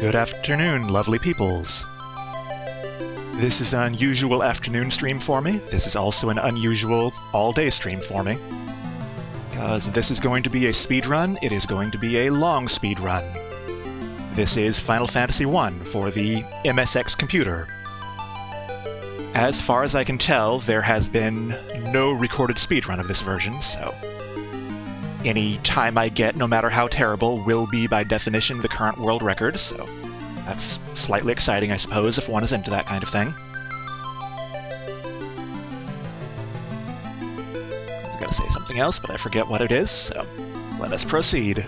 Good afternoon, lovely peoples. This is an unusual afternoon stream for me. This is also an unusual all-day stream for me. Because this is going to be a speedrun, it is going to be a long speedrun. This is Final Fantasy I for the MSX computer. As far as I can tell, there has been no recorded speedrun of this version, so any time I get, no matter how terrible, will be by definition the current world record, so that's slightly exciting, I suppose, if one is into that kind of thing. I was going to say something else, but I forget what it is, so let us proceed.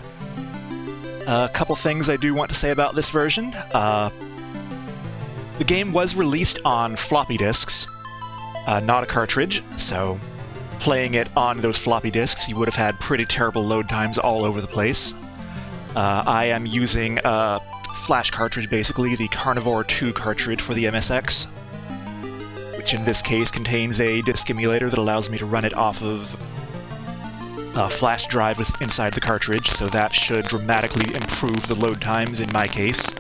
A couple things I do want to say about this version. The game was released on floppy disks, not a cartridge, so playing it on those floppy disks, you would have had pretty terrible load times all over the place. I am using a flash cartridge, basically, the Carnivore 2 cartridge for the MSX, which in this case contains a disk emulator that allows me to run it off of a flash drive inside the cartridge, so that should dramatically improve the load times in my case.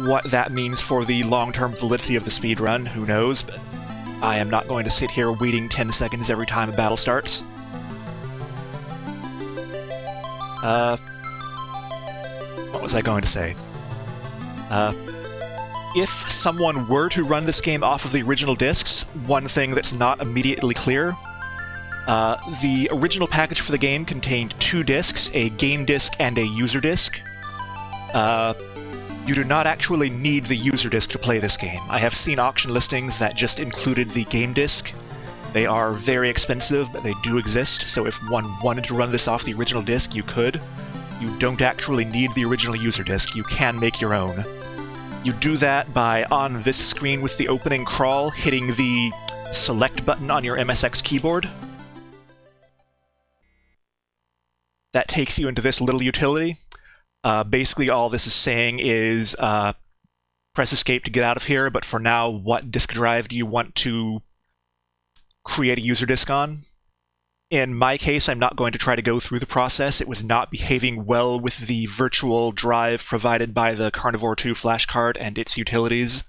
What that means for the long-term validity of the speedrun, who knows, but I am not going to sit here waiting 10 seconds every time a battle starts. What was I going to say? If someone were to run this game off of the original discs, one thing that's not immediately clear, the original package for the game contained 2 discs, a game disc and a user disc. You do not actually need the user disc to play this game. I have seen auction listings that just included the game disc. They are very expensive, but they do exist, so if one wanted to run this off the original disc, you could. You don't actually need the original user disc, you can make your own. You do that by, on this screen with the opening crawl, hitting the select button on your MSX keyboard. That takes you into this little utility. Basically, all this is saying is press escape to get out of here, but for now, what disk drive do you want to create a user disk on? In my case, I'm not going to try to go through the process. It was not behaving well with the virtual drive provided by the Carnivore 2 flash card and its utilities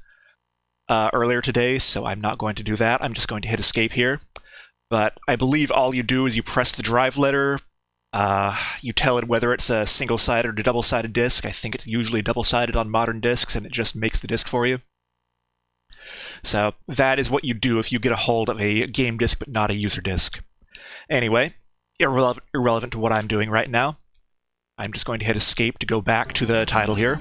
earlier today, so I'm not going to do that. I'm just going to hit escape here. But I believe all you do is you press the drive letter, you tell it whether it's a single-sided or double-sided disk. I think it's usually double-sided on modern disks, and it just makes the disk for you. So that is what you do if you get a hold of a game disk but not a user disk. Anyway, irrelevant to what I'm doing right now. I'm just going to hit escape to go back to the title here.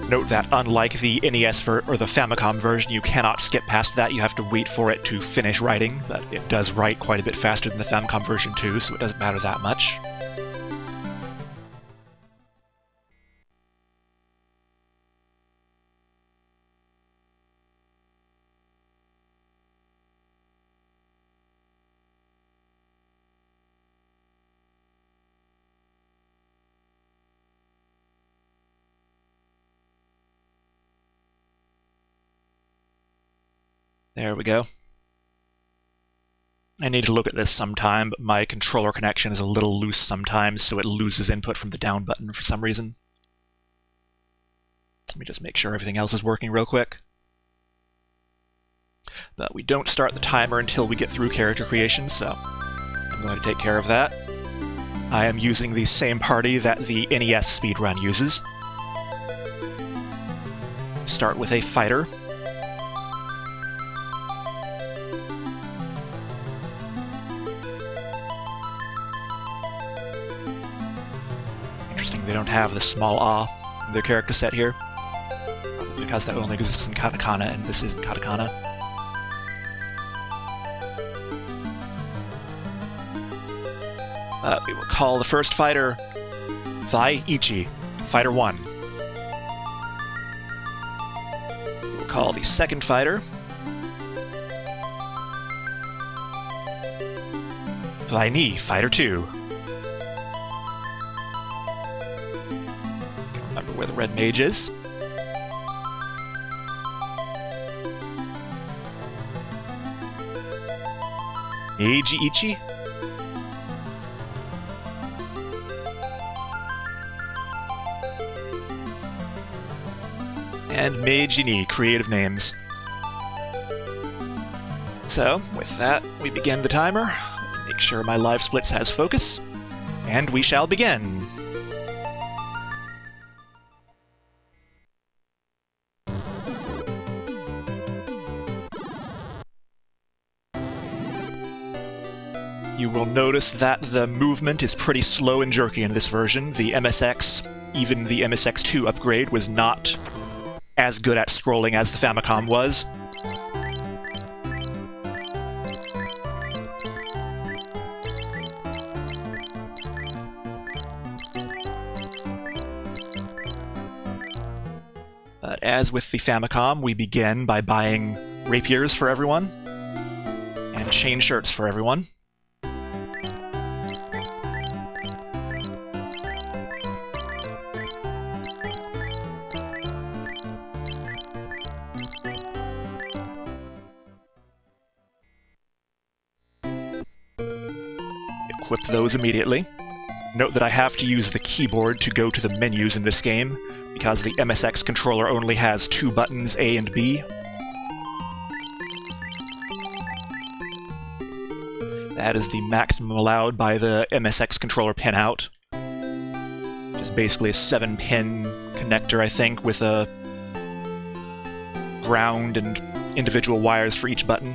Note that unlike the NES or the Famicom version, you cannot skip past that. You have to wait for it to finish writing, but it does write quite a bit faster than the Famicom version too, so it doesn't matter that much. There we go. I need to look at this sometime, but my controller connection is a little loose sometimes, so it loses input from the down button for some reason. Let me just make sure everything else is working real quick. But we don't start the timer until we get through character creation, so I'm going to take care of that. I am using the same party that the NES speedrun uses. Start with a fighter. They don't have the small A in their character set here. Probably because that only exists in katakana, and this isn't katakana. We will call the first fighter Ichi, Fighter 1. We will call the second fighter Ni, Fighter 2. Where the red mage is. Eiji Ichi. And Mage Genie, creative names. So, with that, we begin the timer. Make sure my live splits has focus. And we shall begin. You will notice that the movement is pretty slow and jerky in this version. The MSX, even the MSX2 upgrade, was not as good at scrolling as the Famicom was. But as with the Famicom, we begin by buying rapiers for everyone, and chain shirts for everyone. Equip those immediately. Note that I have to use the keyboard to go to the menus in this game, because the MSX controller only has 2 buttons, A and B. That is the maximum allowed by the MSX controller pinout, which is basically a 7-pin connector, I think, with a ground and individual wires for each button.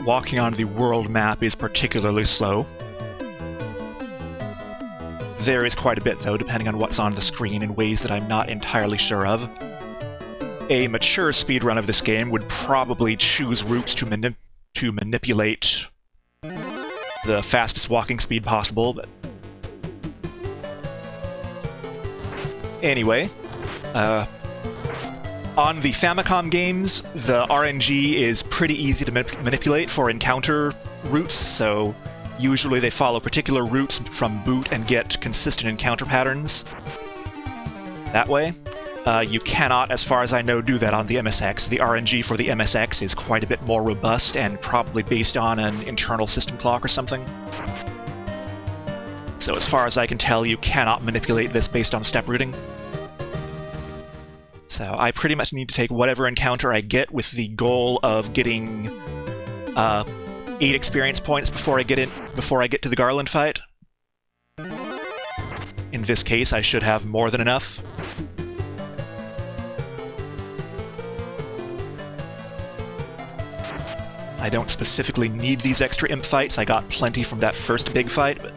Walking on the world map is particularly slow. Varies quite a bit, though, depending on what's on the screen in ways that I'm not entirely sure of. A mature speedrun of this game would probably choose routes to manipulate the fastest walking speed possible, but... Anyway, on the Famicom games, the RNG is pretty easy to manipulate for encounter routes, so usually they follow particular routes from boot and get consistent encounter patterns that way. You cannot, as far as I know, do that on the MSX. The RNG for the MSX is quite a bit more robust and probably based on an internal system clock or something. So as far as I can tell, you cannot manipulate this based on step routing. So I pretty much need to take whatever encounter I get with the goal of getting 8 experience points before I get to the Garland fight. In this case, I should have more than enough. I don't specifically need these extra imp fights. I got plenty from that first big fight, but...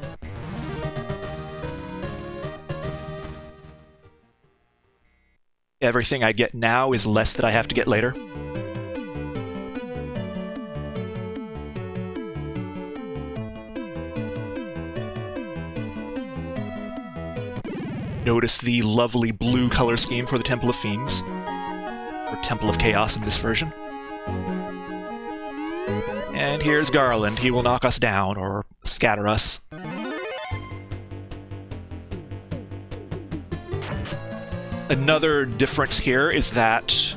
Everything I get now is less that I have to get later. Notice the lovely blue color scheme for the Temple of Fiends, or Temple of Chaos in this version. And here's Garland. He will knock us down, or scatter us. Another difference here is that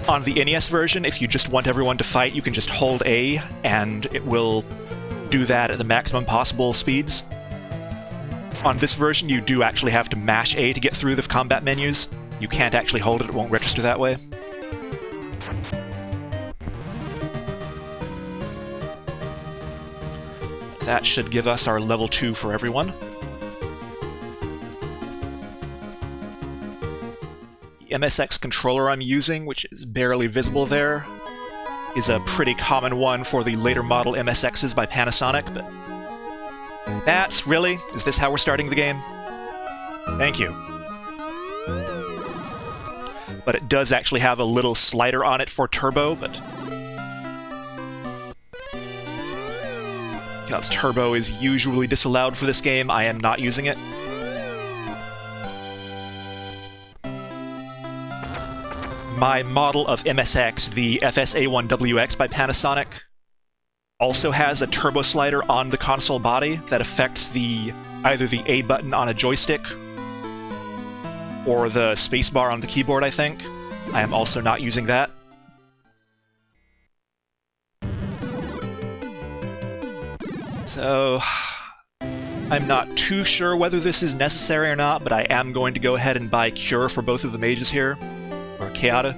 on the NES version, if you just want everyone to fight, you can just hold A, and it will do that at the maximum possible speeds. On this version, you do actually have to mash A to get through the combat menus. You can't actually hold it, it won't register that way. That should give us our level 2 for everyone. The MSX controller I'm using, which is barely visible there, is a pretty common one for the later model MSXs by Panasonic, but... Bats, really? Is this how we're starting the game? Thank you. But it does actually have a little slider on it for turbo, but... Because turbo is usually disallowed for this game, I am not using it. My model of MSX, the FS-A1WX by Panasonic, also has a turbo slider on the console body that affects either the A button on a joystick or the spacebar on the keyboard, I think. I am also not using that. So, I'm not too sure whether this is necessary or not, but I am going to go ahead and buy Cure for both of the mages here, or Chaota.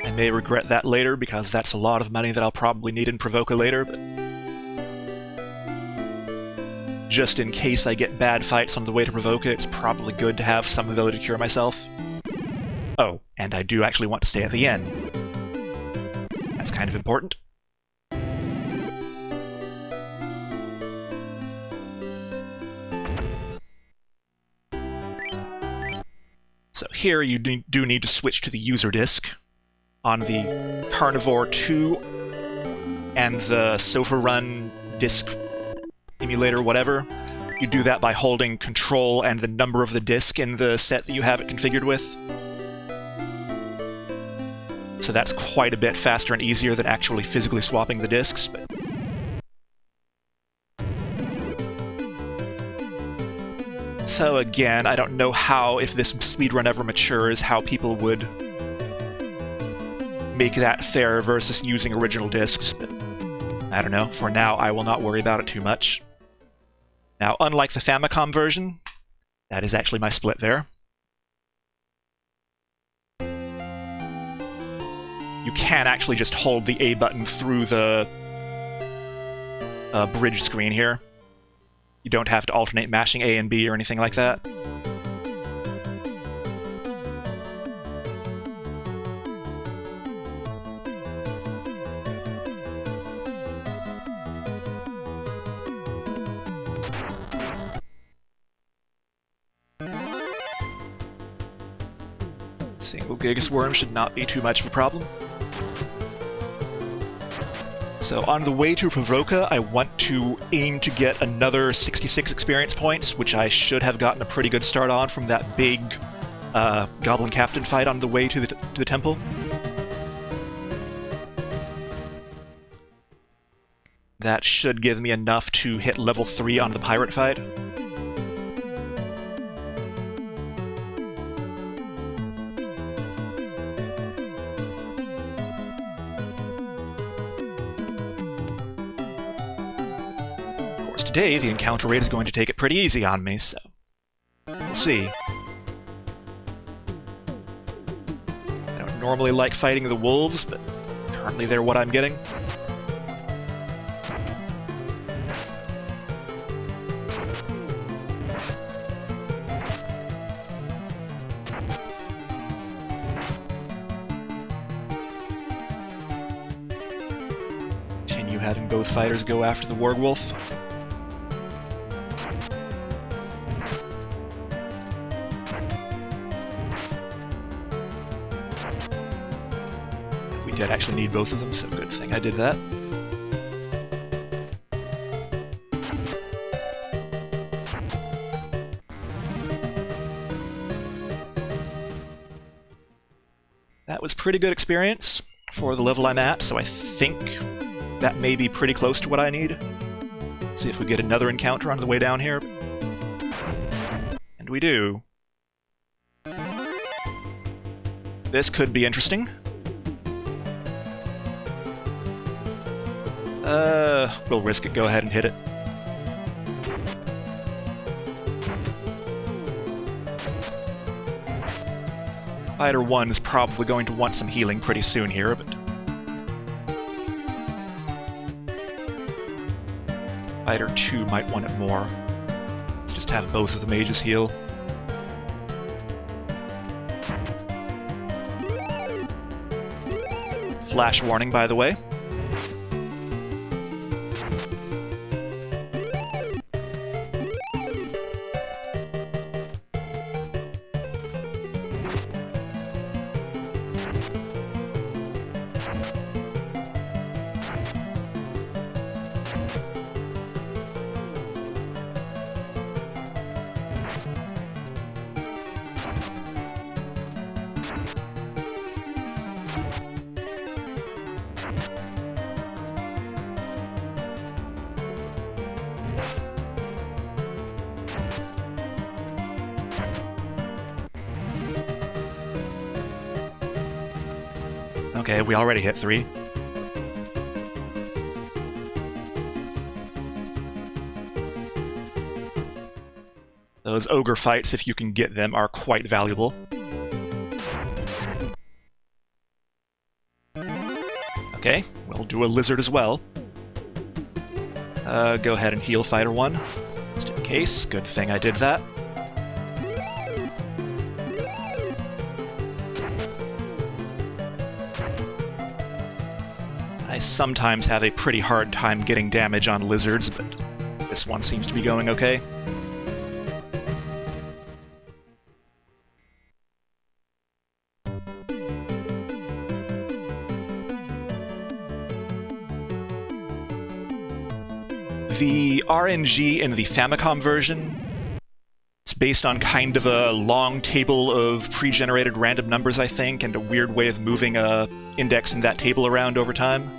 I may regret that later, because that's a lot of money that I'll probably need in Provoca later, but just in case I get bad fights on the way to Provoca, it's probably good to have some ability to cure myself. Oh, and I do actually want to stay at the end. That's kind of important. So here you do need to switch to the user disk. On the Carnivore 2 and the Sofa Run disk emulator, whatever, you do that by holding Control and the number of the disk in the set that you have it configured with. So that's quite a bit faster and easier than actually physically swapping the disks. But so again, I don't know how, if this speedrun ever matures, how people would make that fair versus using original discs, but I don't know. For now, I will not worry about it too much. Now, unlike the Famicom version, that is actually my split there. You can actually just hold the A button through the bridge screen here. You don't have to alternate mashing A and B or anything like that. Single Gigas Worm should not be too much of a problem. So on the way to Provoca, I want to aim to get another 66 experience points, which I should have gotten a pretty good start on from that big Goblin Captain fight on the way to the temple. That should give me enough to hit level 3 on the pirate fight. Today, the encounter rate is going to take it pretty easy on me, so we'll see. I don't normally like fighting the wolves, but currently they're what I'm getting. Continue having both fighters go after the Wargwolf. Did actually need both of them, so good thing I did that. That was pretty good experience for the level I'm at, so I think that may be pretty close to what I need. Let's see if we get another encounter on the way down here. And we do. This could be interesting. We'll risk it. Go ahead and hit it. Fighter 1 is probably going to want some healing pretty soon here, but Fighter 2 might want it more. Let's just have both of the mages heal. Flash warning, by the way. Okay, we already hit 3. Those ogre fights, if you can get them, are quite valuable. Okay, we'll do a lizard as well. Go ahead and heal Fighter 1, just in case. Good thing I did that. I sometimes have a pretty hard time getting damage on lizards, but this one seems to be going okay. The RNG in the Famicom version is based on kind of a long table of pre-generated random numbers, I think, and a weird way of moving a index in that table around over time.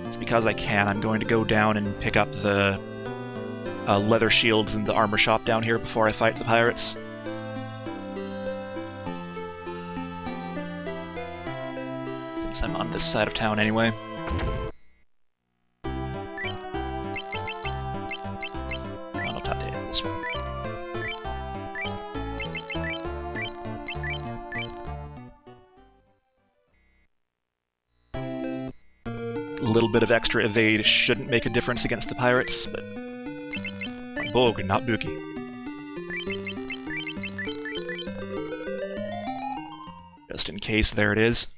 It's because I can. I'm going to go down and pick up the leather shields in the armor shop down here before I fight the pirates. Since I'm on this side of town anyway. This one. A little bit of extra evade shouldn't make a difference against the pirates, but Bog, not Buki. Just in case, there it is.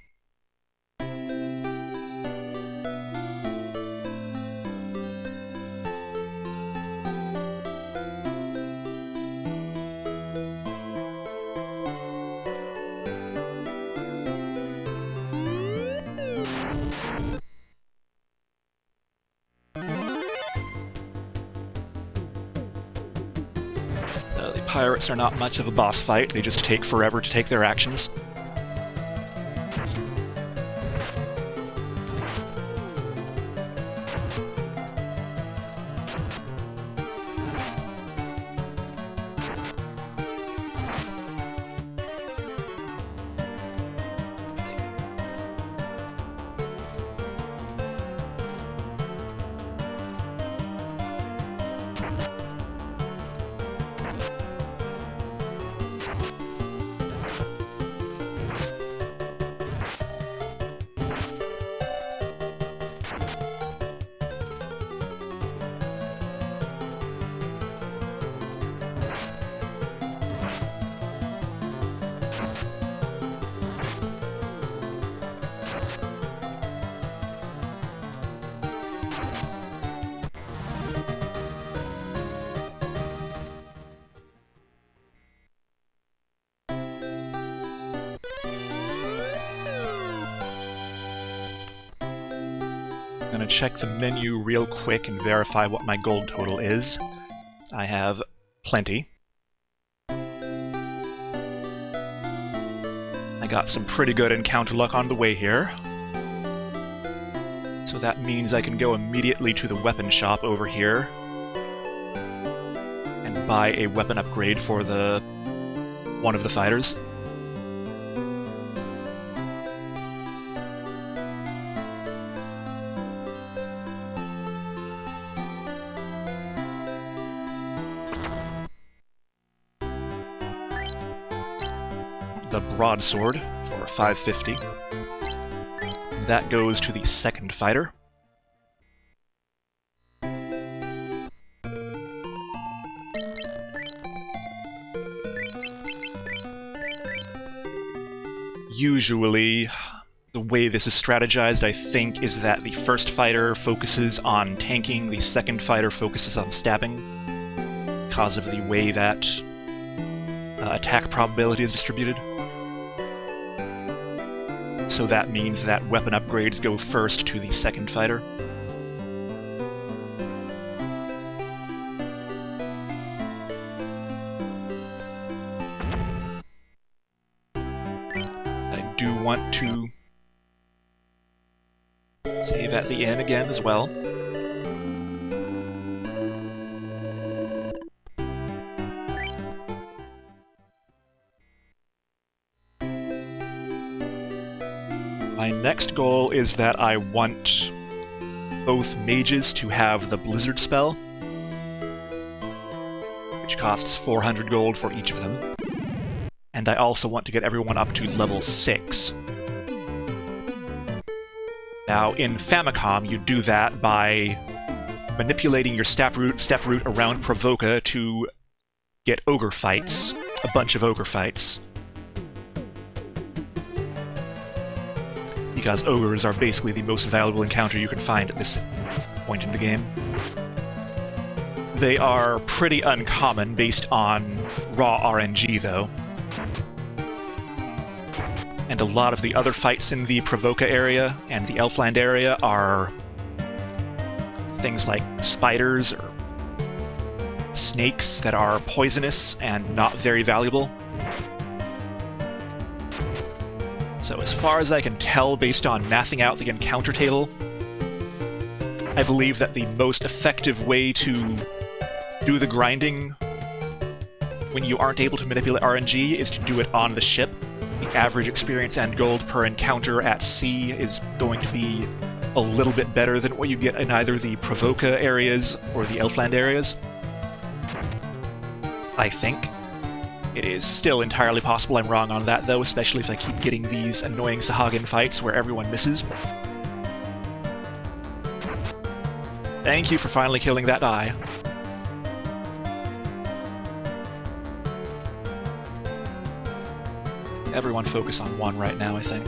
Pirates are not much of a boss fight, they just take forever to take their actions. I'm gonna check the menu real quick and verify what my gold total is. I have plenty. I got some pretty good encounter luck on the way here. So that means I can go immediately to the weapon shop over here and buy a weapon upgrade for one of the fighters. The broadsword for 550. That goes to the second fighter. Usually, the way this is strategized, I think, is that the first fighter focuses on tanking, the second fighter focuses on stabbing, because of the way that attack probability is distributed. So that means that weapon upgrades go first to the second fighter. I do want to save at the inn again as well. next goal is that I want both mages to have the Blizzard spell, which costs 400 gold for each of them. And I also want to get everyone up to level 6. Now, in Famicom, you do that by manipulating your step route around Pravoka to get ogre fights, a bunch of ogre fights. Because ogres are basically the most valuable encounter you can find at this point in the game. They are pretty uncommon based on raw RNG, though. And a lot of the other fights in the Provoca area and the Elfland area are things like spiders or snakes that are poisonous and not very valuable. So as far as I can tell, based on mathing out the encounter table, I believe that the most effective way to do the grinding when you aren't able to manipulate RNG is to do it on the ship. The average experience and gold per encounter at sea is going to be a little bit better than what you get in either the Provoca areas or the Elfland areas. I think. It is still entirely possible I'm wrong on that, though, especially if I keep getting these annoying Sahagin fights where everyone misses. Thank you for finally killing that eye. Everyone focus on one right now, I think.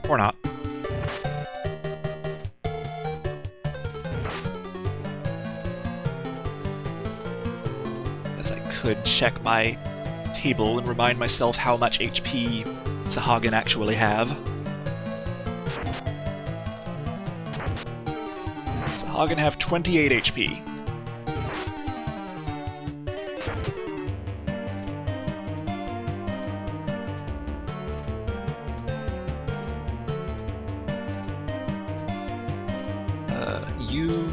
Or not. As I could check my table and remind myself how much HP Sahagin actually have. Sahagin have 28 HP. You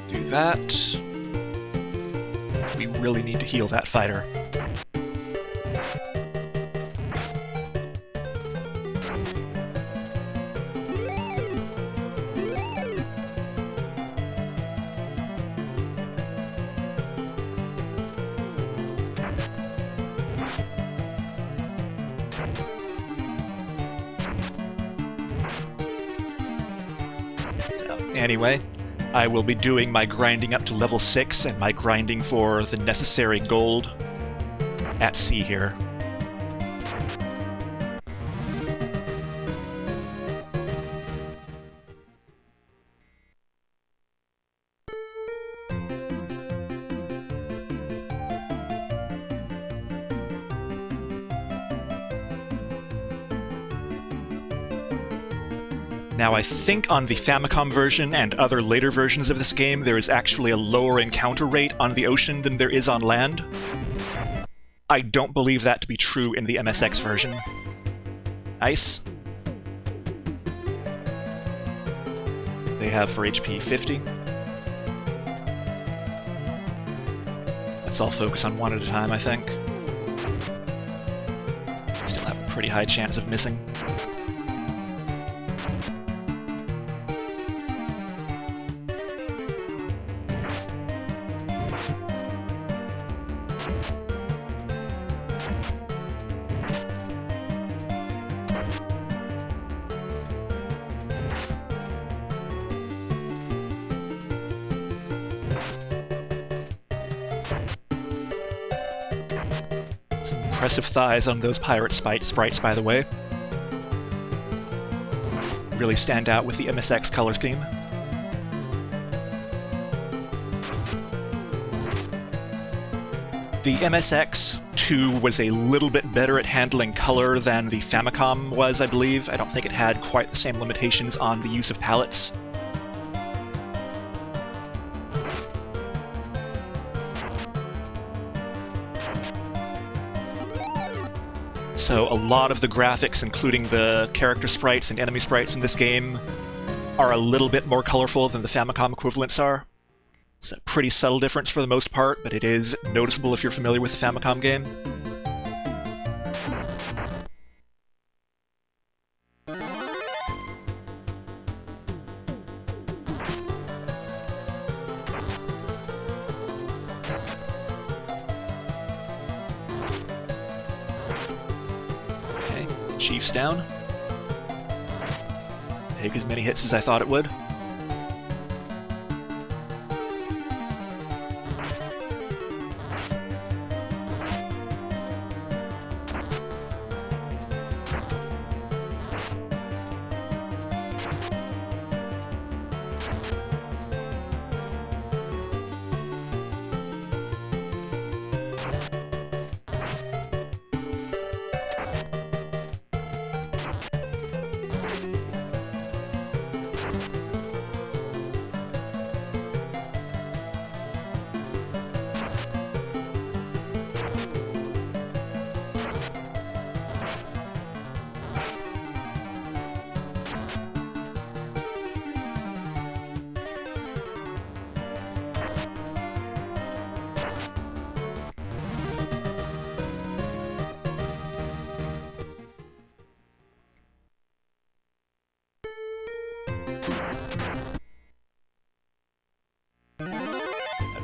do that. We really need to heal that fighter. Anyway, I will be doing my grinding up to level 6 and my grinding for the necessary gold at sea here. Now, I think on the Famicom version and other later versions of this game, there is actually a lower encounter rate on the ocean than there is on land. I don't believe that to be true in the MSX version. Nice. They have for HP 50. Let's all focus on one at a time, I think. Still have a pretty high chance of missing. Impressive thighs on those pirate sprites, by the way. Really stand out with the MSX color scheme. The MSX2 was a little bit better at handling color than the Famicom was, I believe. I don't think it had quite the same limitations on the use of palettes. So a lot of the graphics, including the character sprites and enemy sprites in this game, are a little bit more colorful than the Famicom equivalents are. It's a pretty subtle difference for the most part, but it is noticeable if you're familiar with the Famicom game. Chief's down. Take as many hits as I thought it would.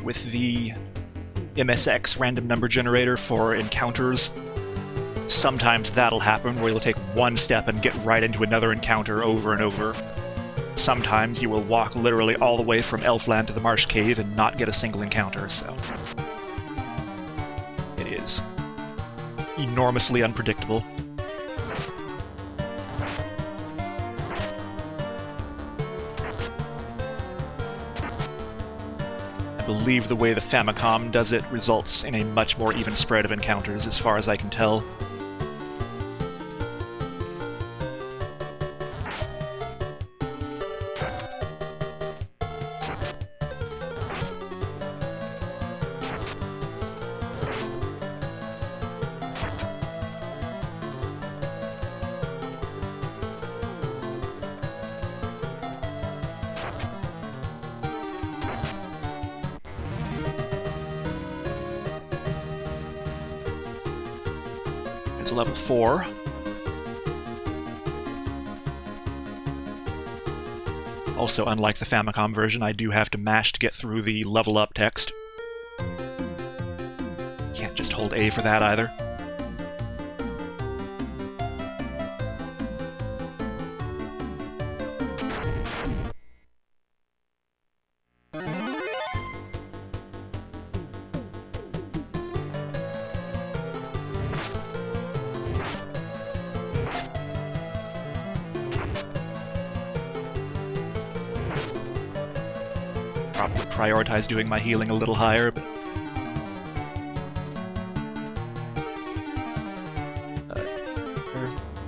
With the MSX random number generator for encounters, sometimes that'll happen where you'll take one step and get right into another encounter over and over. Sometimes you will walk literally all the way from Elfland to the Marsh Cave and not get a single encounter, so it is enormously unpredictable. I believe the way the Famicom does it results in a much more even spread of encounters, as far as I can tell. Level 4. Also, unlike the Famicom version, I do have to mash to get through the level up text. Can't just hold A for that either. Probably prioritize doing my healing a little higher, but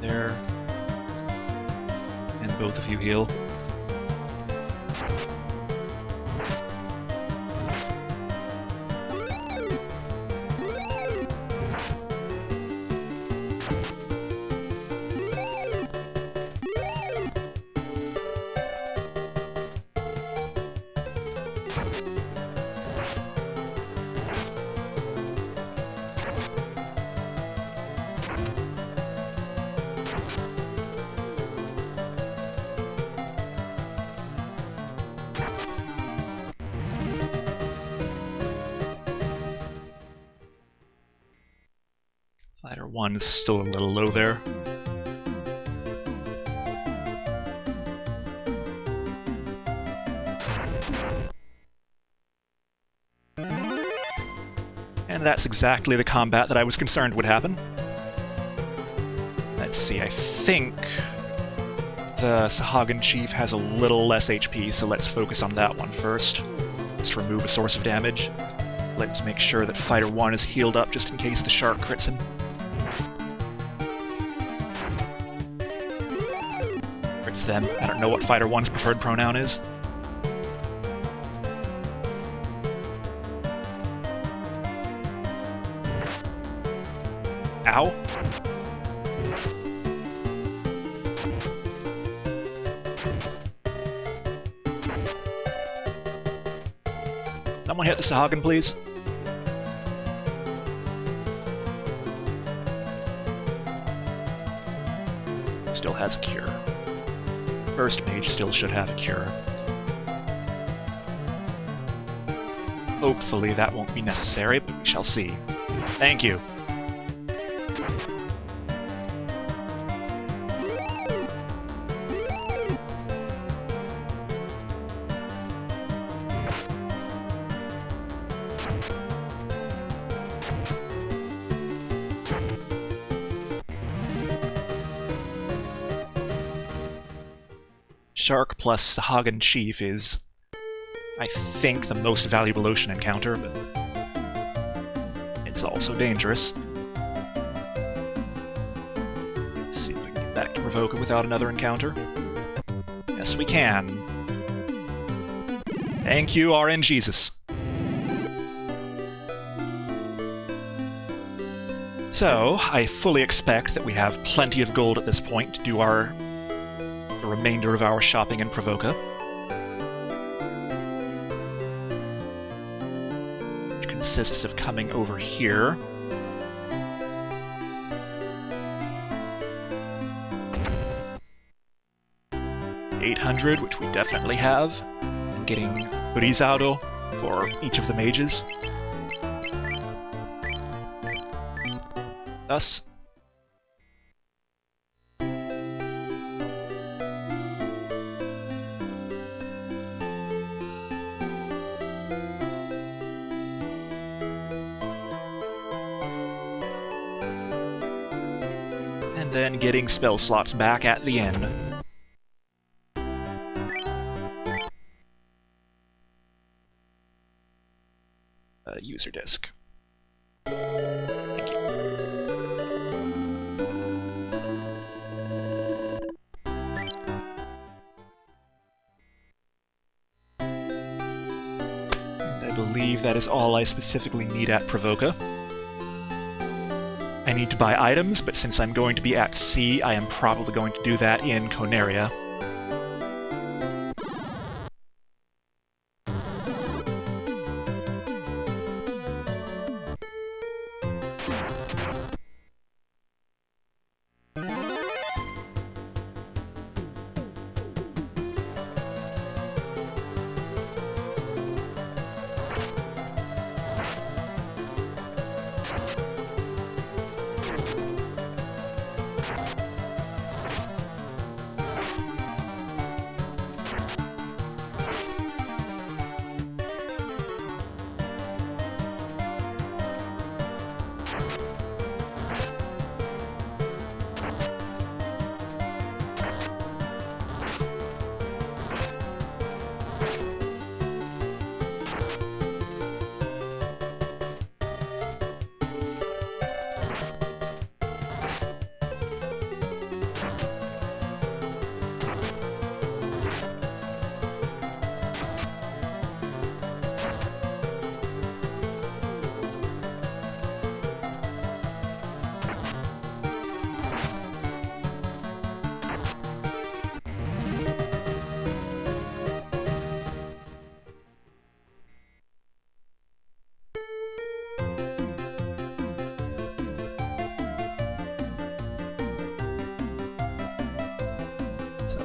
there, and both of you heal. Fighter 1 is still a little low there. And that's exactly the combat that I was concerned would happen. Let's see, I think the Sahagin Chief has a little less HP, so let's focus on that one first. Let's remove a source of damage. Let's make sure that Fighter 1 is healed up just in case the shark crits him. Crits them. I don't know what Fighter 1's preferred pronoun is. Ow. Someone hit the Sahagin, please. Still has a cure. First mage still should have a cure. Hopefully that won't be necessary, but we shall see. Thank you. Shark plus Hagen Chief is, I think, the most valuable ocean encounter, but it's also dangerous. Let's see if we can get back to Provoca without another encounter. Yes, we can. Thank you, RN Jesus. So, I fully expect that we have plenty of gold at this point to do the remainder of our shopping in Provoca. Which consists of coming over here. $800, which we definitely have, and getting Brizado for each of the mages. Thus, and then getting spell slots back at the end. User disk. Thank you. I believe that is all I specifically need at Provoca. I need to buy items, but since I'm going to be at sea, I am probably going to do that in Conaria.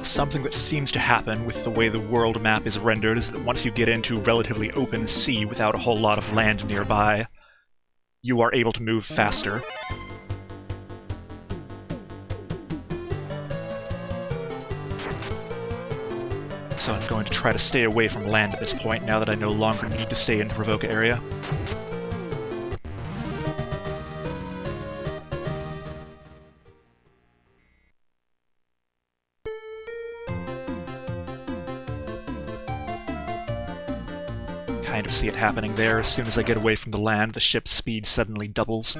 Something that seems to happen with the way the world map is rendered is that once you get into relatively open sea without a whole lot of land nearby, you are able to move faster. So I'm going to try to stay away from land at this point now that I no longer need to stay in the Provoca area. Kind of see it happening there. As soon as I get away from the land, the ship's speed suddenly doubles.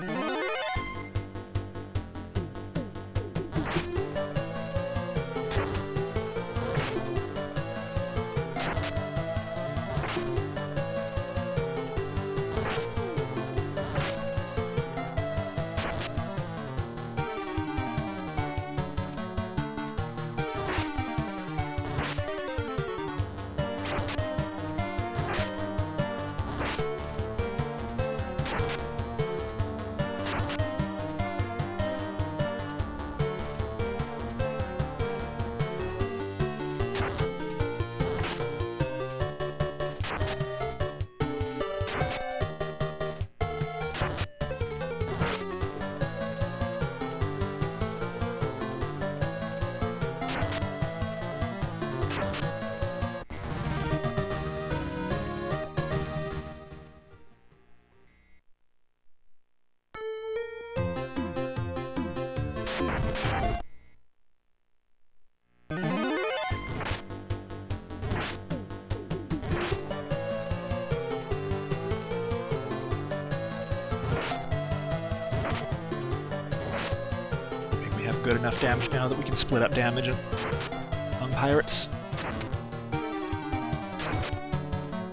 good enough damage now that we can split up damage among pirates.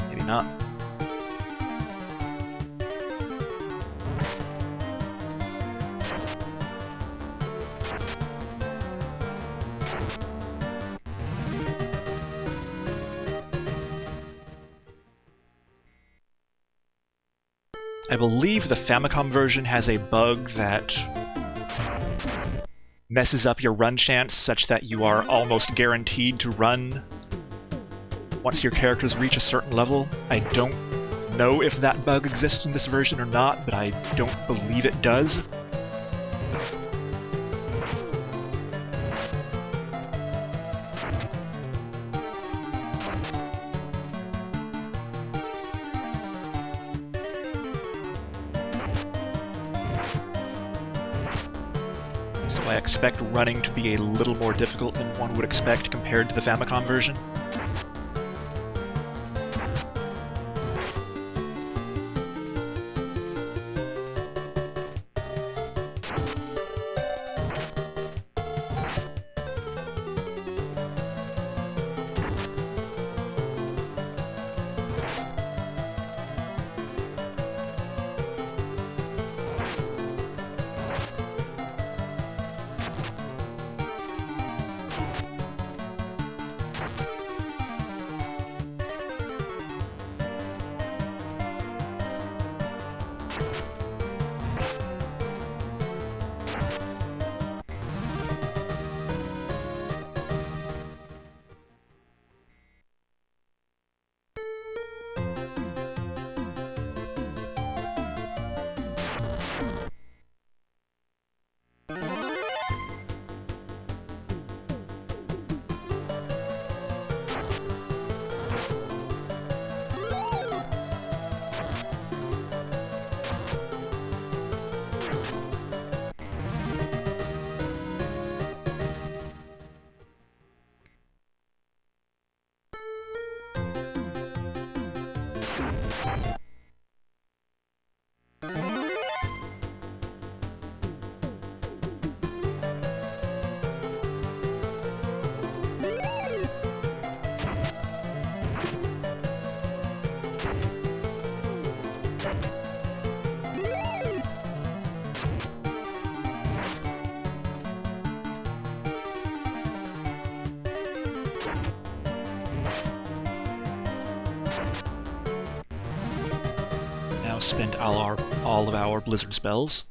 Maybe not. I believe the Famicom version has a bug that messes up your run chance such that you are almost guaranteed to run once your characters reach a certain level. I don't know if that bug exists in this version or not, but I don't believe it does. So I expect running to be a little more difficult than one would expect compared to the Famicom version. Spent all of our blizzard spells.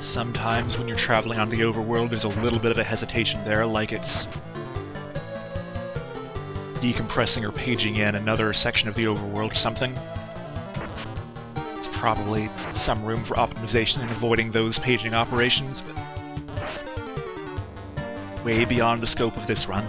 Sometimes when you're traveling on the overworld, there's a little bit of a hesitation there, like it's decompressing or paging in another section of the overworld or something. There's probably some room for optimization in avoiding those paging operations, but way beyond the scope of this run.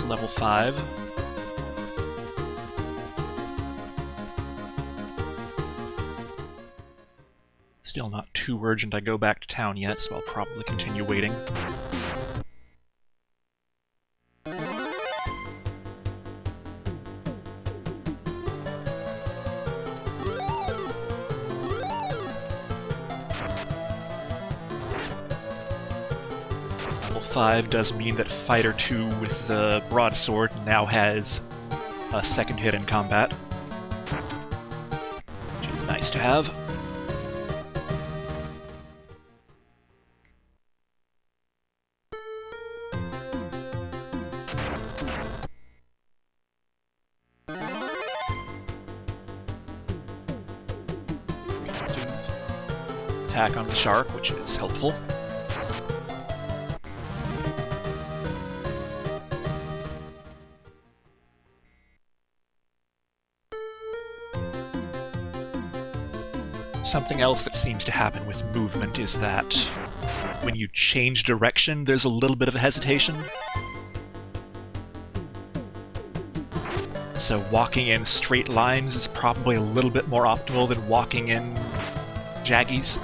level 5. Still not too urgent I go back to town yet, so I'll probably continue waiting. Level 5 does mean that Fighter 2 with the broadsword now has a second hit in combat, which is nice to have. Attack on the shark, which is helpful. Something else that seems to happen with movement is that when you change direction, there's a little bit of a hesitation. So walking in straight lines is probably a little bit more optimal than walking in jaggies.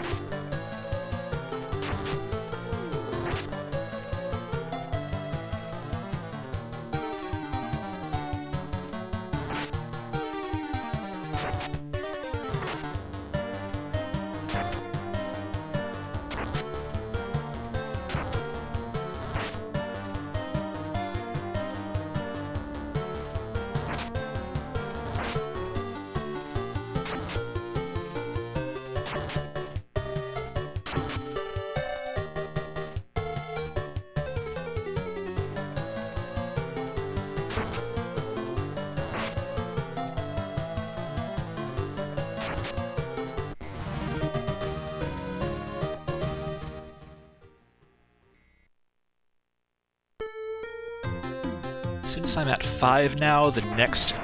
Since I'm at 5 now, the next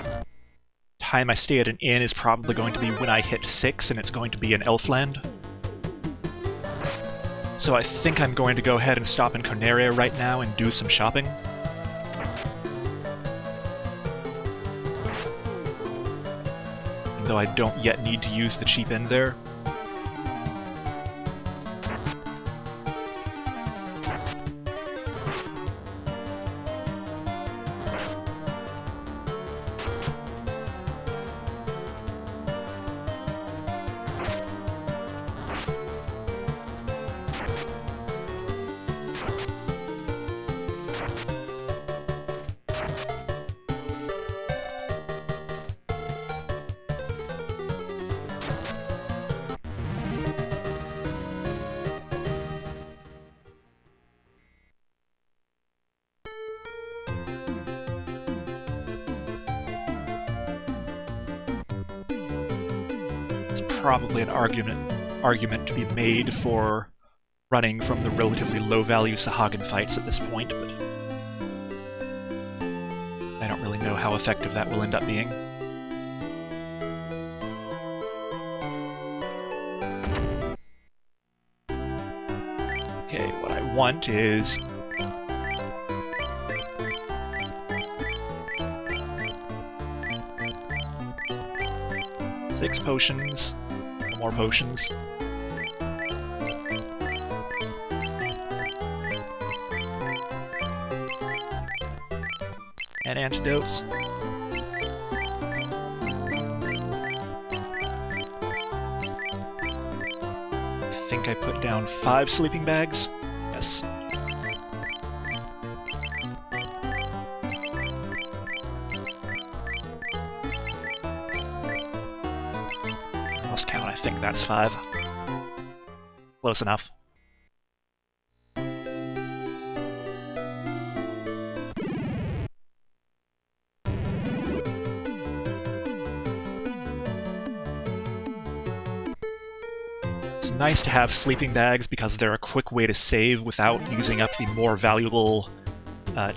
time I stay at an inn is probably going to be when I hit 6, and it's going to be in Elfland. So I think I'm going to go ahead and stop in Carnivore right now and do some shopping. Though I don't yet need to use the cheap inn there. Probably an argument to be made for running from the relatively low-value Sahagin fights at this point, but I don't really know how effective that will end up being. Okay, what I want is six potions. More potions. And antidotes. I think I put down 5 sleeping bags. Yes. I think that's 5. Close enough. It's nice to have sleeping bags because they're a quick way to save without using up the more valuable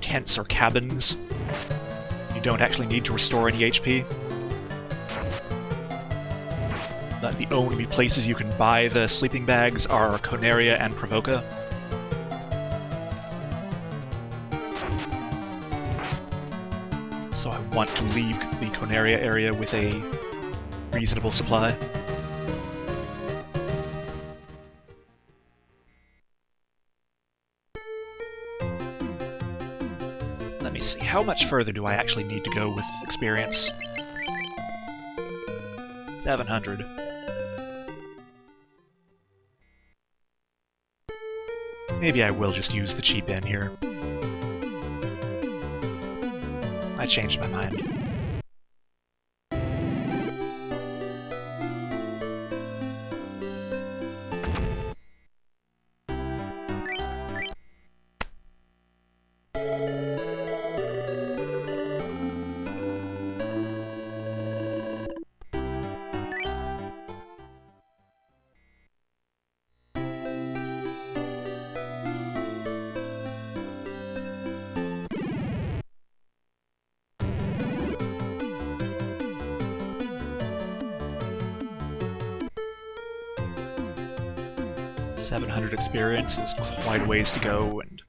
tents or cabins. You don't actually need to restore any HP. But the only places you can buy the sleeping bags are Carnivore and Pravoka. want to leave the Conaria area with a reasonable supply. Let me see, how much further do I actually need to go with experience? 700. Maybe I will just use the cheap inn here. I changed my mind. $700 experience is quite a ways to go, and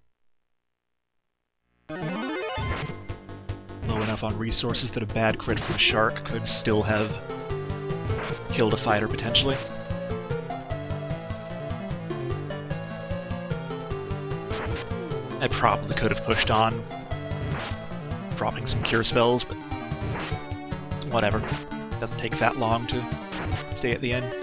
low enough on resources that a bad crit from a shark could still have killed a fighter, potentially. I probably could have pushed on, dropping some cure spells, but whatever. Doesn't take that long to stay at the end.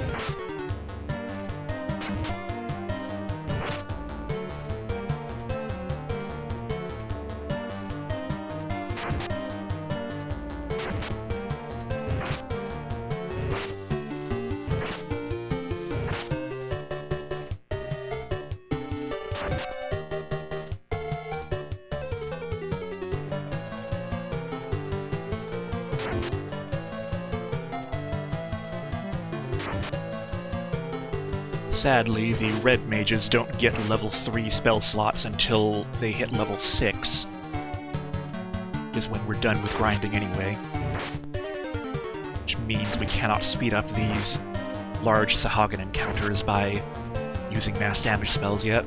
Sadly, the red mages don't get level 3 spell slots until they hit level 6, which is when we're done with grinding anyway. Which means we cannot speed up these large Sahagin encounters by using mass damage spells yet.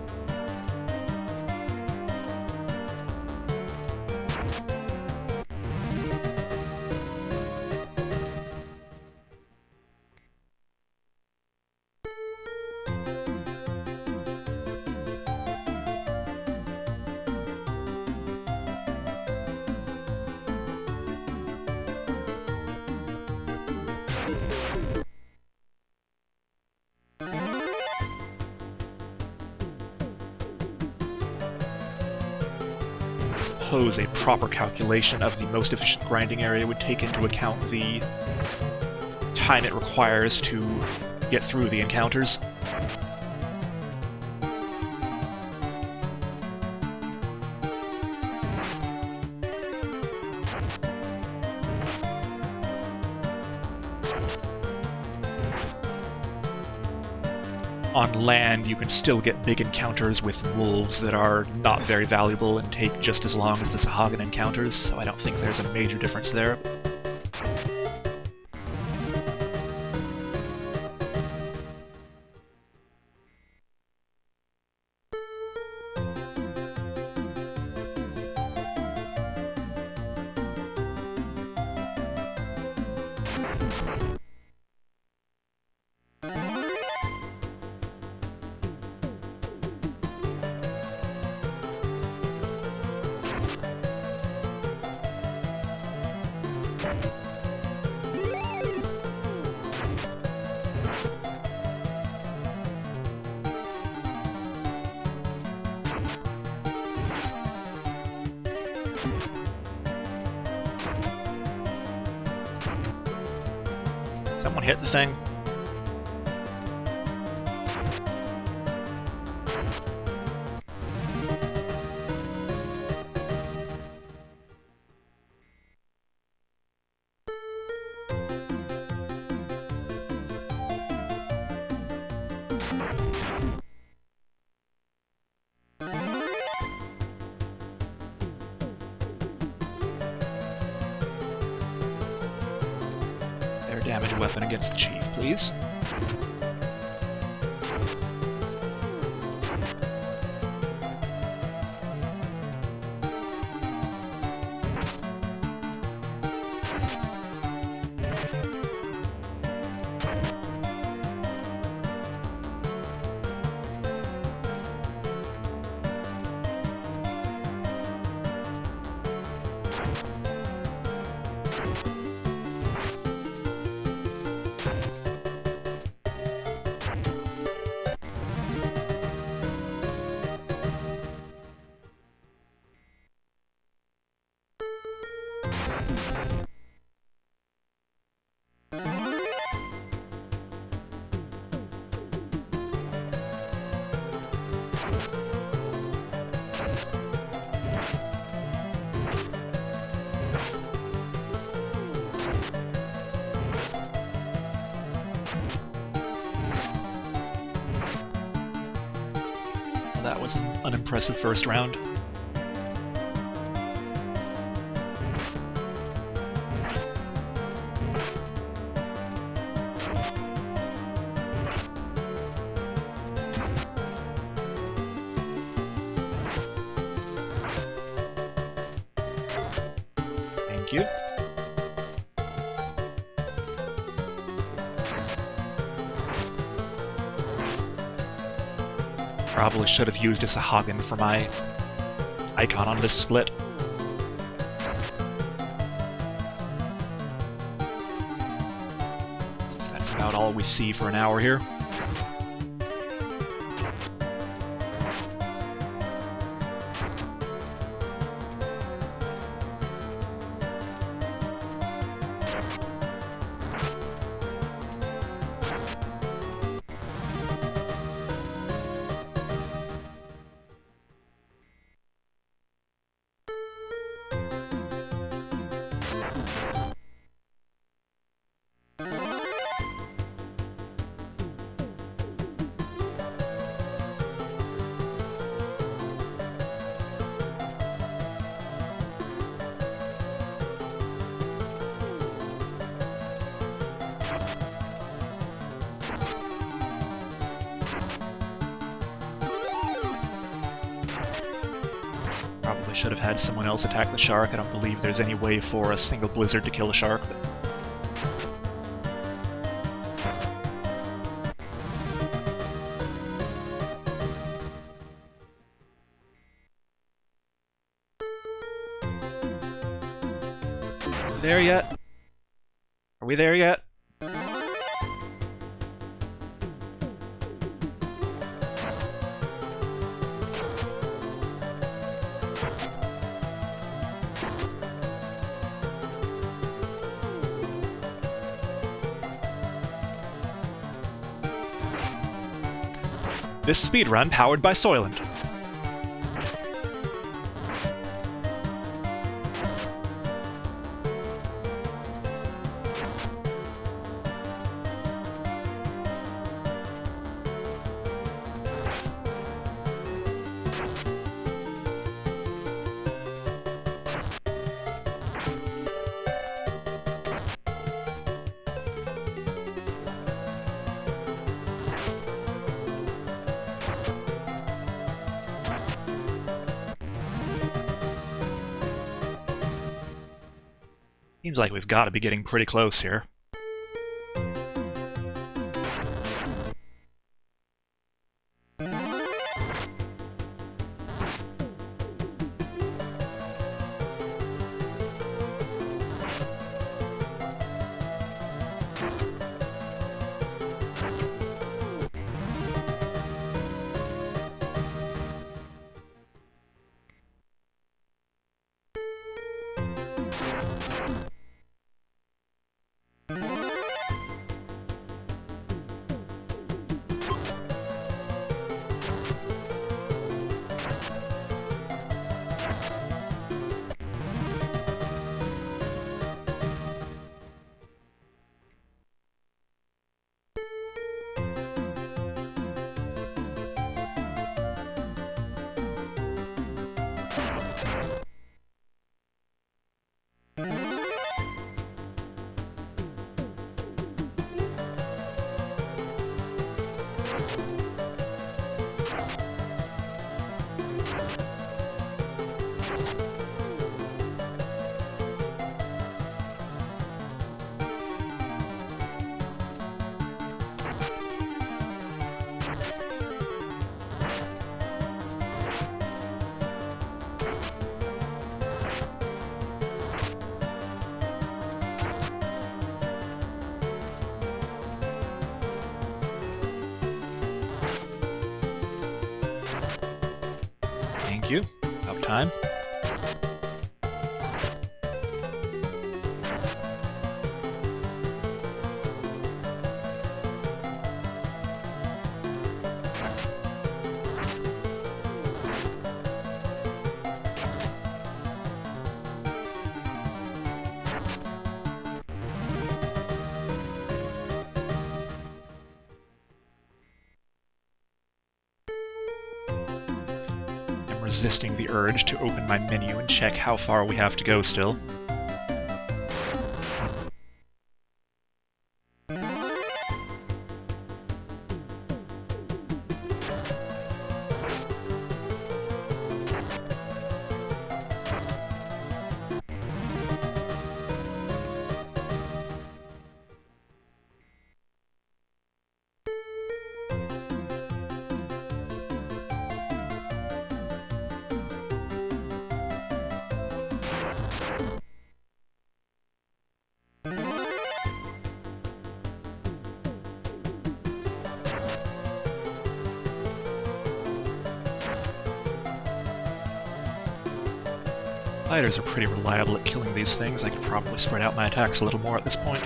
I suppose a proper calculation of the most efficient grinding area would take into account the time it requires to get through the encounters. On land, you can still get big encounters with wolves that are not very valuable and take just as long as the Sahagin encounters, so I don't think there's a major difference there. Someone hit the thing. Damage weapon against the chief, please. That was an unimpressive first round. Thank you. Probably should have used a Sahagin for my icon on this split. So that's about all we see for an hour here. Probably should have had someone else attack the shark. I don't believe there's any way for a single blizzard to kill a shark, but... Are we there yet? Are we there yet? This speedrun powered by Soylent. Seems like we've got to be getting pretty close here. you. About time. Resisting the urge to open my menu and check how far we have to go still. Fighters are pretty reliable at killing these things. I could probably spread out my attacks a little more at this point.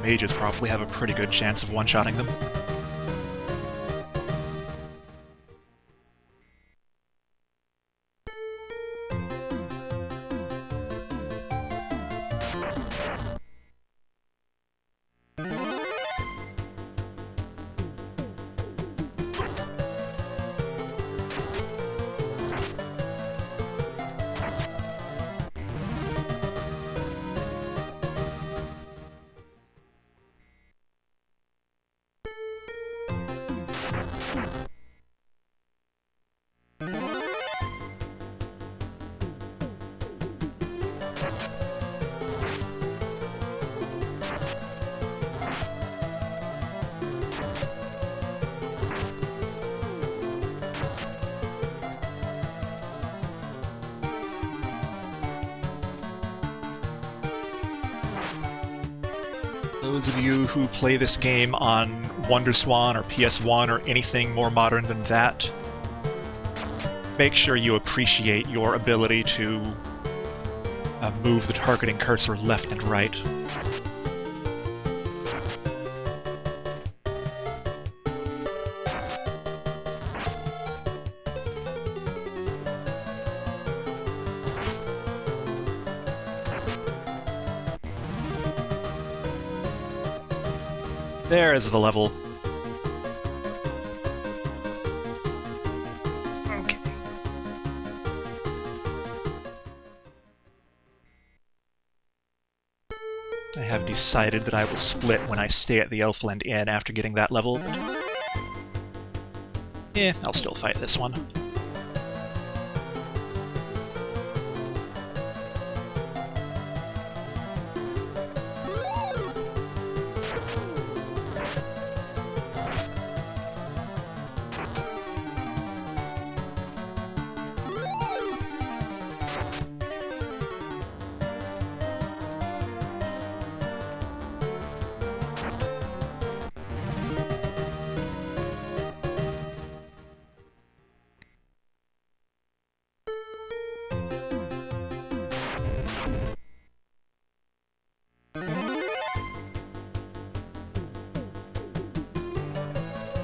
Mages probably have a pretty good chance of one-shotting them. Those of you who play this game on WonderSwan or PS1 or anything more modern than that, make sure you appreciate your ability to move the targeting cursor left and right. There is the level. Okay. I have decided that I will split when I stay at the Elfland Inn after getting that level, but... yeah, I'll still fight this one.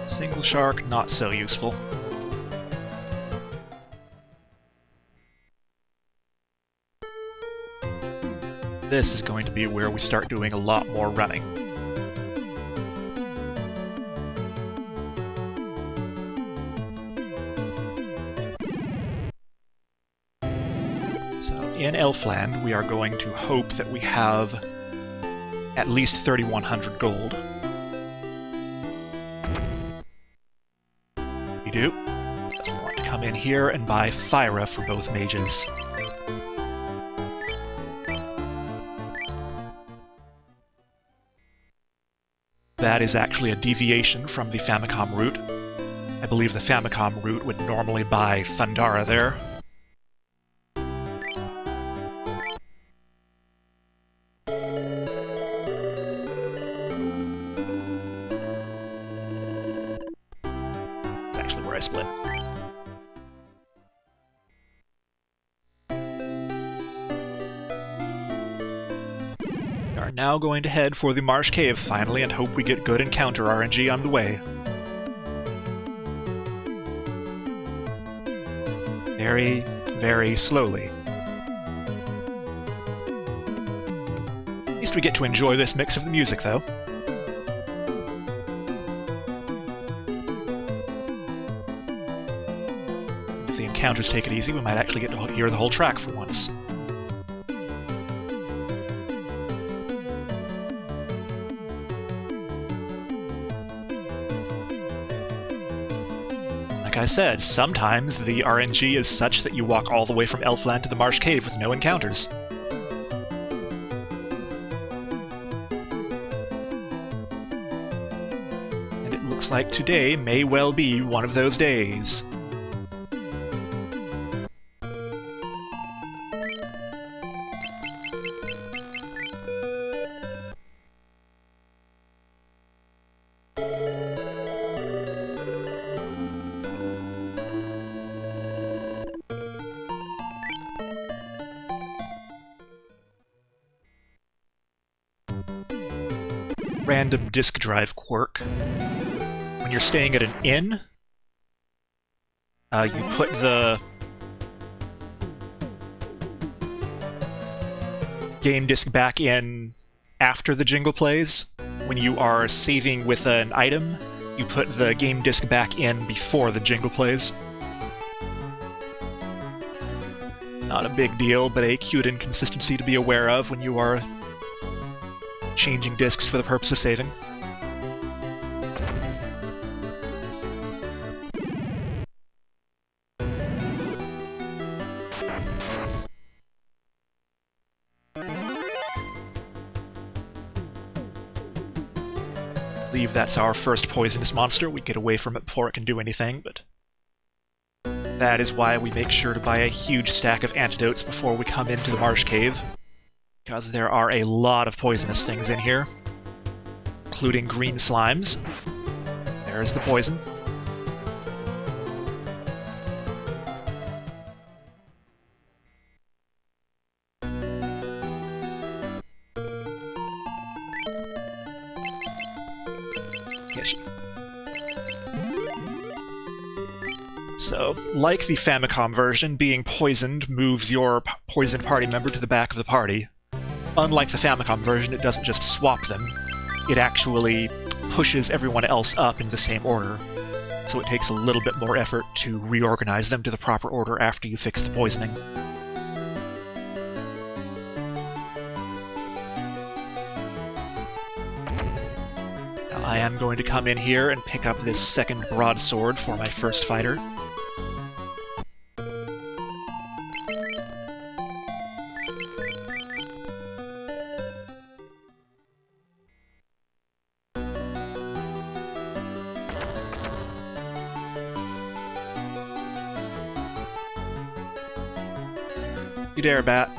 Single shark, not so useful. This is going to be where we start doing a lot more running. So, in Elfland, we are going to hope that we have at least 3,100 gold. We do. So we want to come in here and buy Thyra for both mages. That is actually a deviation from the Famicom route. I believe the Famicom route would normally buy Thundara there. split. We are now going to head for the Marsh Cave finally and hope we get good encounter RNG on the way. Very, very slowly. At least we get to enjoy this mix of the music, though. If the encounters take it easy, we might actually get to hear the whole track for once. Like I said, sometimes the RNG is such that you walk all the way from Elfland to the Marsh Cave with no encounters. And it looks like today may well be one of those days. Random disk drive quirk. When you're staying at an inn, you put the game disc back in after the jingle plays. When you are saving with an item, you put the game disc back in before the jingle plays. Not a big deal, but a cute inconsistency to be aware of when you are changing disks for the purpose of saving. I believe that's our first poisonous monster. We get away from it before it can do anything, but that is why we make sure to buy a huge stack of antidotes before we come into the Marsh Cave. Because there are a lot of poisonous things in here, including green slimes. There's the poison. So, like the Famicom version, being poisoned moves your poisoned party member to the back of the party. Unlike the Famicom version, it doesn't just swap them, it actually pushes everyone else up in the same order. So it takes a little bit more effort to reorganize them to the proper order after you fix the poisoning. Now I am going to come in here and pick up this second broadsword for my first fighter. You dare, bat.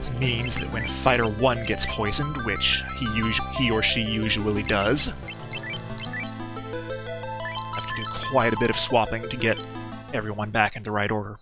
This means that when Fighter 1 gets poisoned, which he or she usually does, have to do quite a bit of swapping to get everyone back in the right order.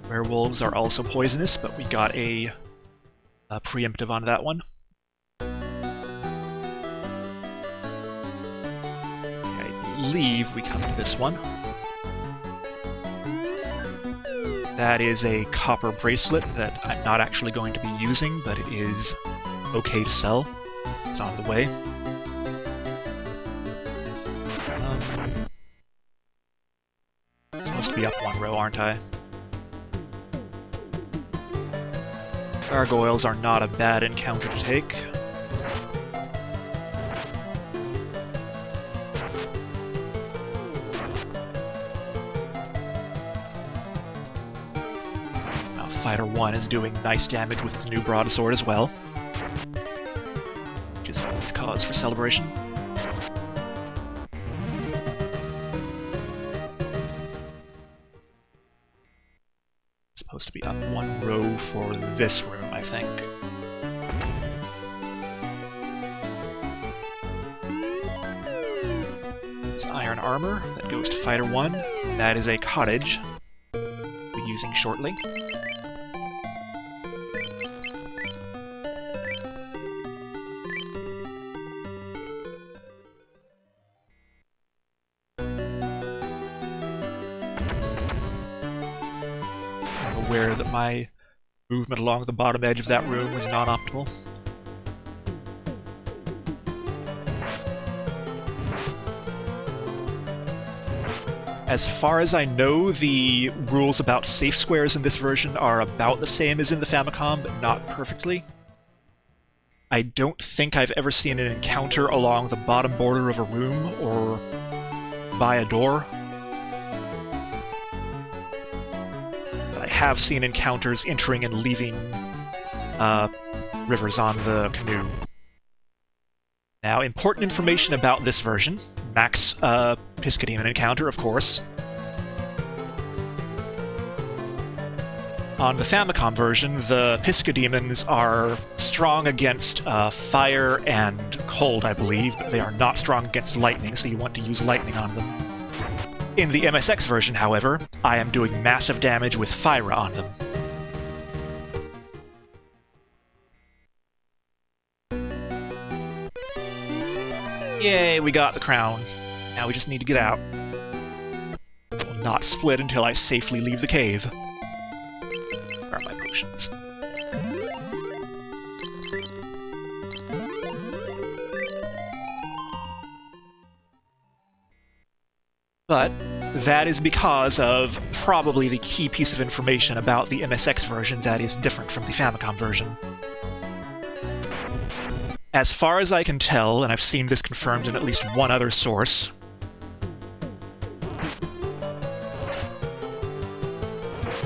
Werewolves are also poisonous, but we got a preemptive on that one. Okay, I believe we come to this one. That is a copper bracelet that I'm not actually going to be using, but it is okay to sell. It's on the way. Supposed to be up one row, aren't I? Gargoyles are not a bad encounter to take. Now, Fighter 1 is doing nice damage with the new broadsword as well, which is always cause for celebration. Supposed to be up one row for this room, I think. It's iron armor that goes to Fighter 1. That is a cottage we'll be using shortly. Aware that my movement along the bottom edge of that room was non-optimal. As far as I know, the rules about safe squares in this version are about the same as in the Famicom, but not perfectly. I don't think I've ever seen an encounter along the bottom border of a room or by a door. I have seen encounters entering and leaving rivers on the canoe. Now, important information about this version. Max Piscademon encounter, of course. On the Famicom version, the Piscademons are strong against fire and cold, I believe, but they are not strong against lightning, so you want to use lightning on them. In the MSX version, however, I am doing massive damage with fire on them. Yay, we got the crown. Now we just need to get out. I will not split until I safely leave the cave. Where are my potions? But that is because of probably the key piece of information about the MSX version that is different from the Famicom version. As far as I can tell, and I've seen this confirmed in at least one other source,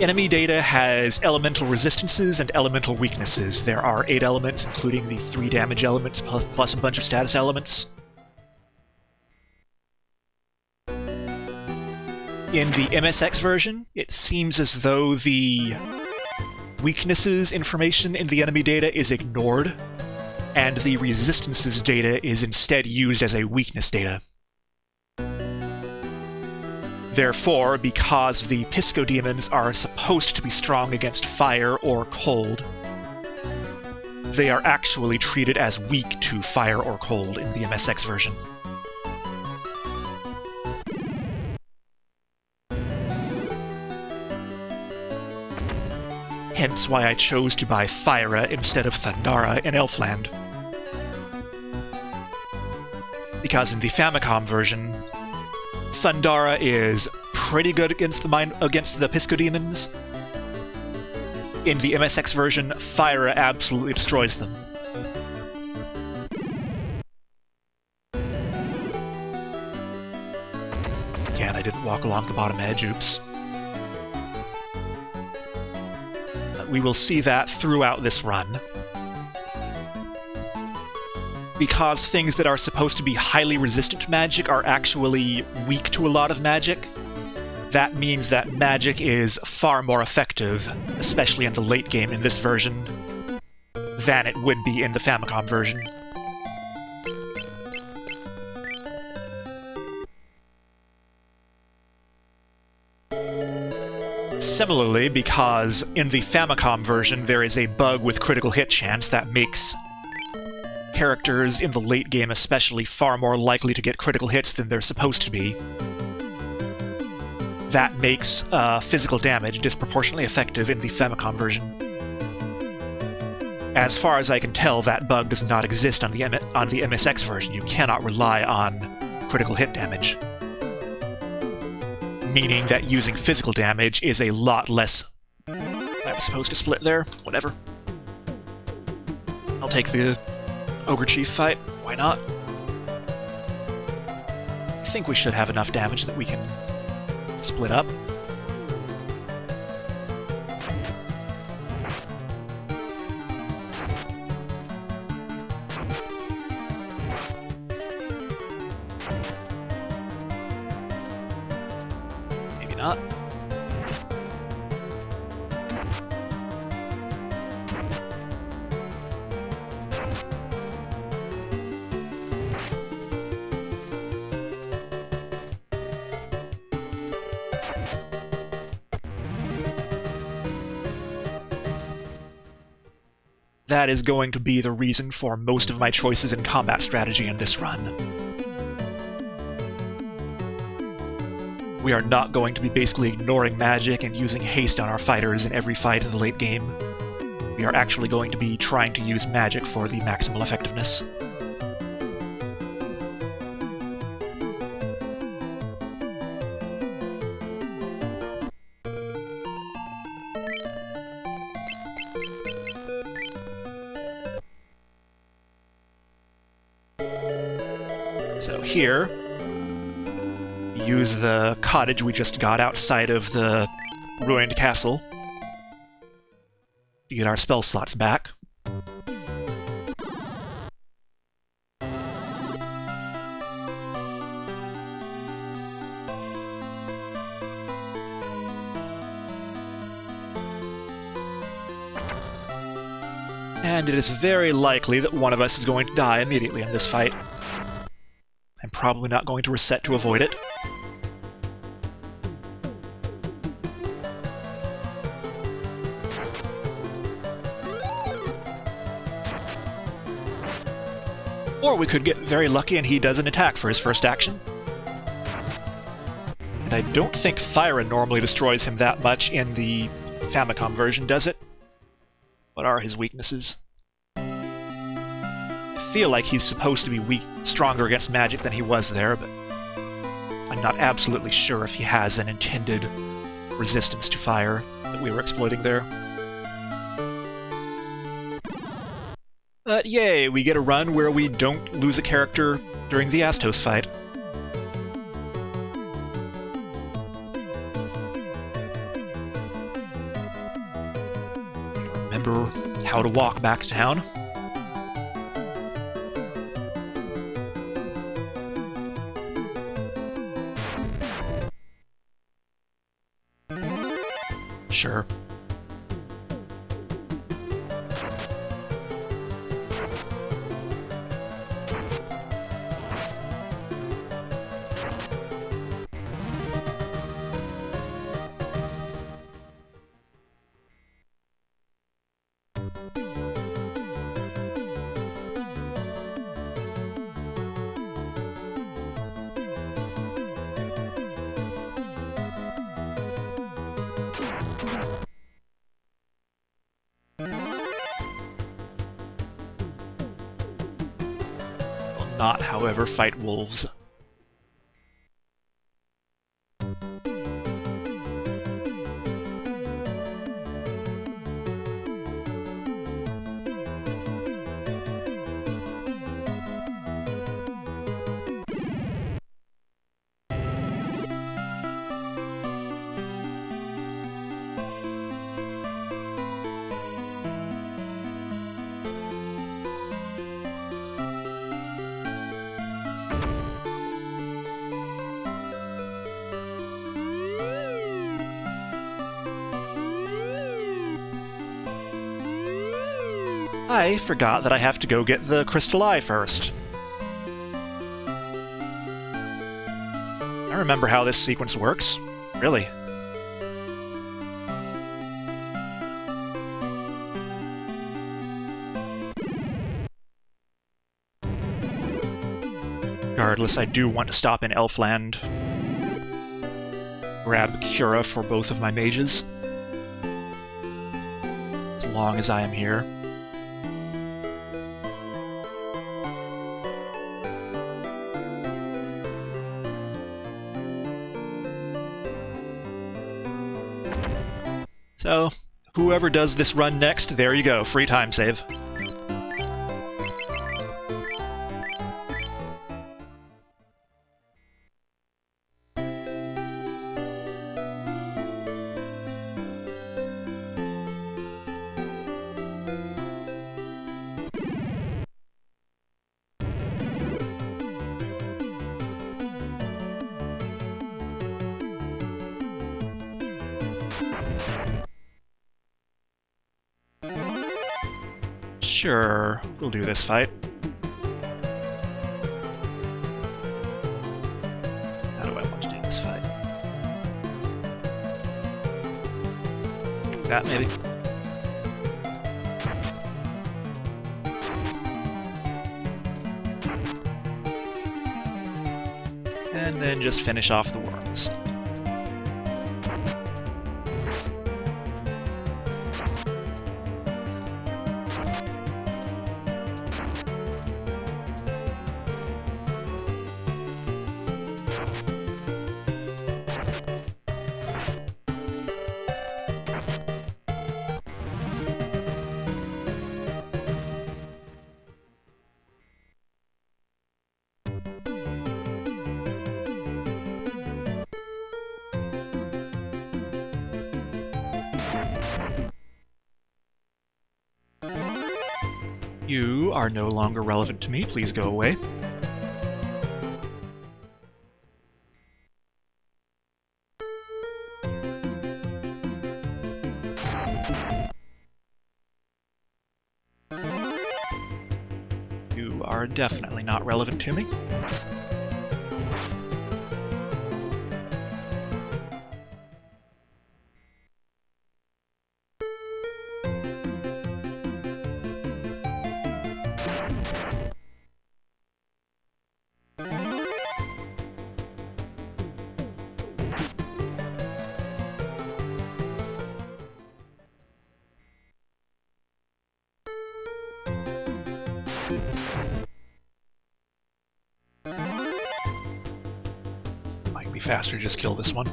enemy data has elemental resistances and elemental weaknesses. There are 8 elements, including the 3 damage elements plus a bunch of status elements. In the MSX version, it seems as though the weaknesses information in the enemy data is ignored, and the resistances data is instead used as a weakness data. Therefore, because the Piscodemons are supposed to be strong against fire or cold, they are actually treated as weak to fire or cold in the MSX version. Hence why I chose to buy Thyra instead of Thundara in Elfland. Because in the Famicom version, Thundara is pretty good against the Piscodemons. In the MSX version, Thyra absolutely destroys them. Again, I didn't walk along the bottom edge, oops. We will see that throughout this run. Because things that are supposed to be highly resistant to magic are actually weak to a lot of magic, that means that magic is far more effective, especially in the late game in this version, than it would be in the Famicom version. Similarly, because in the Famicom version there is a bug with critical hit chance that makes characters in the late game especially far more likely to get critical hits than they're supposed to be. That makes physical damage disproportionately effective in the Famicom version. as far as I can tell, that bug does not exist on the MSX version. You cannot rely on critical hit damage. Meaning that using physical damage is a lot less... I was supposed to split there? Whatever. I'll take the Ogre Chief fight. Why not? I think we should have enough damage that we can split up. Maybe not. That is going to be the reason for most of my choices in combat strategy in this run. We are not going to be basically ignoring magic and using haste on our fighters in every fight in the late game. We are actually going to be trying to use magic for the maximal effectiveness. So here, use the cottage we just got outside of the ruined castle to get our spell slots back. And it is very likely that one of us is going to die immediately in this fight. I'm probably not going to reset to avoid it. Or we could get very lucky and he does an attack for his first action. And I don't think Fire normally destroys him that much in the Famicom version, does it? What are his weaknesses? I feel like he's supposed to be stronger against magic than he was there, but I'm not absolutely sure if he has an intended resistance to fire that we were exploiting there. But yay, we get a run where we don't lose a character during the Astos fight. Remember how to walk back to town. Sure. Not, however, fight wolves. I forgot that I have to go get the Crystal Eye first. I remember how this sequence works. Really. Regardless, I do want to stop in Elfland. Grab Cura for both of my mages. As long as I am here. So, whoever does this run next, there you go, free time save. Sure, we'll do this fight. How do I want to do this fight? That, maybe? And then just finish off the worms. You are no longer relevant to me. Please go away. You are definitely not relevant to me. Might be faster to just kill this one.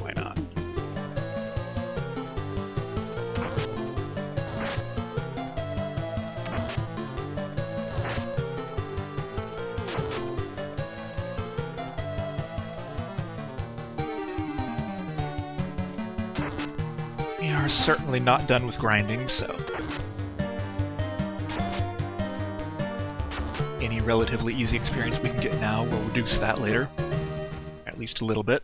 Why not? We are certainly not done with grinding, so any relatively easy experience we can get now will reduce that later, at least a little bit.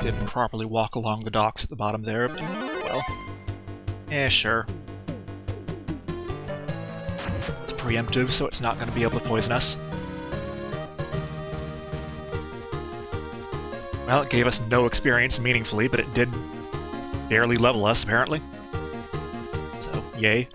Didn't properly walk along the docks at the bottom there, but, well, sure. It's preemptive, so it's not going to be able to poison us. Well, it gave us no experience meaningfully, but it did barely level us, apparently. So, yay.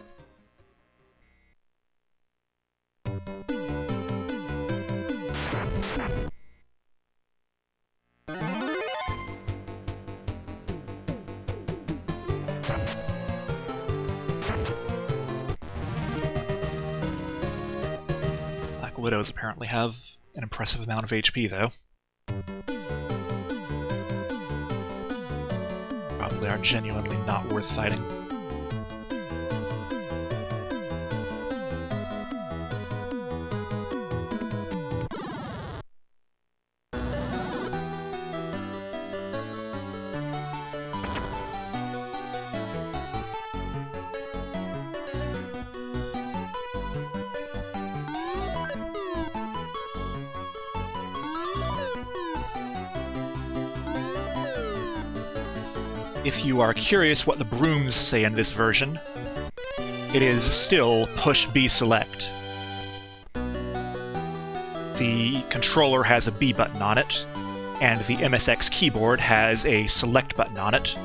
Widows apparently have an impressive amount of HP, though. Probably are genuinely not worth fighting. If you are curious what the brooms say in this version, it is still push B select. The controller has a B button on it, and the MSX keyboard has a select button on it.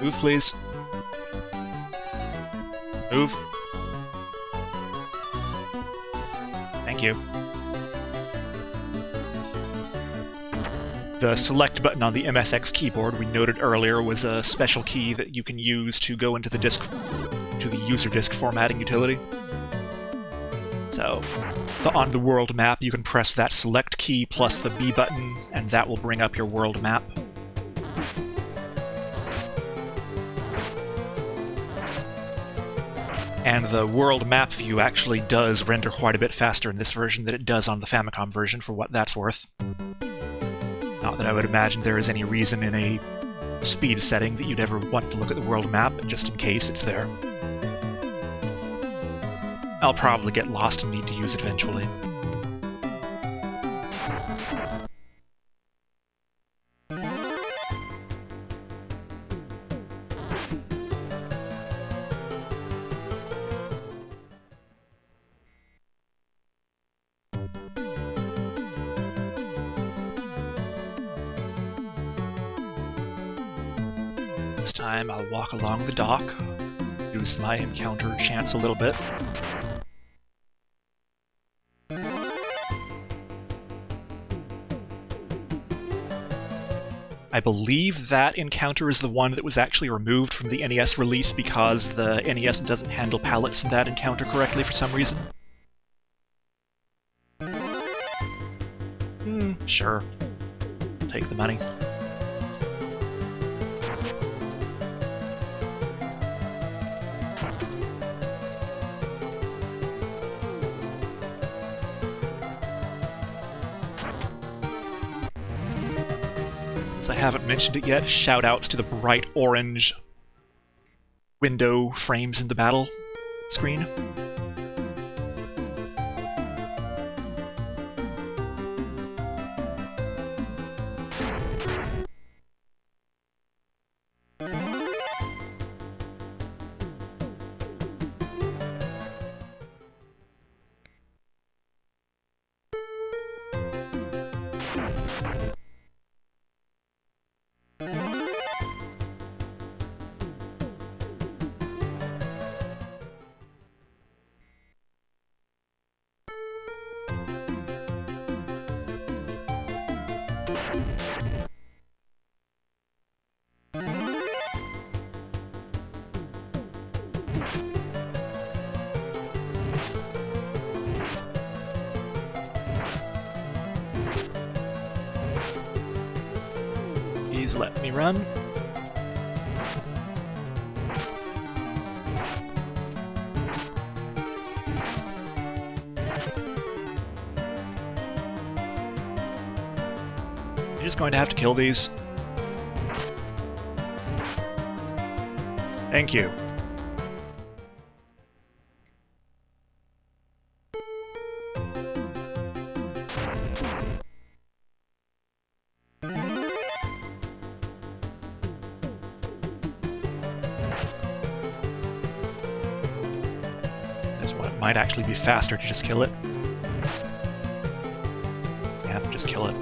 Move, please. Move. Thank you. The select button on the MSX keyboard we noted earlier was a special key that you can use to go into the user disk formatting utility. So, on the world map, you can press that select key plus the B button, and that will bring up your world map. And the world map view actually does render quite a bit faster in this version than it does on the Famicom version, for what that's worth. Not that I would imagine there is any reason in a speed setting that you'd ever want to look at the world map, but just in case it's there. I'll probably get lost and need to use it eventually. This time I'll walk along the dock, use my encounter chance a little bit. I believe that encounter is the one that was actually removed from the NES release because the NES doesn't handle pallets in that encounter correctly for some reason. Sure. Take the money. I haven't mentioned it yet, shoutouts to the bright orange window frames in the battle screen. Please let me run. You're just going to have to kill these. Thank you. Might actually be faster to just kill it. Yeah, just kill it.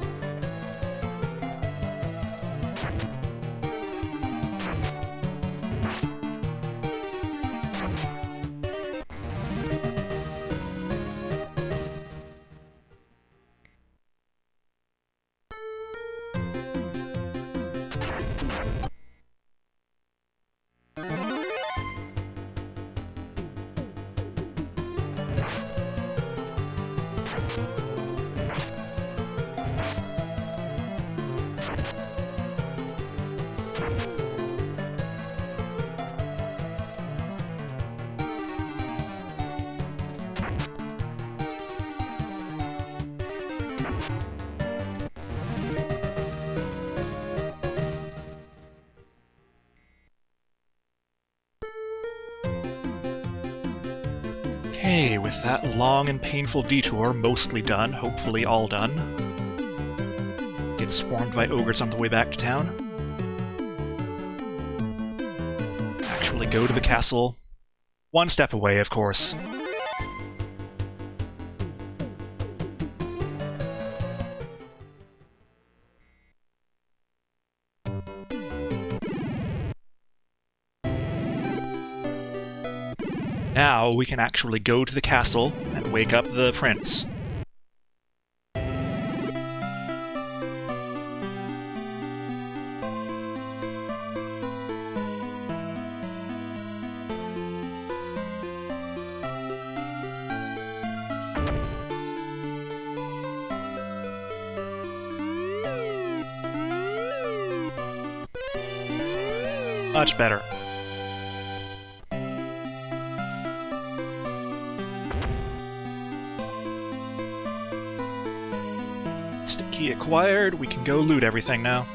Okay, with that long and painful detour mostly done, hopefully all done. Get swarmed by ogres on the way back to town. actually go to the castle. One step away, of course. Now we can actually go to the castle and wake up the prince. Much better. Instant key acquired, we can go loot everything now.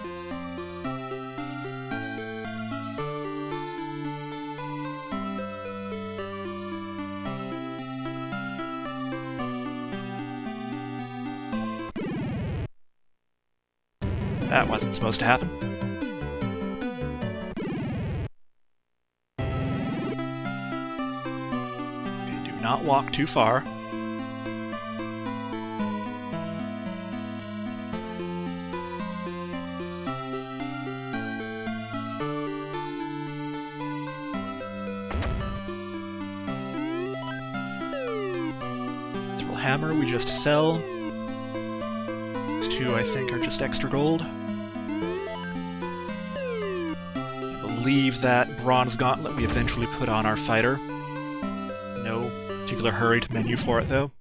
That wasn't supposed to happen. Not walk too far. Mithril hammer we just sell. These two I think are just extra gold. I believe that bronze gauntlet we eventually put on our fighter. No particular hurried menu for it, though.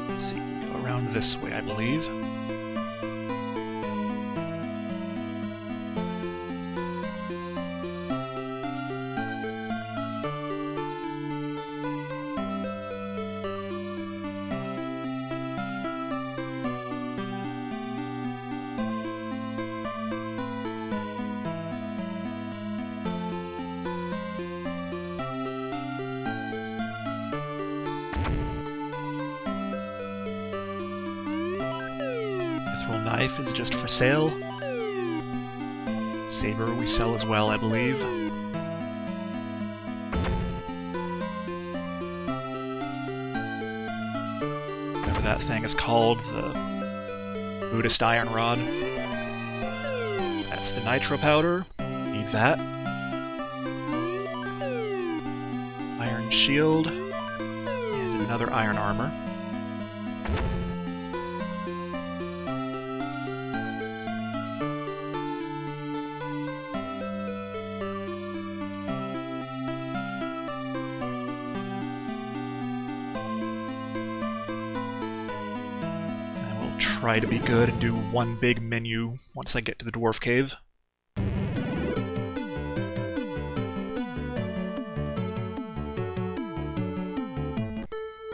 Let's see, go around this way, I believe. Mithril knife is just for sale. Saber we sell as well, I believe. Whatever that thing is called, the Buddhist iron rod. That's the nitro powder. Need that. Iron shield. And another iron armor. Try to be good and do one big menu once I get to the Dwarf Cave.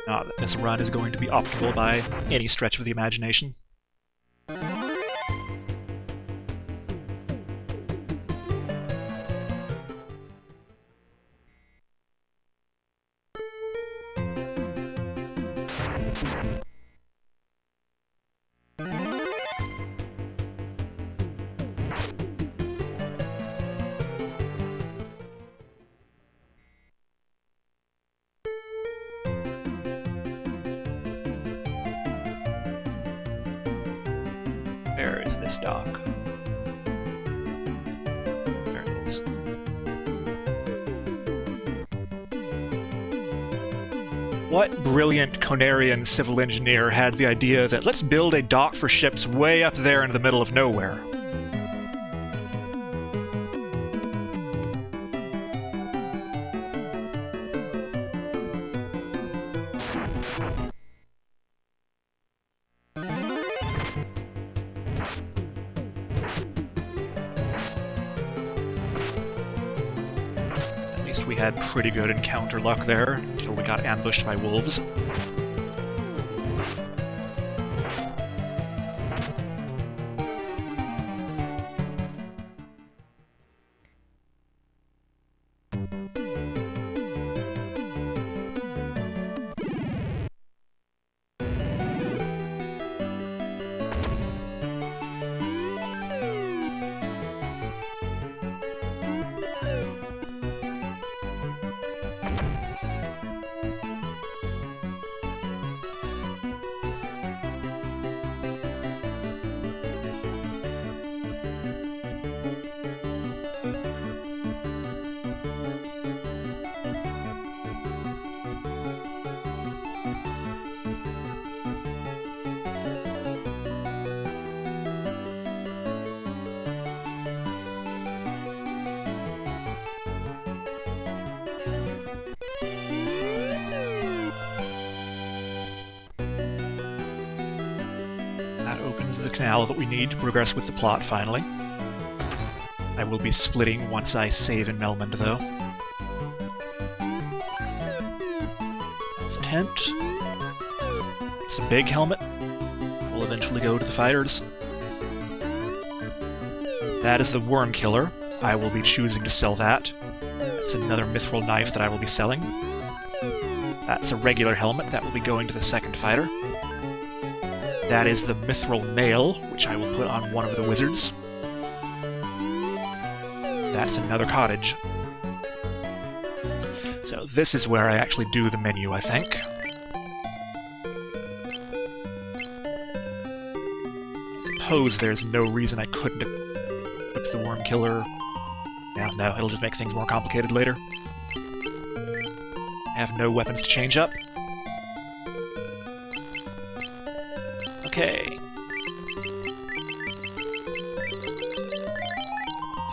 Not that this run is going to be optimal by any stretch of the imagination. Where is this dock? There it is. What brilliant Conarian civil engineer had the idea that let's build a dock for ships way up there in the middle of nowhere? We had pretty good encounter luck there until we got ambushed by wolves. The canal that we need to progress with the plot, finally. I will be splitting once I save in Melmond, though. That's a tent. It's a big helmet. We'll eventually go to the fighters. That is the Worm Killer. I will be choosing to sell that. That's another mithril knife that I will be selling. That's a regular helmet that will be going to the second fighter. That is the Mithril Mail, which I will put on one of the wizards. That's another cottage. So this is where I actually do the menu, I think. I suppose there's no reason I couldn't equip the Worm Killer. Yeah, no, it'll just make things more complicated later. I have no weapons to change up. Okay.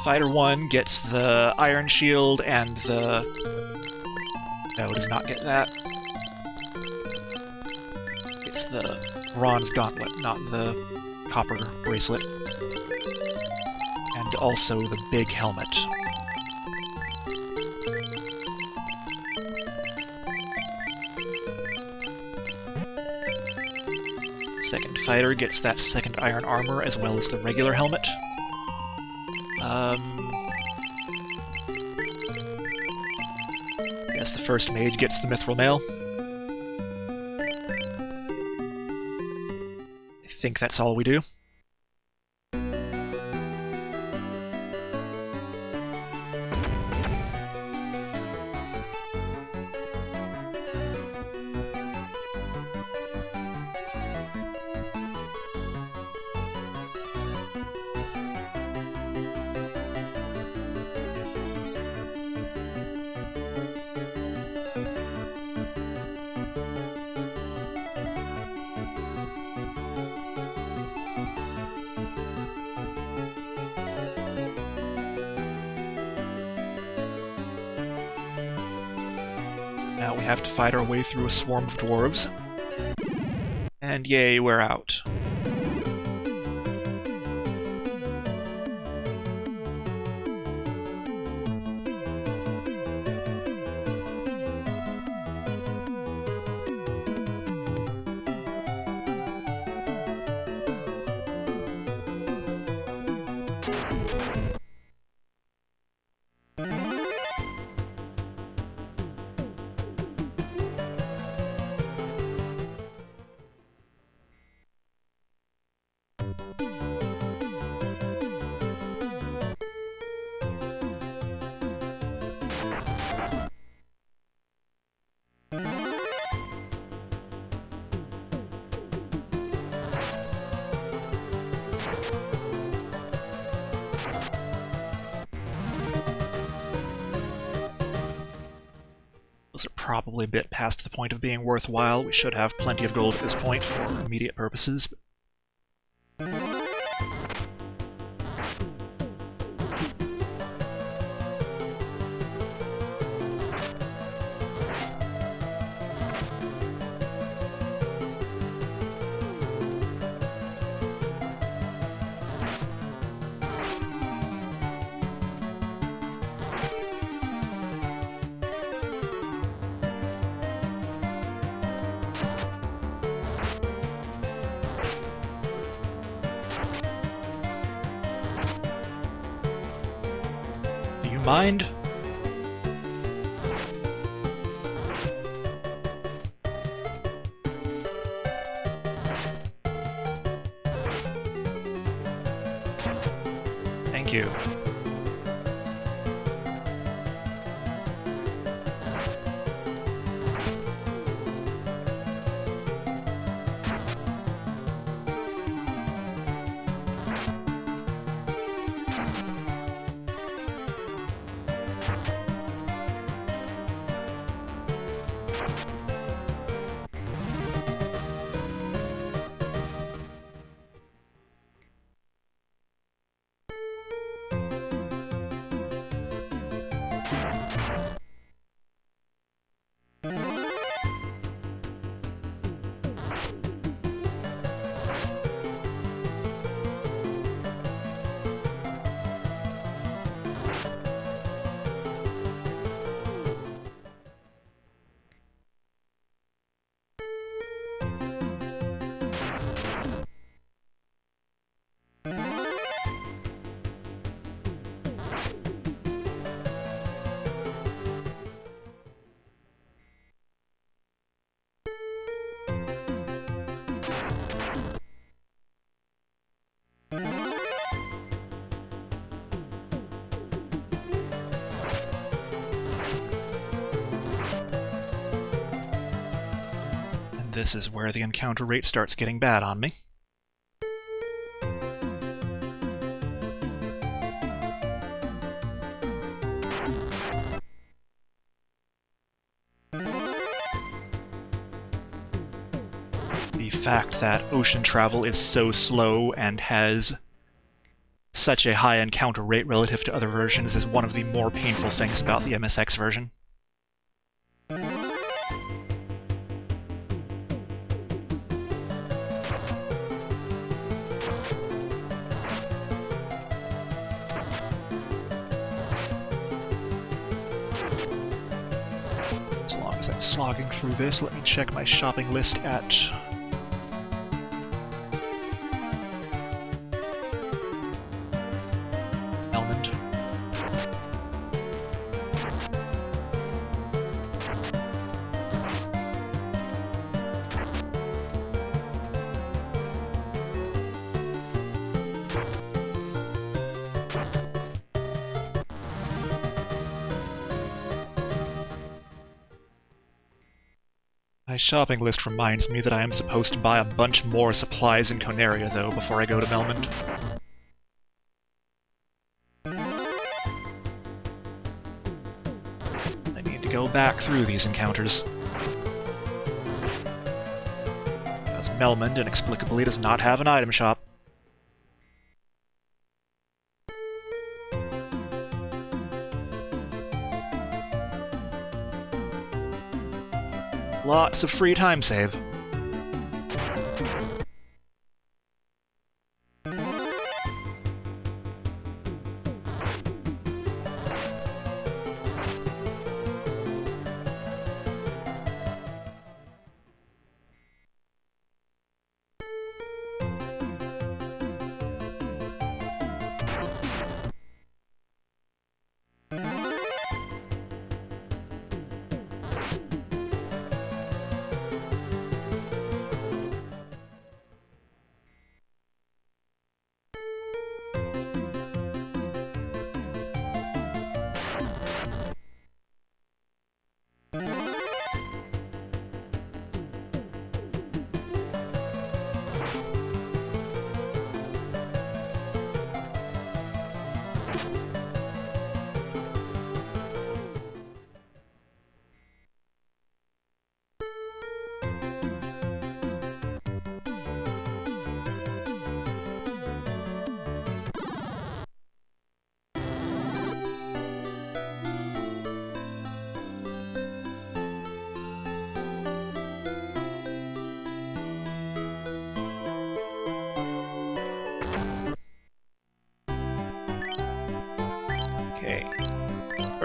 Fighter 1 gets the Iron Shield and the... No, it does not get that. It's the Bronze Gauntlet, not the Copper Bracelet. And also the Big Helmet. Second fighter gets that second iron armor as well as the regular helmet. I guess the first mage gets the mithril mail. I think that's all we do. Now we have to fight our way through a swarm of dwarves. And yay, we're out. probably a bit past the point of being worthwhile. We should have plenty of gold at this point for immediate purposes. Mind? Thank you. This is where the encounter rate starts getting bad on me. The fact that ocean travel is so slow and has such a high encounter rate relative to other versions is one of the more painful things about the MSX version. Slogging through this, let me check my shopping list at Melmond. My shopping list reminds me that I am supposed to buy a bunch more supplies in Conaria, though, before I go to Melmond. I need to go back through these encounters. Because Melmond, inexplicably, does not have an item shop. Lots of free time save.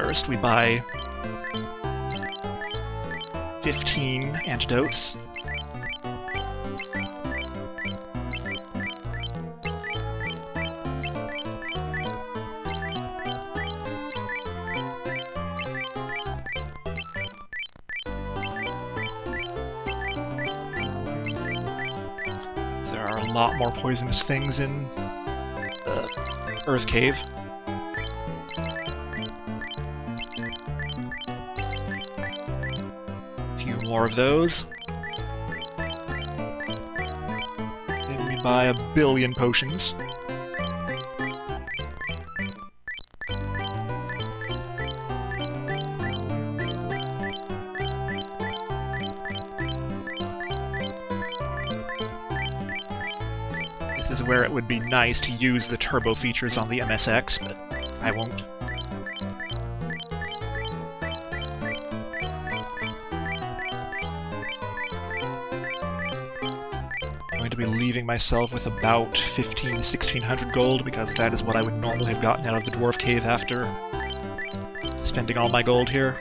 first. We buy 15 antidotes. There are a lot more poisonous things in the Earth Cave. A few more of those. Then we buy a billion potions. This is where it would be nice to use the turbo features on the MSX, but I won't. I'm going to be leaving myself with about 1600 gold, because that is what I would normally have gotten out of the Dwarf Cave after spending all my gold here.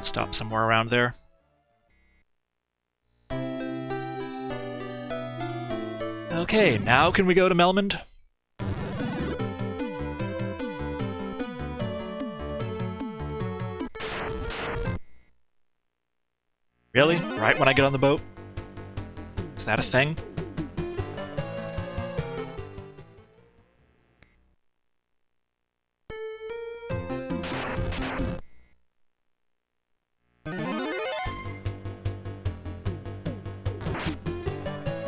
Stop somewhere around there. Okay, now can we go to Melmond? Really? Right when I get on the boat? Is that a thing?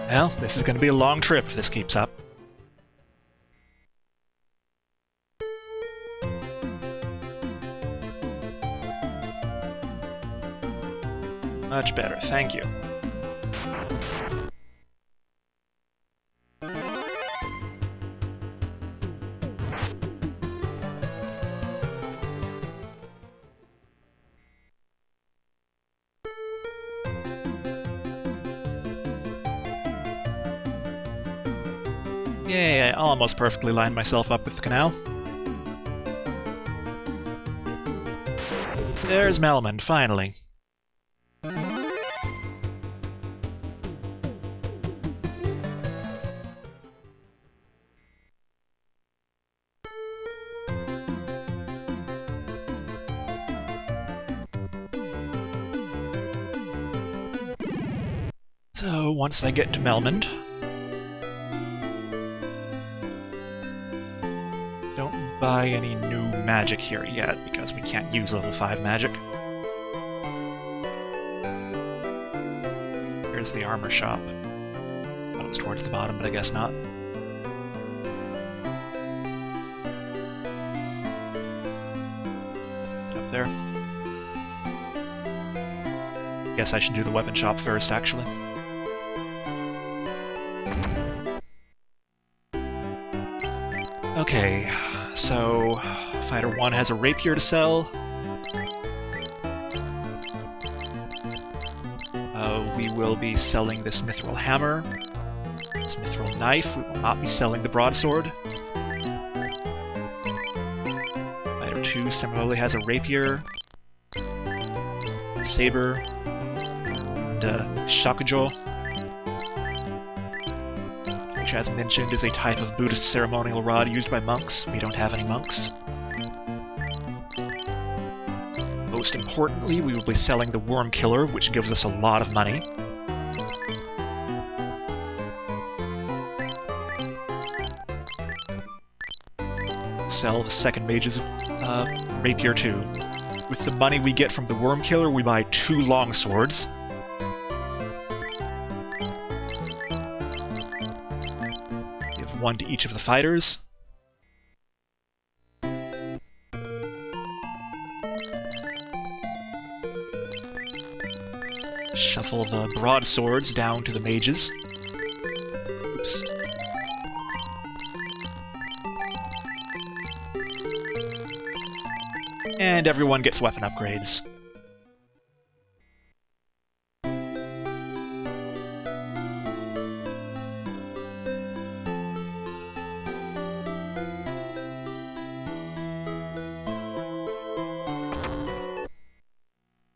Well, this is going to be a long trip if this keeps up. Much better, thank you. Yay, I almost perfectly lined myself up with the Canal. There's Melmond, finally. So, once I get to Melmond, don't buy any new magic here yet, because we can't use level 5 magic. Here's the armor shop. That was towards the bottom, but I guess not. Up there. Guess I should do the weapon shop first, actually. Okay, so Fighter 1 has a rapier to sell. We will be selling this mithril hammer, this mithril knife. We will not be selling the broadsword. Fighter 2 similarly has a rapier, a saber, and a shakujo, which, as mentioned, is a type of Buddhist ceremonial rod used by monks. We don't have any monks. Most importantly, we will be selling the Worm Killer, which gives us a lot of money. Sell the second mage's rapier too. With the money we get from the Worm Killer, we buy 2 longswords. Give 1 to each of the fighters. Shuffle the broadswords down to the mages. Oops. And everyone gets weapon upgrades.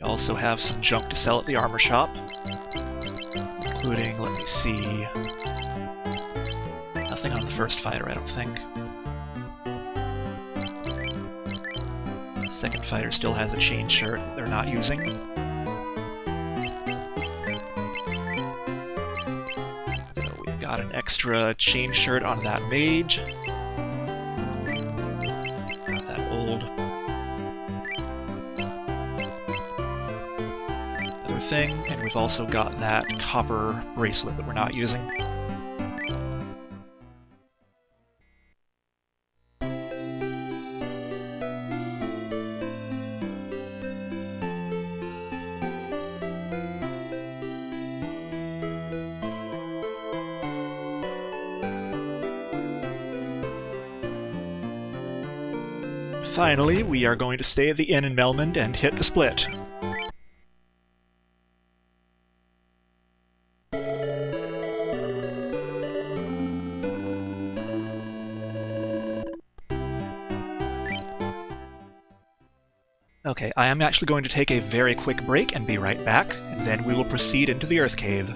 We also have some junk to sell at the armor shop, including, let me see, nothing on the first fighter, I don't think. Second fighter still has a chain shirt they're not using. So we've got an extra chain shirt on that mage. Got that old other thing, and we've also got that copper bracelet that we're not using. Finally, we are going to stay at the inn in Melmond and hit the split. Okay, I am actually going to take a very quick break and be right back, and then we will proceed into the Earth Cave.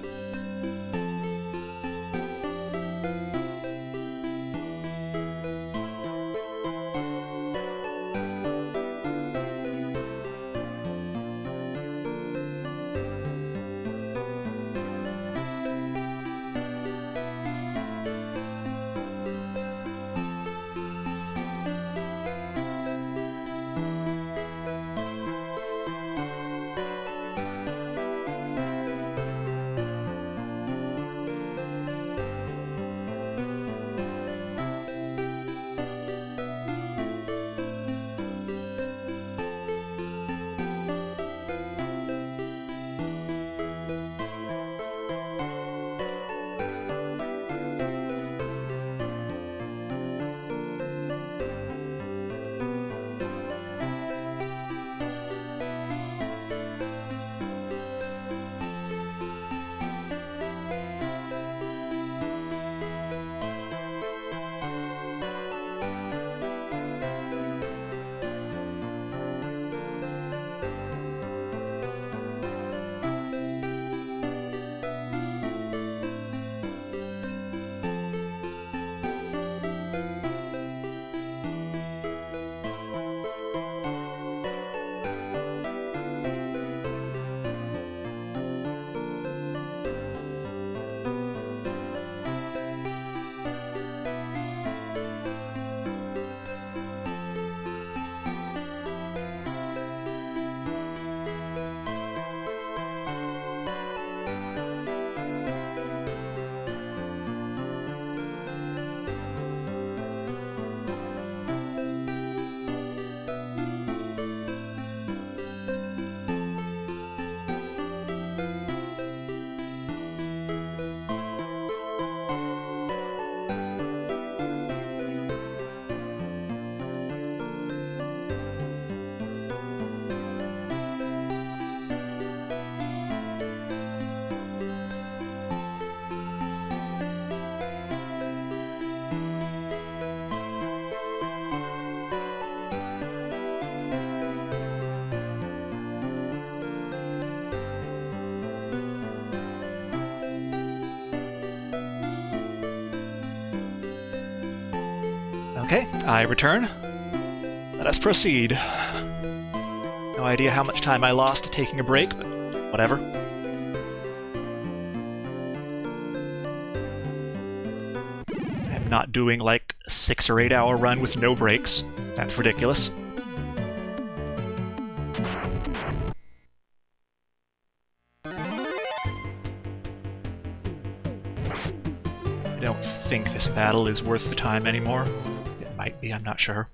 Okay, I return. Let us proceed. No idea how much time I lost taking a break, but whatever. I'm not doing like a 6 or 8 hour run with no breaks. That's ridiculous. I don't think this battle is worth the time anymore. It might be, I'm not sure.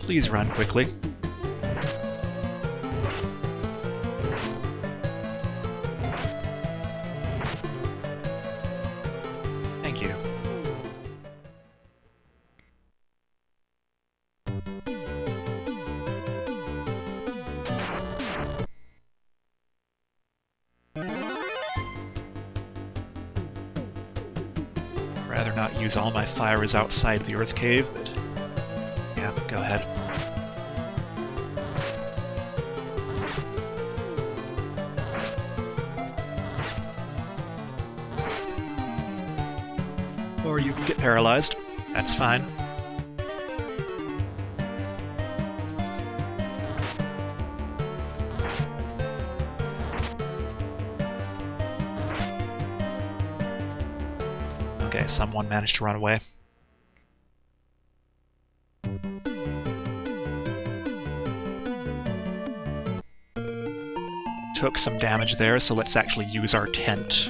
Please run quickly. Thank you. Rather not use all my fires outside the Earth Cave, but yeah, go ahead. Or you can get paralyzed. That's fine. Okay, someone managed to run away. Took some damage there, so let's actually use our tent.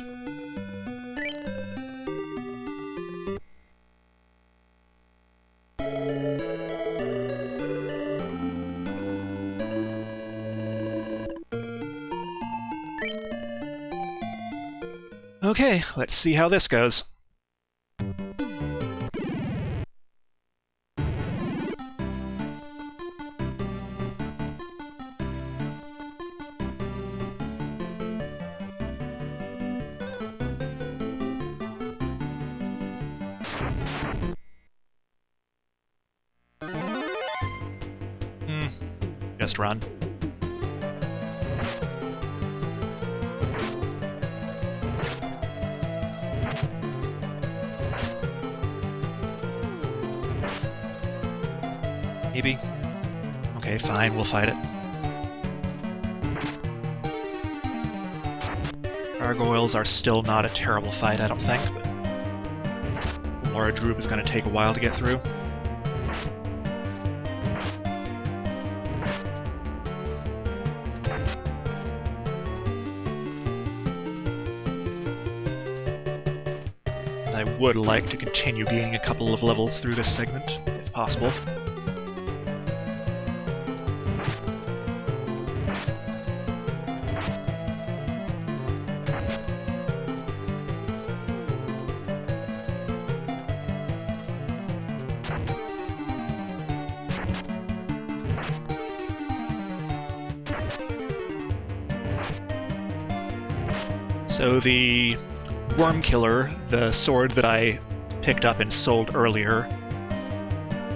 Okay, let's see how this goes. Just run. Maybe? Okay, fine, we'll fight it. Gargoyles are still not a terrible fight, I don't think, but Laura Droop is going to take a while to get through. I would like to continue gaining a couple of levels through this segment, if possible. So the Worm Killer, the sword that I picked up and sold earlier,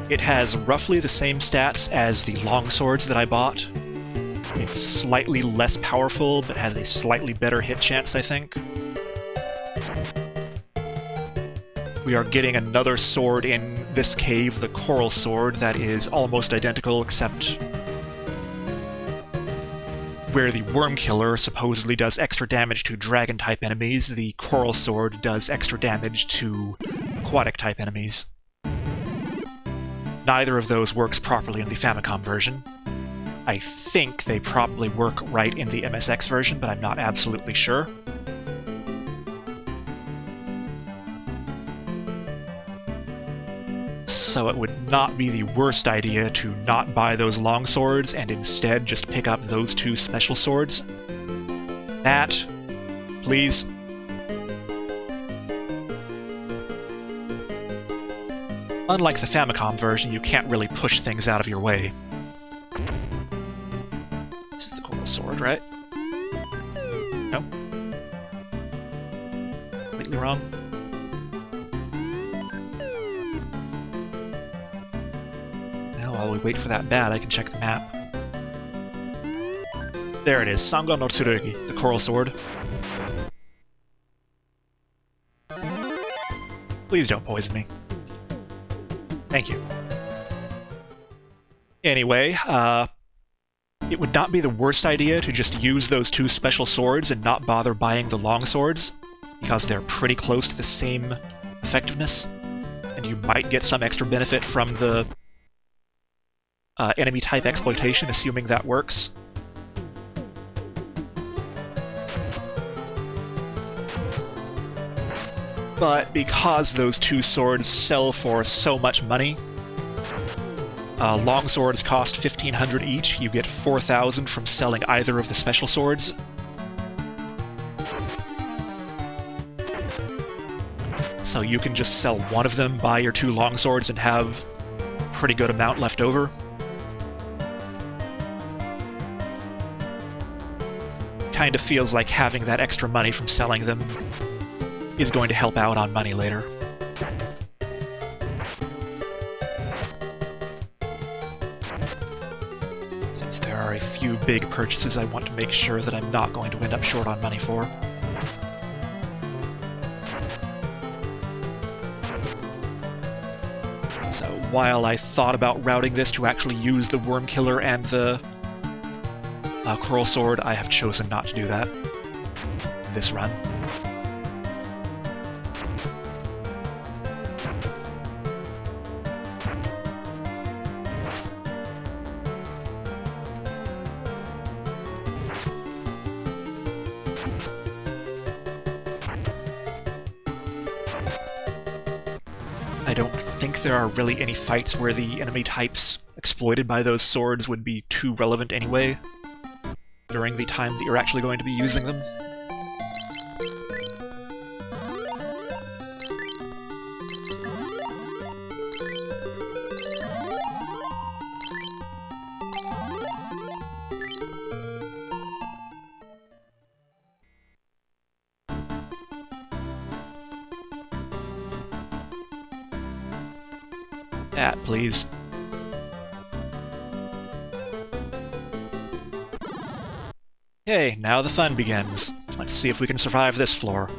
it has roughly the same stats as the long swords that I bought. It's slightly less powerful, but has a slightly better hit chance, I think. We are getting another sword in this cave, the Coral Sword, that is almost identical, except where the Worm Killer supposedly does extra damage to Dragon-type enemies, the Coral Sword does extra damage to Aquatic-type enemies. Neither of those works properly in the Famicom version. I think they probably work right in the MSX version, but I'm not absolutely sure. So it would not be the worst idea to not buy those long swords and instead just pick up those two special swords. That, please. Unlike the Famicom version, you can't really push things out of your way. This is the Coral Sword, right? No? Completely wrong. While we wait for that bat, I can check the map. There it is, Sango no Tsurugi, the Coral Sword. Please don't poison me. Thank you. Anyway, it would not be the worst idea to just use those two special swords and not bother buying the long swords, because they're pretty close to the same effectiveness, and you might get some extra benefit from the enemy-type exploitation, assuming that works. But because those two swords sell for so much money, Long swords cost 1,500 each. You get 4,000 from selling either of the special swords. So you can just sell one of them, buy your 2 long swords, and have a pretty good amount left over. Kind of feels like having that extra money from selling them is going to help out on money later. Since there are a few big purchases I want to make sure that I'm not going to end up short on money for. So while I thought about routing this to actually use the Worm Killer and the Curl Sword, I have chosen not to do that this run. I don't think there are really any fights where the enemy types exploited by those swords would be too relevant anyway during the time that you're actually going to be using them. Please. Okay, now the fun begins. Let's see if we can survive this floor.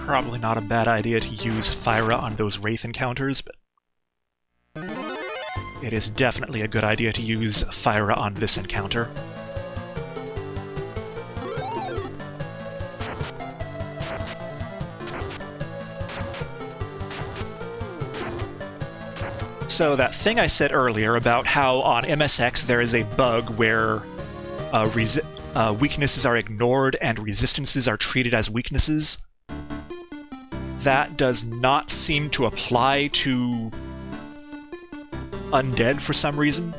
Probably not a bad idea to use Thyra on those Wraith encounters, but it is definitely a good idea to use Thyra on this encounter. So that thing I said earlier about how on MSX there is a bug where weaknesses are ignored and resistances are treated as weaknesses, that does not seem to apply to undead for some reason.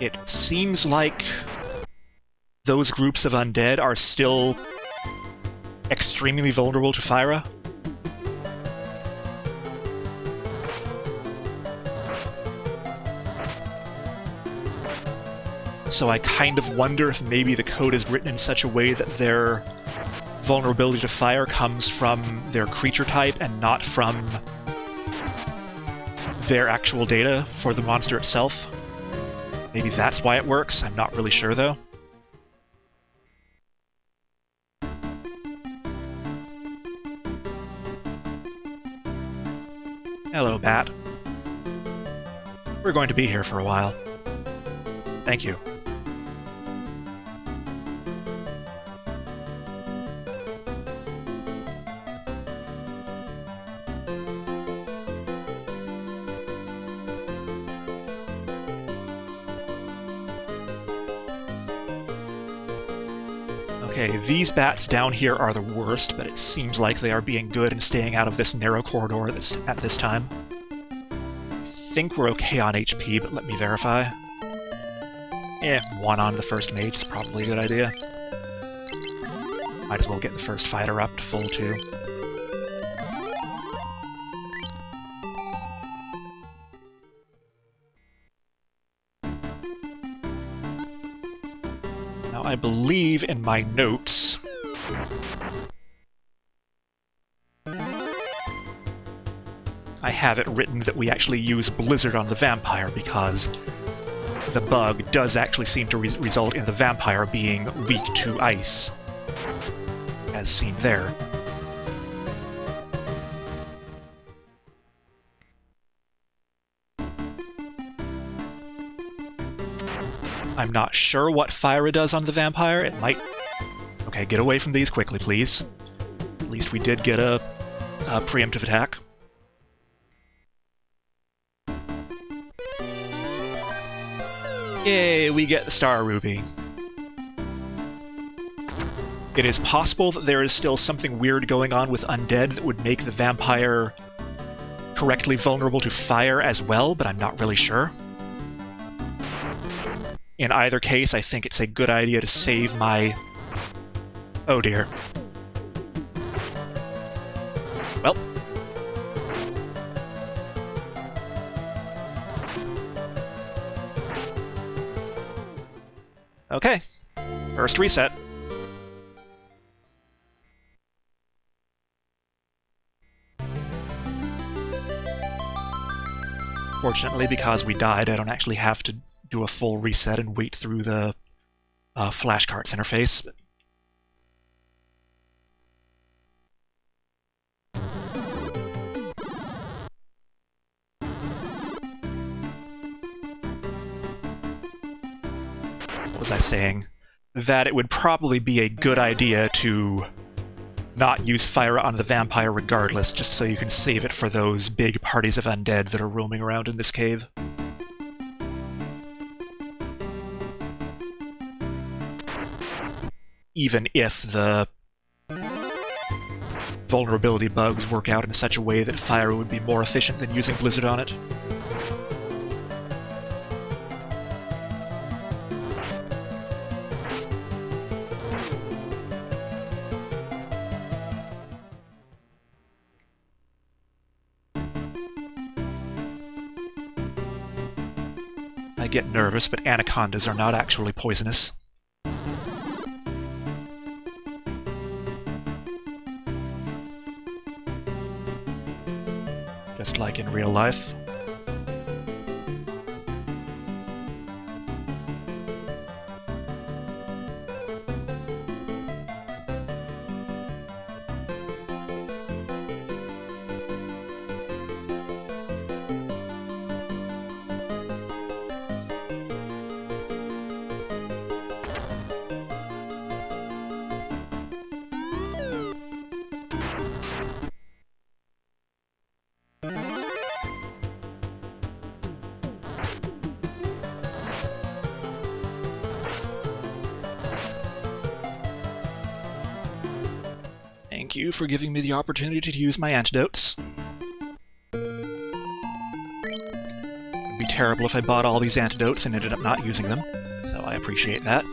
It seems like those groups of undead are still extremely vulnerable to Thyra. So I kind of wonder if maybe the code is written in such a way that their vulnerability to fire comes from their creature type and not from their actual data for the monster itself. Maybe that's why it works. I'm not really sure, though. Hello, Bat. We're going to be here for a while. Thank you. Okay, these bats down here are the worst, but it seems like they are being good and staying out of this narrow corridor that's at this time. I think we're okay on HP, but let me verify. 1 on the first mage is probably a good idea. Might as well get the first fighter up to full, too. Now, I believe in my notes I have it written that we actually use Blizzard on the vampire because the bug does actually seem to result in the vampire being weak to ice, as seen there. I'm not sure what fire it does on the vampire. It might... Okay, get away from these quickly, please. At least we did get a preemptive attack. Yay, we get the Star Ruby. It is possible that there is still something weird going on with undead that would make the vampire correctly vulnerable to fire as well, but I'm not really sure. In either case, I think it's a good idea to save my... Oh dear. Well. Okay. First reset. Fortunately, because we died, I don't actually have to do a full reset and wait through the flashcards interface. What was I saying? That it would probably be a good idea to not use fire on the vampire regardless, just so you can save it for those big parties of undead that are roaming around in this cave. Even if the vulnerability bugs work out in such a way that fire would be more efficient than using Blizzard on it. I get nervous, but anacondas are not actually poisonous. Just like in real life. Thank you for giving me the opportunity to use my antidotes. It would be terrible if I bought all these antidotes and ended up not using them, so I appreciate that.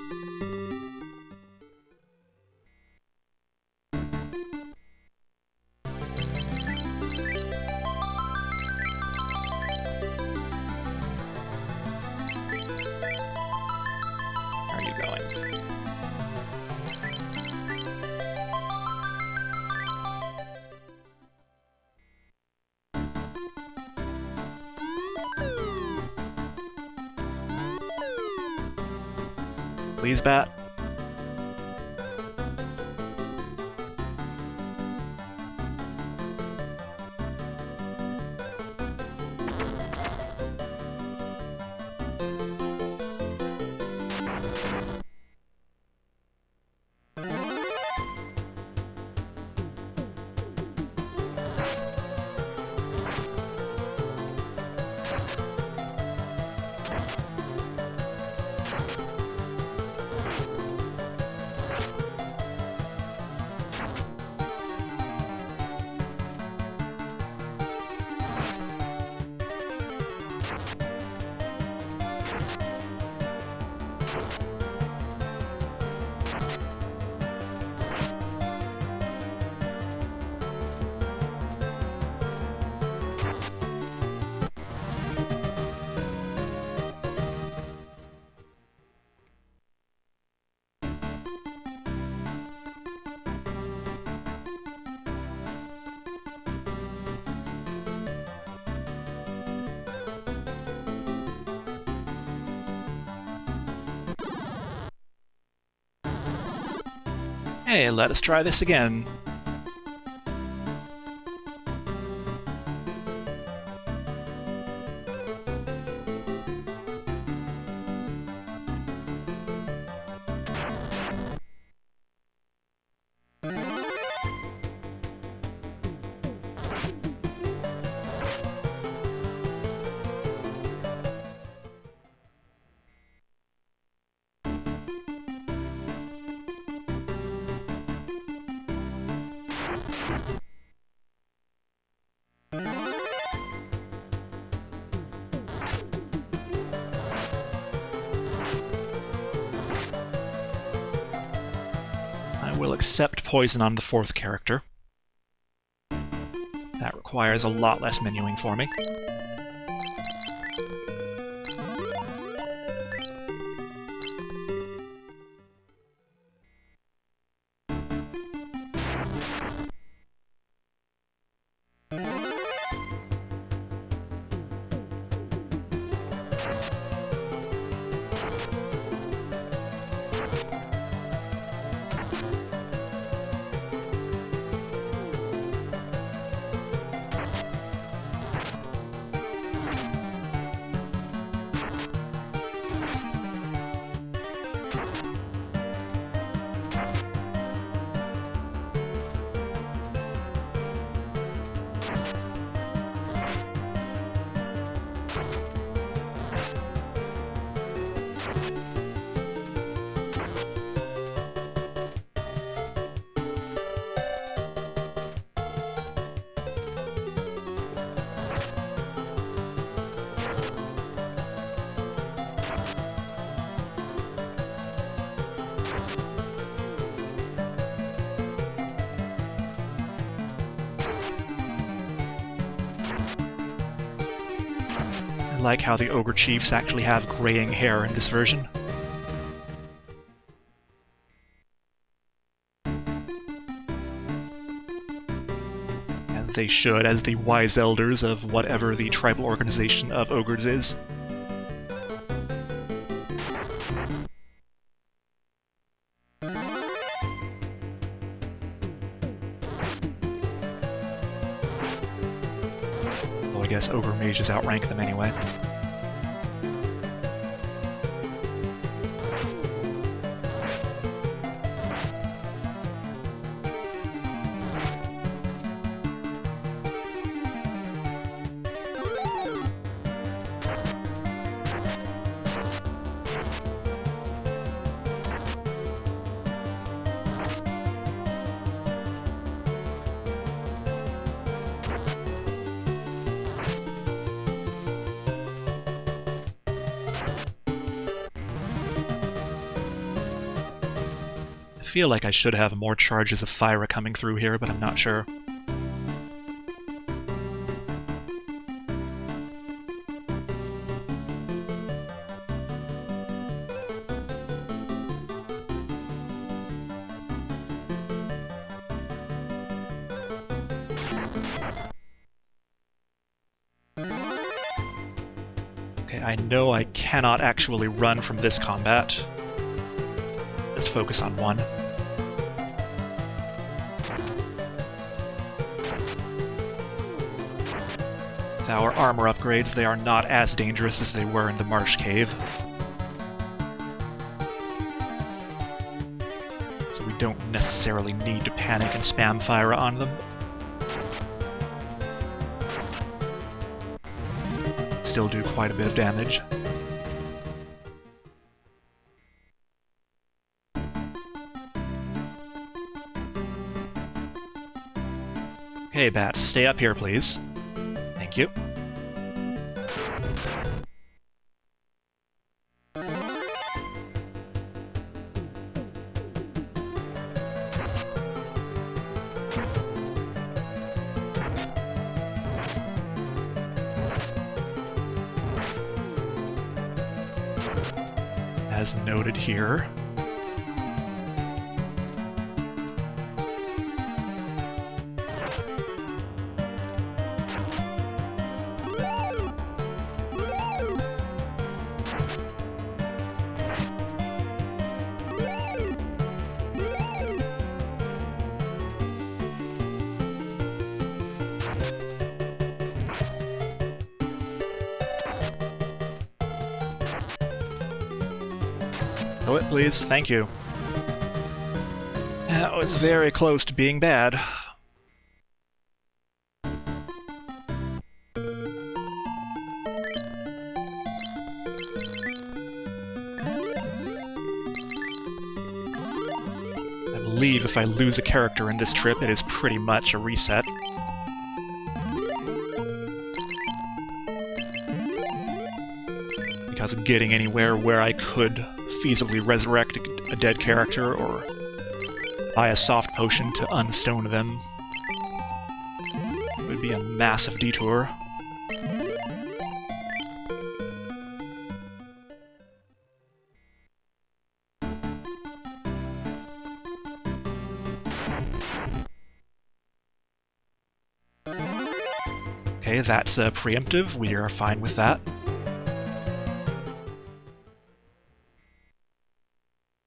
Where are you going? Please, bat. Hey, let us try this again. I will accept poison on the 4th character. That requires a lot less menuing for me. I like how the Ogre Chiefs actually have graying hair in this version. As they should, as the wise elders of whatever the tribal organization of ogres is. I guess ogre mages outrank them anyway. I feel like I should have more charges of fire coming through here, but I'm not sure. Okay, I know I cannot actually run from this combat. Just focus on one. With our armor upgrades, they are not as dangerous as they were in the Marsh Cave. So we don't necessarily need to panic and spam fire on them. Still do quite a bit of damage. Okay, bats, stay up here, please. Thank you. As noted here. Go it, please. Thank you. That was very close to being bad. I believe if I lose a character in this trip, it is pretty much a reset. Because getting anywhere where I could feasibly resurrect a dead character or buy a soft potion to unstone them would be a massive detour. Okay, that's preemptive. We are fine with that.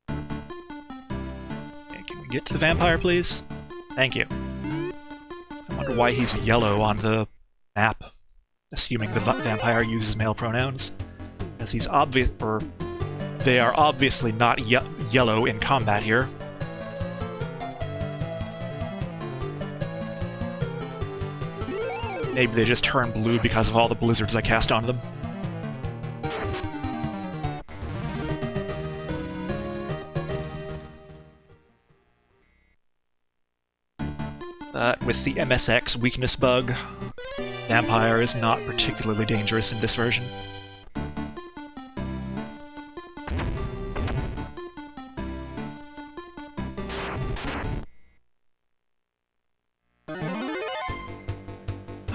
Okay, can we get to the vampire, please? Thank you. I wonder why he's yellow on the map, assuming the vampire uses male pronouns. As he's obvious, or they are obviously not yellow in combat here. Maybe they just turn blue because of all the blizzards I cast onto them. With the MSX weakness bug, Vampire is not particularly dangerous in this version.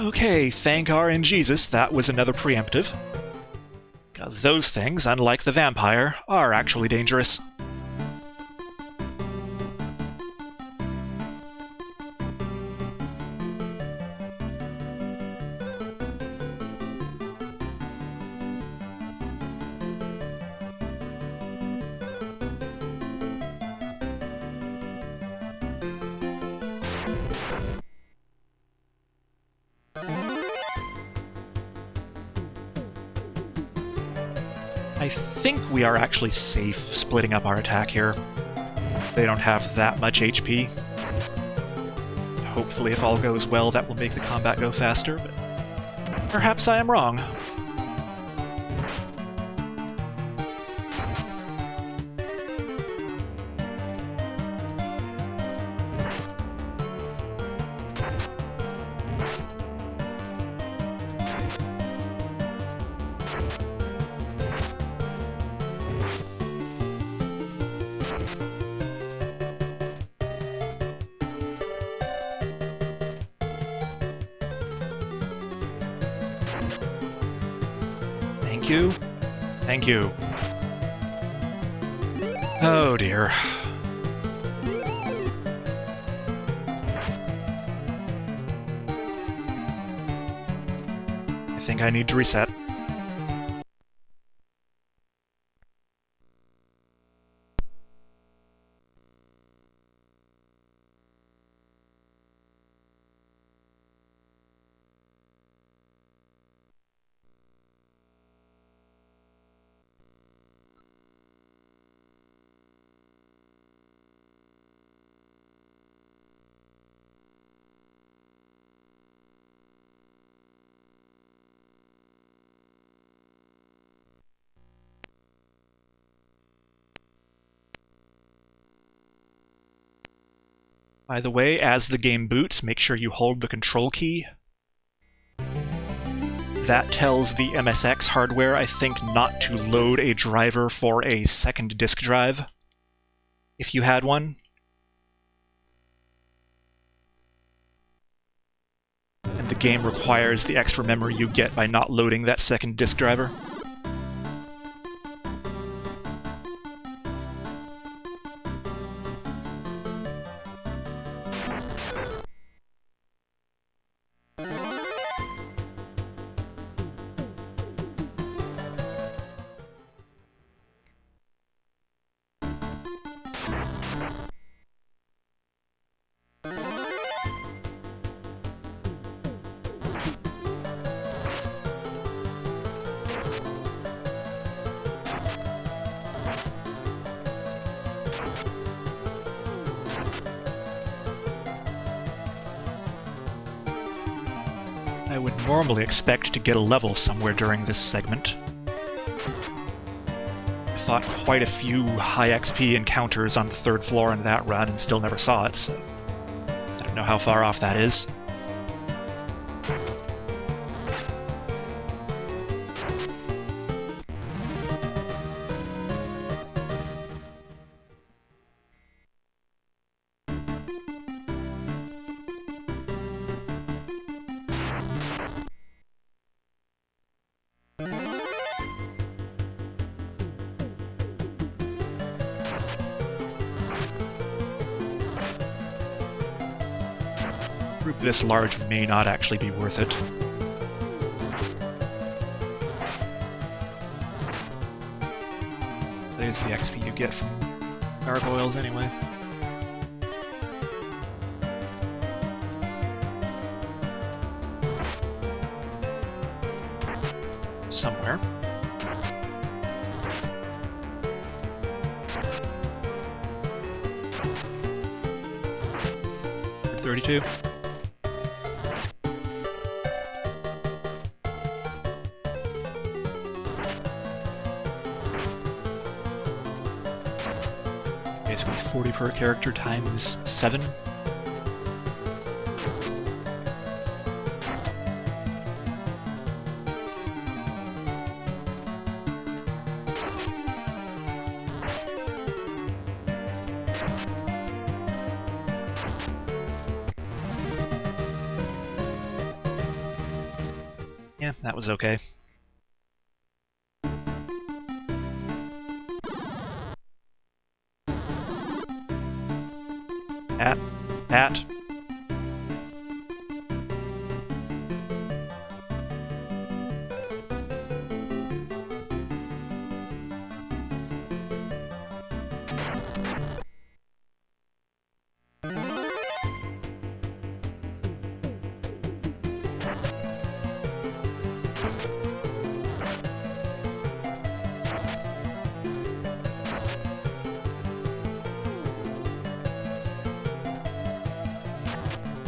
Okay, thank RNGesus, that was another preemptive. Because those things, unlike the vampire, are actually dangerous. I think we are actually safe splitting up our attack here. They don't have that much HP. Hopefully, if all goes well, that will make the combat go faster, but perhaps I am wrong. Thank you. Thank you. Oh dear. I think I need to reset. By the way, as the game boots, make sure you hold the control key. That tells the MSX hardware, I think, not to load a driver for a second disk drive, if you had one. And the game requires the extra memory you get by not loading that second disk driver. I would normally expect to get a level somewhere during this segment. fought quite a few high XP encounters on the 3rd floor in that run and still never saw it, so I don't know how far off that is. A group this large may not actually be worth it. There's the XP you get from gargoyles anyway. Somewhere. .32. Basically 40 per character times 7. Yeah, that was okay. At.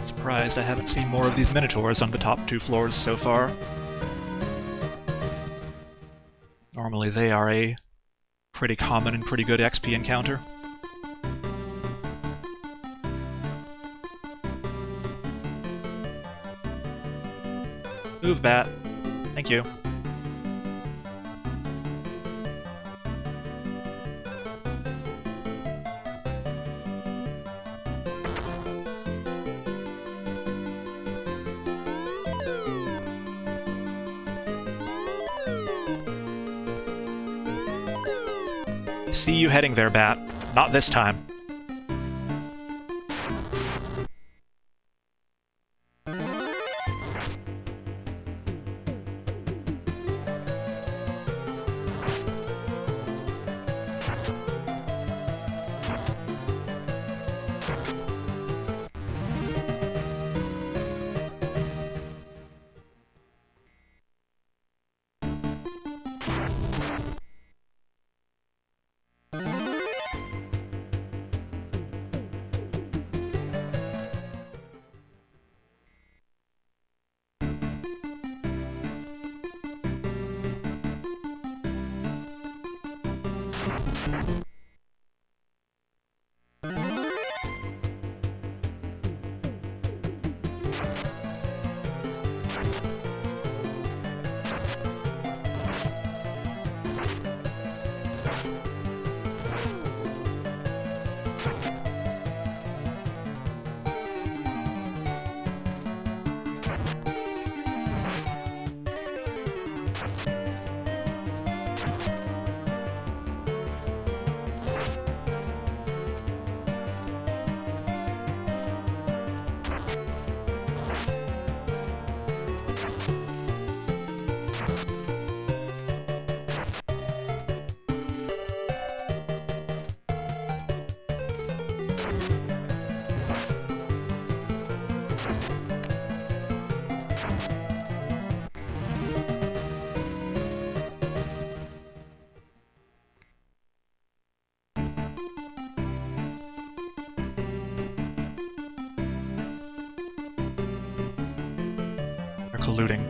Surprised I haven't seen more of these minotaurs on the top 2 floors so far. Normally they are a pretty common and pretty good XP encounter. Move, bat. Thank you. See you heading there, bat. Not this time. Colluding.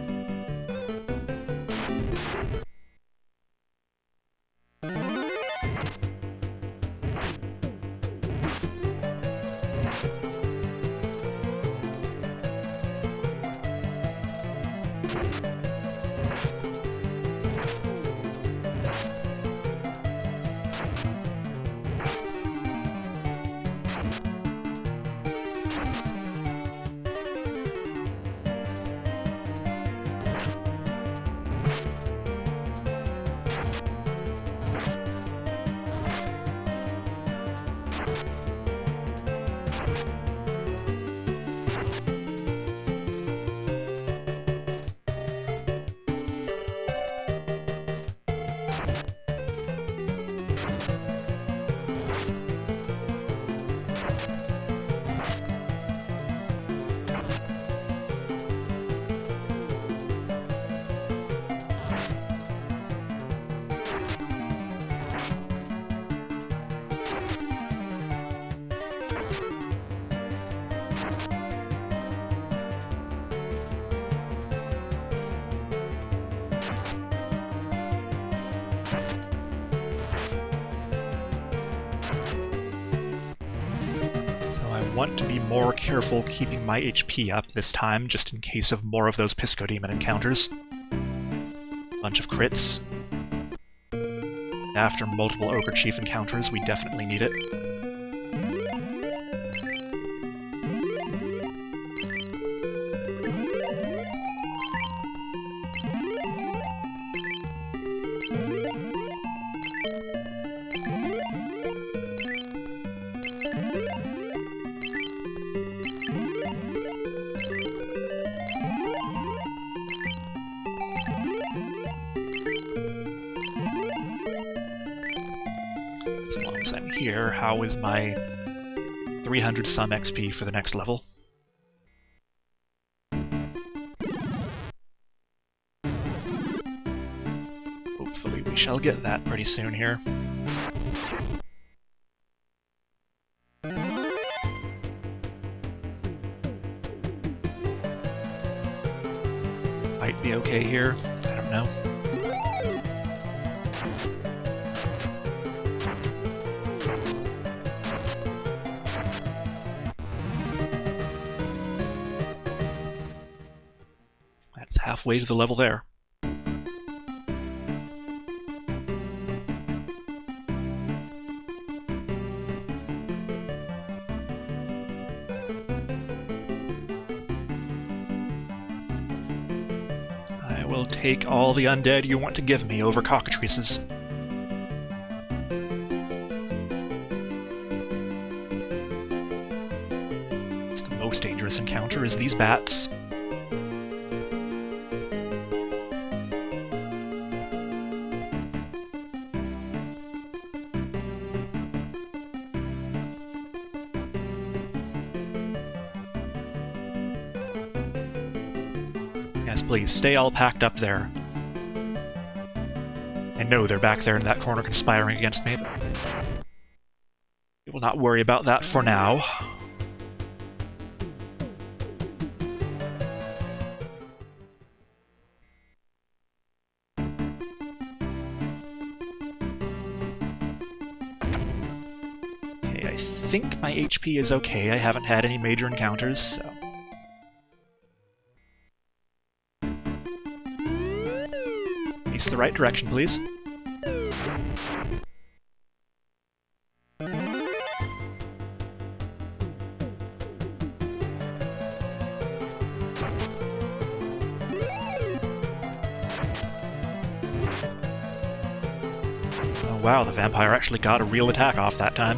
Want to be more careful keeping my HP up this time, just in case of more of those Pisco Demon encounters. Bunch of crits. After multiple Ogre Chief encounters, we definitely need it. Here, how is my 300 some XP for the next level? Hopefully we shall get that pretty soon here. Might be okay here, I don't know. Halfway to the level there. I will take all the undead you want to give me over cockatrices. The most dangerous encounter is these bats. Please, stay all packed up there. I know they're back there in that corner conspiring against me, but we will not worry about that for now. Okay, I think my HP is okay. I haven't had any major encounters, so... Face the right direction, please. Oh wow, the vampire actually got a real attack off that time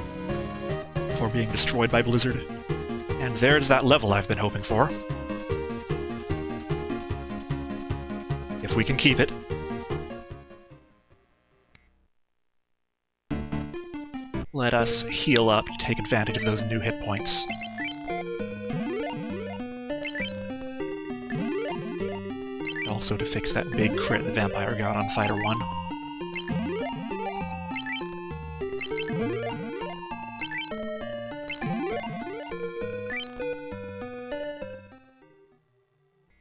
before being destroyed by Blizzard. And there's that level I've been hoping for. If we can keep it. Let us heal up to take advantage of those new hit points. Also to fix that big crit the vampire got on Fighter 1.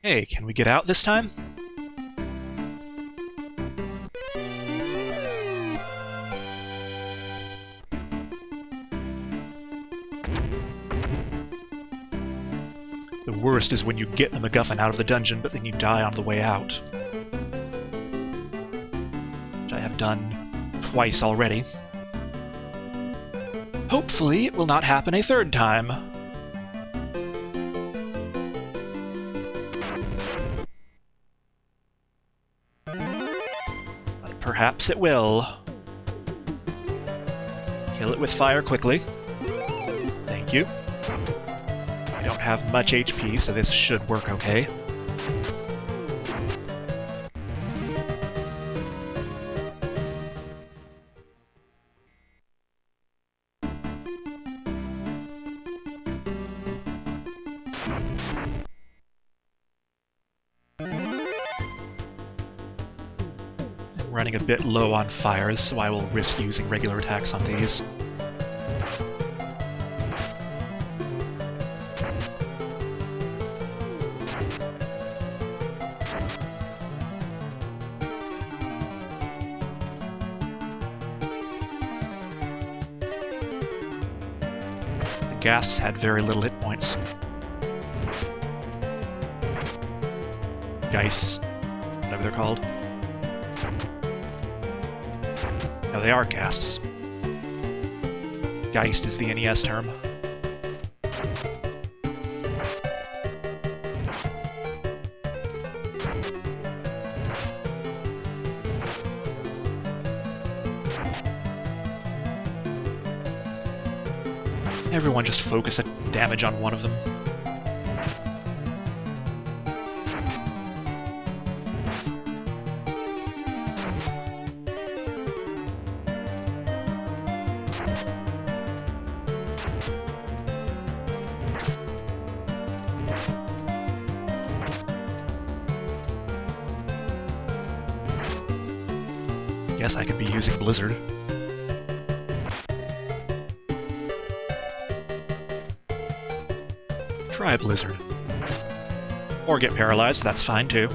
Hey, can we get out this time? The worst is when you get the MacGuffin out of the dungeon, but then you die on the way out. Which I have done twice already. Hopefully, it will not happen a third time. But perhaps it will. Kill it with fire quickly. Thank you. I don't have much HP, so this should work okay. I'm running a bit low on fires, so I will risk using regular attacks on these. Ghasts had very little hit points. Geists, whatever they're called. No, they are ghasts. Geist is the NES term. Everyone just focus damage on one of them. Guess I could be using Blizzard. Try Blizzard. Or get paralyzed, that's fine too.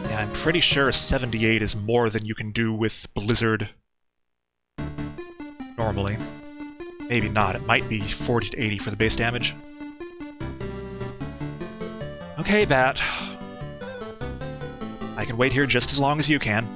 Yeah, I'm pretty sure 78 is more than you can do with Blizzard normally. Maybe not. It might be 40 to 80 for the base damage. Okay, Bat. I can wait here just as long as you can.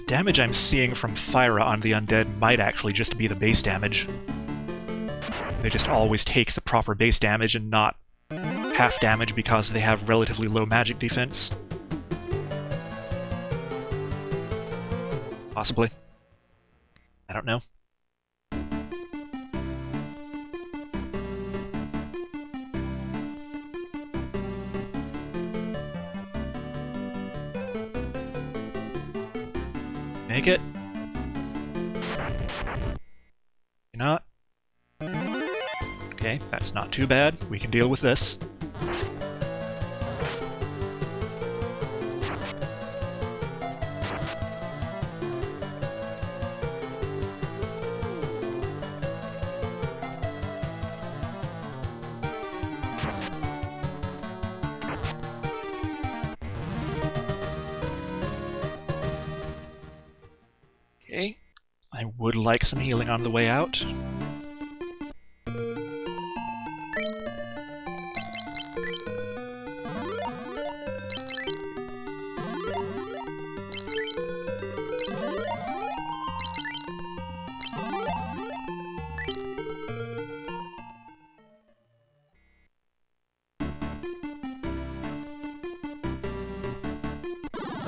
Damage I'm seeing from Thyra on the undead might actually just be the base damage. They just always take the proper base damage and not half damage because they have relatively low magic defense. Possibly. I don't know. Make it. You're not. Okay, that's not too bad. We can deal with this. Okay, I would like some healing on the way out.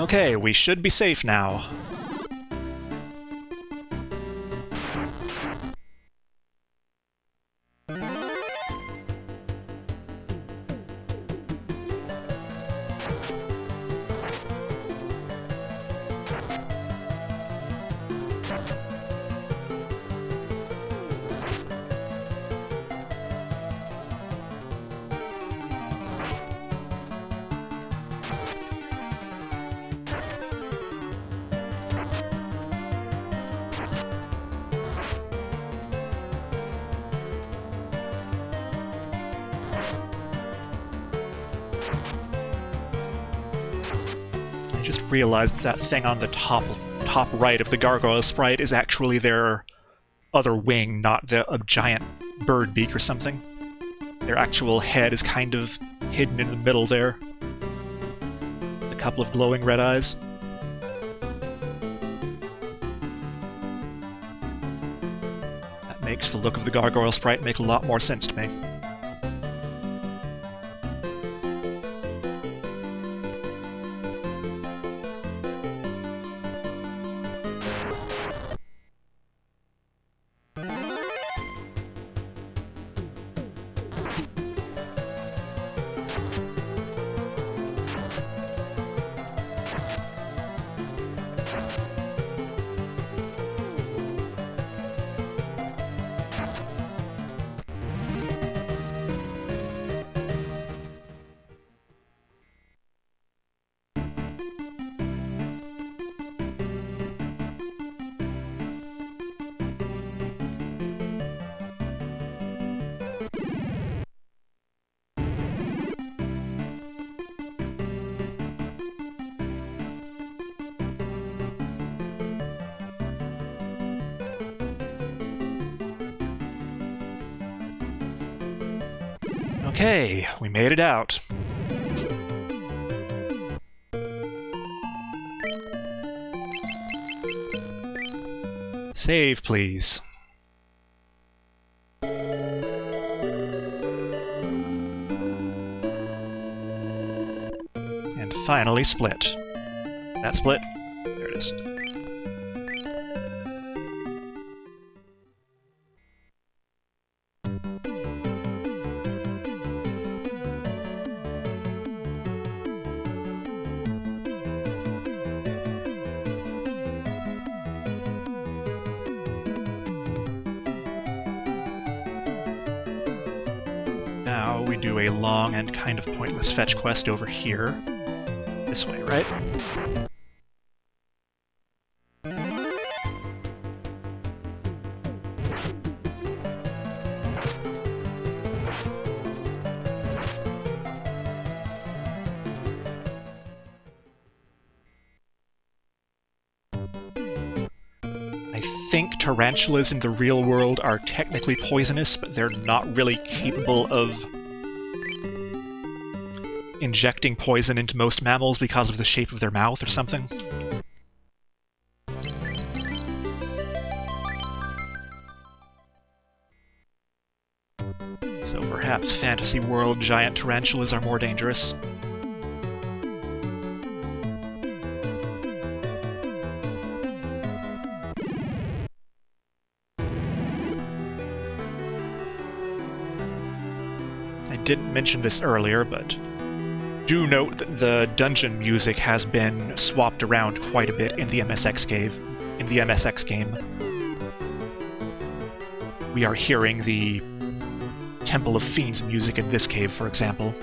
Okay, we should be safe now. I just realized that thing on the top right of the gargoyle sprite is actually their other wing, not a giant bird beak or something. Their actual head is kind of hidden in the middle there. A couple of glowing red eyes. That makes the look of the gargoyle sprite make a lot more sense to me. Okay, we made it out. Save, please. And finally split. That split? There it is. Now we do a long and kind of pointless fetch quest over here. This way, right? I think tarantulas in the real world are technically poisonous, but they're not really capable of injecting poison into most mammals because of the shape of their mouth or something. So perhaps fantasy world giant tarantulas are more dangerous. I didn't mention this earlier, but do note that the dungeon music has been swapped around quite a bit in the MSX game. We are hearing the Temple of Fiends music in this cave, for example.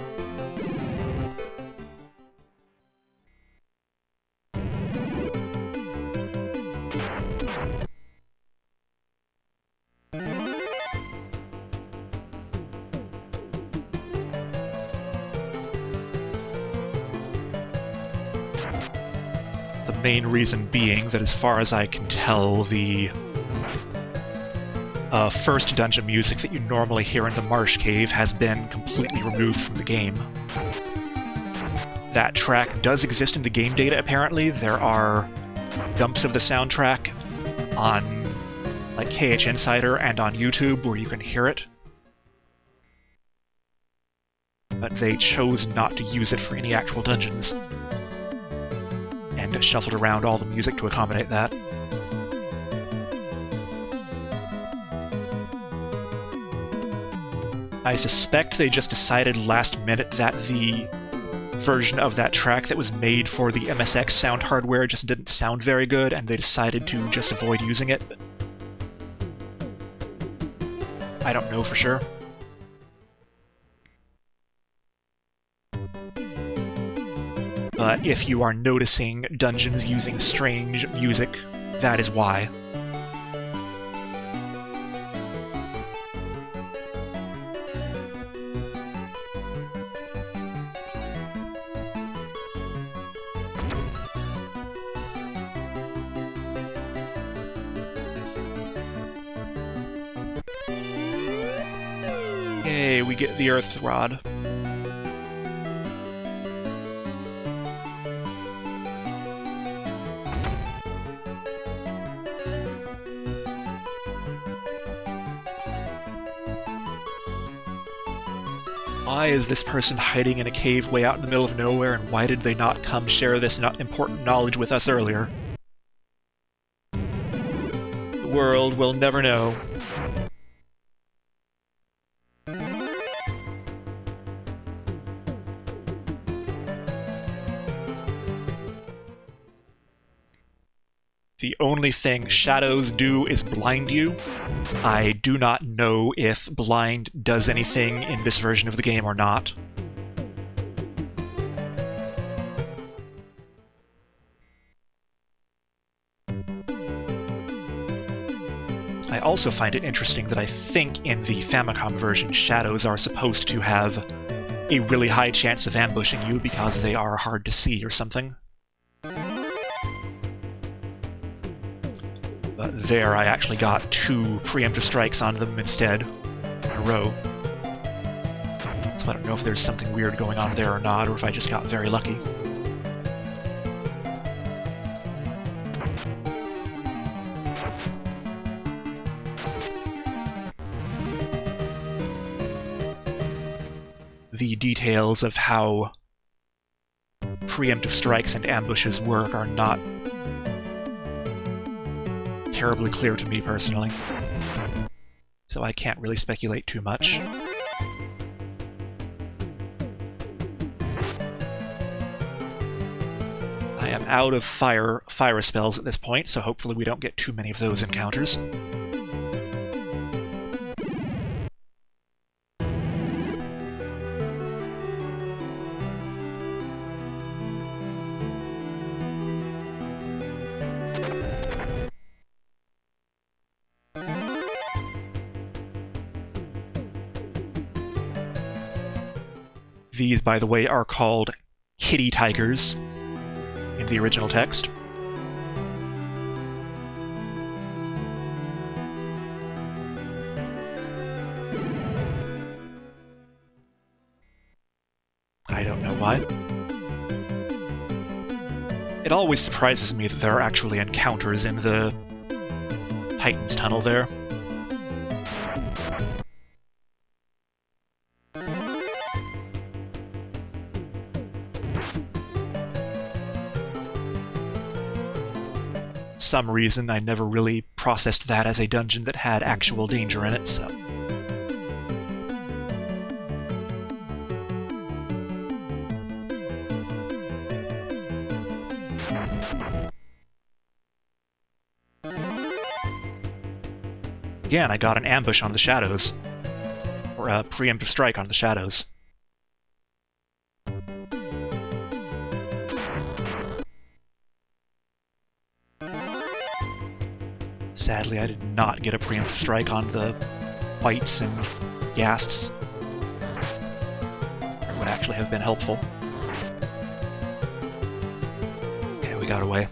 The main reason being that, as far as I can tell, the first dungeon music that you normally hear in the Marsh Cave has been completely removed from the game. That track does exist in the game data, apparently. There are dumps of the soundtrack on like KH Insider and on YouTube where you can hear it. But they chose not to use it for any actual dungeons. and shuffled around all the music to accommodate that. I suspect they just decided last minute that the version of that track that was made for the MSX sound hardware just didn't sound very good, and they decided to just avoid using it. I don't know for sure. But if you are noticing dungeons using strange music, that is why. Yay, we get the Earth Rod. Why is this person hiding in a cave way out in the middle of nowhere, and why did they not come share this important knowledge with us earlier? The world will never know. The only thing shadows do is blind you. I do not know if blind does anything in this version of the game or not. I also find it interesting that I think in the Famicom version, shadows are supposed to have a really high chance of ambushing you because they are hard to see or something. But there, I actually got 2 preemptive strikes on them instead, in a row. So I don't know if there's something weird going on there or not, or if I just got very lucky. The details of how preemptive strikes and ambushes work are not terribly clear to me personally, so I can't really speculate too much. I am out of fire spells at this point, so hopefully we don't get too many of those encounters. These, by the way, are called kitty tigers in the original text. I don't know why. It always surprises me that there are actually encounters in the Titan's tunnel there. Some reason I never really processed that as a dungeon that had actual danger in it, so... Again, I got an ambush on the shadows. Or a preemptive strike on the shadows. Sadly, I did not get a preemptive strike on the whites and ghasts. It would actually have been helpful. Okay, we got away.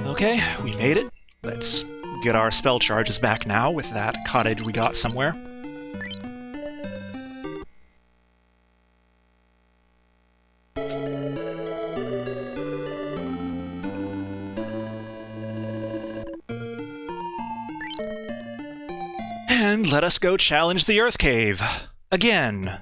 Okay, we made it. Let's get our spell charges back now with that cottage we got somewhere. And let us go challenge the Earth Cave. Again.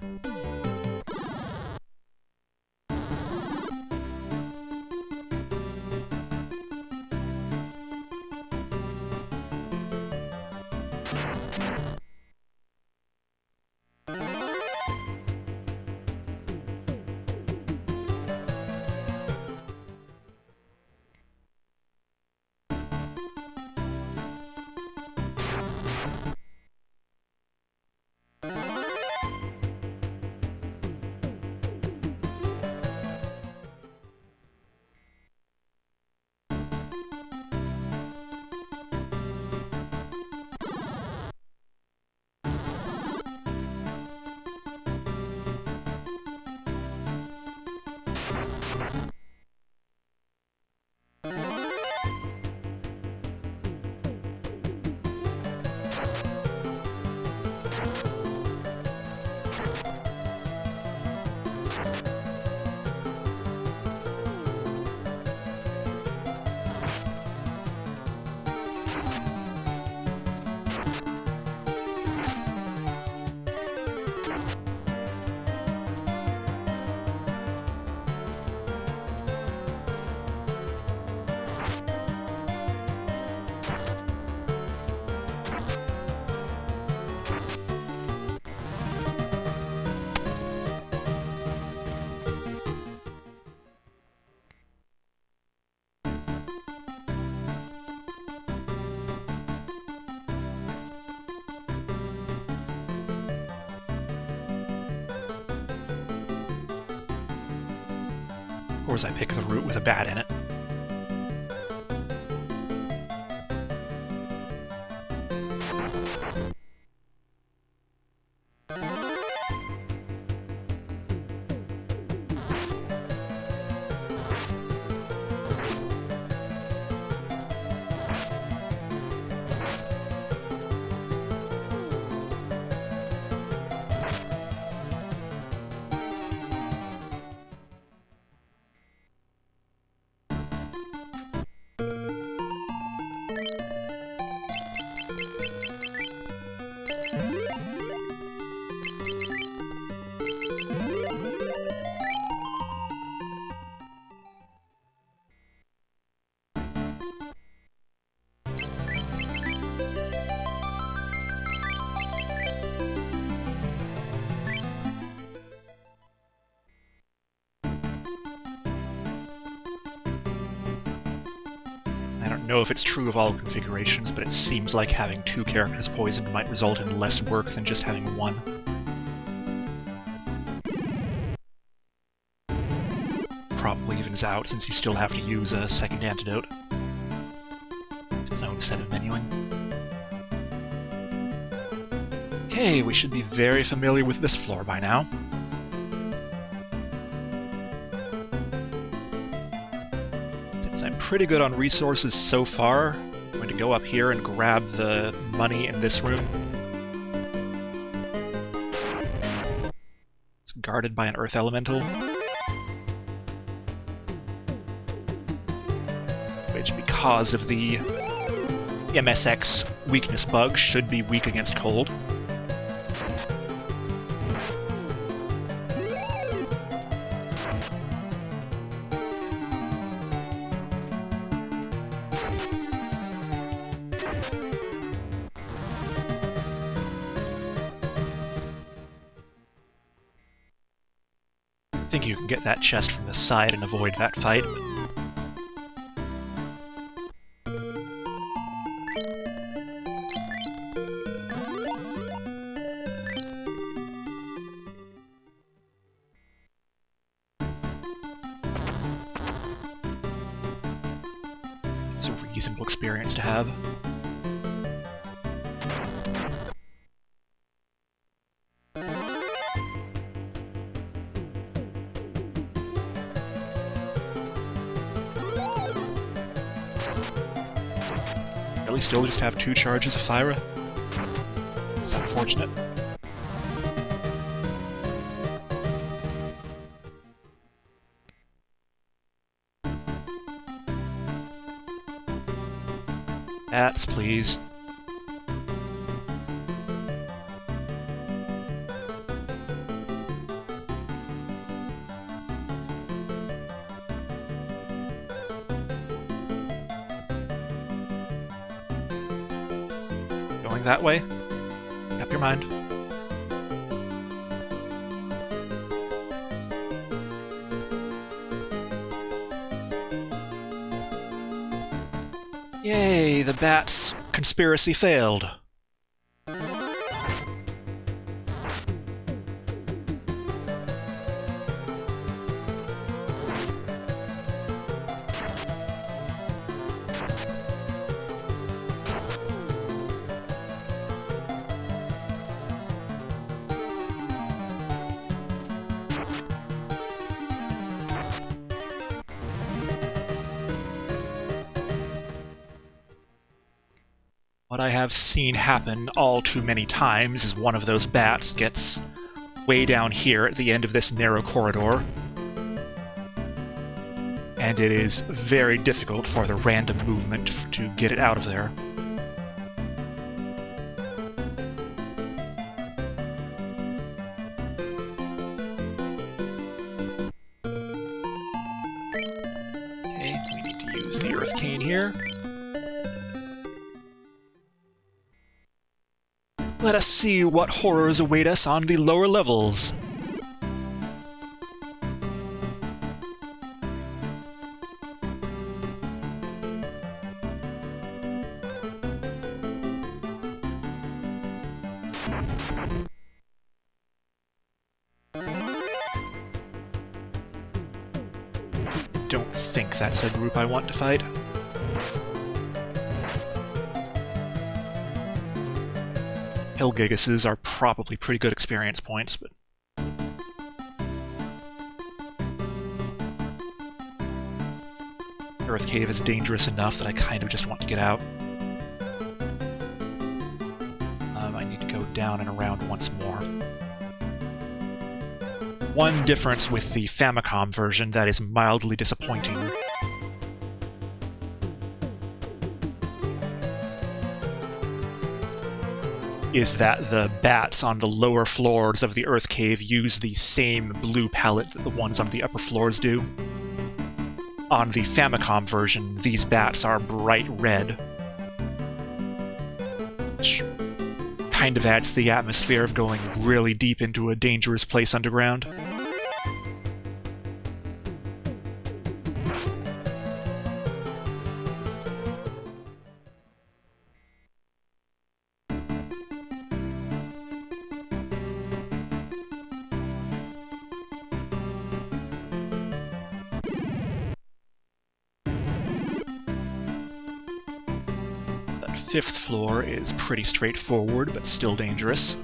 Of course I pick the route with a bat in it. I don't know if it's true of all configurations, but it seems like having 2 characters poisoned might result in less work than just having 1. Probably evens out since you still have to use a second antidote. It's its own set of menuing. Okay, we should be very familiar with this floor by now. Since I'm pretty good on resources so far, I'm going to go up here and grab the money in this room. It's guarded by an earth elemental, which, because of the MSX weakness bug, should be weak against cold. I think you can get that chest from the side and avoid that fight, but... it's a reasonable experience to have. Really still just have 2 charges of Thyra? It's unfortunate. Bats, please. Going that way? Make up your mind. Yay, the bats conspiracy failed. What I have seen happen all too many times is one of those bats gets way down here at the end of this narrow corridor, and it is very difficult for the random movement to get it out of there. Okay, we need to use the Earth Cane here. Let us see what horrors await us on the lower levels. Don't think that's a group I want to fight. Hillgigases are probably pretty good experience points, but... Earth Cave is dangerous enough that I kind of just want to get out. I need to go down and around once more. One difference with the Famicom version that is mildly disappointing is that the bats on the lower floors of the Earth Cave use the same blue palette that the ones on the upper floors do. On the Famicom version, these bats are bright red, which kind of adds to the atmosphere of going really deep into a dangerous place underground. Fifth floor is pretty straightforward, but still dangerous.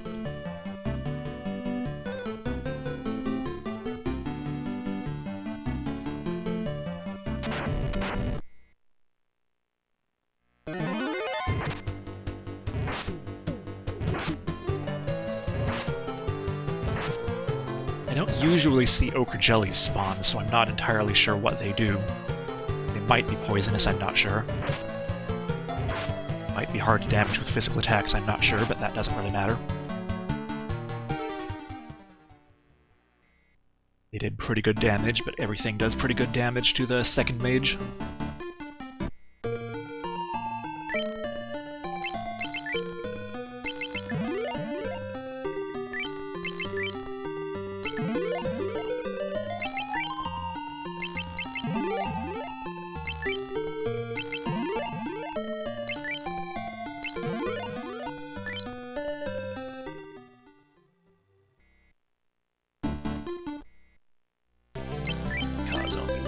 I don't usually see ochre jellies spawn, so I'm not entirely sure what they do. They might be poisonous, I'm not sure. Might be hard to damage with physical attacks, I'm not sure, but that doesn't really matter. They did pretty good damage, but everything does pretty good damage to the second mage.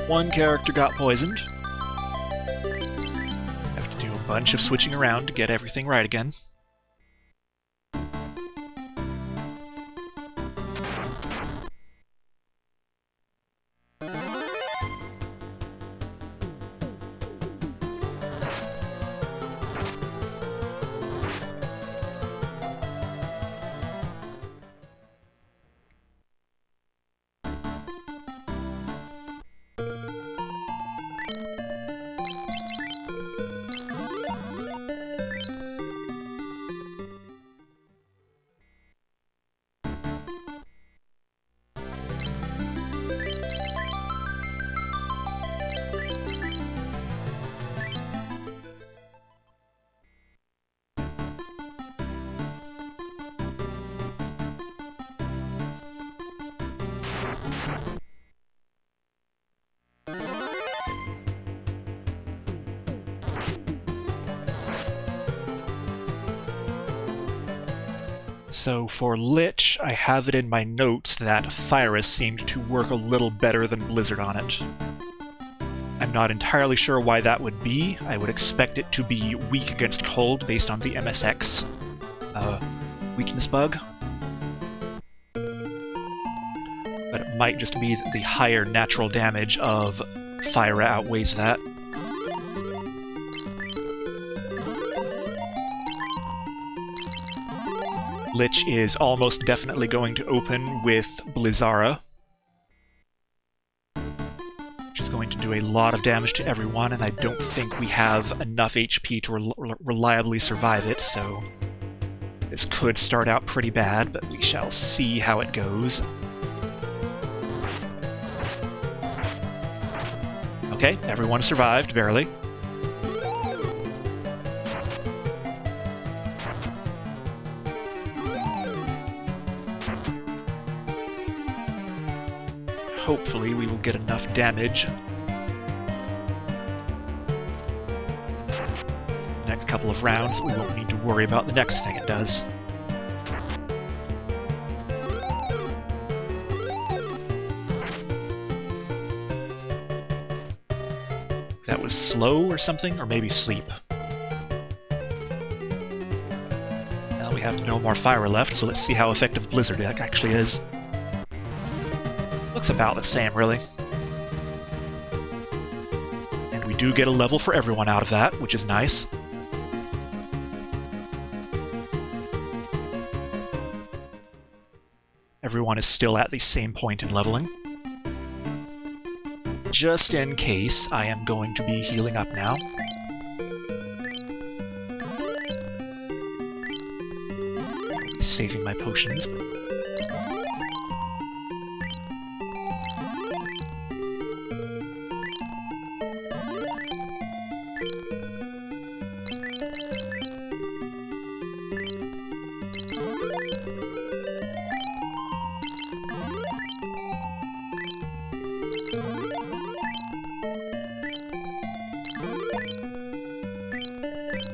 One character got poisoned. Have to do a bunch of switching around to get everything right again. So for Lich, I have it in my notes that Virus seemed to work a little better than Blizzard on it. I'm not entirely sure why that would be. I would expect it to be weak against cold based on the MSX weakness bug. But it might just be that the higher natural damage of Fyra outweighs that. Lich is almost definitely going to open with Blizzara, which is going to do a lot of damage to everyone, and I don't think we have enough HP to reliably survive it, so this could start out pretty bad, but we shall see how it goes. Okay, everyone survived, barely. Hopefully we will get enough damage. Next couple of rounds, we won't need to worry about the next thing it does. That was slow or something, or maybe sleep. Now we have no more fire left, so let's see how effective Blizzard actually is. Looks about the same, really. And we do get a level for everyone out of that, which is nice. Everyone is still at the same point in leveling. Just in case, I am going to be healing up now. Saving my potions.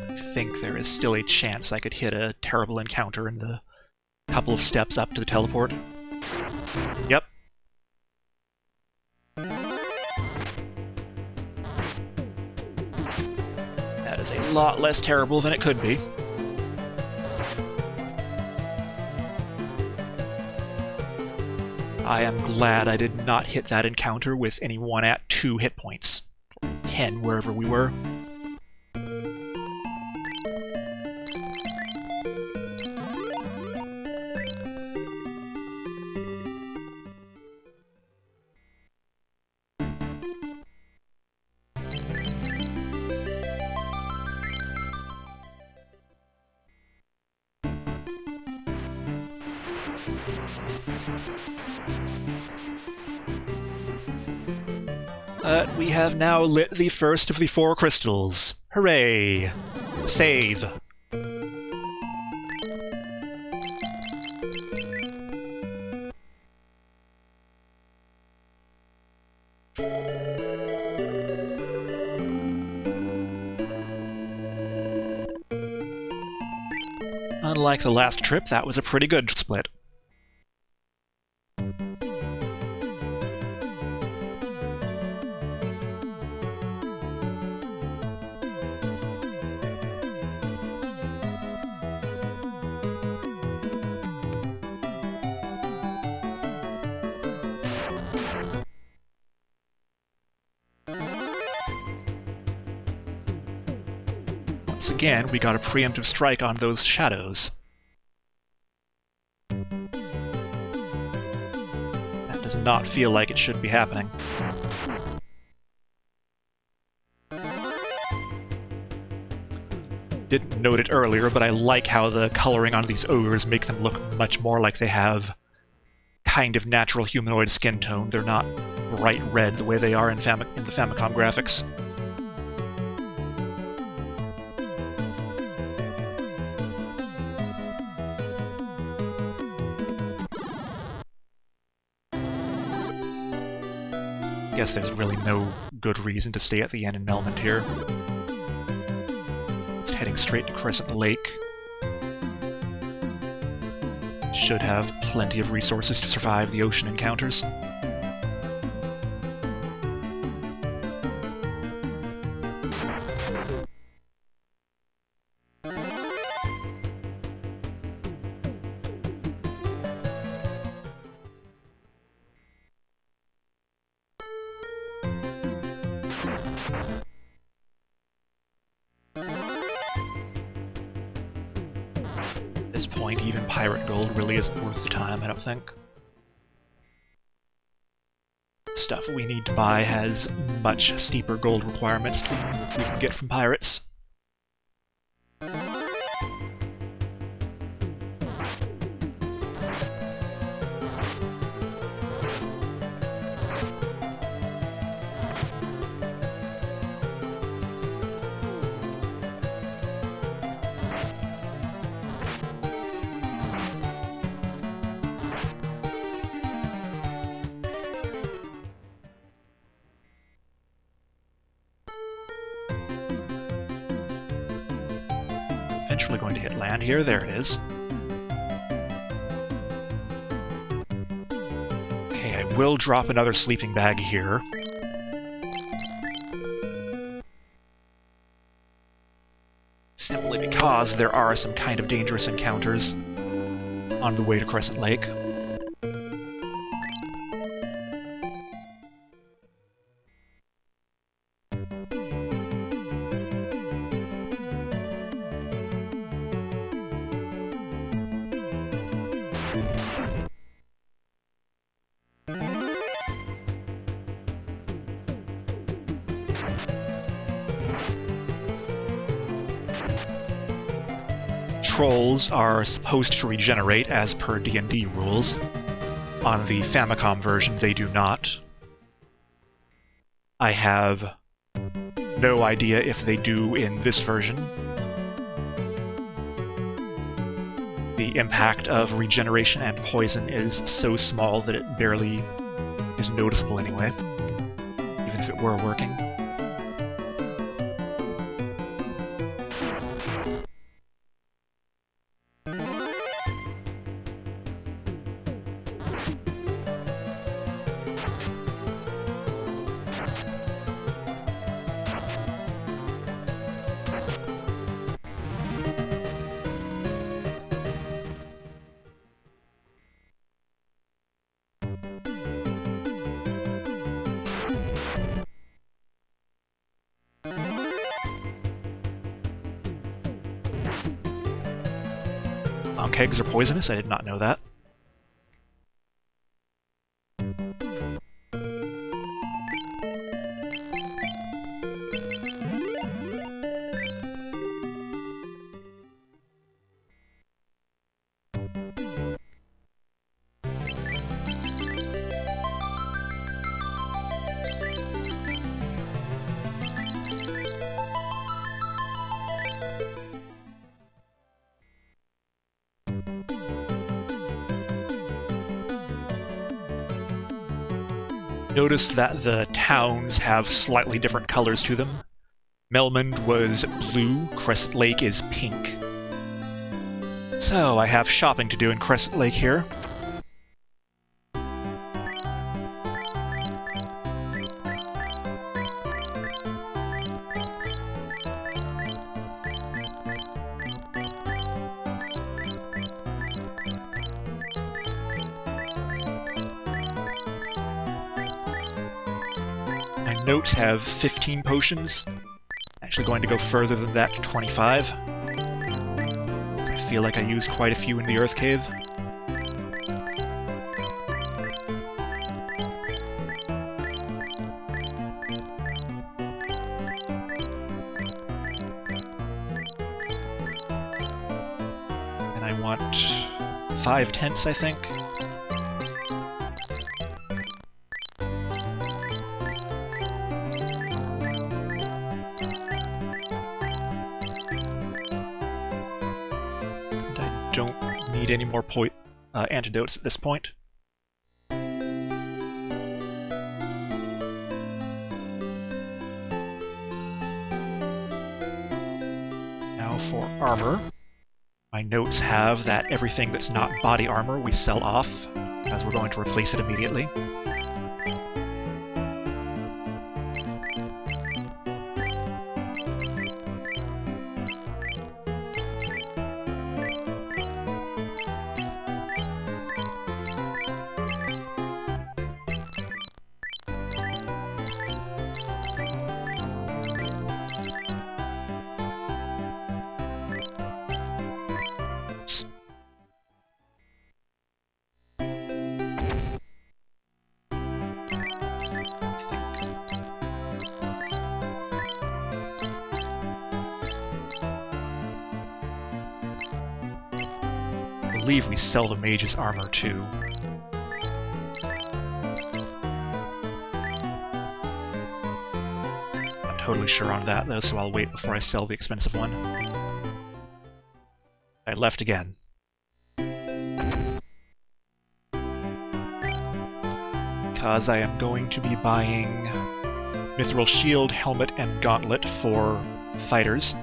I think there is still a chance I could hit a terrible encounter in the couple of steps up to the teleport. Yep. That is a lot less terrible than it could be. I am glad I did not hit that encounter with anyone at 2 hit points. Or 10, wherever we were. We have now lit the first of the 4 crystals. Hooray! Save! Unlike the last trip, that was a pretty good split. Once again, we got a preemptive strike on those shadows. That does not feel like it should be happening. Didn't note it earlier, but I like how the coloring on these ogres make them look much more like they have kind of natural humanoid skin tone. They're not bright red the way they are in the Famicom graphics. I guess there's really no good reason to stay at the inn in Melmond here. Just heading straight to Crescent Lake. Should have plenty of resources to survive the ocean encounters. At this point, even pirate gold really isn't worth the time, I don't think. Stuff we need to buy has much steeper gold requirements than we can get from pirates. Eventually going to hit land here. There it is. Okay, I will drop another sleeping bag here. Simply because there are some kind of dangerous encounters on the way to Crescent Lake. Trolls are supposed to regenerate as per D&D rules. On the Famicom version, they do not. I have no idea if they do in this version. The impact of regeneration and poison is so small that it barely is noticeable anyway, even if it were working. Kegs are poisonous? I did not know that. Notice that the towns have slightly different colors to them. Melmond was blue, Crescent Lake is pink. So, I have shopping to do in Crescent Lake here. Notes have 15 potions. Actually going to go further than that to 25. I feel like I used quite a few in the Earth Cave. And I want 5 tents, I think. Any more antidotes at this point. Now for armor. My notes have that everything that's not body armor we sell off, as we're going to replace it immediately. I believe we sell the mage's armor too. Not totally sure on that though, so I'll wait before I sell the expensive one. I left again. Because I am going to be buying Mithril Shield, Helmet, and Gauntlet for fighters.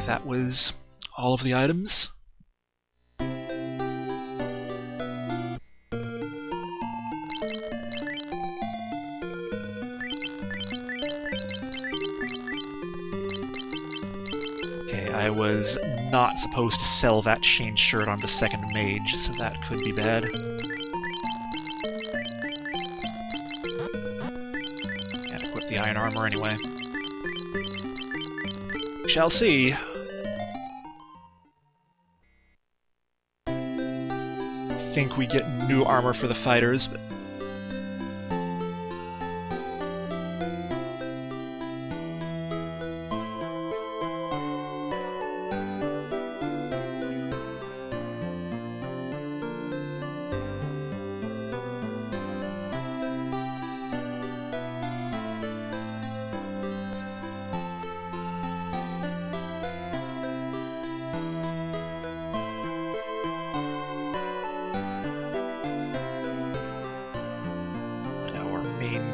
That was all of the items. Okay, I was not supposed to sell that chain shirt on the second mage, so that could be bad. Can't equip the iron armor anyway. Shall see. I think we get new armor for the fighters, but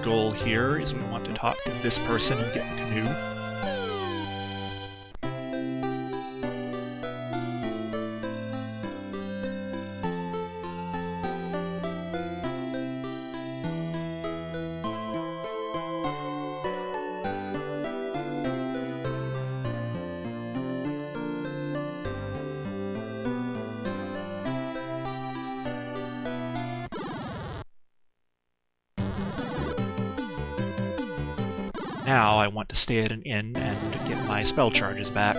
goal here is we want to talk to this person and get the canoe. Now I want to stay at an inn and get my spell charges back.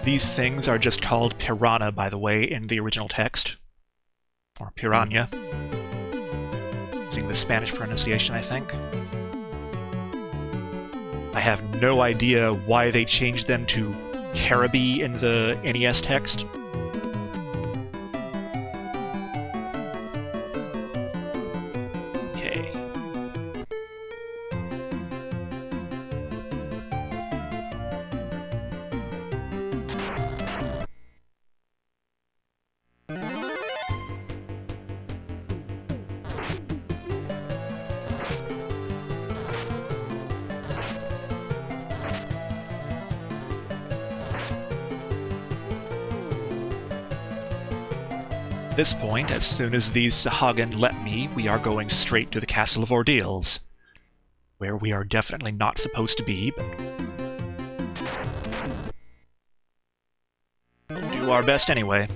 These things are just called piranha, by the way, in the original text. Or piranha. Using the Spanish pronunciation, I think. I have no idea why they changed them to Caribbee in the NES text. Okay. At this point, as soon as these Sahagin let me, we are going straight to the Castle of Ordeals, where we are definitely not supposed to be, but we'll do do our best anyway.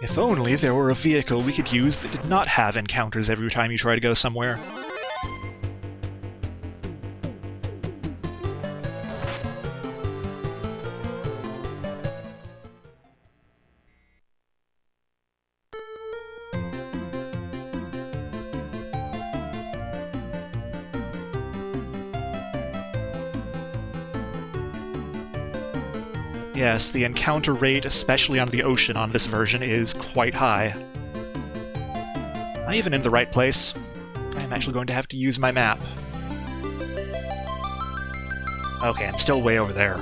If only there were a vehicle we could use that did not have encounters every time you try to go somewhere. Yes, the encounter rate, especially on the ocean on this version, is quite high. Am I even in the right place? I'm actually going to have to use my map. Okay, I'm still way over there.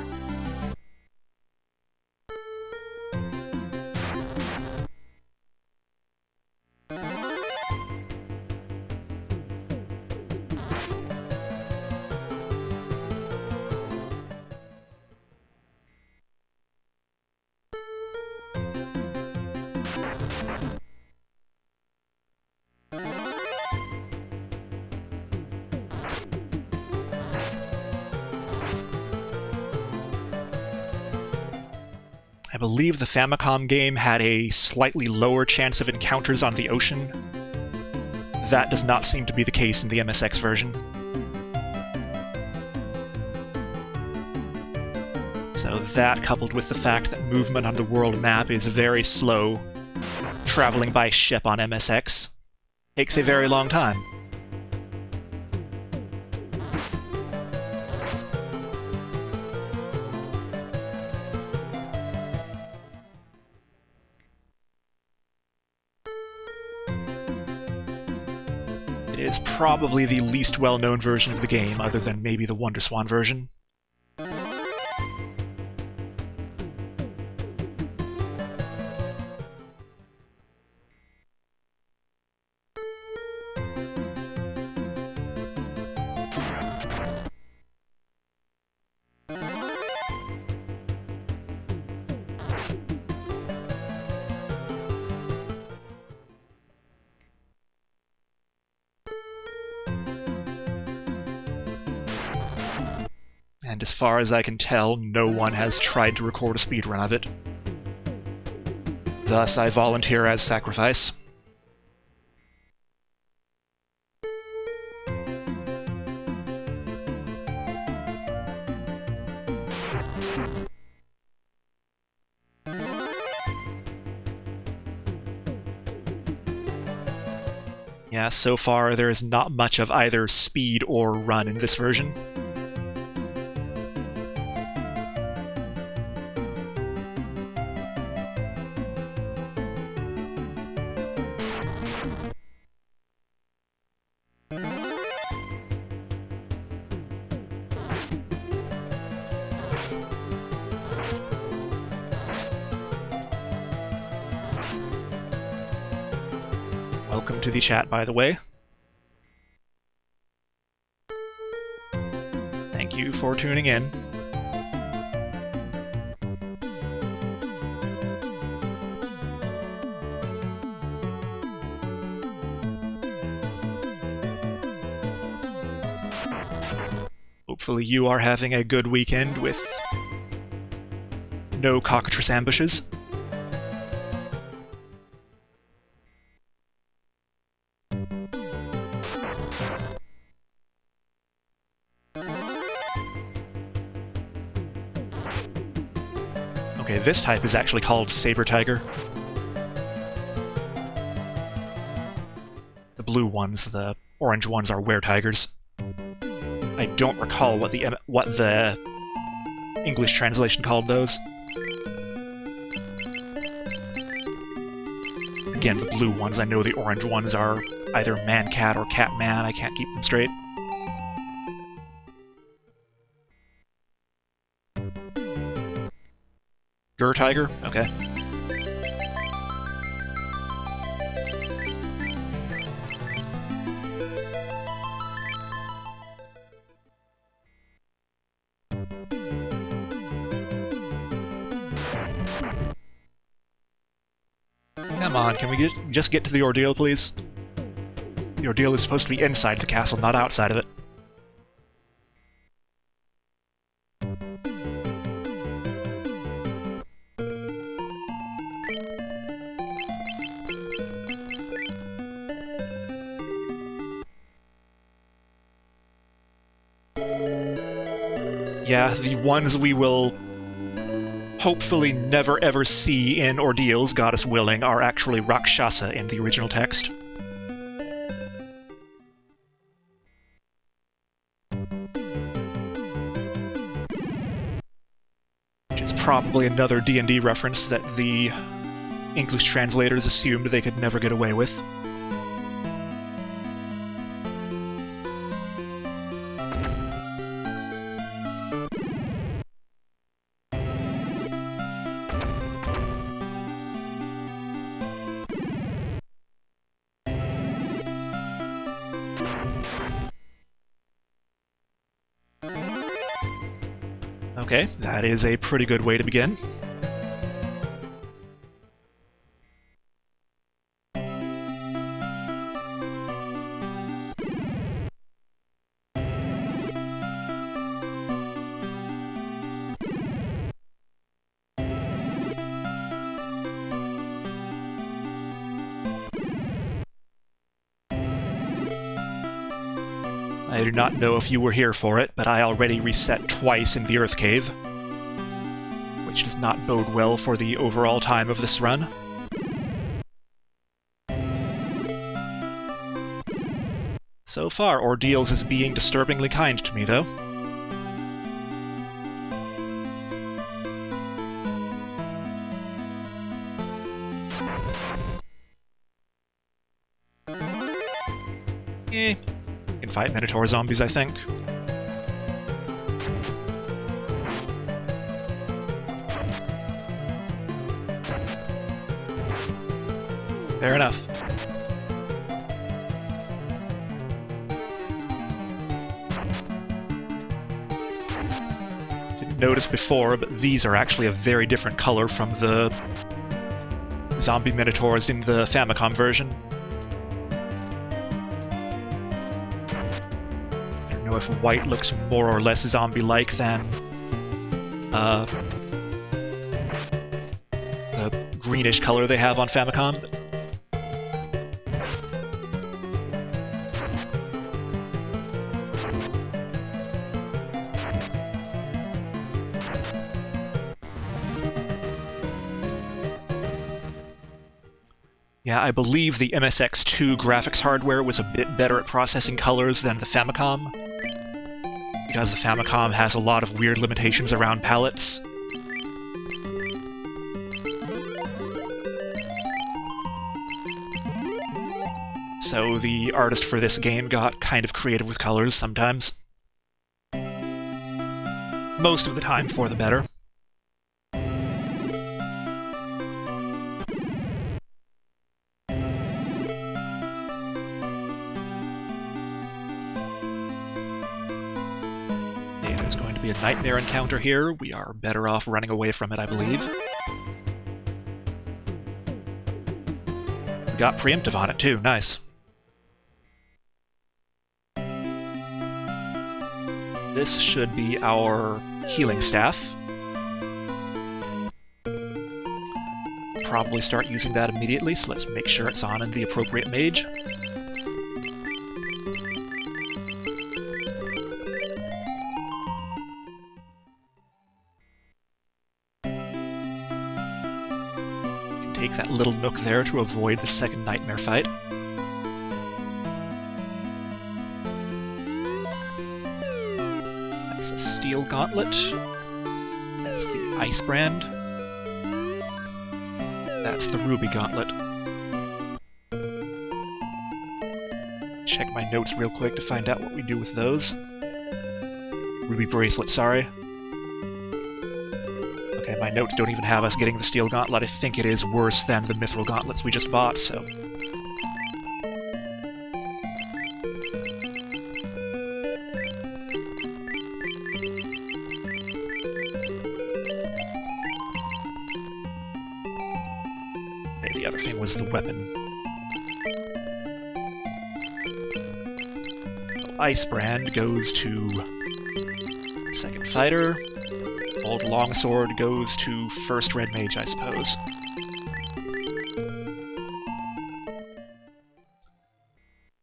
I believe the Famicom game had a slightly lower chance of encounters on the ocean. That does not seem to be the case in the MSX version. So that, coupled with the fact that movement on the world map is very slow, traveling by ship on MSX takes a very long time. It is probably the least well-known version of the game, other than maybe the WonderSwan version. And as far as I can tell, no one has tried to record a speedrun of it. Thus, I volunteer as sacrifice. Yeah, so far there is not much of either speed or run in this version. Welcome to the chat, by the way. Thank you for tuning in. Hopefully you are having a good weekend with no cockatrice ambushes. Okay, this type is actually called Saber Tiger. The blue ones, the orange ones are Were Tigers. I don't recall what the English translation called those. Again, the blue ones. I know the orange ones are either Man-Cat or Cat-Man. I can't keep them straight. Gur Tiger? Okay. Come on, can we just get to the ordeal, please? The ordeal is supposed to be inside the castle, not outside of it. Yeah, the ones we will hopefully never ever see in Ordeals, goddess willing, are actually Rakshasa in the original text. Which is probably another D&D reference that the English translators assumed they could never get away with. Okay, that is a pretty good way to begin. I do not know if you were here for it, but I already reset twice in the Earth Cave, which does not bode well for the overall time of this run. So far, Ordeals is being disturbingly kind to me, though. Can fight Minotaur zombies, I think. Fair enough. Didn't notice before, but these are actually a very different color from the zombie Minotaurs in the Famicom version. If white looks more or less zombie-like than the greenish color they have on Famicom. Yeah, I believe the MSX2 graphics hardware was a bit better at processing colors than the Famicom, because the Famicom has a lot of weird limitations around palettes. So the artist for this game got kind of creative with colors sometimes. Most of the time for the better. There's going to be a nightmare encounter here. We are better off running away from it, I believe. We got preemptive on it too, nice. This should be our healing staff. Probably start using that immediately, so let's make sure it's on in the appropriate mage. take that little nook there to avoid the second nightmare fight. That's a steel gauntlet. That's the ice brand. That's the ruby gauntlet. Check my notes real quick to find out what we do with those. Ruby bracelet, sorry. Okay, my notes don't even have us getting the steel gauntlet. I think it is worse than the mithril gauntlets we just bought, so... Okay, the other thing was the weapon. The ice brand goes to second fighter. Old longsword goes to first red mage, I suppose.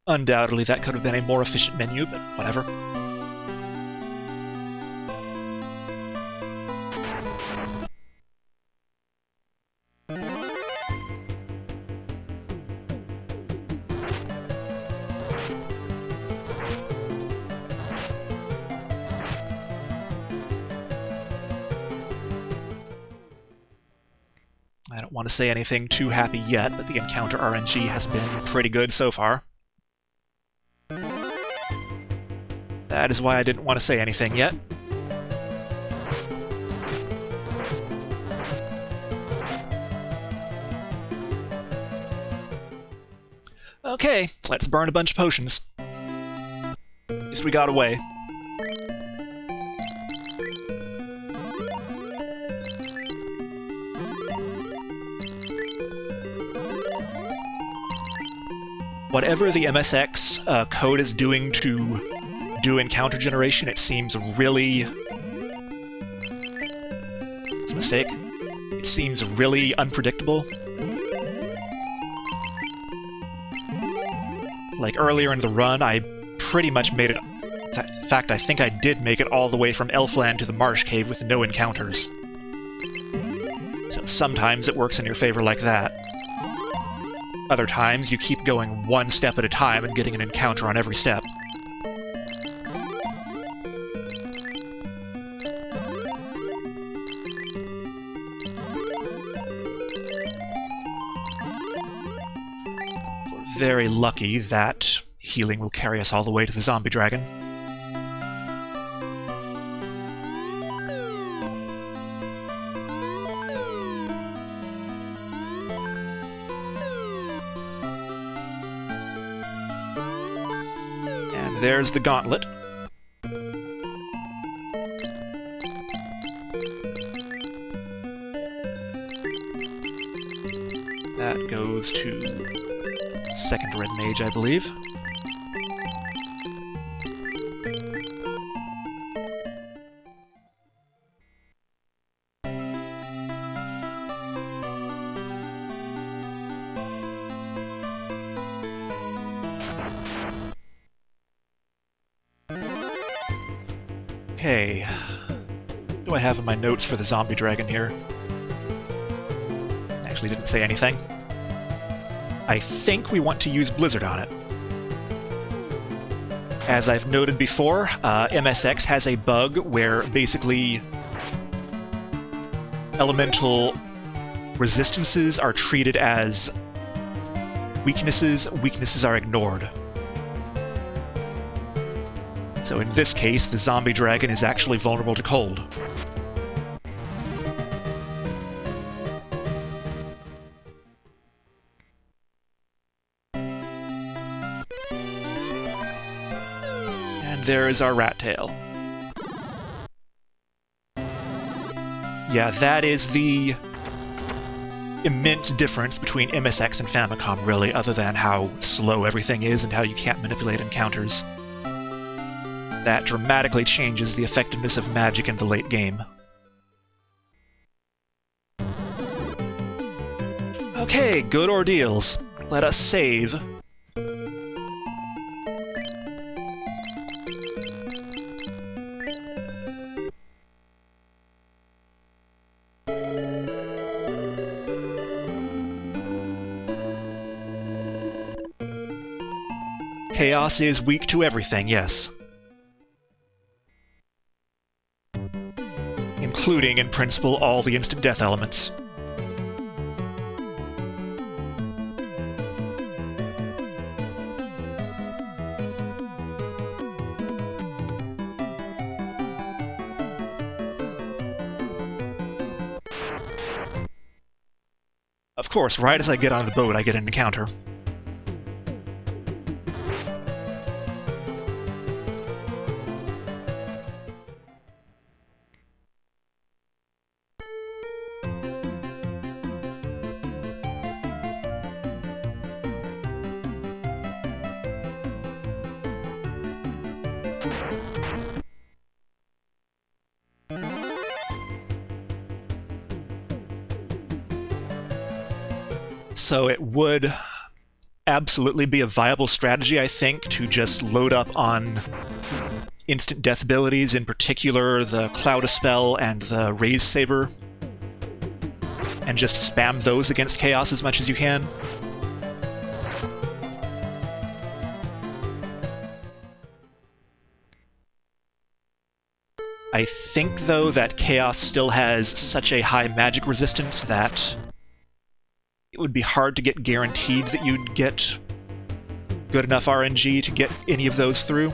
Undoubtedly, that could have been a more efficient menu, but whatever. I don't want to say anything too happy yet, but the encounter RNG has been pretty good so far. That is why I didn't want to say anything yet. Okay, let's burn a bunch of potions. At least we got away. Whatever the MSX code is doing to do encounter generation, it seems really... It's a mistake. It seems really unpredictable. Like, earlier in the run, I pretty much made it... In fact, I think I did make it all the way from Elfland to the Marsh Cave with no encounters. So sometimes it works in your favor like that. Other times, you keep going one step at a time and getting an encounter on every step. We're very lucky that healing will carry us all the way to the zombie dragon. There's the gauntlet. That goes to second red mage, I believe. Okay, what do I have in my notes for the zombie dragon here? Actually didn't say anything. I think we want to use Blizzard on it. As I've noted before, MSX has a bug where basically elemental resistances are treated as weaknesses, weaknesses are ignored. So in this case, the zombie dragon is actually vulnerable to cold. And there is our rat tail. Yeah, that is the immense difference between MSX and Famicom, really, other than how slow everything is and how you can't manipulate encounters. That dramatically changes the effectiveness of magic in the late game. Okay, good ordeals. Let us save. Chaos is weak to everything, yes. Including, in principle, all the instant death elements. Of course, right as I get on the boat, I get an encounter. So it would absolutely be a viable strategy, I think, to just load up on instant death abilities, in particular the Cloud-A-Spell and the Raise Saber, and just spam those against Chaos as much as you can. I think, though, that Chaos still has such a high magic resistance that it would be hard to get guaranteed that you'd get good enough RNG to get any of those through.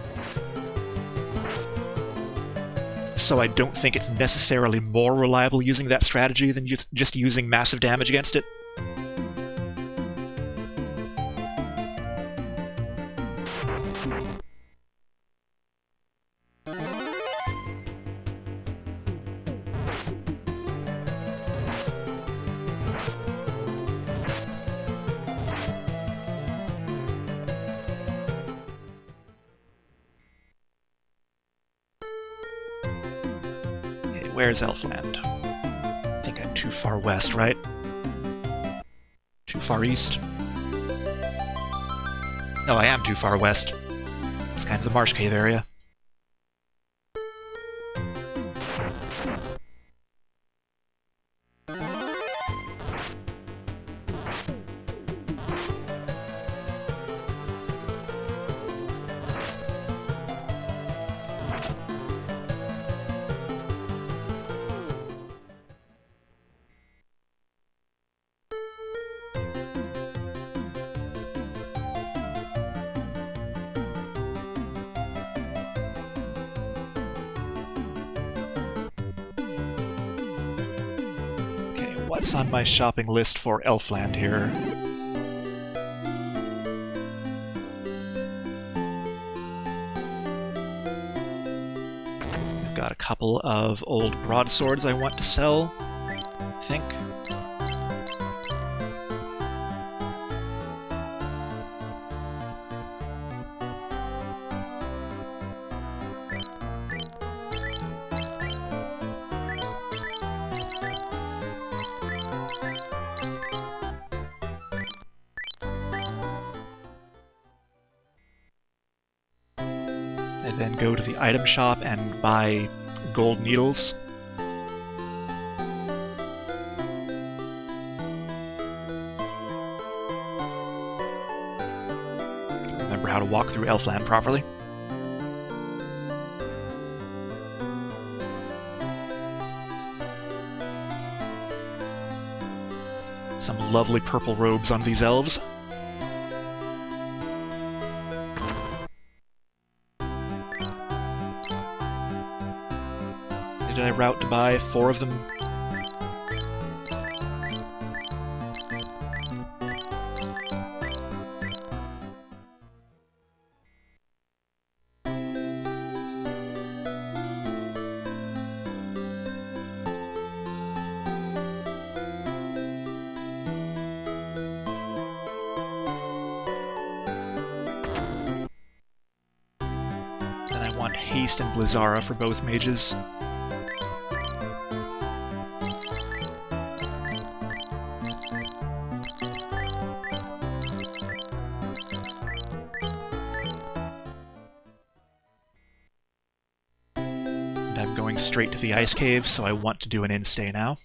So I don't think it's necessarily more reliable using that strategy than just using massive damage against it. Where's Elfland? I think I'm too far west, right? Too far east? No, I am too far west. It's kind of the Marsh Cave area. What's on my shopping list for Elfland here? I've got a couple of old broadswords I want to sell, I think. Then go to the item shop and buy gold needles. Remember how to walk through Elfland properly. Some lovely purple robes on these elves. Did I route to buy 4 of them? Then I want Haste and Blizzara for both mages. I'm going straight to the ice cave, so I want to do an in-stay now.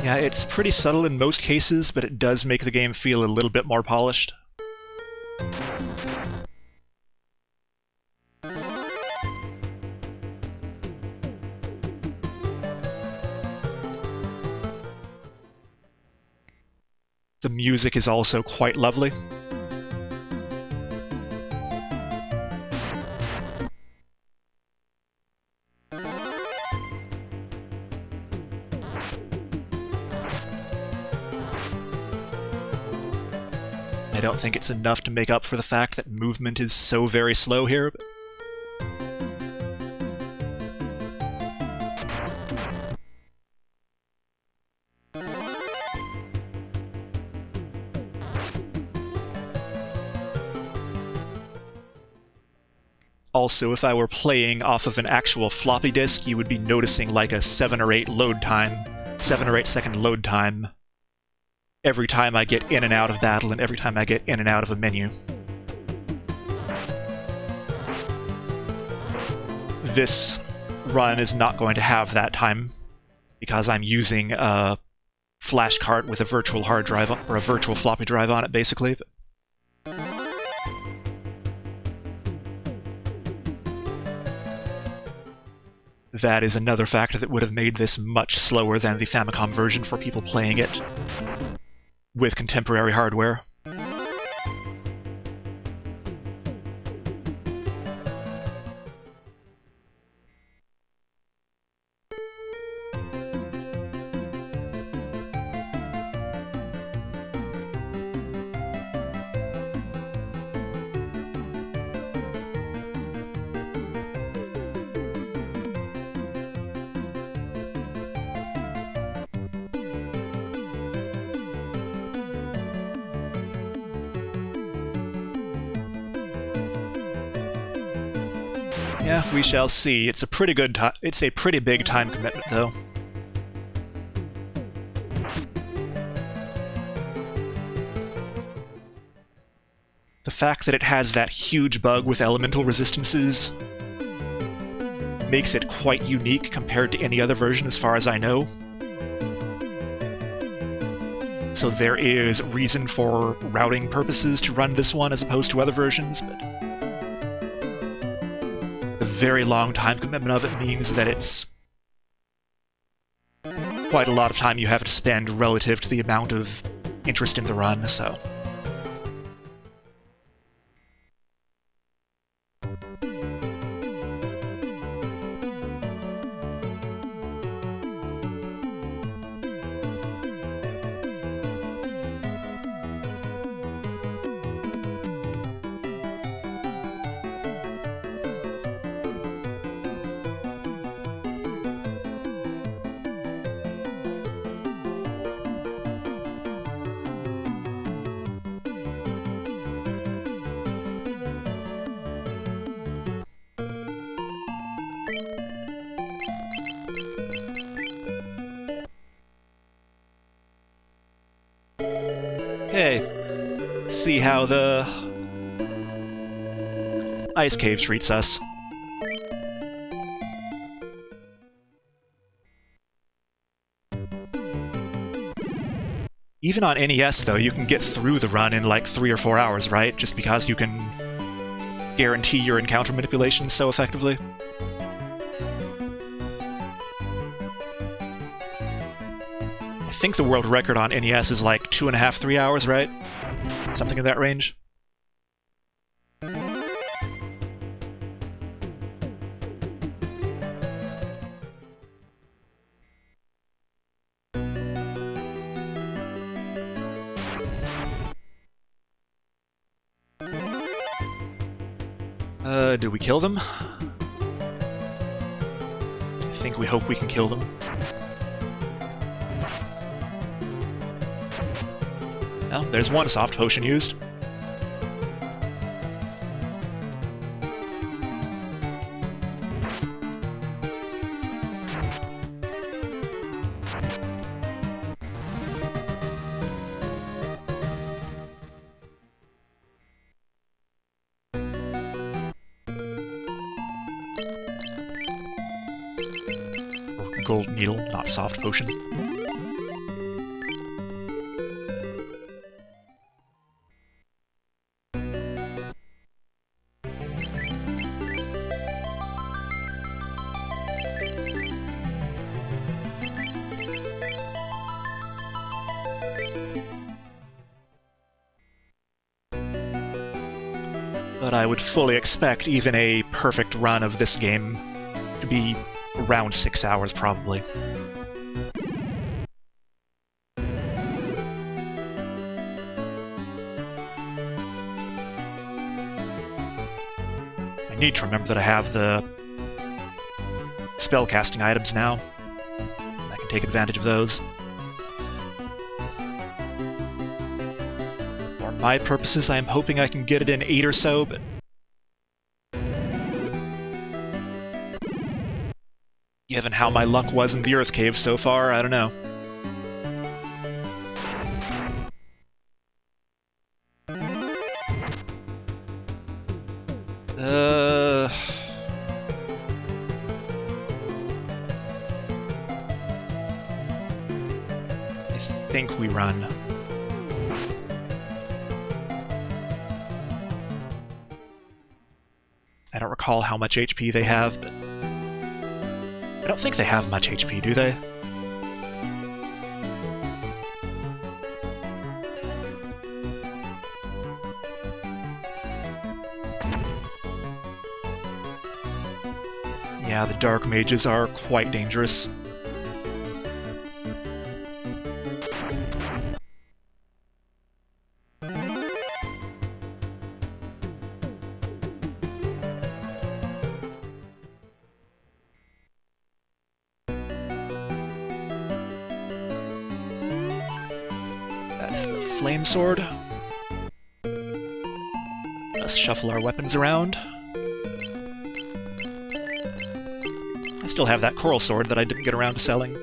Yeah, it's pretty subtle in most cases, but it does make the game feel a little bit more polished. The music is also quite lovely. I don't think it's enough to make up for the fact that movement is so very slow here. But also, if I were playing off of an actual floppy disk, you would be noticing like a 7 or 8 second load time every time I get in and out of battle and every time I get in and out of a menu. This run is not going to have that time because I'm using a flash cart with a virtual hard drive or a virtual floppy drive on it, basically. That is another factor that would have made this much slower than the Famicom version for people playing it with contemporary hardware. Yeah, we shall see. It's a pretty big time commitment, though. The fact that it has that huge bug with elemental resistances makes it quite unique compared to any other version as far as I know. So there is reason for routing purposes to run this one as opposed to other versions, but the very long time commitment of it means that it's quite a lot of time you have to spend relative to the amount of interest in the run, so... Okay, let's see how the Ice Cave treats us. Even on NES, though, you can get through the run in like 3 or 4 hours, right? Just because you can guarantee your encounter manipulation so effectively. I think the world record on NES is like 2.5, 3 hours, right? Something in that range. Do we kill them? I think we hope we can kill them. Well, there's one soft potion used. Gold needle, not soft potion. but I would fully expect even a perfect run of this game to be around 6 hours, probably. I need to remember that I have the spellcasting items now. I can take advantage of those. For my purposes, I'm hoping I can get it in 8 or so, but given how my luck was in the Earth Cave so far, I don't know. I think we run. I don't recall how much HP they have, but I don't think they have much HP, do they? Yeah, the Dark Mages are quite dangerous. That's the Flame Sword. Let's shuffle our weapons around. I still have that Coral Sword that I didn't get around to selling.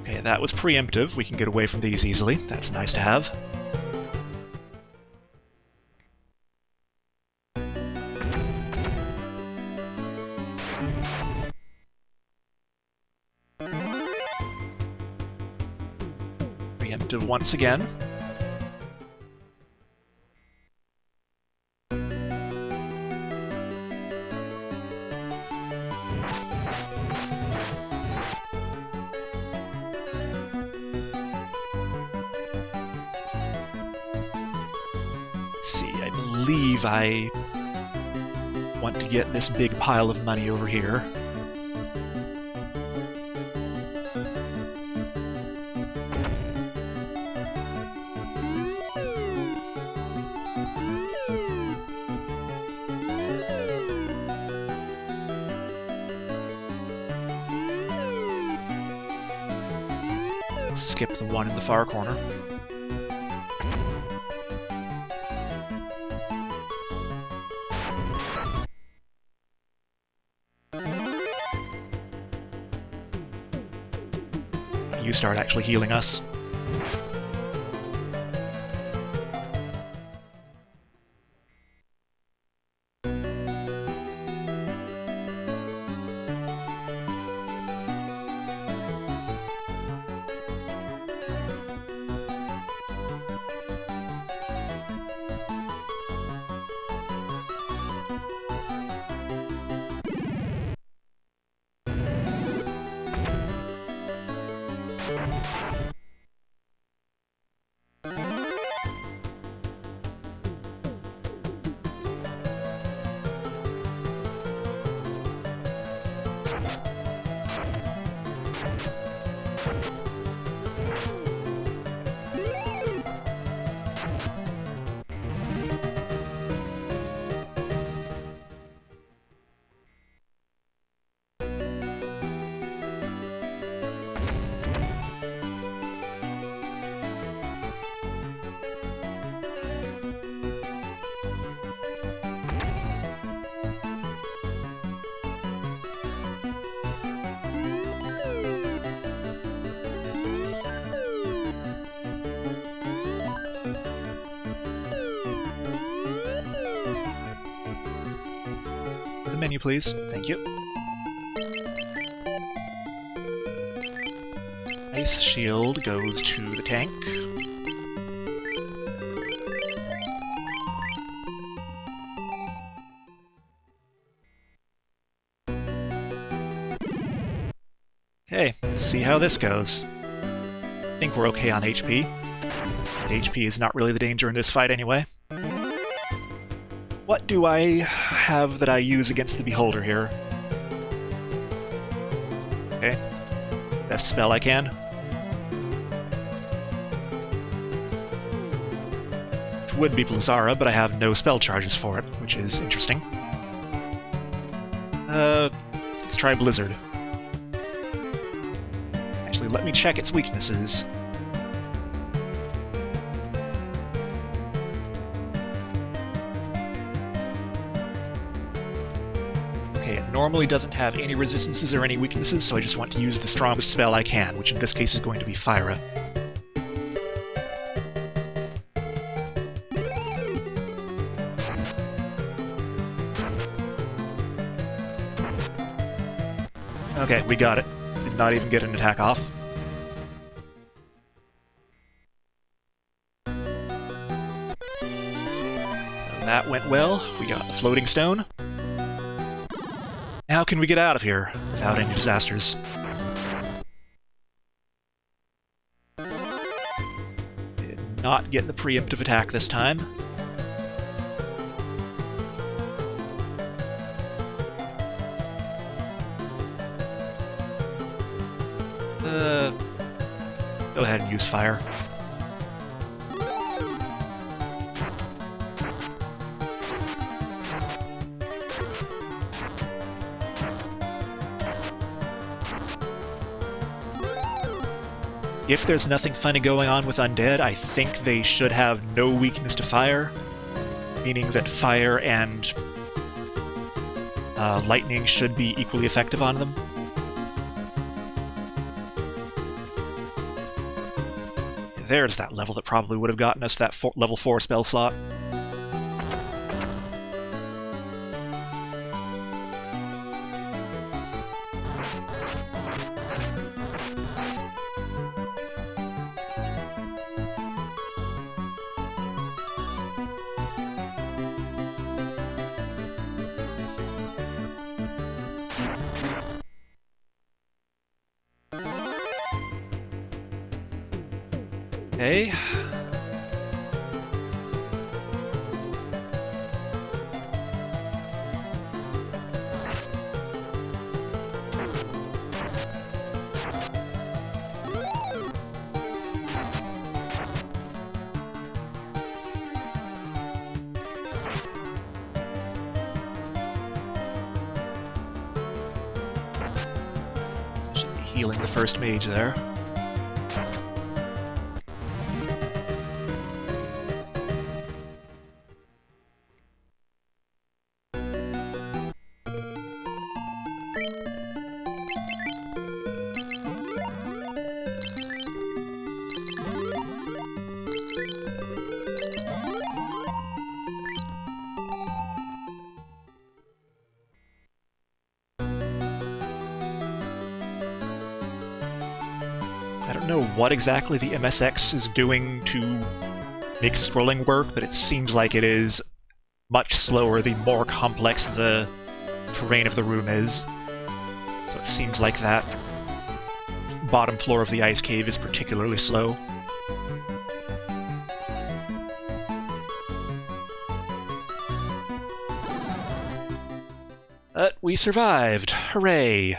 Okay, that was preemptive. We can get away from these easily. That's nice to have. Preemptive once again. Let's see, I believe I want to get this big pile of money over here. Skip the one in the far corner. You start actually healing us. The menu, please. Thank you. Ice shield goes to the tank. Okay, let's see how this goes. I think we're okay on HP. HP is not really the danger in this fight anyway. What do I have that I use against the Beholder here? Okay. Best spell I can. Which would be Blizzara, but I have no spell charges for it, which is interesting. Let's try Blizzard. Actually, let me check its weaknesses. Okay, it normally doesn't have any resistances or any weaknesses, so I just want to use the strongest spell I can, which in this case is going to be Fyra. Okay, we got it. Did not even get an attack off. So that went well. We got the floating stone. How can we get out of here without any disasters? Did not get the preemptive attack this time. Go ahead and use fire. If there's nothing funny going on with undead, I think they should have no weakness to fire, meaning that fire and lightning should be equally effective on them. There's that level that probably would have gotten us that level 4 spell slot. Okay. Should be healing the first mage there. I don't know what exactly the MSX is doing to make scrolling work, but it seems like it is much slower the more complex the terrain of the room is. So it seems like that bottom floor of the ice cave is particularly slow. But we survived! Hooray!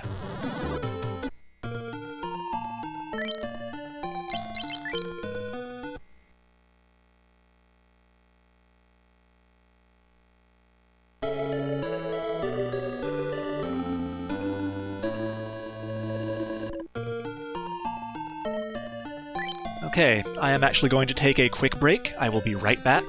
Okay, I am actually going to take a quick break. I will be right back.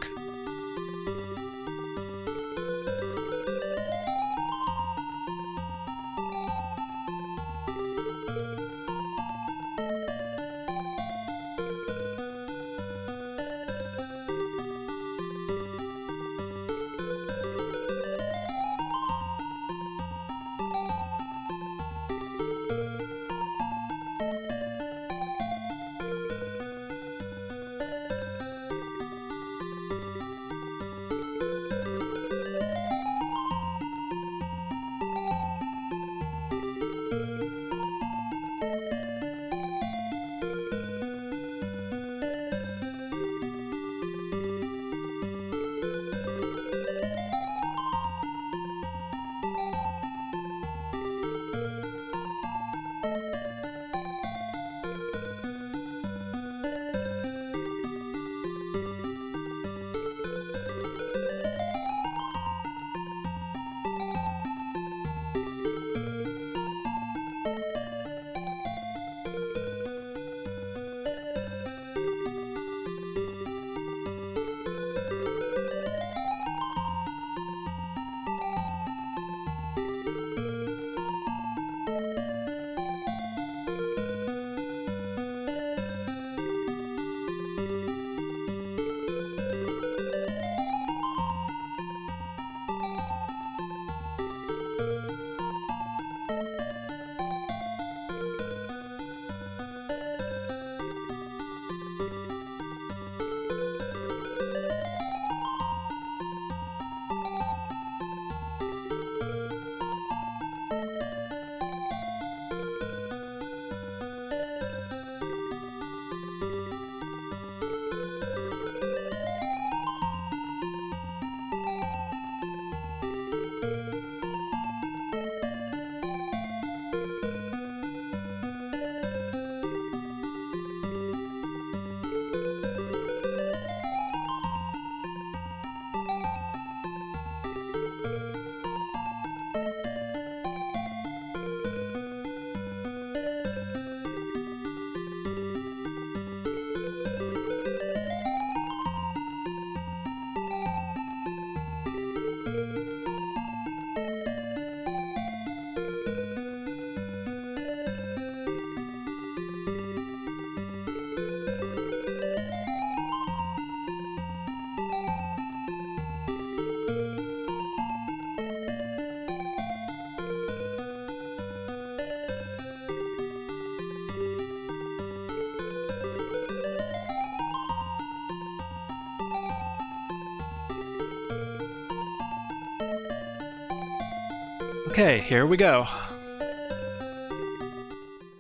Okay, here we go.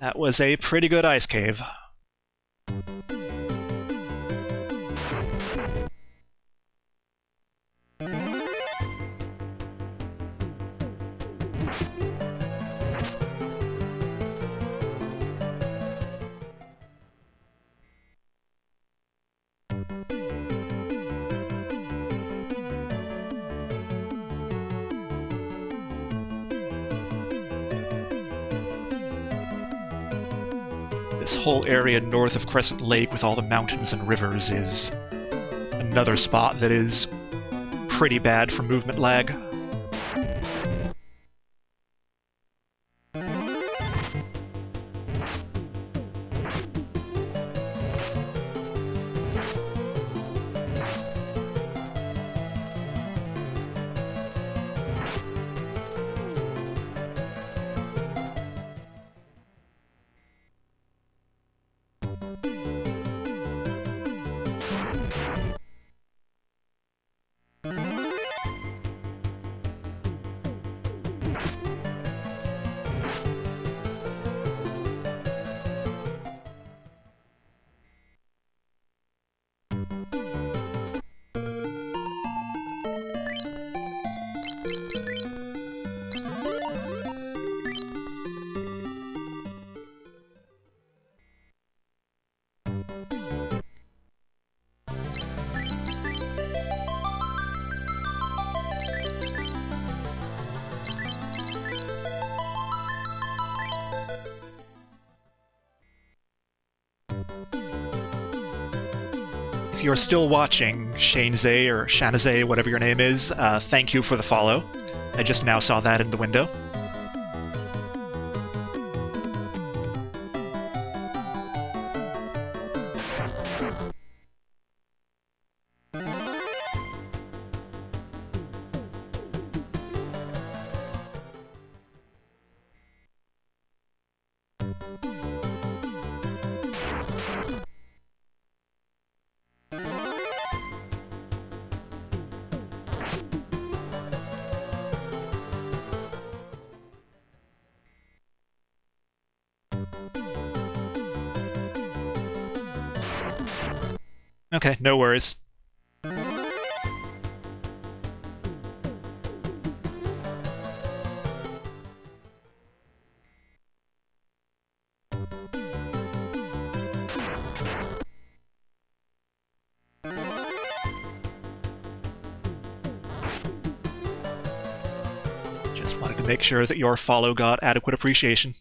That was a pretty good ice cave. This whole area north of Crescent Lake with all the mountains and rivers is another spot that is pretty bad for movement lag. If you're still watching, Shanezay or Shanazay, whatever your name is, thank you for the follow. I just now saw that in the window. Okay, no worries. Just wanted to make sure that your follow got adequate appreciation.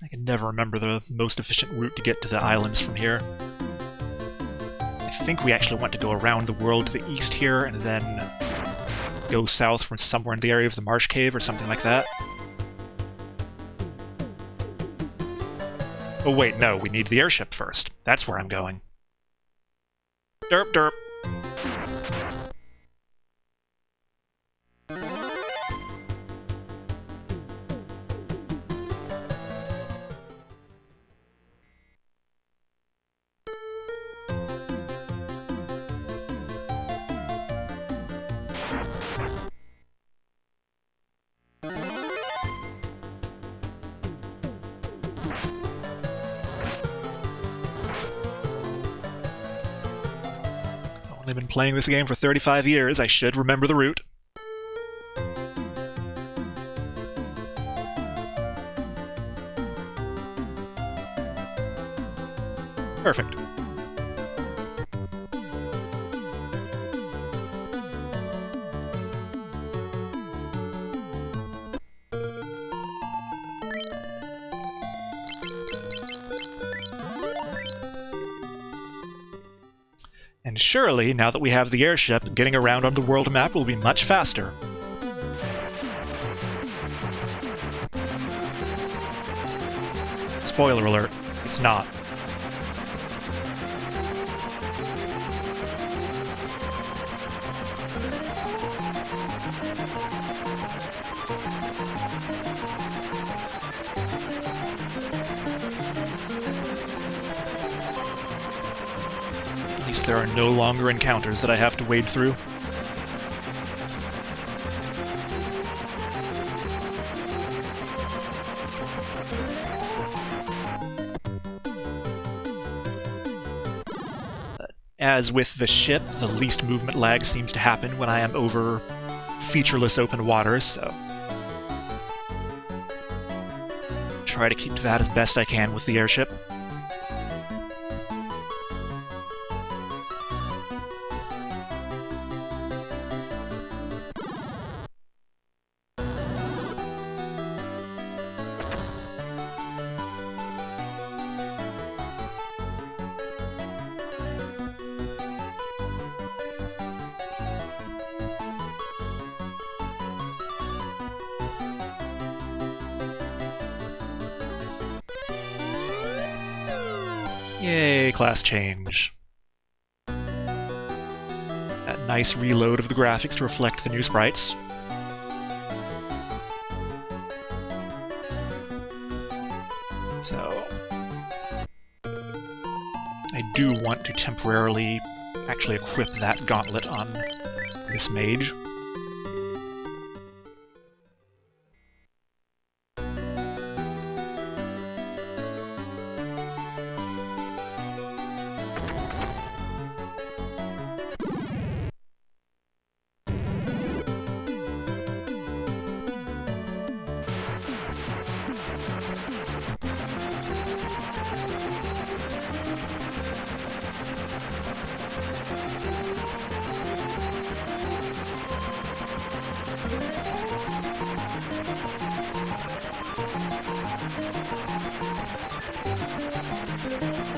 I can never remember the most efficient route to get to the islands from here. I think we actually want to go around the world to the east here, and then go south from somewhere in the area of the Marsh Cave or something like that. Oh wait, no, we need the airship first. That's where I'm going. Derp derp. Only been playing this game for 35 years, I should remember the route. Perfect. And surely, now that we have the airship, getting around on the world map will be much faster. Spoiler alert, it's not. There are no longer encounters that I have to wade through. As with the ship, the least movement lag seems to happen when I am over featureless open waters, so try to keep that as best I can with the airship. Yay, class change. That nice reload of the graphics to reflect the new sprites. So, I do want to temporarily actually equip that gauntlet on this mage.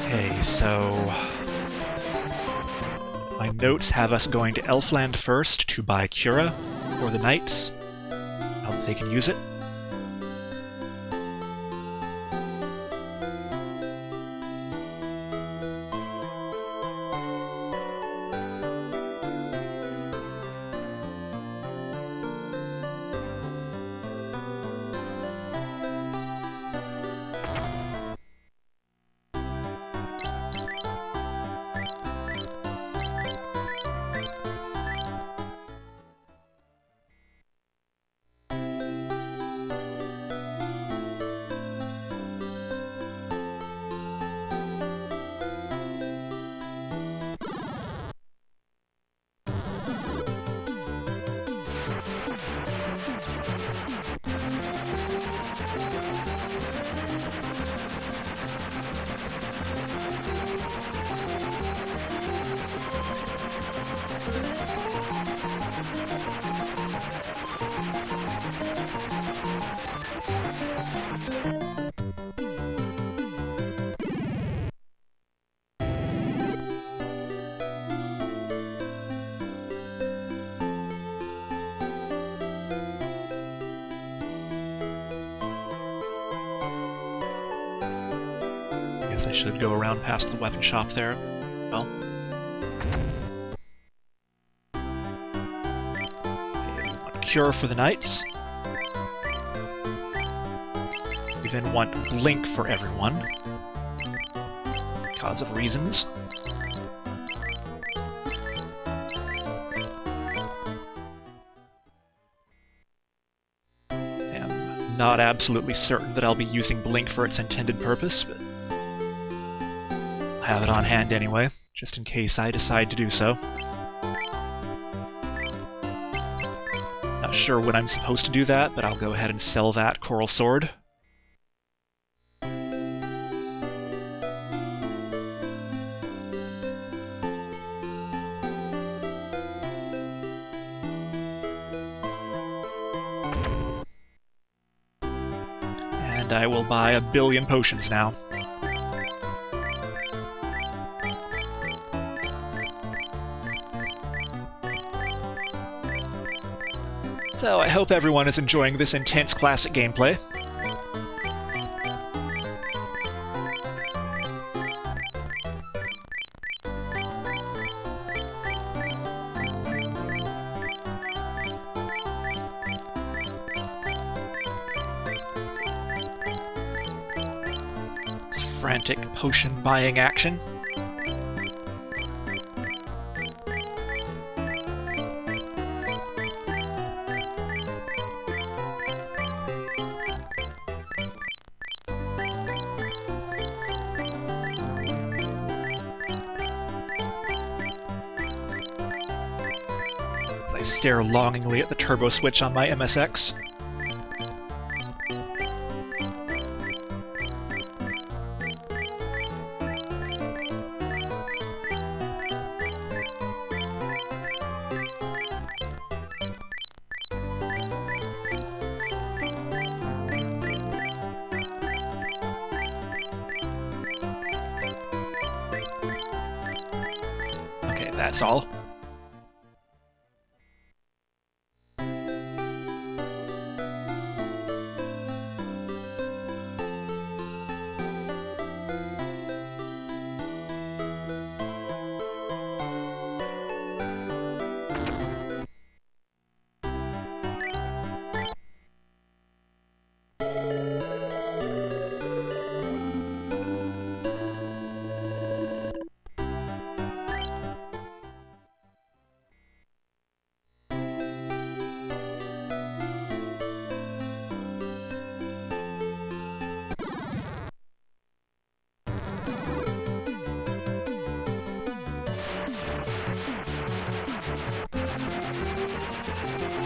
Okay, so my notes have us going to Elfland first to buy Cura for the knights. I hope they can use it. Guess I should go around past the weapon shop there. Well. Okay, we want Cure for the knights. We then want Blink for everyone. Because of reasons. I'm not absolutely certain that I'll be using Blink for its intended purpose, but have it on hand anyway, just in case I decide to do so. Not sure when I'm supposed to do that, but I'll go ahead and sell that coral sword. And I will buy 1 billion potions now. So I hope everyone is enjoying this intense classic gameplay. It's frantic potion buying action. I stare longingly at the turbo switch on my MSX. Okay, that's all.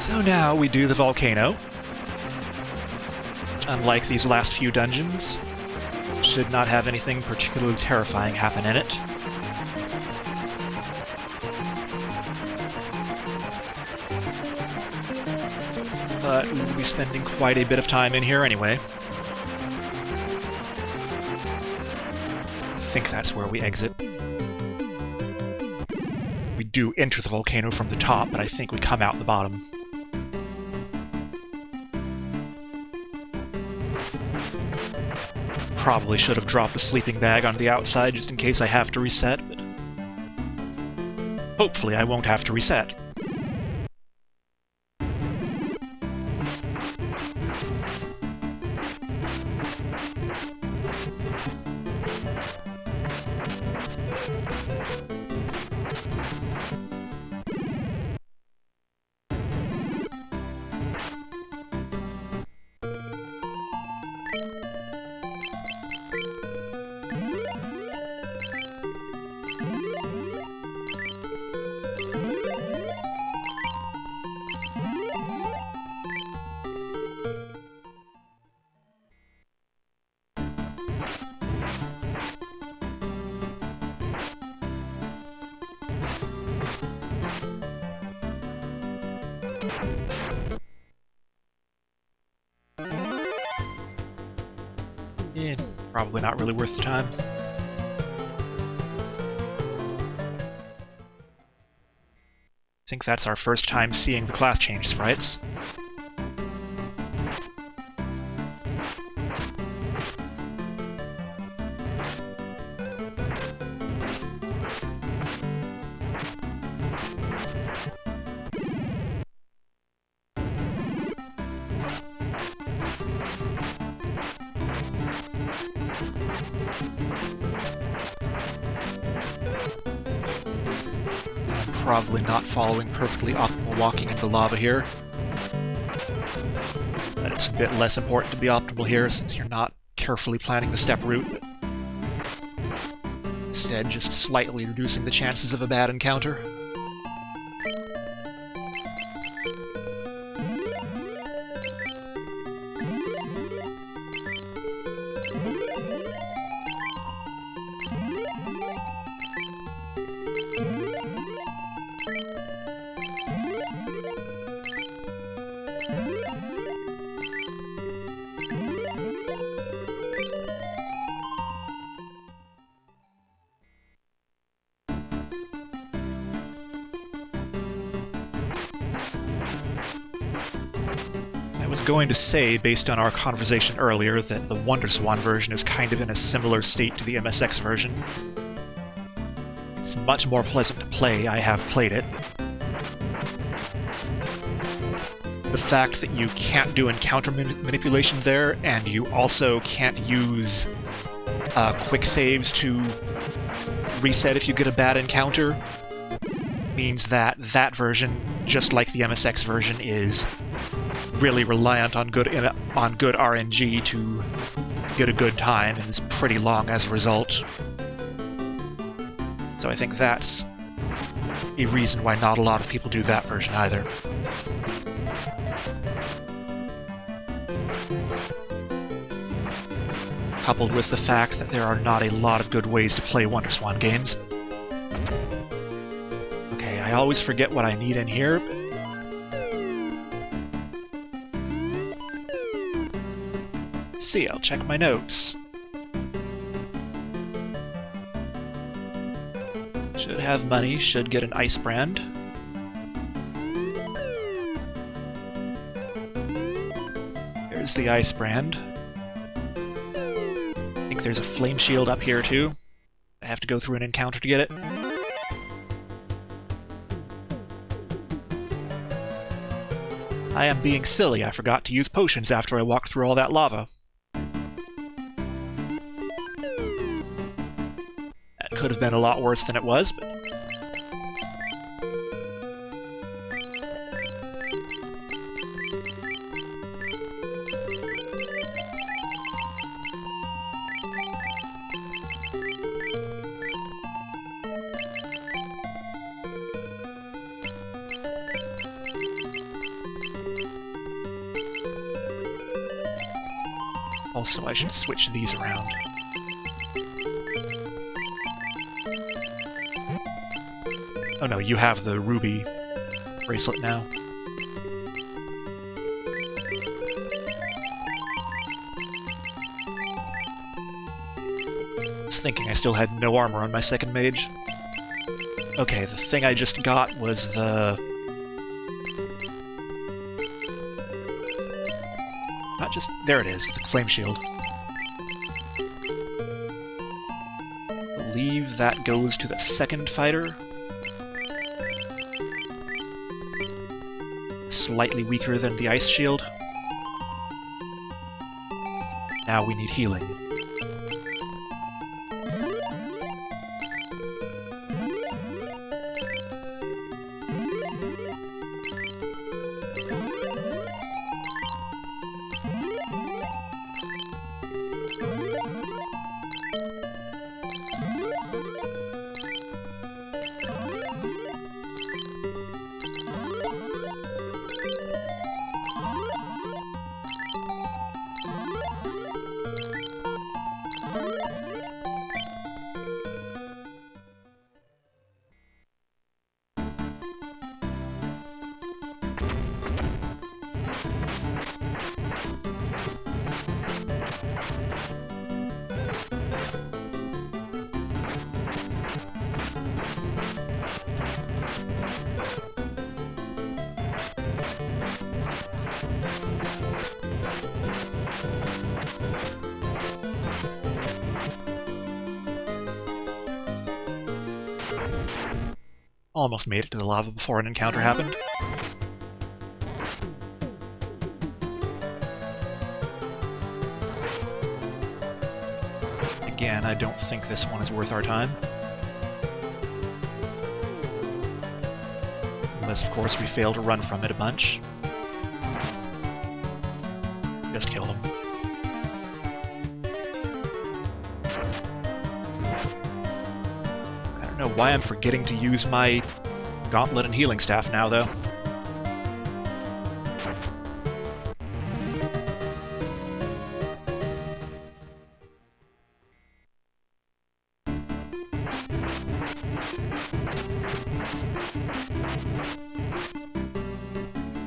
So now we do the Volcano. Unlike these last few dungeons, should not have anything particularly terrifying happen in it. But we'll be spending quite a bit of time in here anyway. I think that's where we exit. We do enter the volcano from the top, but I think we come out the bottom. Probably should have dropped a sleeping bag on the outside just in case I have to reset, but hopefully I won't have to reset. Yeah, probably not really worth the time. I think that's our first time seeing the class change sprites. Probably not following perfectly optimal walking into lava here. But it's a bit less important to be optimal here since you're not carefully planning the step route, but instead just slightly reducing the chances of a bad encounter. was going to say, based on our conversation earlier, that the WonderSwan version is kind of in a similar state to the MSX version. It's much more pleasant to play. I have played it. The fact that you can't do encounter manipulation there, and you also can't use quick saves to reset if you get a bad encounter, means that that version, just like the MSX version, is really reliant on good RNG to get a good time, and is pretty long as a result. So I think that's a reason why not a lot of people do that version either. Coupled with the fact that there are not a lot of good ways to play WonderSwan games. Okay, I always forget what I need in here. See, I'll check my notes. Should have money, should get an ice brand. There's the ice brand. I think there's a flame shield up here too. I have to go through an encounter to get it. I am being silly, I forgot to use potions after I walked through all that lava. That could have been a lot worse than it was, but... Also, I should switch these around. Oh no, you have the ruby bracelet now. I was thinking I still had no armor on my second mage. Okay, the thing I just got was the... Not just... There it is, the flame shield. I believe that goes to the second fighter. Slightly weaker than the ice shield. Now we need healing. Almost made it to the lava before an encounter happened. Again, I don't think this one is worth our time. Unless, of course, we fail to run from it a bunch. Just kill them. I don't know why I'm forgetting to use my gauntlet and healing staff now, though.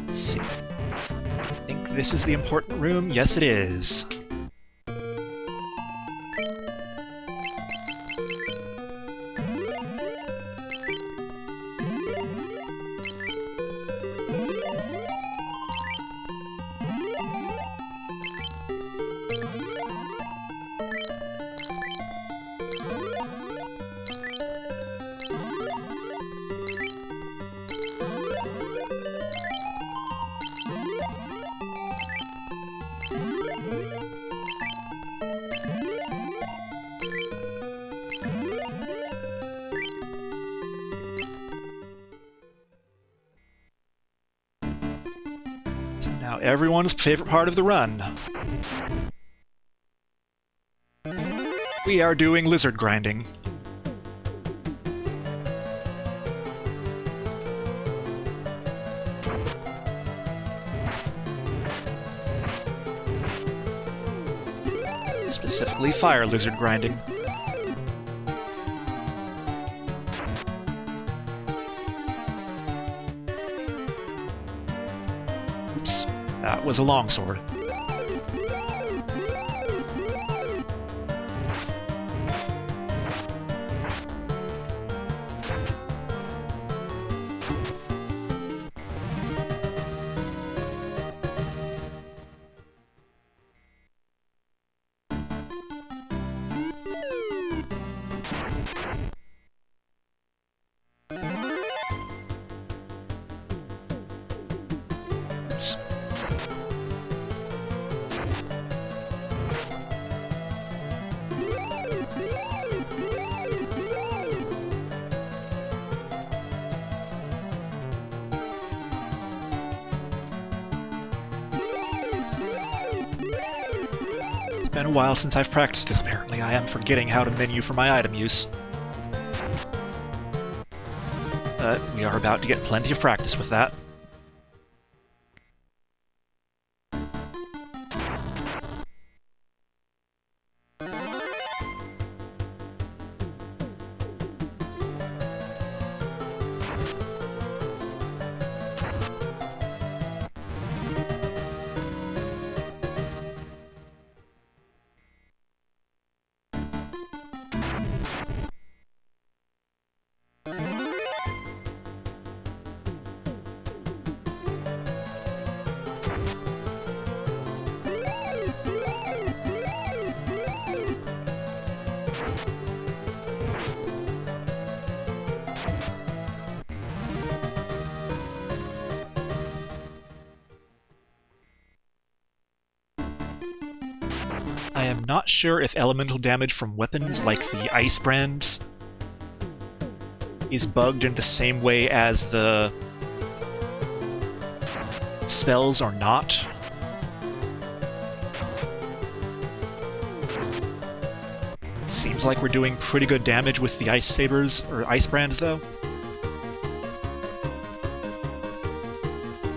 Let's see. I think this is the important room. Yes, it is. everyone's favorite part of the run. We are doing lizard grinding. Specifically fire lizard grinding. Oops, that was a longsword. It's been a while since I've practiced this, apparently. I am forgetting how to menu for my item use. But we are about to get plenty of practice with that. I am not sure if elemental damage from weapons like the ice brands is bugged in the same way as the spells or not. Seems like we're doing pretty good damage with the ice sabers, or ice brands, though.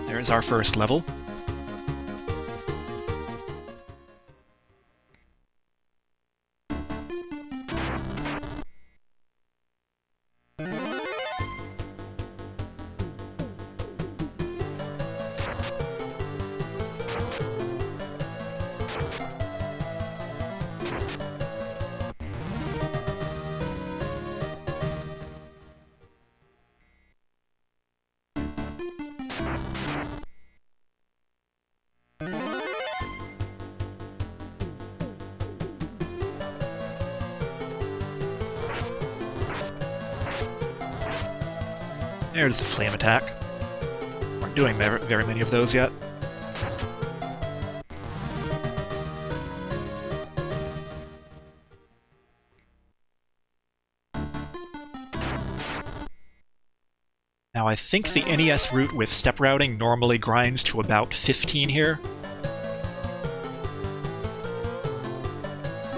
There's our first level. There's the flame attack. We're not doing very many of those yet. Now I think the NES route with step routing normally grinds to about 15 here.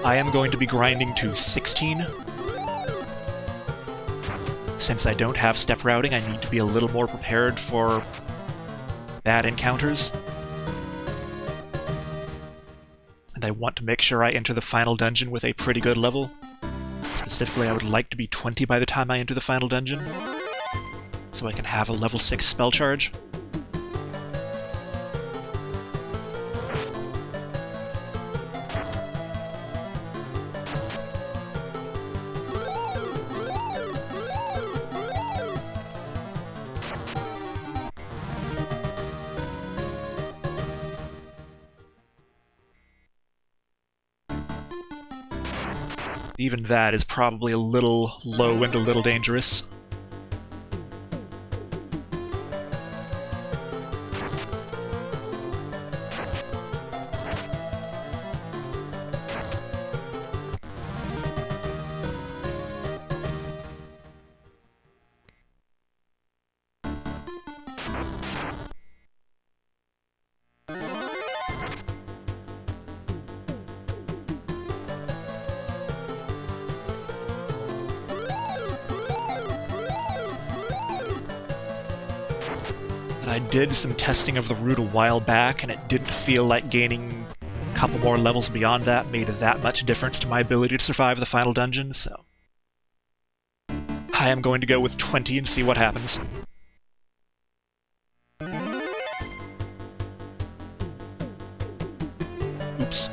I am going to be grinding to 16. Since I don't have step routing, I need to be a little more prepared for bad encounters. And I want to make sure I enter the final dungeon with a pretty good level. Specifically, I would like to be 20 by the time I enter the final dungeon, so I can have a level 6 spell charge. Even that is probably a little low and a little dangerous. I did some testing of the route a while back, and it didn't feel like gaining a couple more levels beyond that made that much difference to my ability to survive the final dungeon, so I am going to go with 20 and see what happens. Oops.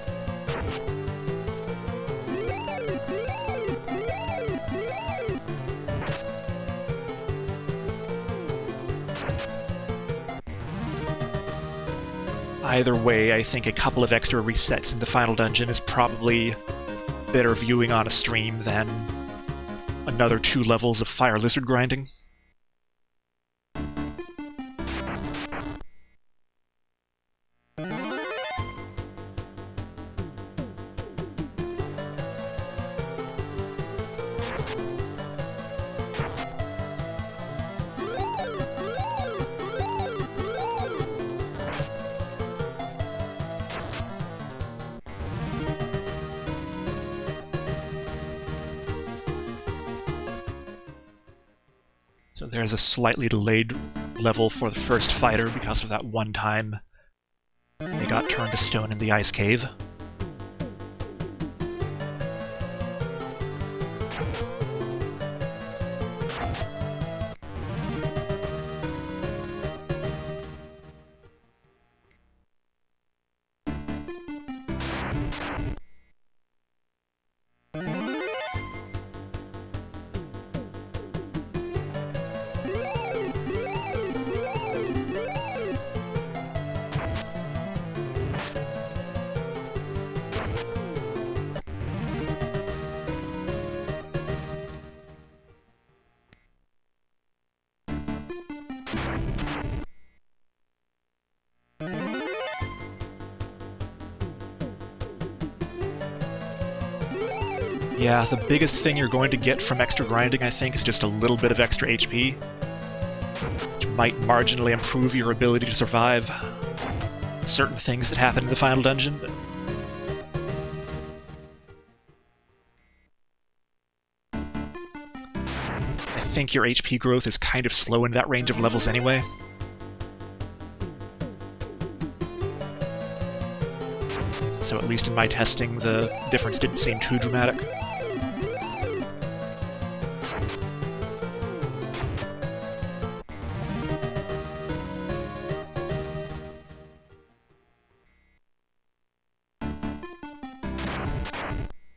Either way, I think a couple of extra resets in the final dungeon is probably better viewing on a stream than another 2 levels of fire lizard grinding. So there's a slightly delayed level for the first fighter because of that one time they got turned to stone in the ice cave. Yeah, the biggest thing you're going to get from extra grinding, I think, is just a little bit of extra HP, which might marginally improve your ability to survive certain things that happen in the final dungeon, but I think your HP growth is kind of slow in that range of levels anyway. So at least in my testing, the difference didn't seem too dramatic.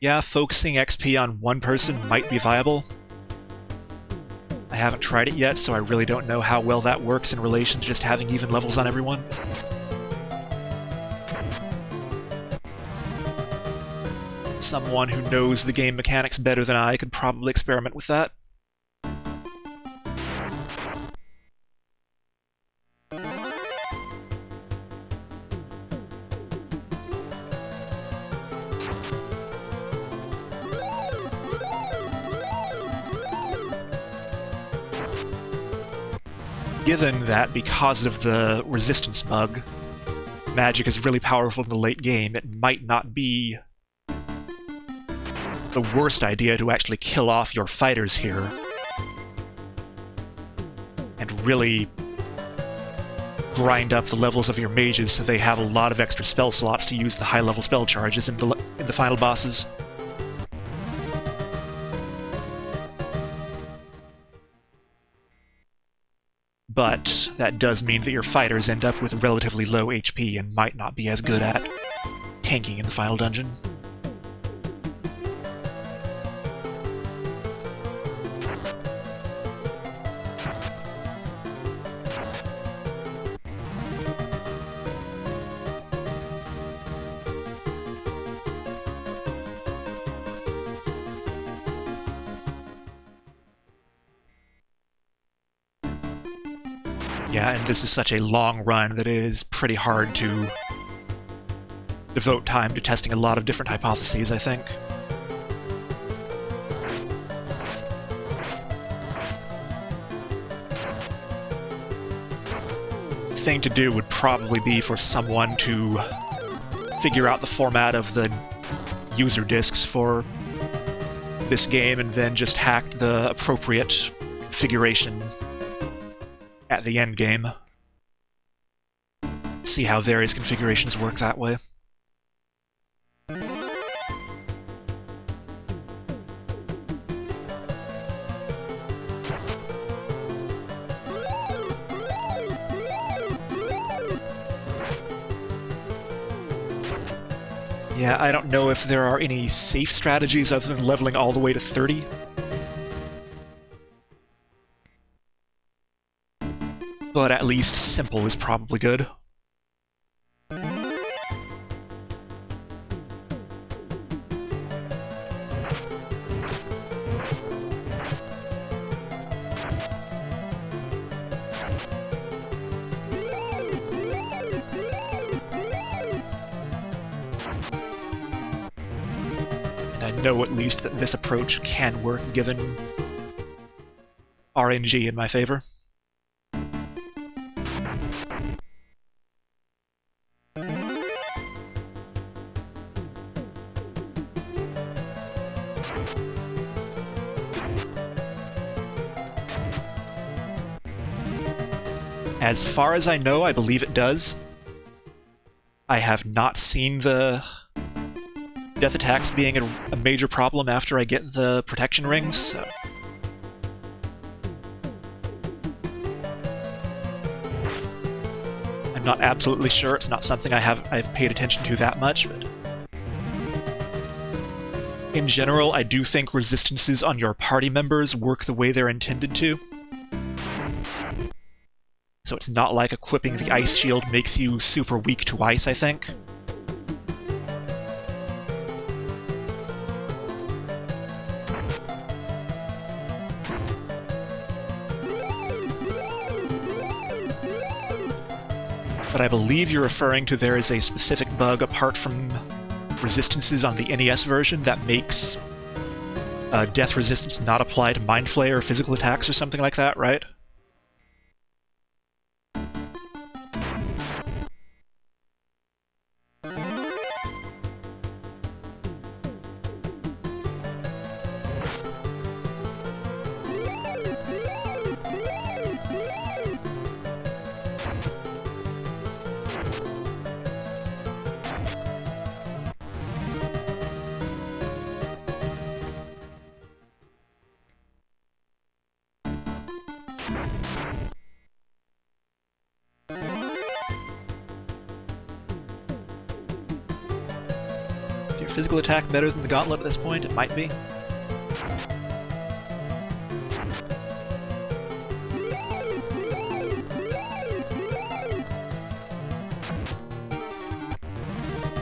Yeah, focusing XP on one person might be viable. I haven't tried it yet, so I really don't know how well that works in relation to just having even levels on everyone. Someone who knows the game mechanics better than I could probably experiment with that. Given that, because of the resistance bug, magic is really powerful in the late game, it might not be the worst idea to actually kill off your fighters here and really grind up the levels of your mages so they have a lot of extra spell slots to use the high-level spell charges in the final bosses. But that does mean that your fighters end up with relatively low HP and might not be as good at tanking in the final dungeon. Yeah, and this is such a long run that it is pretty hard to devote time to testing a lot of different hypotheses, I think. The thing to do would probably be for someone to figure out the format of the user discs for this game and then just hack the appropriate configuration at the end game. see how various configurations work that way. Yeah, I don't know if there are any safe strategies other than leveling all the way to 30. But at least simple is probably good. I know at least that this approach can work given RNG in my favor. As far as I know, I believe it does. I have not seen the death attacks being a major problem after I get the protection rings, so. I'm not absolutely sure. It's not something I've paid attention to that much, but in general, I do think resistances on your party members work the way they're intended to. So it's not like equipping the ice shield makes you super weak to ice, I think. But I believe you're referring to there is a specific bug apart from resistances on the NES version that makes death resistance not apply to Mind Flayer or physical attacks or something like that, right? Is your physical attack better than the gauntlet at this point? It might be.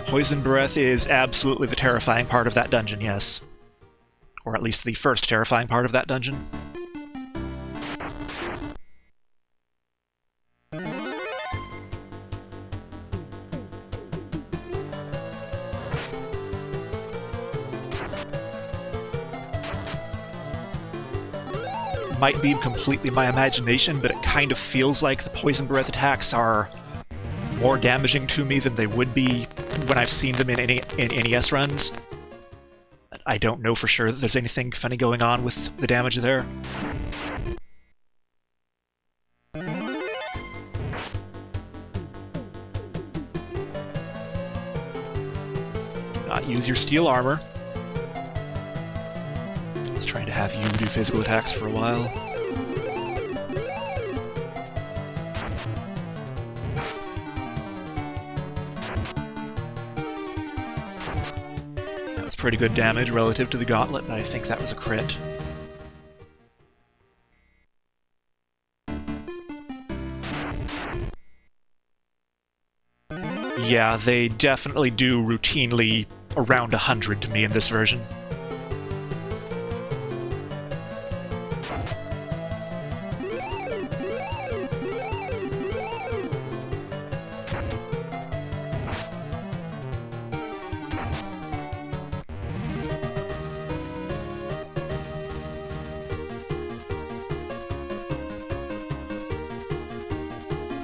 Poison Breath is absolutely the terrifying part of that dungeon, yes. Or at least the first terrifying part of that dungeon. Might be completely my imagination, but it kind of feels like the Poison Breath attacks are more damaging to me than they would be when I've seen them in NES runs. I don't know for sure that there's anything funny going on with the damage there. Do not use your steel armor. I was trying to have you do physical attacks for a while. That was pretty good damage relative to the gauntlet, and I think that was a crit. Yeah, they definitely do routinely around 100 to me in this version.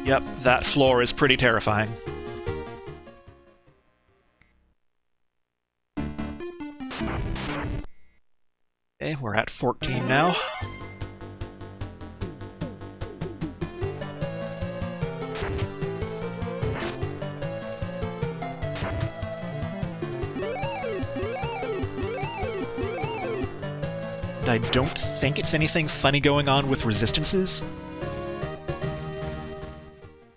Yep, that floor is pretty terrifying. Okay, we're at 14 now. I don't think it's anything funny going on with resistances.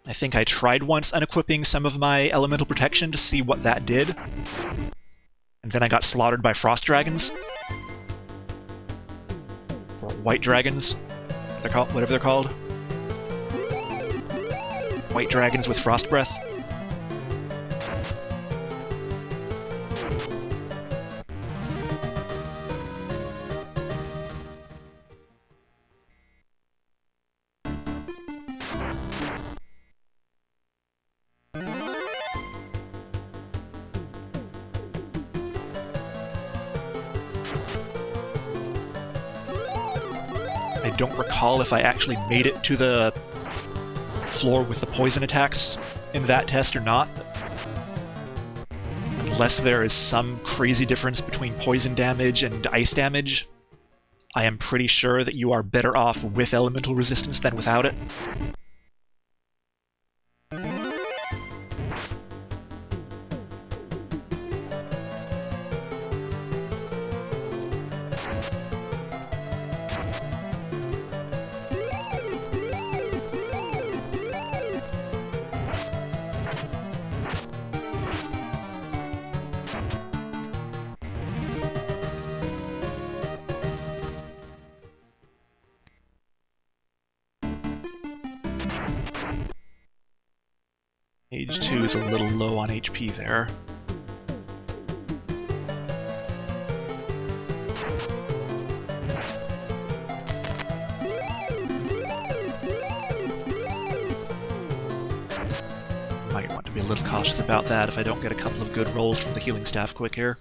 I think I tried once unequipping some of my elemental protection to see what that did, and then I got slaughtered by frost dragons. Or white dragons, they're called, whatever they're called. White dragons with frost breath. I don't recall if I actually made it to the floor with the poison attacks in that test or not. Unless there is some crazy difference between poison damage and ice damage, I am pretty sure that you are better off with elemental resistance than without it. Age 2 is a little low on HP there. Might want to be a little cautious about that if I don't get a couple of good rolls from the healing staff quick here.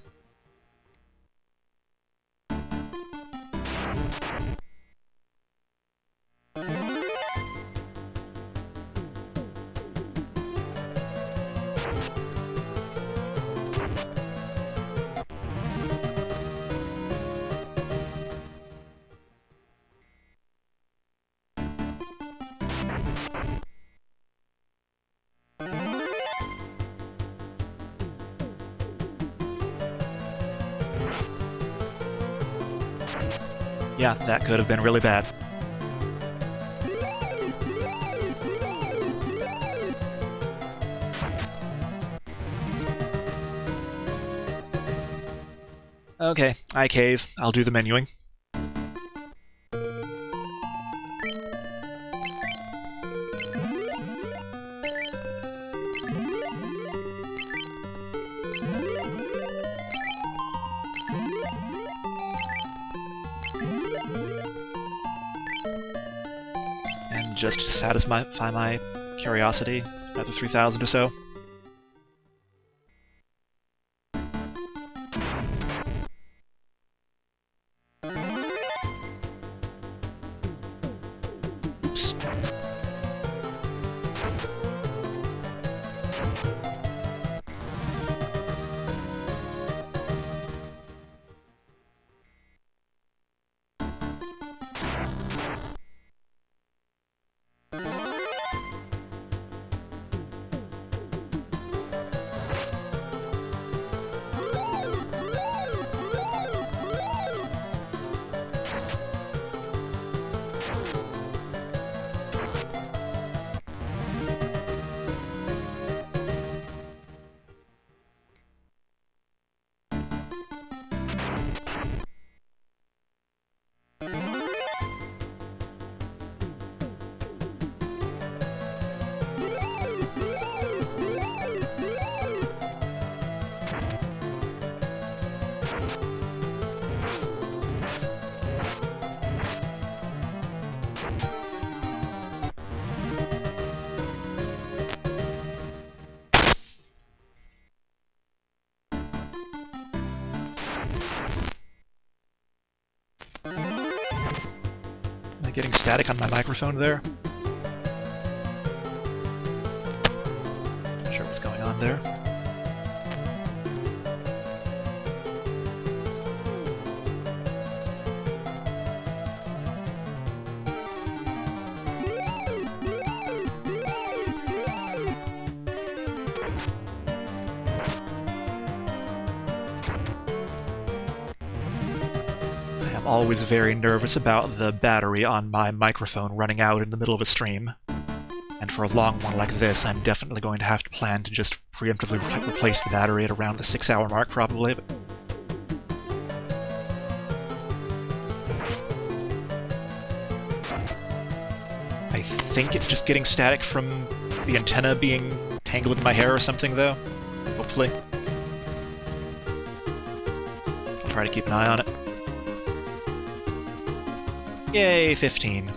Yeah, that could have been really bad. Okay, I cave. I'll do the menuing. Just to satisfy my curiosity, another 3,000 or so. Oops. Getting static on my microphone there. Not sure what's going on there. I have I'm always very nervous about the battery on my microphone running out in the middle of a stream. And for a long one like this, I'm definitely going to have to plan to just preemptively replace the battery at around the 6-hour mark, probably. But I think it's just getting static from the antenna being tangled in my hair or something, though. Hopefully. I'll try to keep an eye on it. Yay, 15.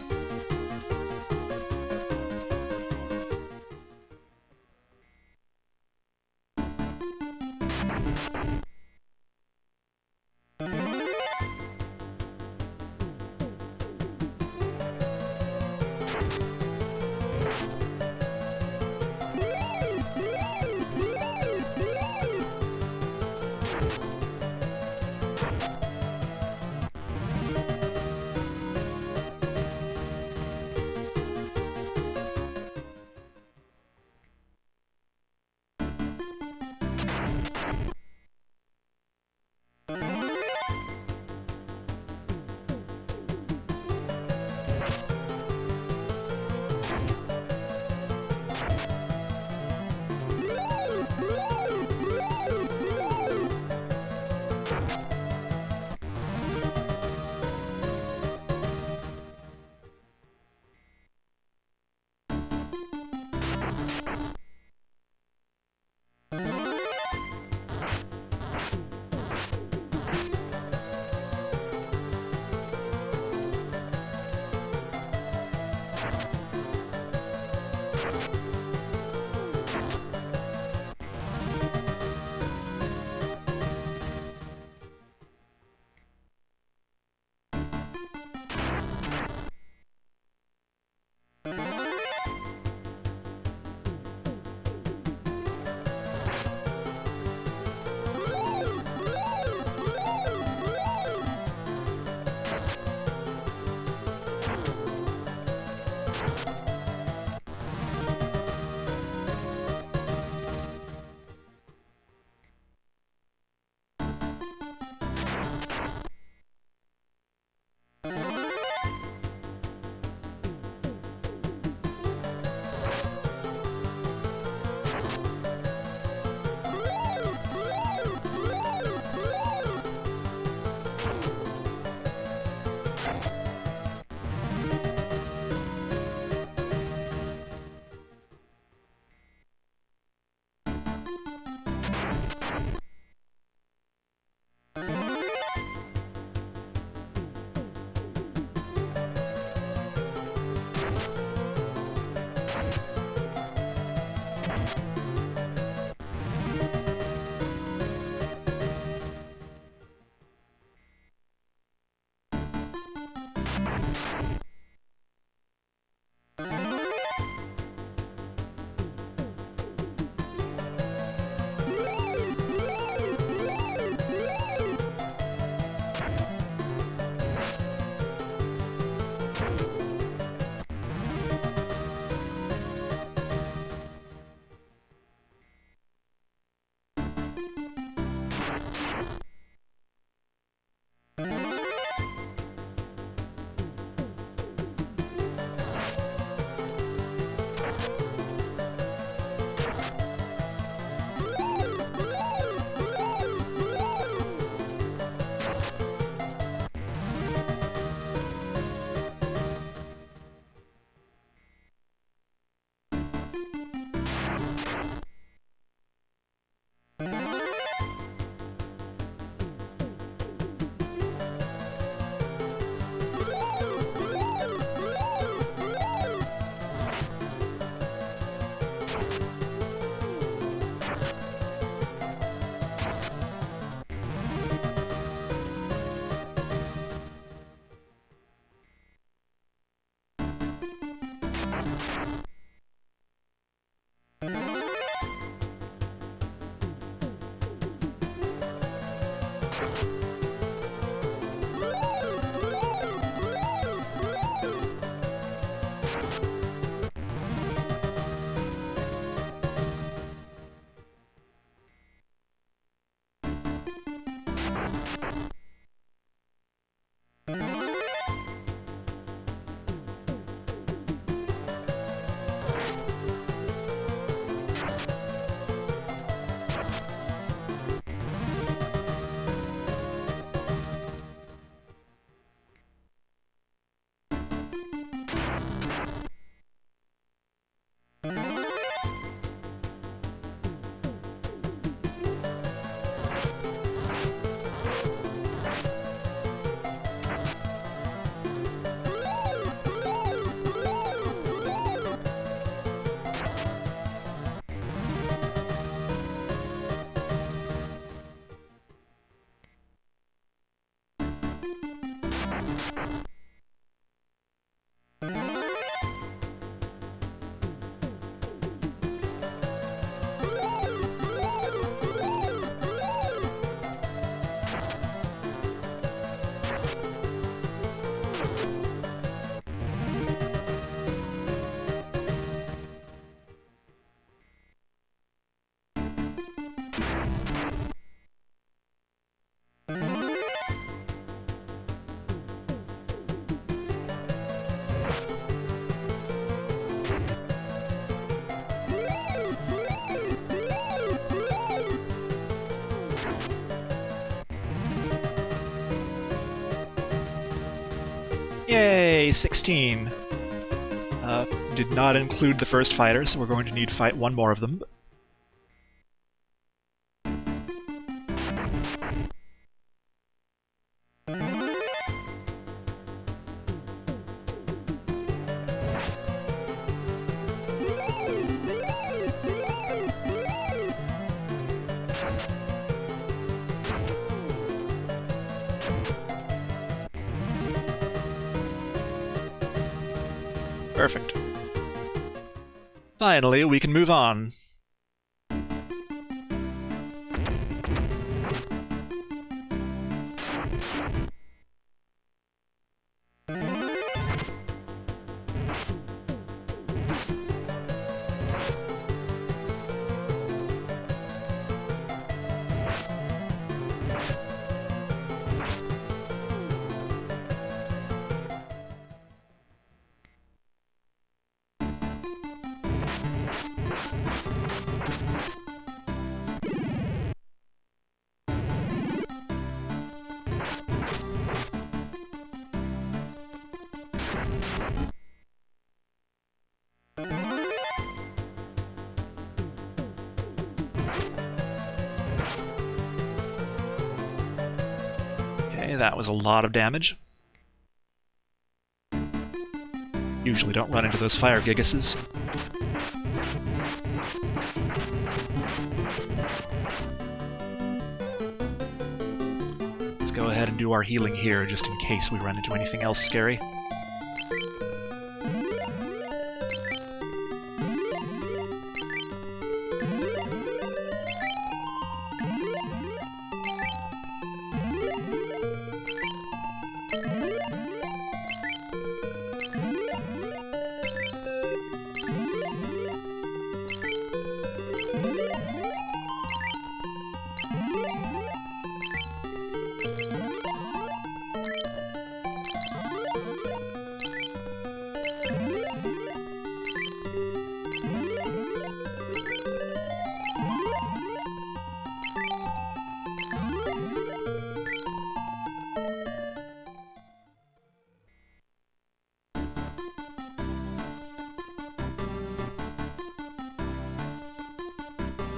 Yay, 16. Did not include the first fighter, so we're going to need to fight one more of them. Perfect. Finally, we can move on. That was a lot of damage. Usually don't run into those fire gigases. Let's go ahead and do our healing here, just in case we run into anything else scary.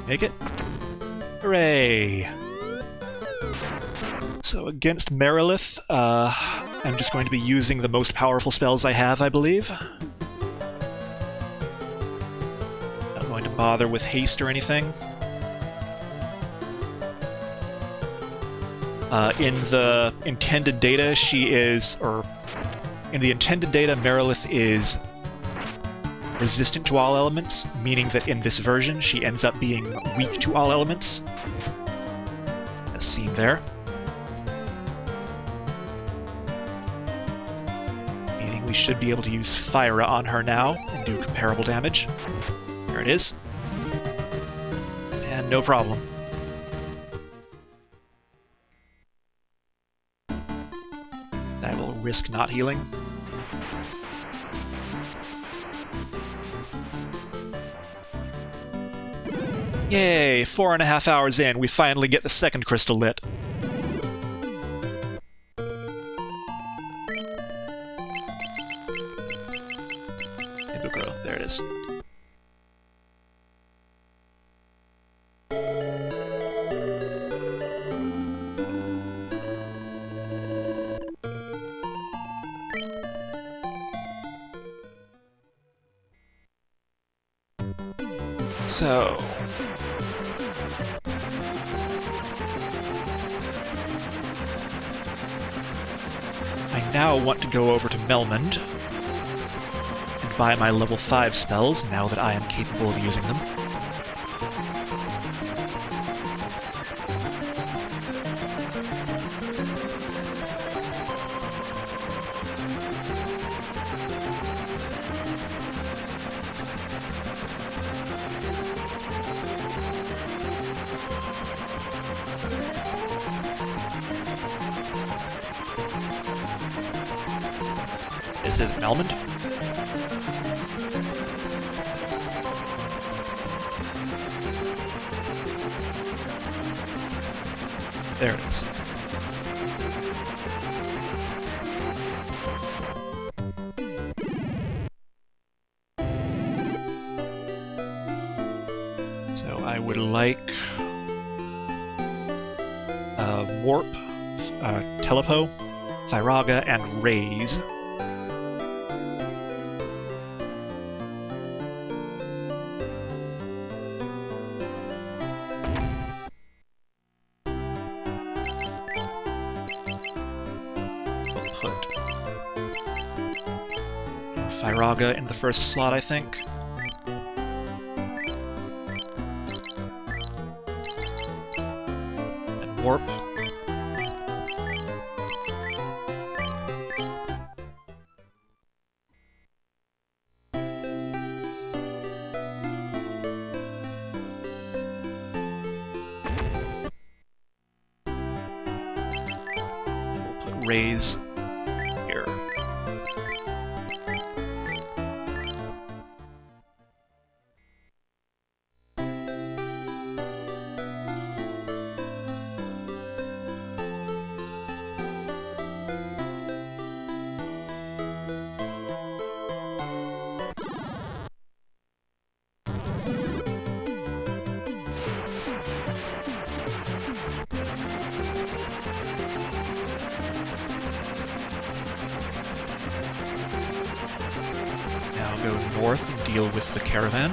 Make it? Hooray! So against Merilith, I'm just going to be using the most powerful spells I have, I believe. Not going to bother with haste or anything. In the intended data, in the intended data, Merilith is resistant to all elements, meaning that in this version she ends up being weak to all elements, as seen there. Meaning we should be able to use Fyra on her now and do comparable damage. There it is. And no problem. I will risk not healing. Yay! 4.5 hours in, we finally get the second crystal lit. Ibukro, there it is. So... I now want to go over to Melmond and buy my level 5 spells, now that I am capable of using them. This is Melmond. There it is. I would like Warp, Telepo, Thyraga, and Raise. We'll put Thyraga in the first slot, I think. And Warp. Raise here. Go north and deal with the caravan.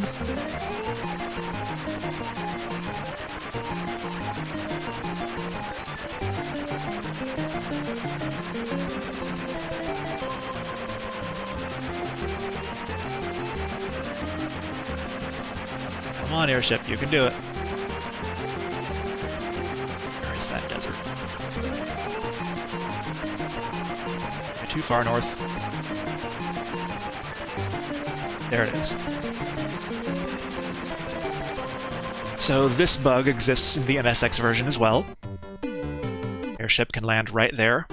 Come on, airship, you can do it. Where is that desert? You're too far north. There it is. So this bug exists in the MSX version as well. Airship can land right there.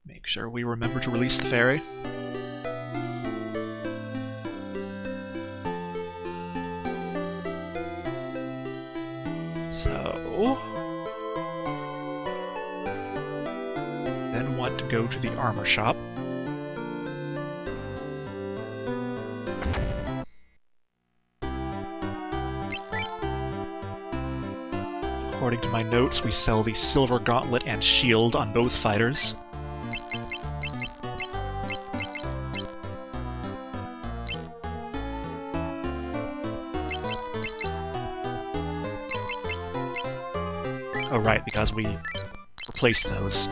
Make sure we remember to release the ferry. So... then want to go to the armor shop. According to my notes, we sell the Silver Gauntlet and Shield on both fighters. Oh right, because we replaced those.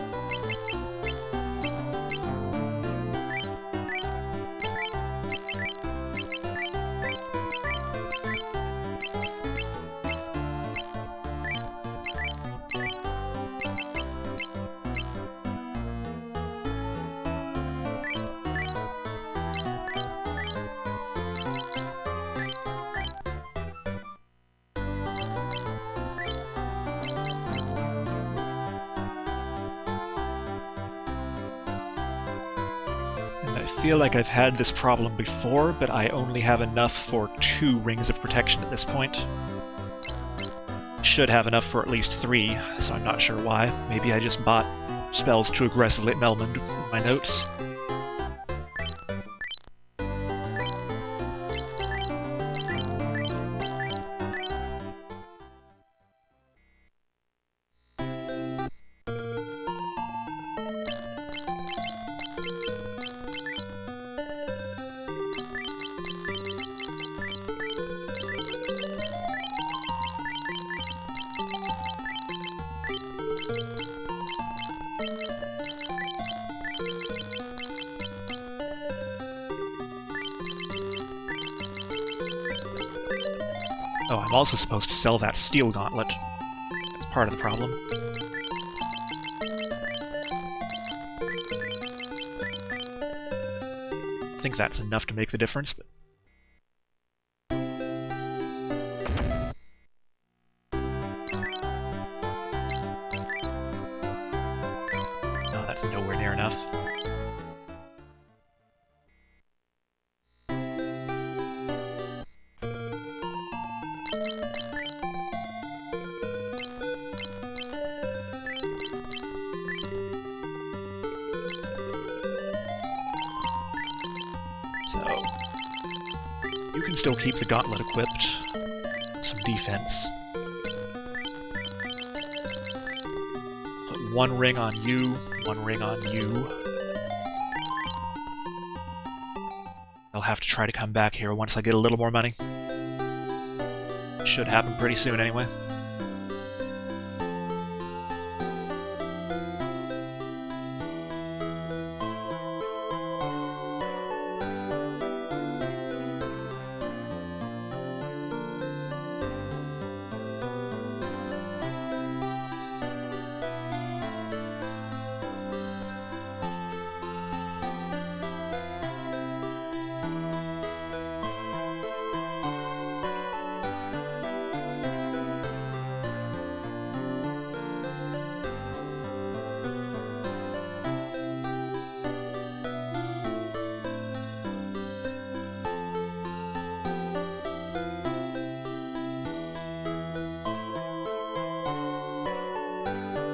I feel like I've had this problem before, but I only have enough for 2 Rings of Protection at this point. Should have enough for at least 3, so I'm not sure why. Maybe I just bought spells too aggressively at Melmond in my notes. Oh, I'm also supposed to sell that steel gauntlet. That's part of the problem. I think that's enough to make the difference, but... No, that's nowhere near enough. So, you can still keep the gauntlet equipped. Some defense. Put one ring on you, one ring on you. I'll have to try to come back here once I get a little more money. Should happen pretty soon anyway.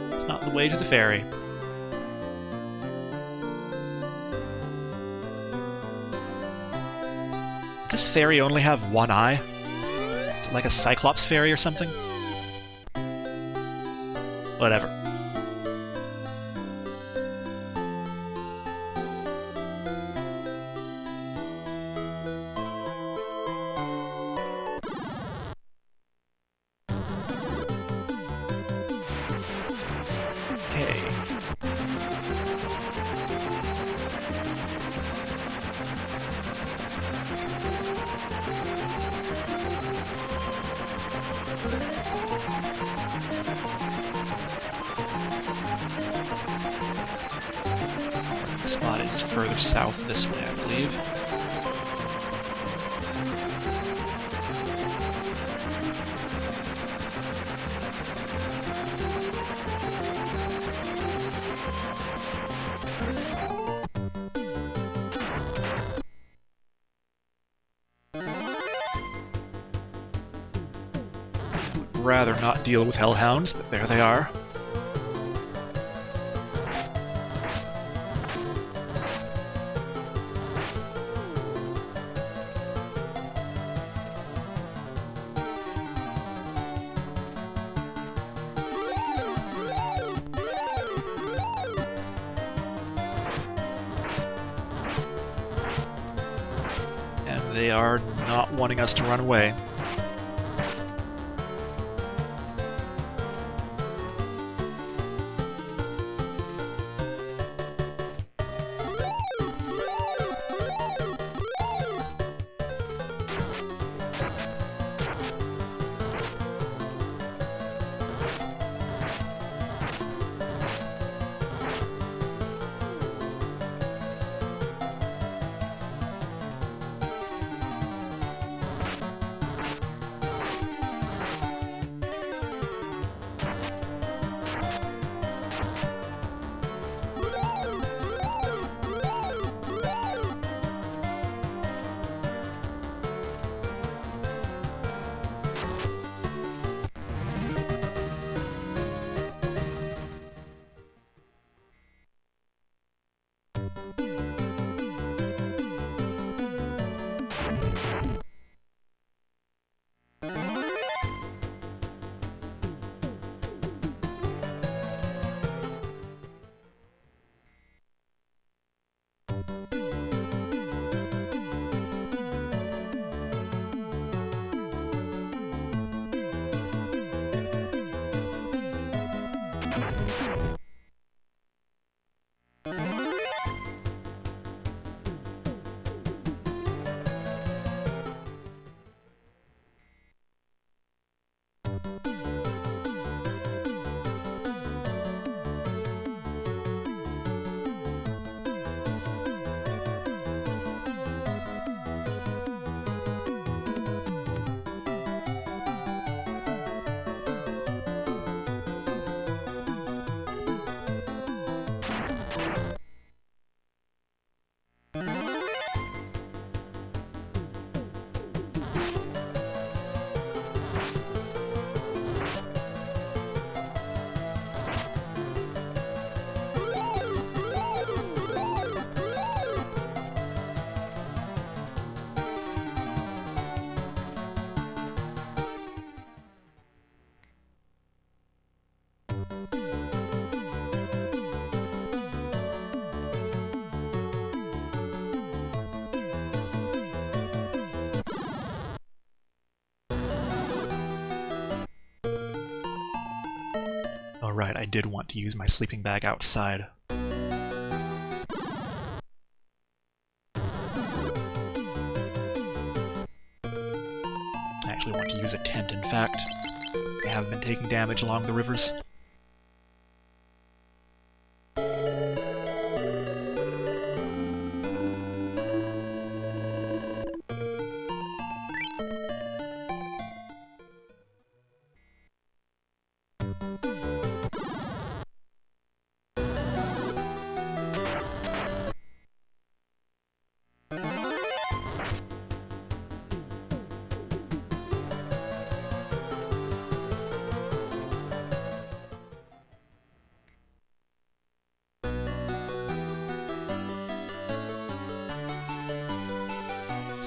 It's not the way to the ferry. Does this ferry only have one eye? Is it like a Cyclops ferry or something? Whatever. Spot is further south this way, I believe. Would rather not deal with hellhounds, but there they are. They are not wanting us to run away. Right, I did want to use my sleeping bag outside. I actually want to use a tent, in fact. I have been taking damage along the rivers.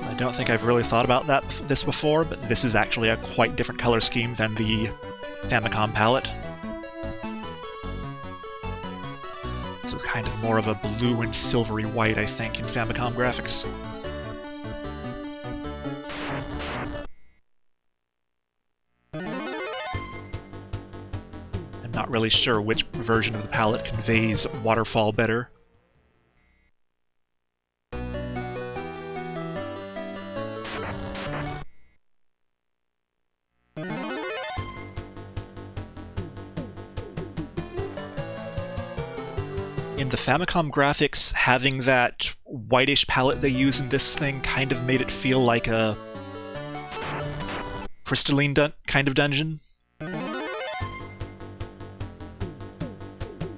I don't think I've really thought about this before, but this is actually a quite different color scheme than the Famicom palette. So it's kind of more of a blue and silvery white, I think, in Famicom graphics. I'm not really sure which version of the palette conveys waterfall better. In the Famicom graphics, having that whitish palette they use in this thing kind of made it feel like a crystalline kind of dungeon.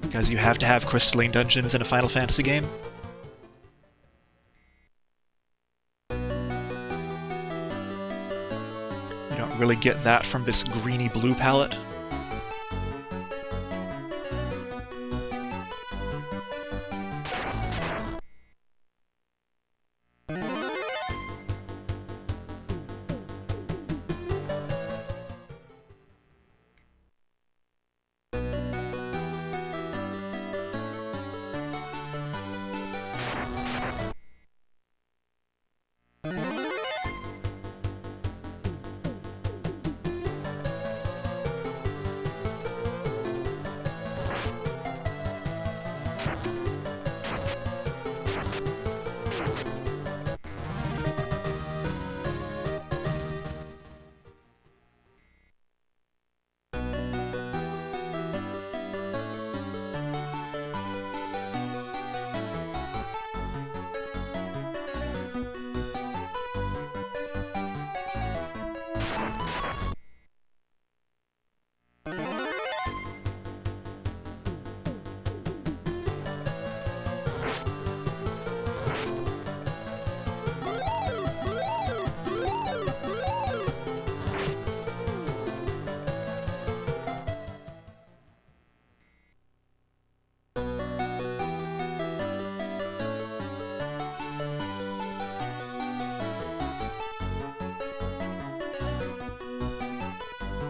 Because you have to have crystalline dungeons in a Final Fantasy game. You don't really get that from this greeny-blue palette.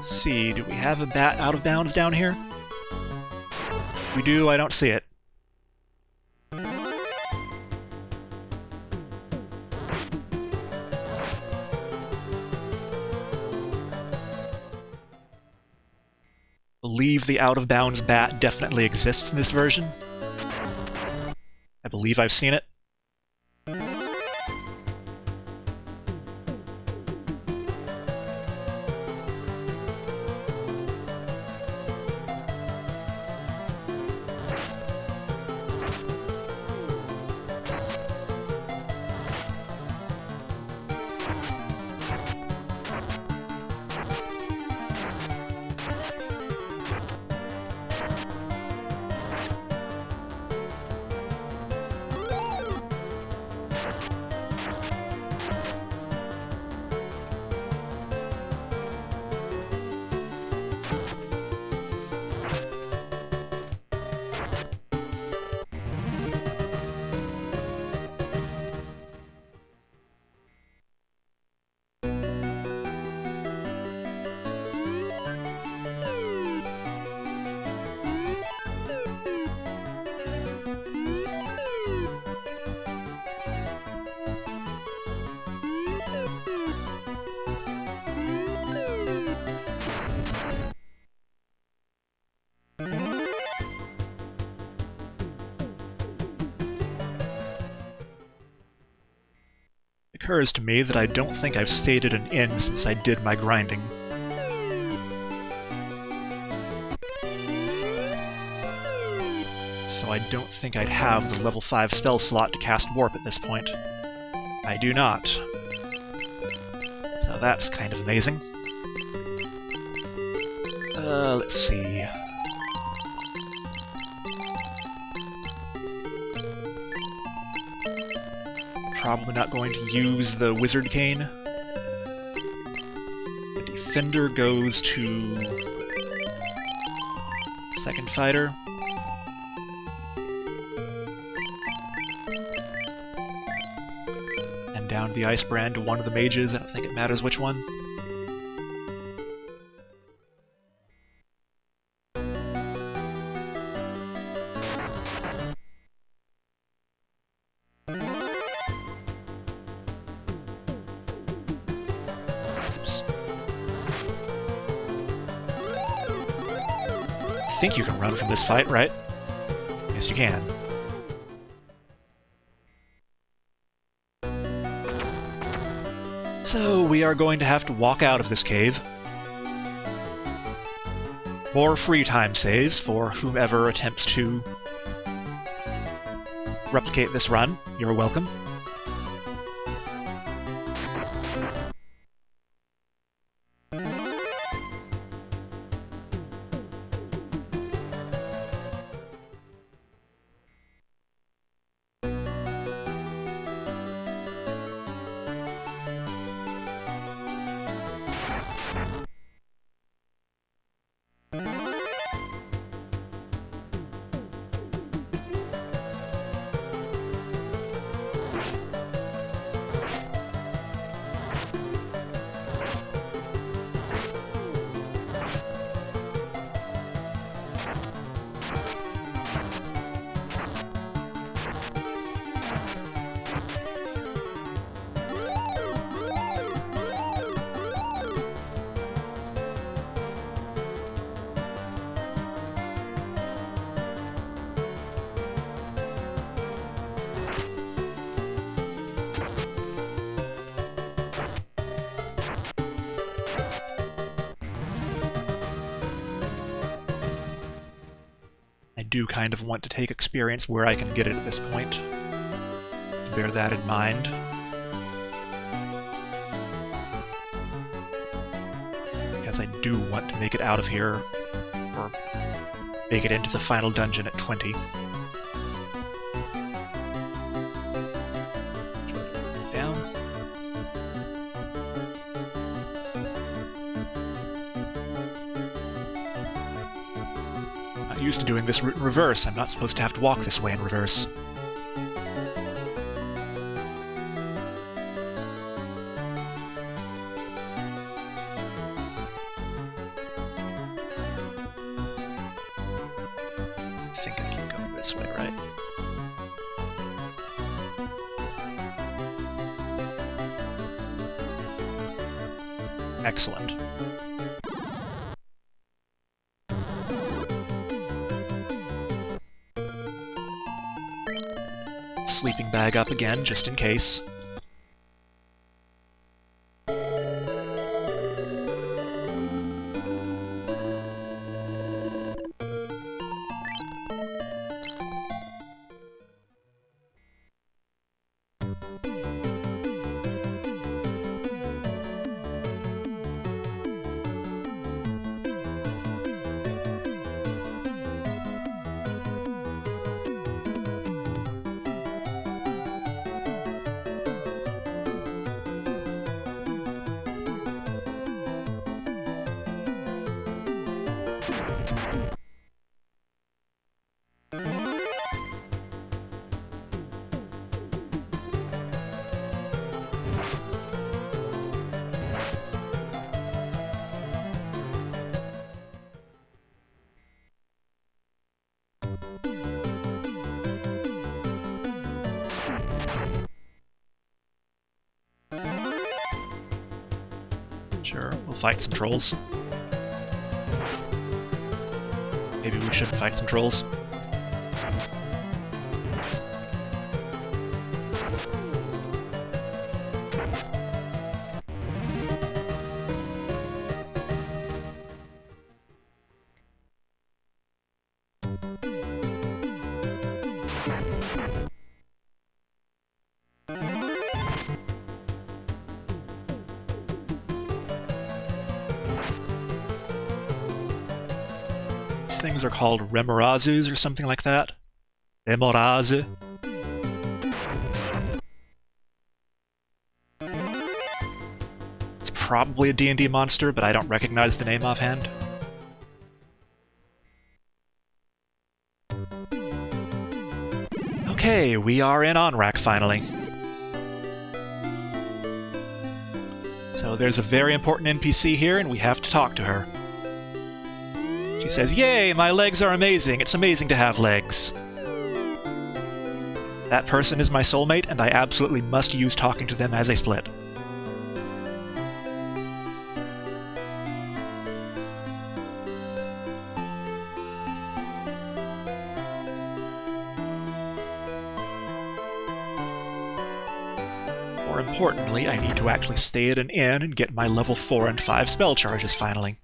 Let's see, do we have a bat out of bounds down here? We do, I don't see it. I believe the out of bounds bat definitely exists in this version. I believe I've seen it. occurs to me that I don't think I've stated an inn since I did my grinding. So I don't think I'd have the level 5 spell slot to cast Warp at this point. I do not. So that's kind of amazing. Let's see. Probably not going to use the Wizard Cane. The Defender goes to Second Fighter. And down the Ice Brand to one of the mages. I don't think it matters which one. I think you can run from this fight, right? Yes, you can. So, we are going to have to walk out of this cave. More free time saves for whomever attempts to replicate this run. You're welcome. I do kind of want to take experience where I can get it at this point. Bear that in mind. Because I do want to make it out of here, or make it into the final dungeon at 20. Down. I'm used to doing this route in reverse. I'm not supposed to have to walk this way in reverse. I think I keep going this way, right? Excellent. Sleeping bag up again, just in case. Sure, we'll fight some trolls. Maybe we shouldn't fight some trolls. These things are called remorazes or something like that. Remoraze. It's probably a D&D monster, but I don't recognize the name offhand. Okay, we are in Onrak finally. So there's a very important NPC here, and we have to talk to her. She says, "Yay, my legs are amazing. It's amazing to have legs." That person is my soulmate, and I absolutely must use talking to them as a split. More importantly, I need to actually stay at an inn and get my level 4 and 5 spell charges finally.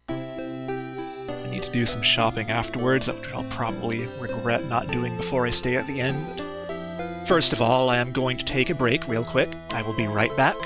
I need to do some shopping afterwards, which I'll probably regret not doing before I stay at the inn. But first of all, I am going to take a break real quick. I will be right back.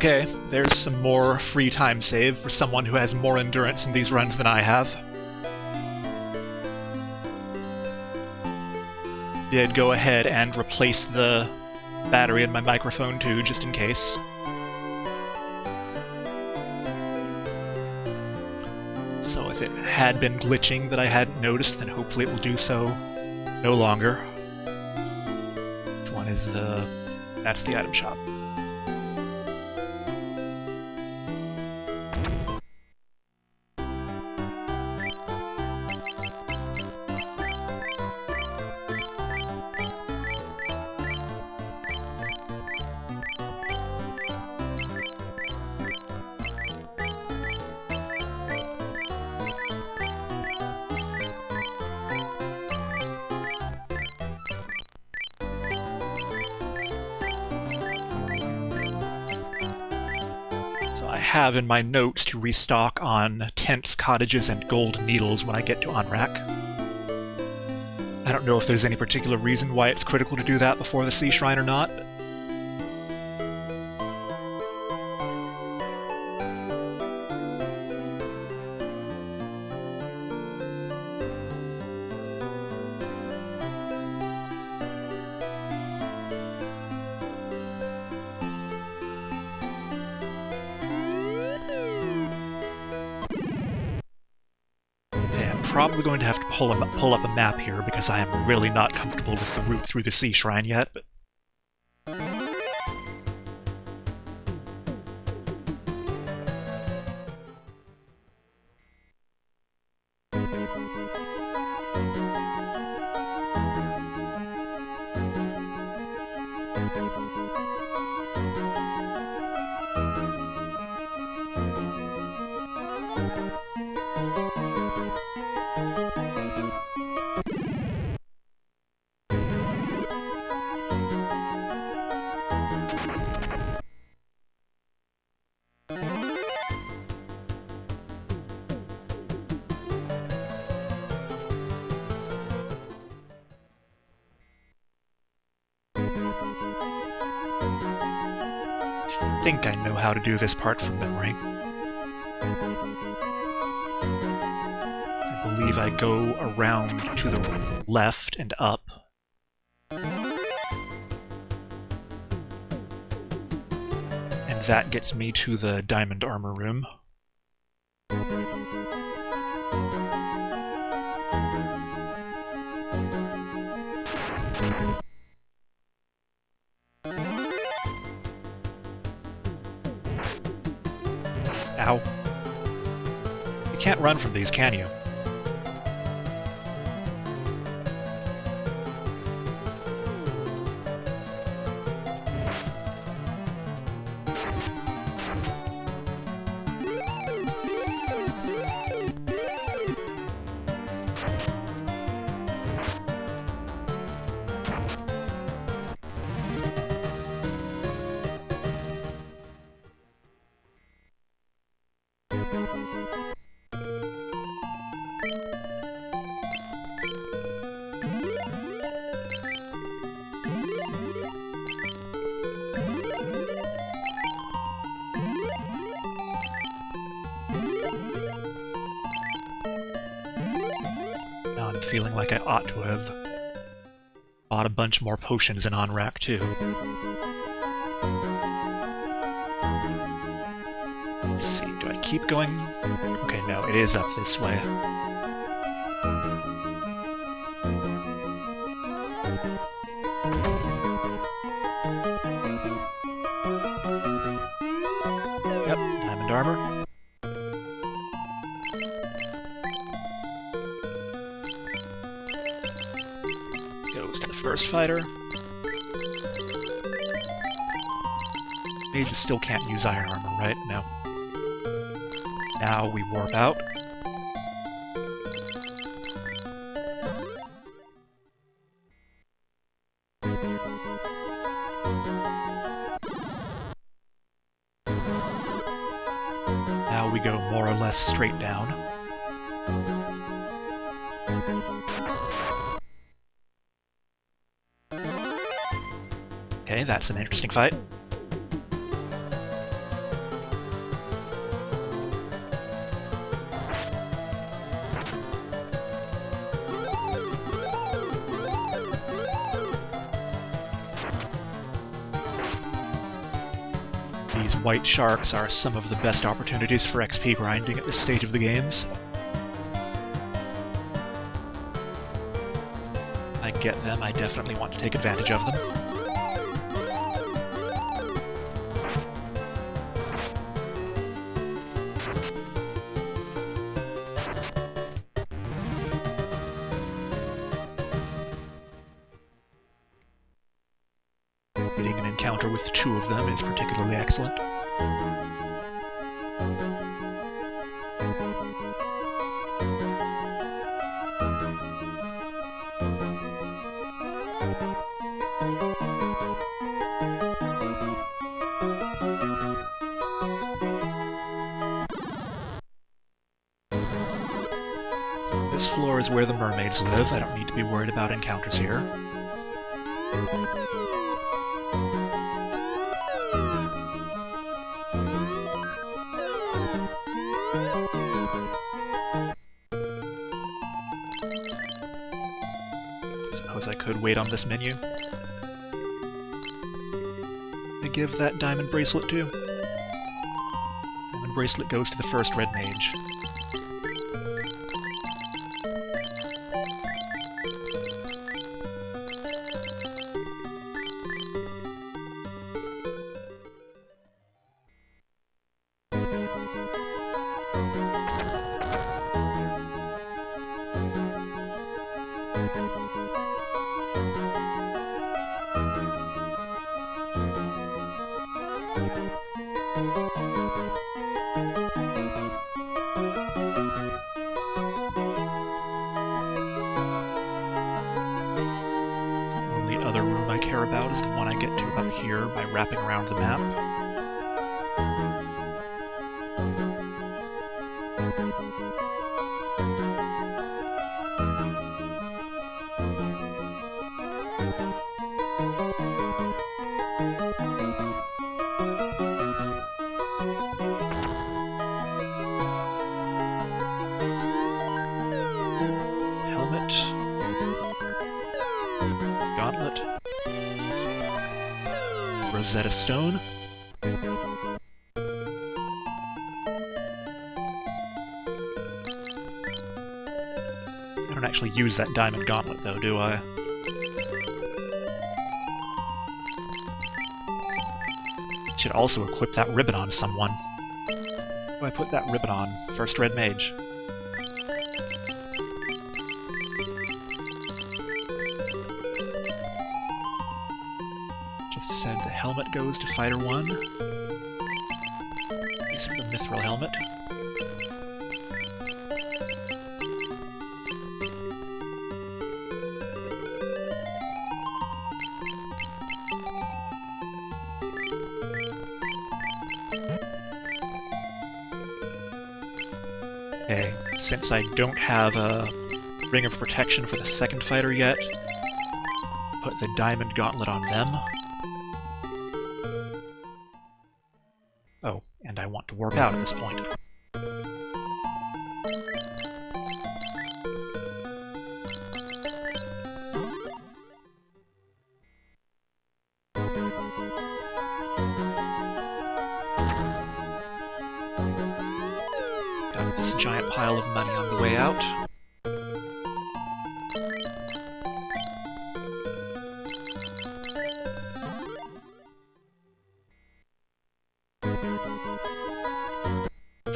Okay, there's some more free time save for someone who has more endurance in these runs than I have. Did go ahead and replace the battery in my microphone too, just in case. So if it had been glitching that I hadn't noticed, then hopefully it will do so no longer. Which one is the... That's the item shop. Have in my notes to restock on tents, cottages, and gold needles when I get to Onrak. I don't know if there's any particular reason why it's critical to do that before the Sea Shrine or not. Probably going to have to pull up a map here because I am really not comfortable with the route through the Sea Shrine yet. But I think I know how to do this part from memory. I believe I go around to the left and up. And that gets me to the diamond armor room. Ow. You can't run from these, can you? Feeling like I ought to have bought a bunch more potions in Onrak too. Let's see, do I keep going? Okay, no, it is up this way. Yep, diamond armor. First fighter. Mages still can't use iron armor, right? No. Now we warp out. Now we go more or less straight down. Okay, that's an interesting fight. These white sharks are some of the best opportunities for XP grinding at this stage of the games. I get them, I definitely want to take advantage of them. Getting an encounter with two of them is particularly excellent. So this floor is where the mermaids live. I don't need to be worried about encounters here. Suppose I could wait on this menu. I give that diamond bracelet to? Diamond bracelet goes to the first red mage. About is the one I get to up here by wrapping around the map. Helmet. Gauntlet. Rosetta Stone. I don't actually use that diamond gauntlet though, do I? Should also equip that ribbon on someone. Who do I put that ribbon on? First red mage. Just said the helmet goes to Fighter 1. These are the mithril helmet. Okay, since I don't have a Ring of Protection for the second fighter yet, put the diamond gauntlet on them. Oh, and I want to warp out at this point. Got this giant pile of money on the way out.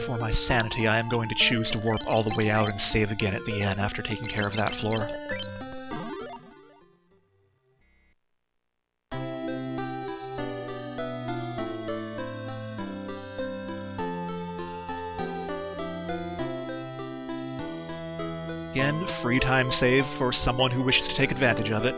For my sanity, I am going to choose to warp all the way out and save again at the end after taking care of that floor. Again, free time save for someone who wishes to take advantage of it.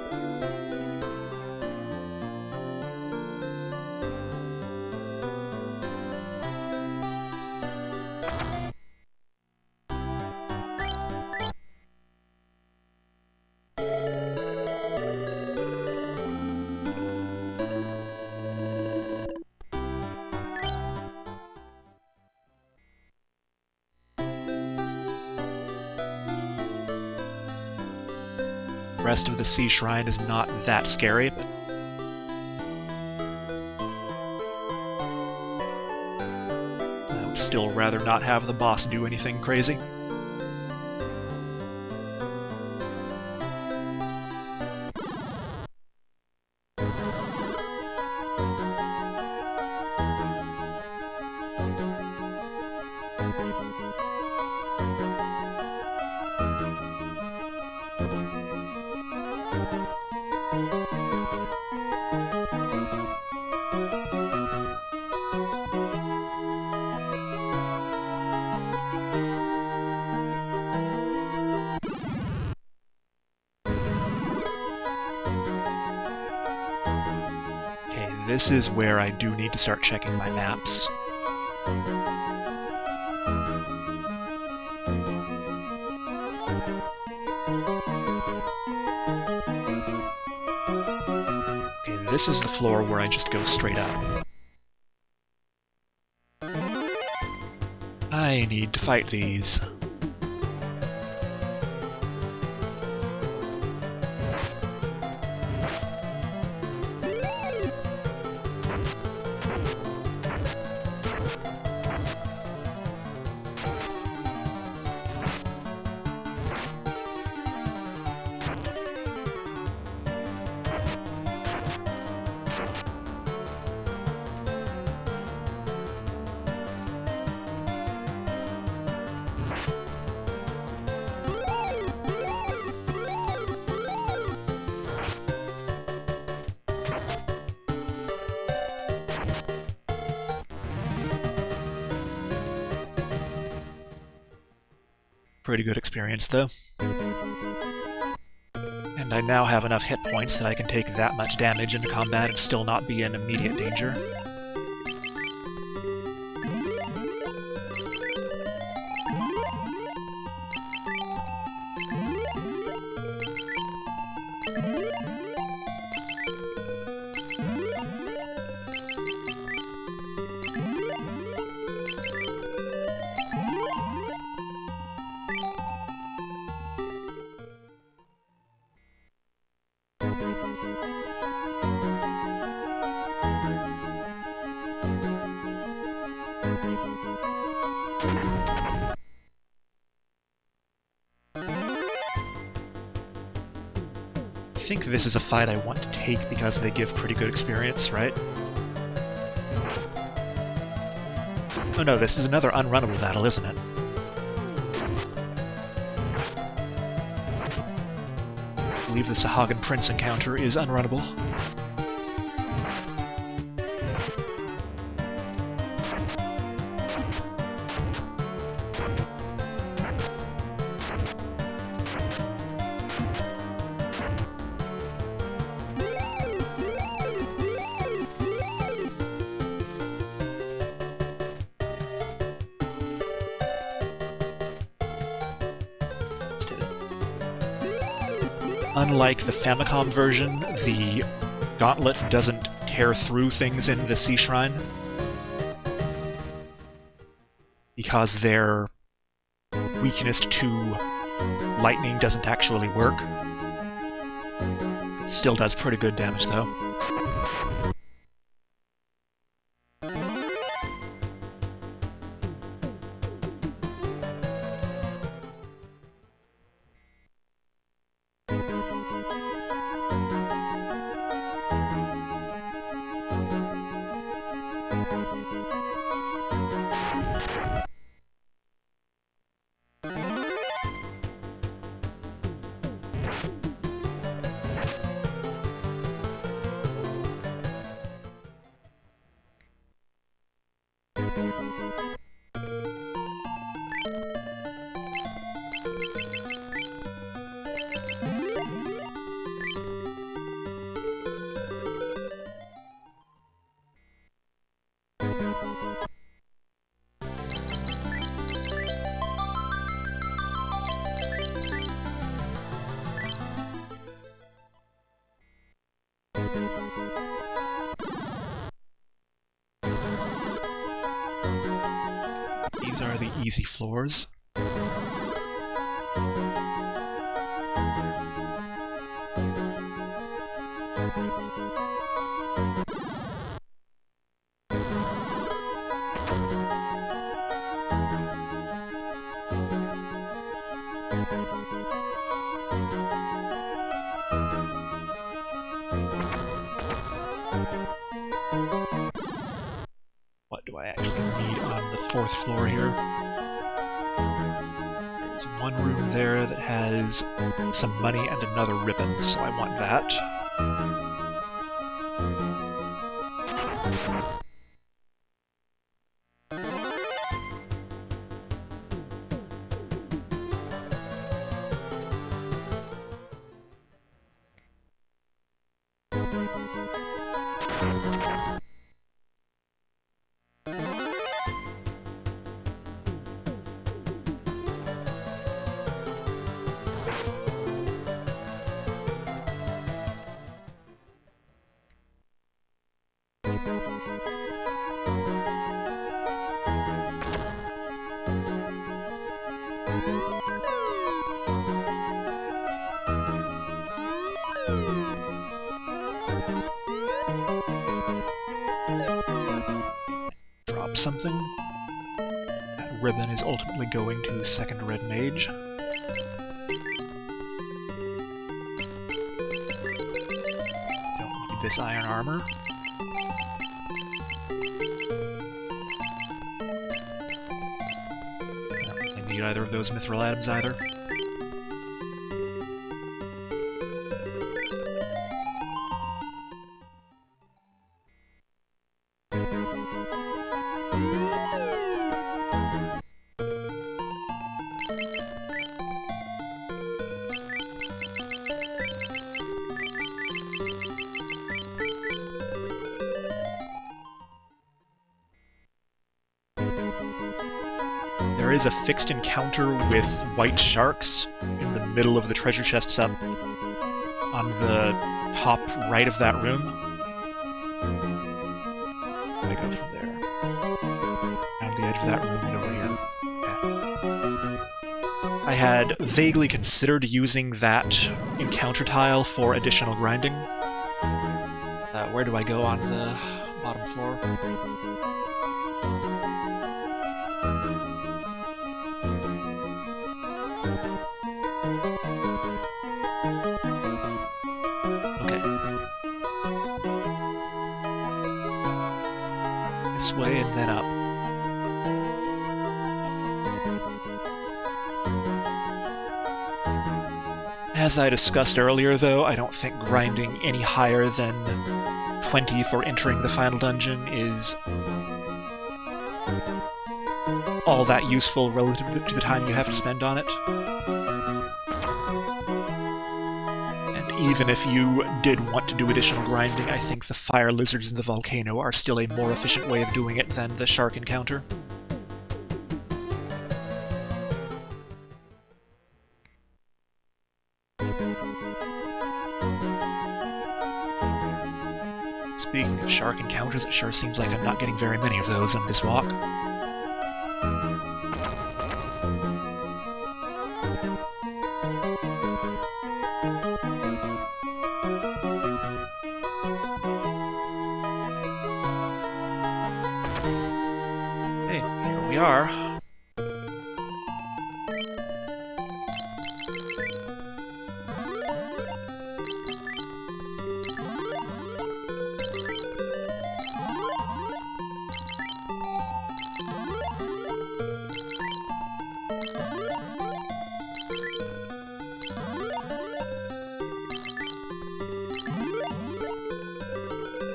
The rest of the Sea Shrine is not that scary, but still rather not have the boss do anything crazy. This is where I do need to start checking my maps. Okay, this is the floor where I just go straight up. I need to fight these. Pretty good experience, though. And I now have enough hit points that I can take that much damage into combat and still not be in immediate danger. I think this is a fight I want to take because they give pretty good experience, right? Oh no, this is another unrunnable battle, isn't it? I believe the Sahagan Prince encounter is unrunnable. Unlike the Famicom version, the gauntlet doesn't tear through things in the Sea Shrine, because their weakness to lightning doesn't actually work. It still does pretty good damage, though. These are the easy floors. 4th floor here. There's one room there that has some money and another ribbon, so I want that. Drop something. That ribbon is ultimately going to second red mage. Don't need this iron armor. I don't really need either of those mithril items either. There is a fixed encounter with white sharks in the middle of the treasure chest sub on the top right of that room. I go from there. Around the edge of that room and over here. Okay. I had vaguely considered using that encounter tile for additional grinding. Where do I go on the bottom floor? This way and then up. As I discussed earlier, though, I don't think grinding any higher than 20 for entering the final dungeon is all that useful relative to the time you have to spend on it. Even if you did want to do additional grinding, I think the fire lizards in the volcano are still a more efficient way of doing it than the shark encounter. Speaking of shark encounters, it sure seems like I'm not getting very many of those on this walk. Are.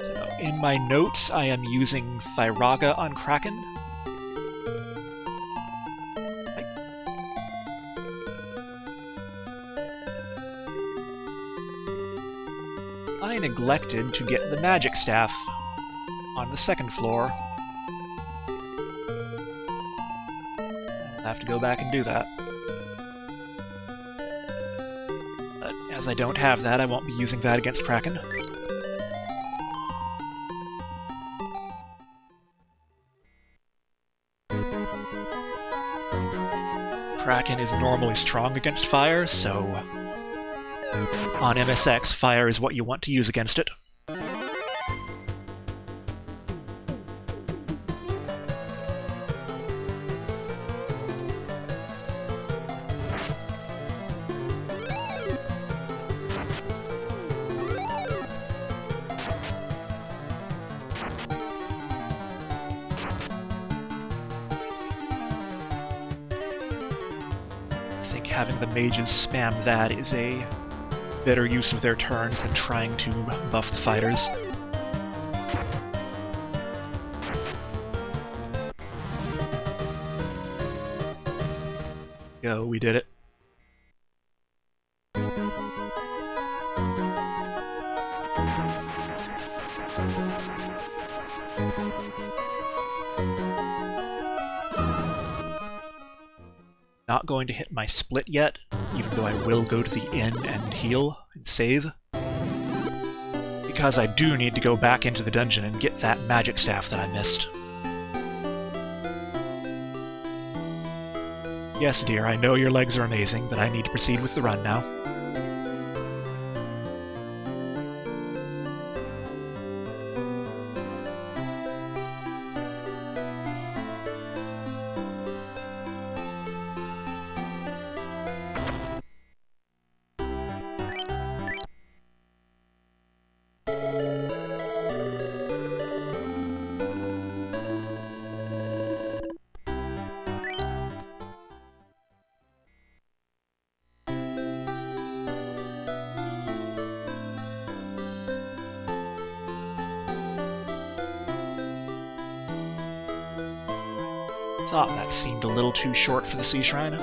So, in my notes, I am using Provoca on Kraken. I neglected to get the magic staff on the 2nd floor. I'll have to go back and do that. But as I don't have that, I won't be using that against Kraken. Kraken is normally strong against fire, so on MSX, fire is what you want to use against it. having the mages spam that is a better use of their turns than trying to buff the fighters. Go, we did it. Not going to hit my split yet, even though I will go to the inn and heal and save. Because I do need to go back into the dungeon and get that magic staff that I missed. Yes, dear, I know your legs are amazing, but I need to proceed with the run now. Thought that seemed a little too short for the Sea Shrine.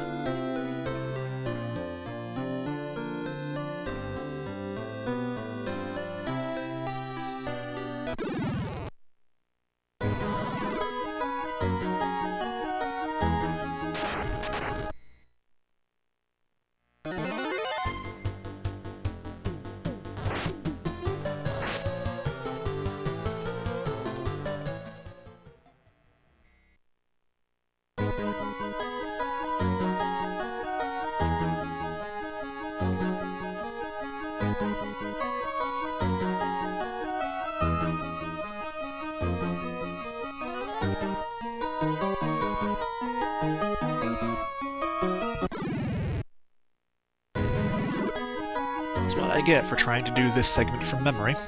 That's what I get for trying to do this segment from memory. So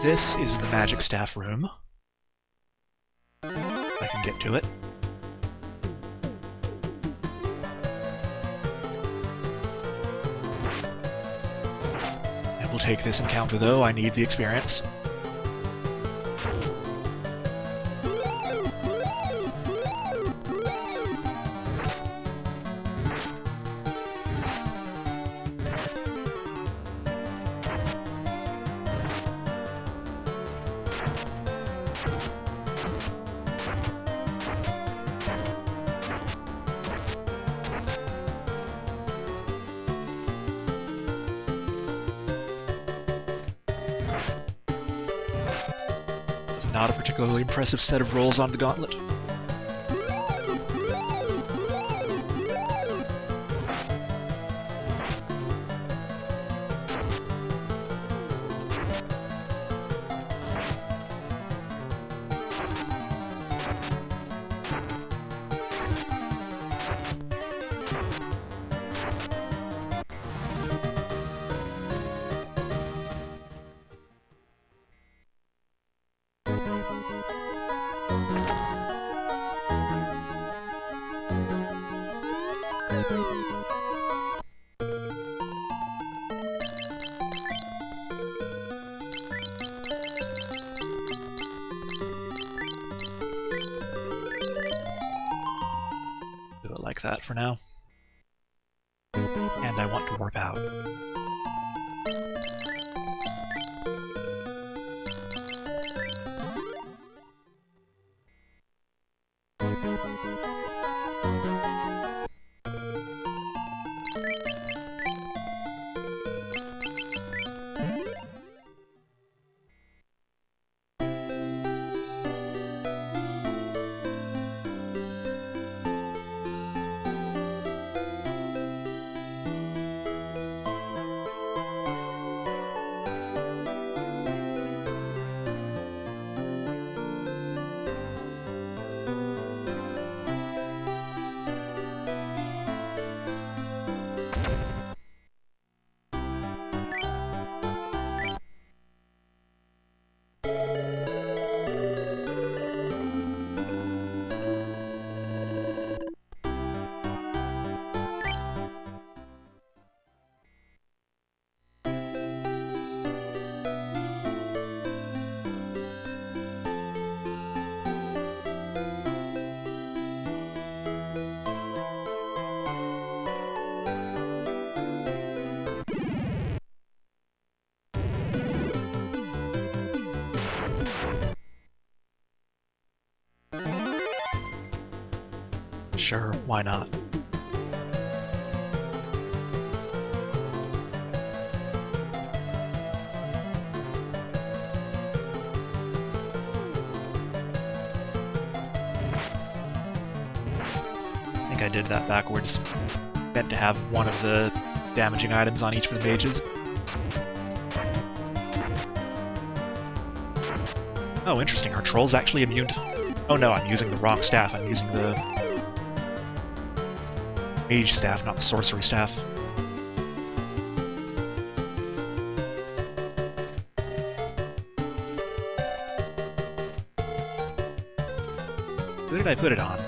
this is the magic staff room. If I can get to it. We'll take this encounter, though. I need the experience. Not a particularly impressive set of rolls on the gauntlet. Like that for now. And I want to warp out. Sure, why not? I think I did that backwards. Meant to have one of the damaging items on each of the mages. Oh, interesting. Are trolls actually immune to... Oh no, I'm using the wrong staff. I'm using the mage staff, not the sorcery staff. Who did I put it on?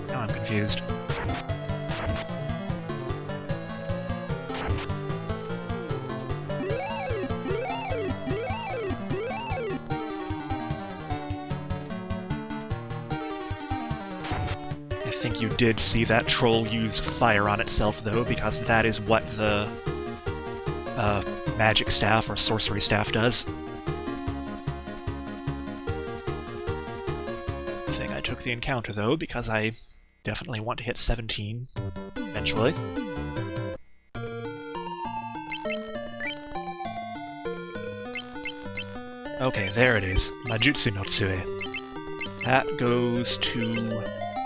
Now I'm confused. I think you did see that troll use fire on itself, though, because that is what the magic staff or sorcery staff does. I think I took the encounter, though, because I definitely want to hit 17 eventually. Okay, there it is. Majutsu no Tsue. That goes to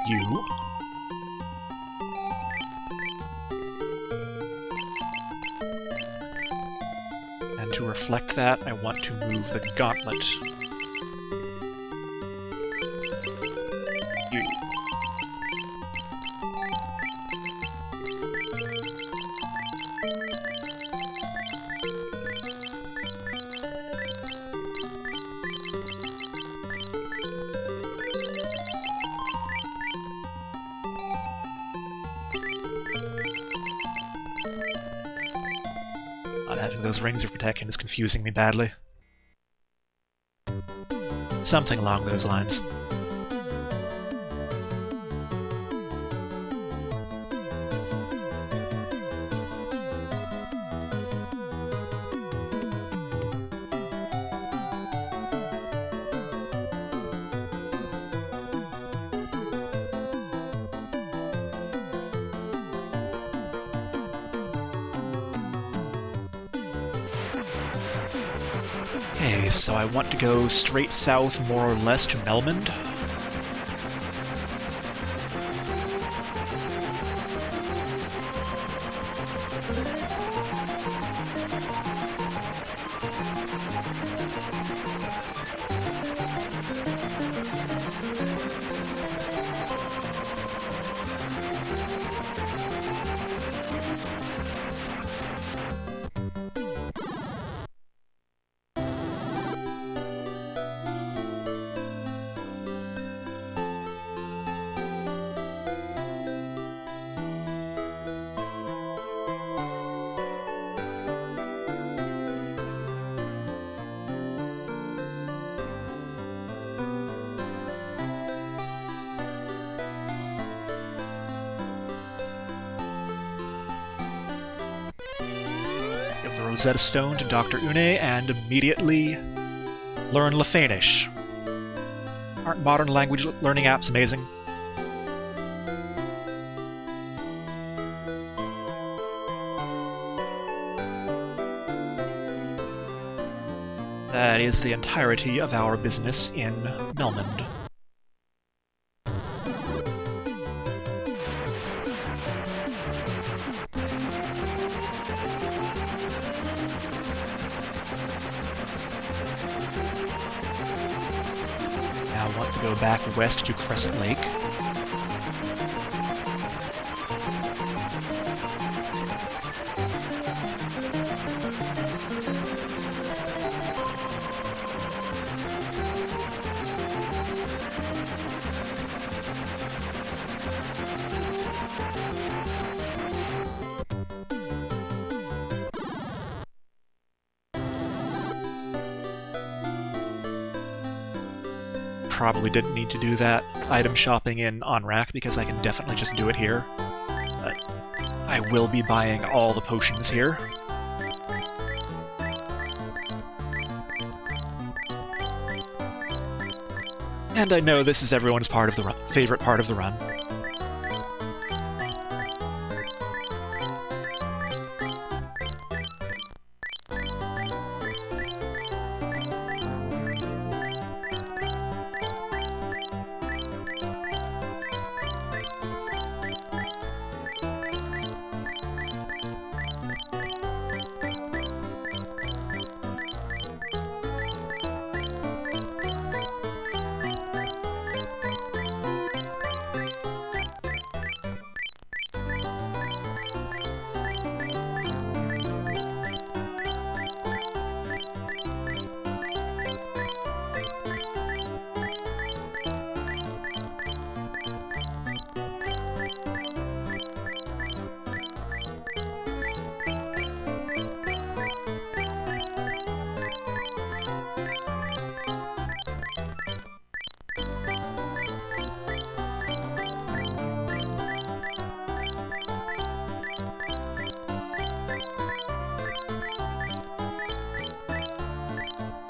you. And to reflect that, I want to move the gauntlet. You. Not having those rings of protection is confusing me badly. Something along those lines. Okay, so I want to go straight south, more or less, to Melmond. Give the Rosetta Stone to Dr. Une and immediately learn Lefanish. Aren't modern language learning apps amazing? That is the entirety of our business in Melmond. Now I want to go back west to Crescent Lake. Probably didn't need to do that item shopping in on-rack because I can definitely just do it here. But I will be buying all the potions here. And I know this is everyone's favorite part of the run.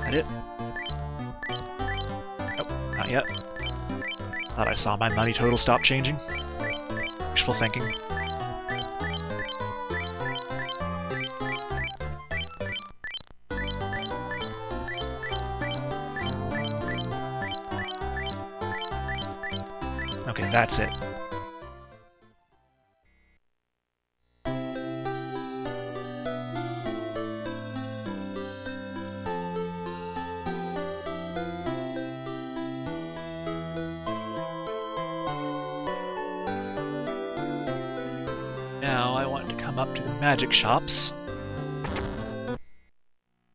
That it? Nope, not yet. Thought I saw my money total stop changing. Wishful thinking. Okay, that's it. Now I want to come up to the magic shops,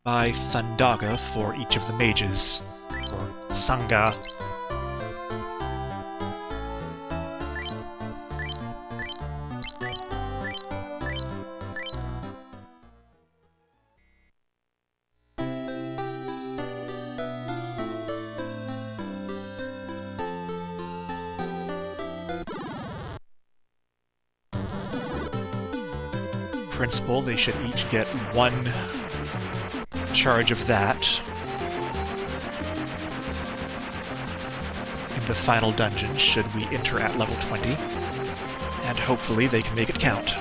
buy Thundaga for each of the mages, or Sangha. Principle, they should each get one charge of that in the final dungeon, should we enter at level 20, and hopefully they can make it count.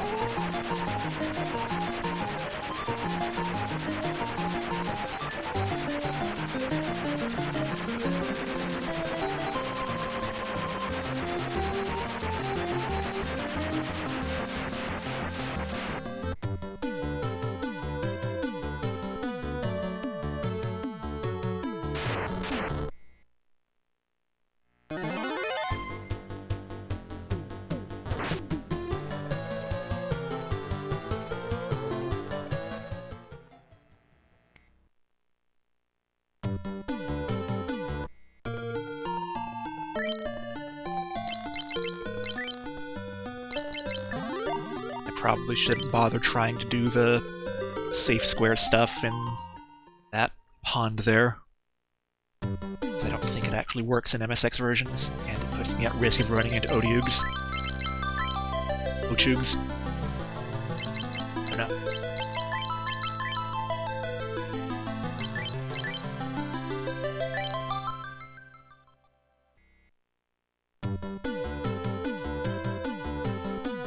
Probably shouldn't bother trying to do the safe square stuff in that pond there, because I don't think it actually works in MSX versions, and it puts me at risk of running into Otyugs. Ochugs? I don't know.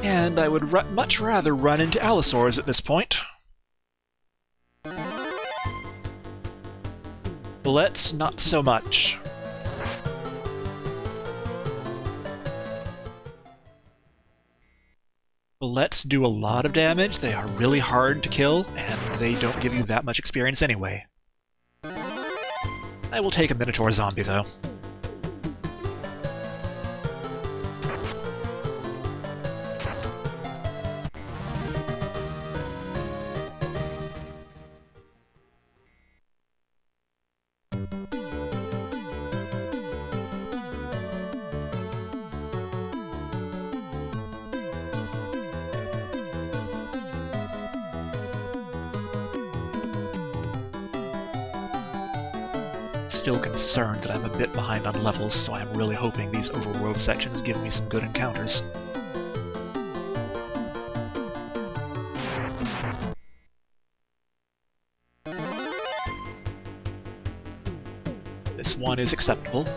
And I would much rather run into Allosaurs at this point. Let's not so much. Let's do a lot of damage. They are really hard to kill, and they don't give you that much experience anyway. I will take a Minotaur zombie, though. Still concerned that I'm a bit behind on levels, so I'm really hoping these overworld sections give me some good encounters. This one is acceptable.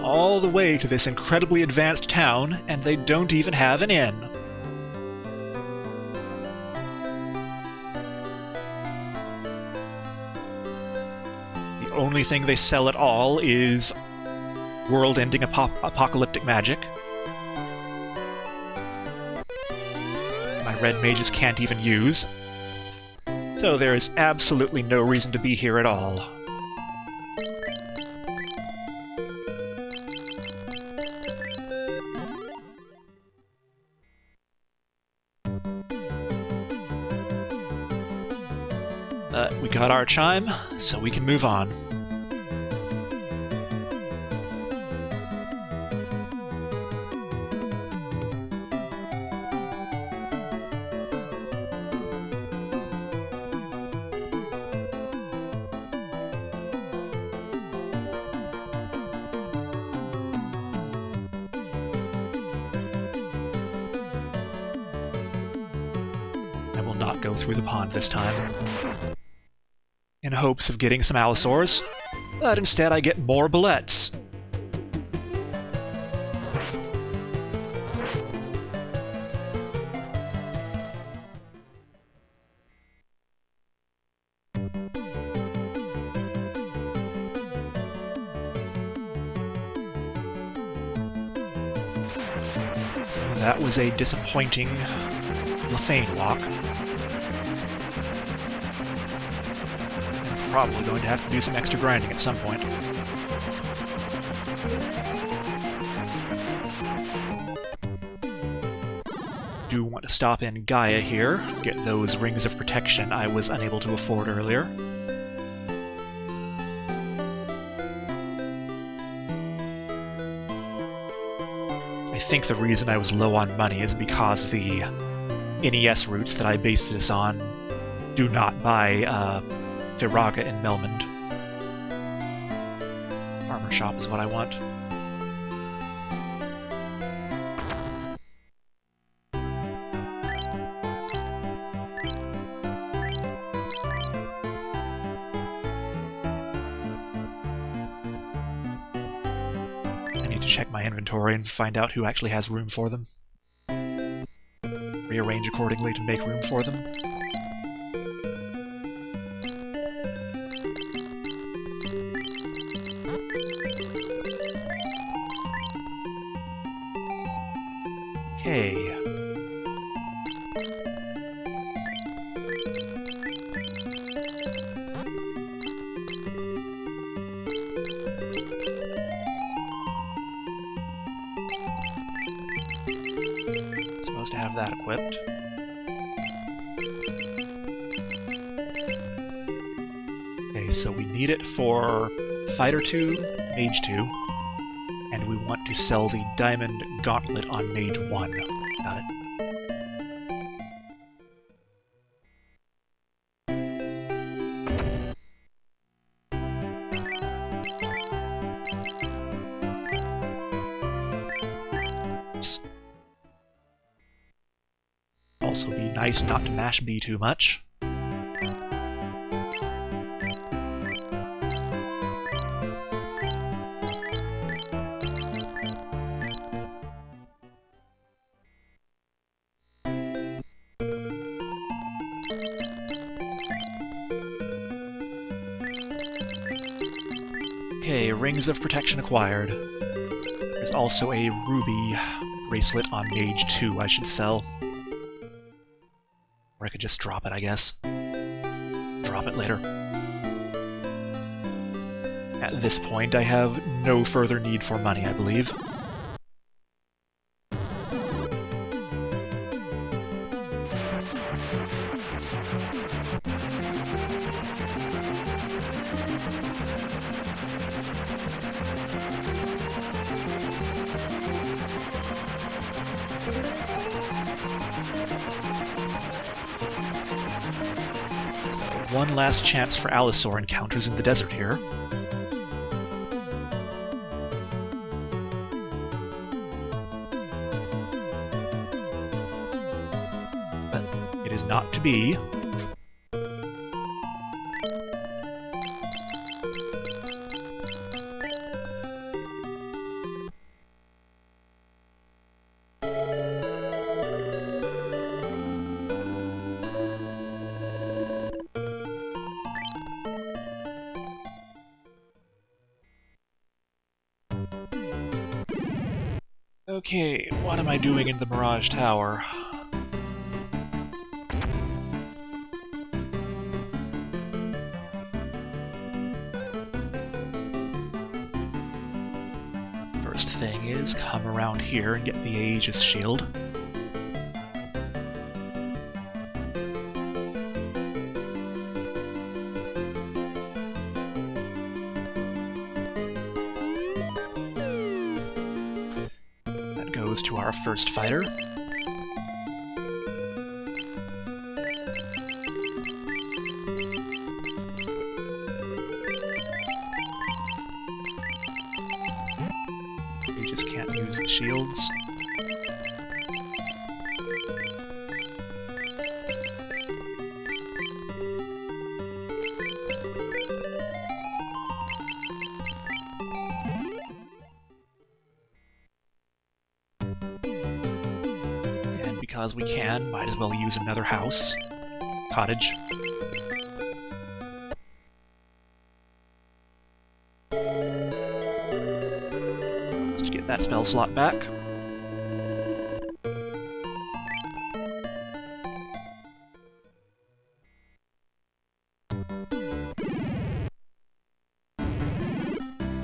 all the way to this incredibly advanced town, and they don't even have an inn. The only thing they sell at all is world-ending apocalyptic magic. My red mages can't even use. So there is absolutely no reason to be here at all. We got our chime, so we can move on. I will not go through the pond this time, in hopes of getting some allosaurs, but instead I get more bullets. So that was a disappointing Lethane walk. Probably going to have to do some extra grinding at some point. Do want to stop in Gaia here, get those rings of protection I was unable to afford earlier. I think the reason I was low on money is because the NES routes that I based this on do not buy Provoca in Melmond. Armor shop is what I want. I need to check my inventory and find out who actually has room for them. Rearrange accordingly to make room for them. Okay. Supposed to have that equipped. Okay, so we need it for Fighter 2, Mage 2. And we want to sell the Diamond Gauntlet on Mage 1. Got it. Also be nice not to mash B too much. Okay, Rings of Protection acquired. There's also a ruby bracelet on Mage 2 I should sell. Or I could just drop it, I guess. Drop it later. At this point, I have no further need for money, I believe. One last chance for allosaur encounters in the desert here. But it is not to be. Okay, what am I doing in the Mirage Tower? First thing is come around here and get the Aegis shield. To our first fighter. We just can't use the shields. Because we can, might as well use another house. Cottage. Let's get that spell slot back.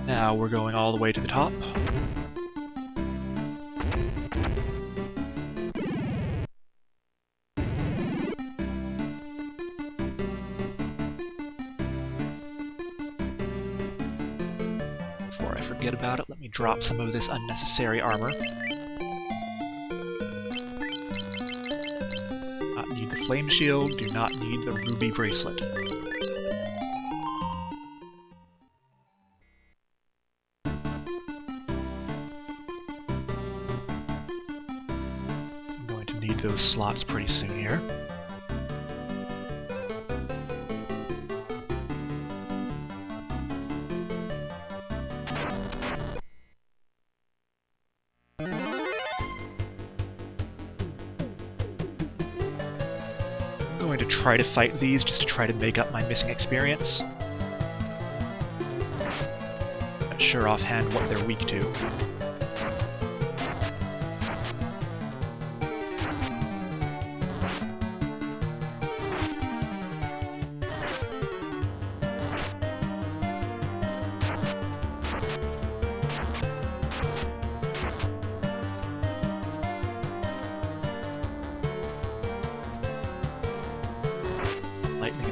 Now we're going all the way to the top. Before I forget about it, let me drop some of this unnecessary armor. Not need the flame shield, do not need the ruby bracelet. I'm going to need those slots pretty soon here. To try to fight these just to try to make up my missing experience. Not sure offhand what they're weak to.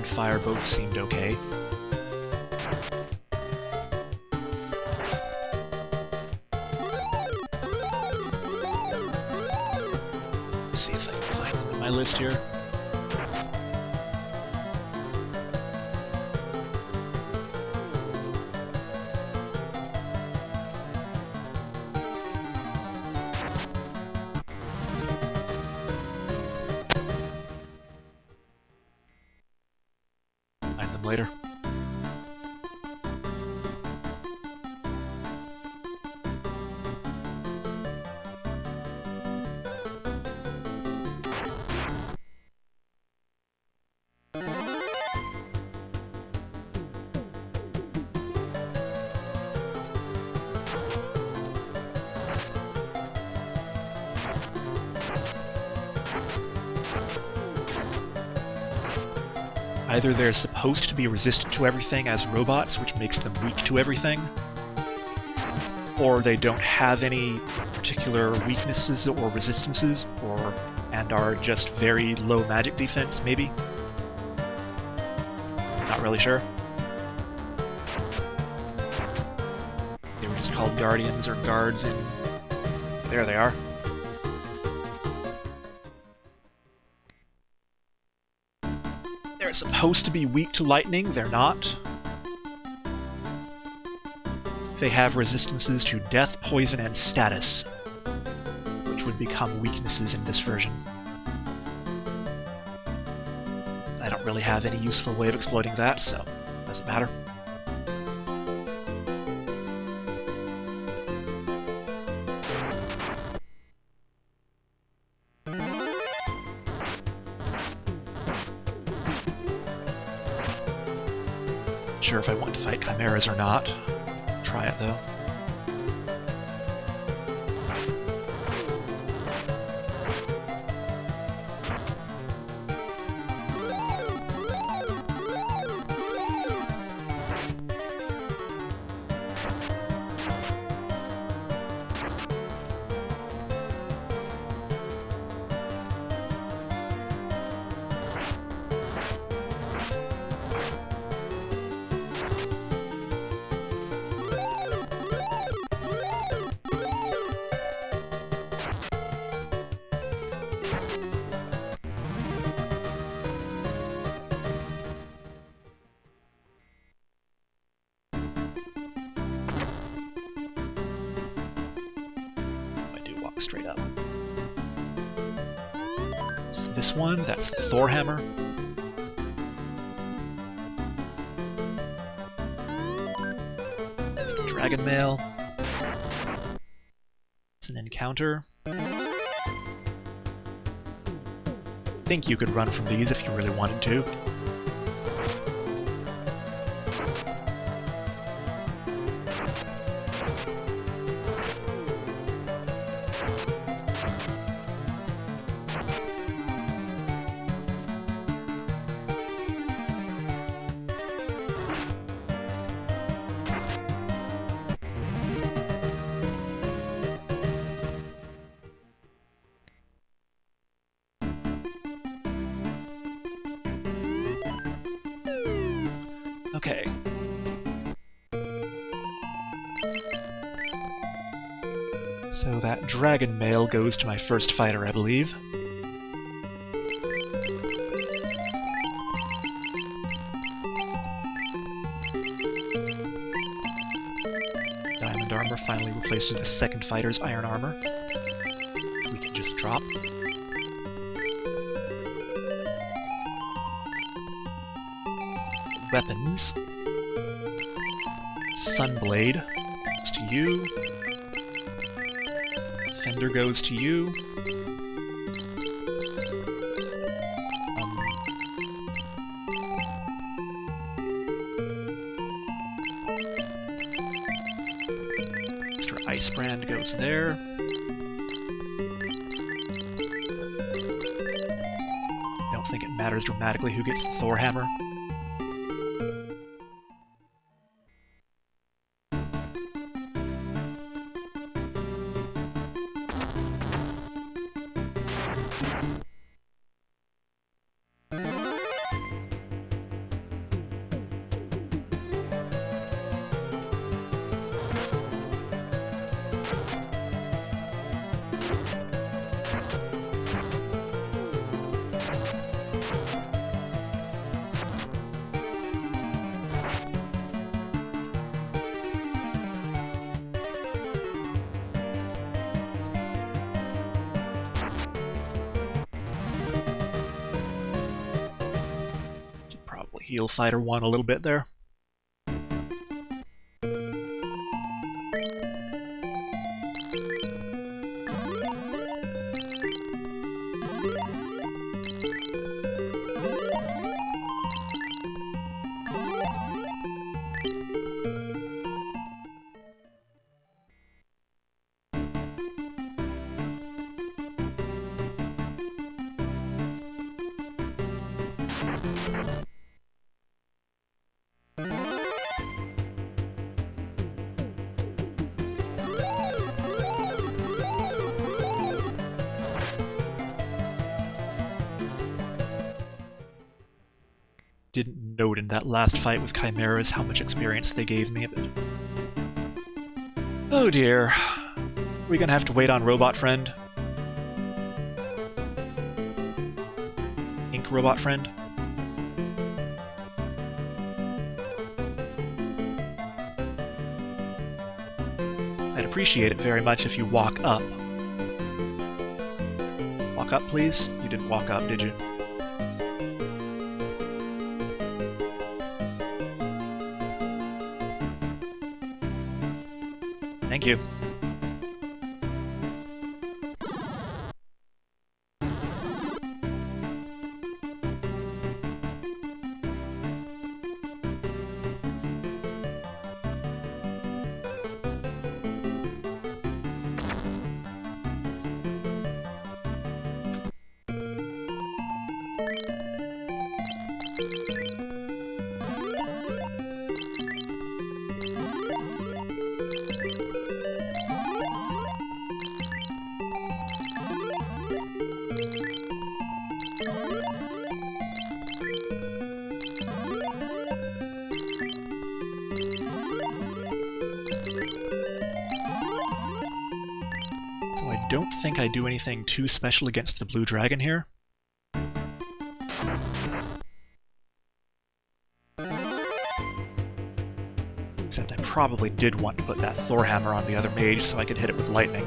Fire both seemed okay. Let's see if I can find them in my list here. Later. Either they're supposed to be resistant to everything as robots, which makes them weak to everything, or they don't have any particular weaknesses or resistances, and are just very low magic defense, maybe? Not really sure. They were just called guardians or guards in... There they are. They're supposed to be weak to lightning, they're not. They have resistances to death, poison, and status, which would become weaknesses in this version. I don't really have any useful way of exploiting that, so it doesn't matter. Sure if I want to fight chimeras or not. Try it though. straight up. So this one, that's the Thor hammer. That's the Dragon Mail. It's an encounter. I think you could run from these if you really wanted to. Okay. So that Dragon Mail goes to my first fighter, I believe. Diamond Armor finally replaces the second fighter's Iron Armor, which we can just drop. Weapons. Sunblade goes to you. Fender goes to you. Mr. Icebrand goes there. I don't think it matters dramatically who gets the Thor hammer. Heal Fighter 1 a little bit there. Didn't note in that last fight with Chimeras how much experience they gave me, but... Oh dear. Are we gonna have to wait on Robot Friend? Ink Robot Friend? I'd appreciate it very much if you walk up. Walk up, please? You didn't walk up, did you? Thank you. I don't think I do anything too special against the blue dragon here. Except I probably did want to put that Thor hammer on the other mage so I could hit it with lightning.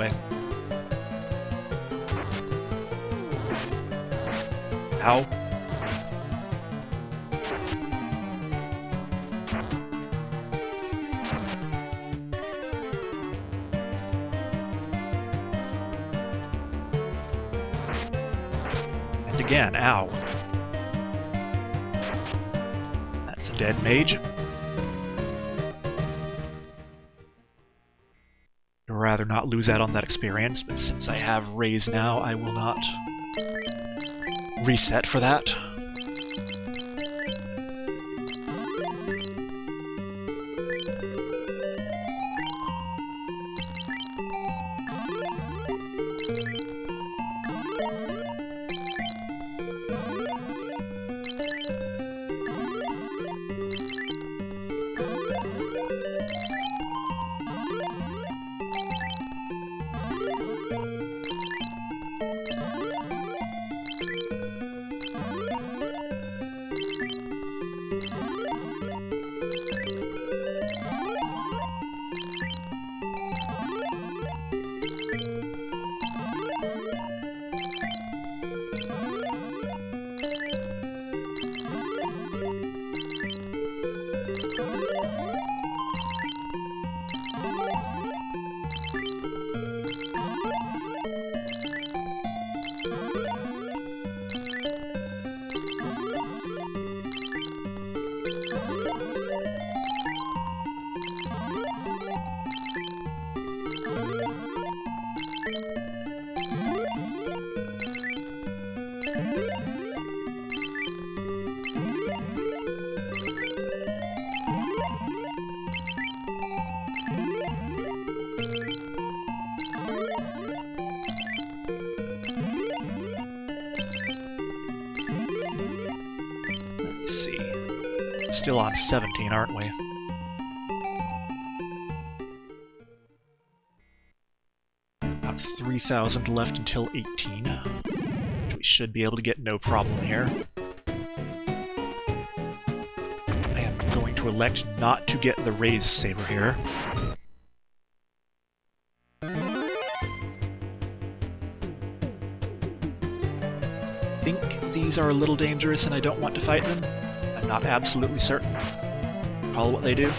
anyway. Ow. And again, ow. That's a dead mage. I'd rather not lose out on that experience, but since I have raise now, I will not reset for that. Still on 17, aren't we? About 3,000 left until 18, which we should be able to get no problem here. I am going to elect not to get the raise saber here. I think these are a little dangerous and I don't want to fight them. I'm not absolutely certain. Call what they do.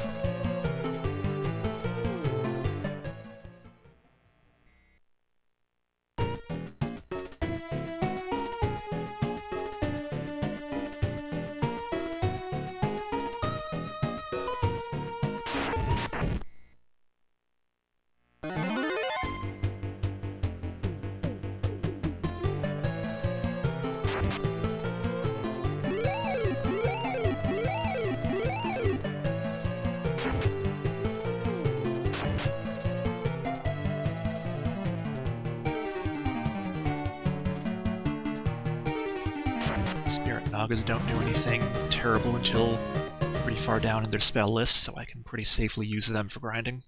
Spirit Nagas don't do anything terrible until pretty far down in their spell list, so I can pretty safely use them for grinding.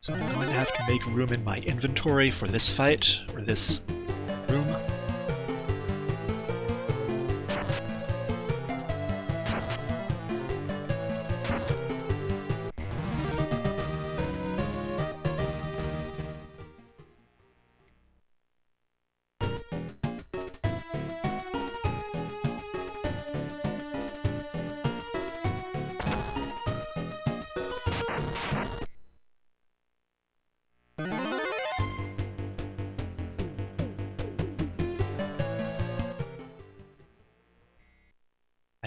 So I'm going to have to make room in my inventory for this fight, or this room.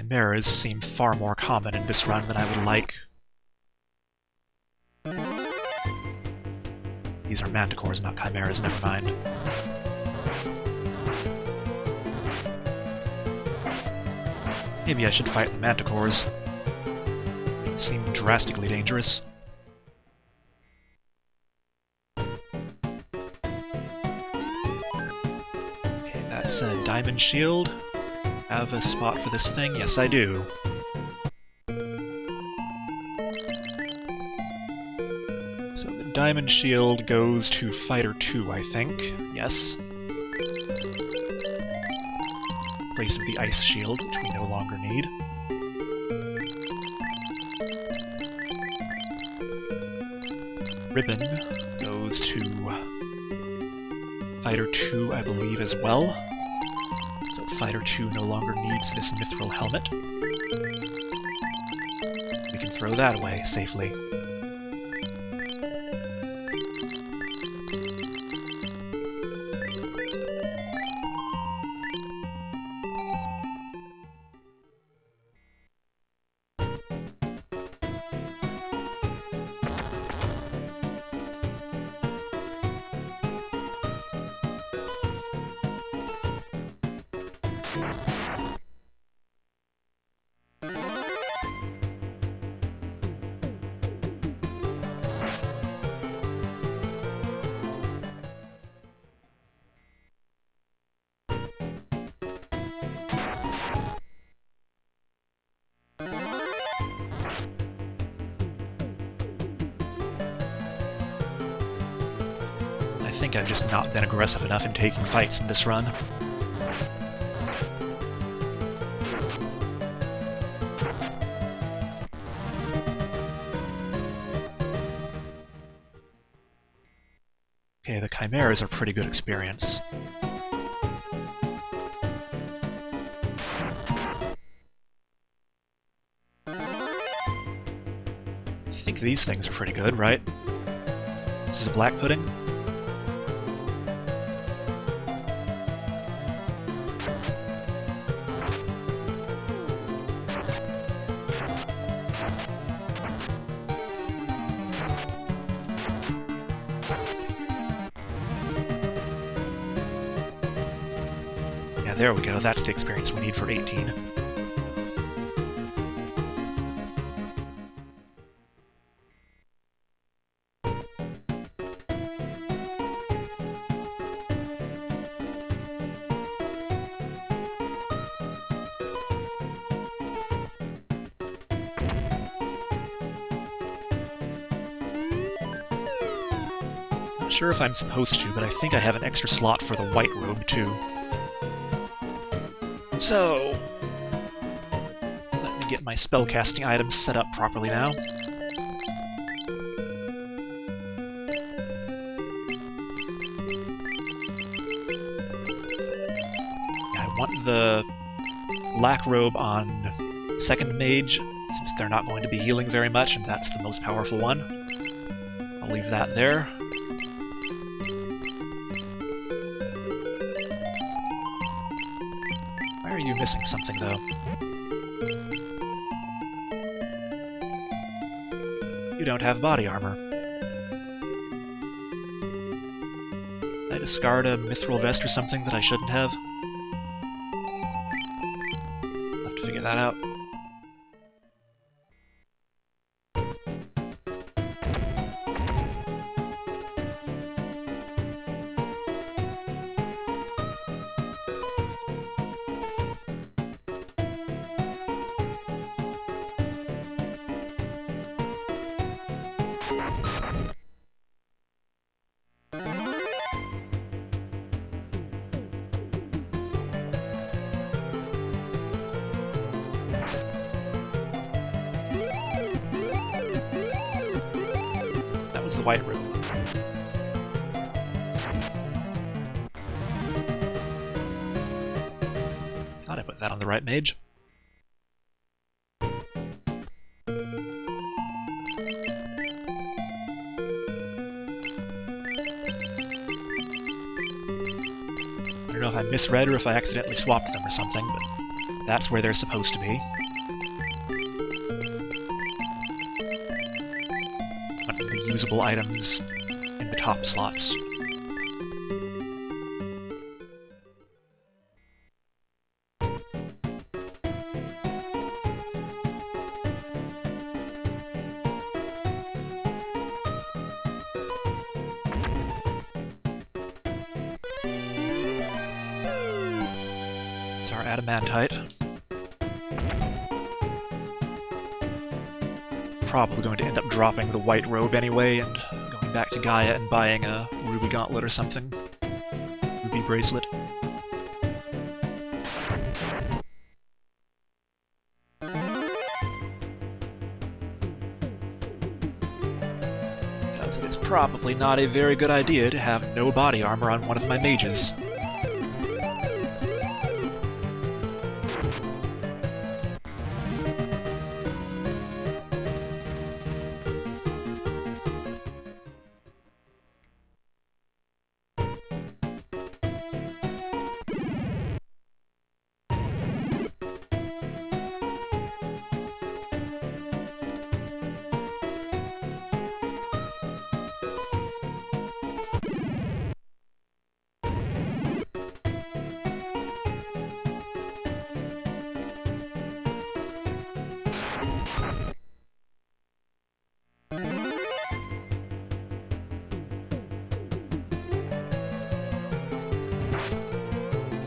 Chimeras seem far more common in this run than I would like. These are manticores, not chimeras, never mind. Maybe I should fight the manticores. seem drastically dangerous. Okay, that's a diamond shield. Have a spot for this thing? Yes, I do. So the diamond shield goes to Fighter 2, I think. Yes. Replaced with the ice shield, which we no longer need. Ribbon goes to Fighter 2, I believe, as well. So Fighter 2 no longer needs this mithril helmet. We can throw that away safely. I think I've just not been aggressive enough in taking fights in this run. Okay, the Chimeras are pretty good experience. I think these things are pretty good, right? This is a black pudding? There we go, that's the experience we need for 18. Not sure if I'm supposed to, but I think I have an extra slot for the white robe too. So, let me get my spellcasting items set up properly now. I want the black robe on second mage, since they're not going to be healing very much, and that's the most powerful one. I'll leave that there. You're missing something, though. You don't have body armor. Did I discard a mithril vest or something that I shouldn't have? I'll have to figure that out. The white room. Thought I put that on the right mage. I don't know if I misread or if I accidentally swapped them or something, but that's where they're supposed to be. Usable items in the top slots. There's our adamantite. Probably going to end up dropping the white robe anyway and going back to Gaia and buying a ruby gauntlet or something. Ruby bracelet. Because it is probably not a very good idea to have no body armor on one of my mages.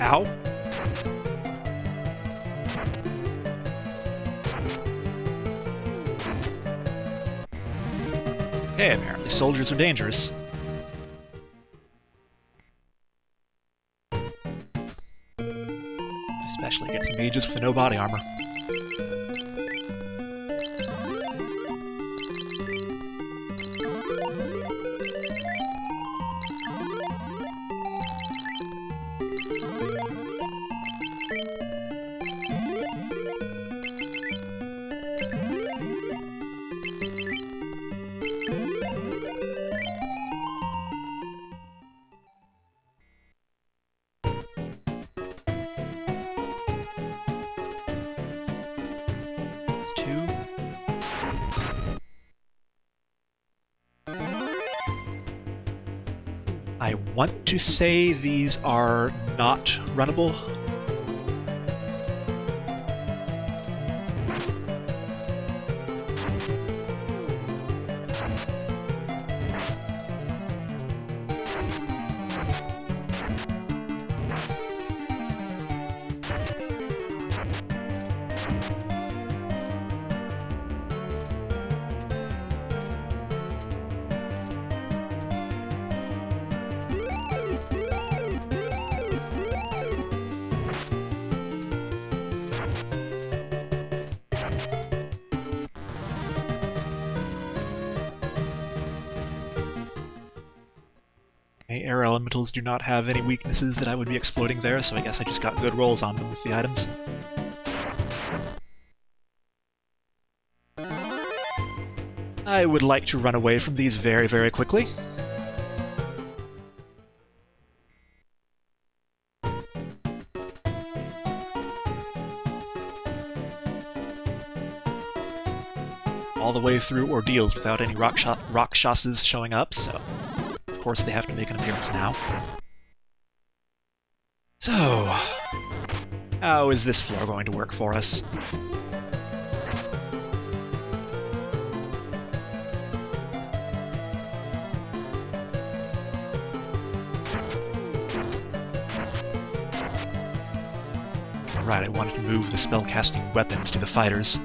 Ow. Okay, apparently soldiers are dangerous. Especially against mages with no body armor. Two. I want to say these are not runnable. Air elementals do not have any weaknesses that I would be exploiting there, so I guess I just got good rolls on them with the items. I would like to run away from these very, very quickly. All the way through Ordeals without any Rakshasas showing up, so of course they have to make an appearance now. So, how is this floor going to work for us? Right, I wanted to move the spellcasting weapons to the fighters.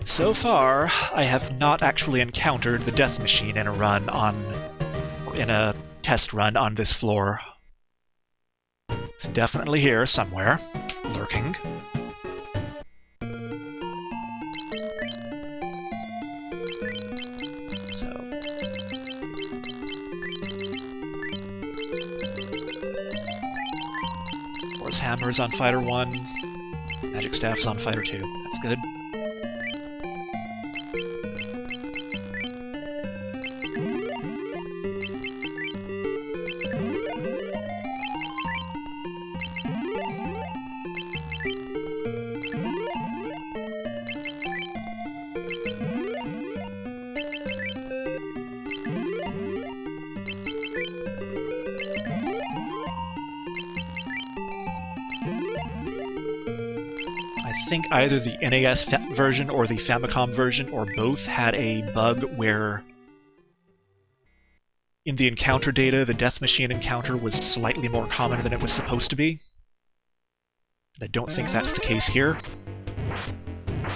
So far, I have not actually encountered the death machine in a test run on this floor. It's definitely here somewhere, lurking. So, Horse Hammer's on Fighter 1, Magic Staff's on Fighter 2. That's good. think either the NAS version or the Famicom version or both had a bug where in the encounter data, the Death Machine encounter was slightly more common than it was supposed to be. And I don't think that's the case here.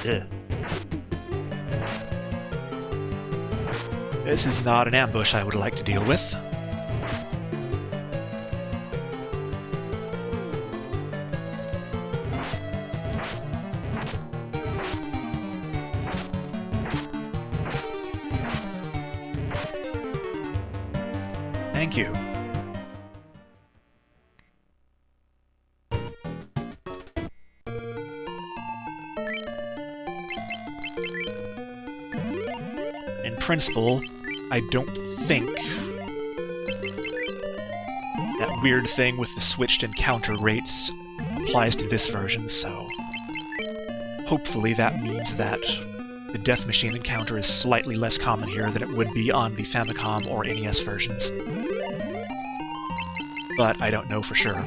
Ugh. This is not an ambush I would like to deal with. Thank you. In principle, I don't think that weird thing with the switched encounter rates applies to this version, so hopefully that means that the Death Machine encounter is slightly less common here than it would be on the Famicom or NES versions. But I don't know for sure.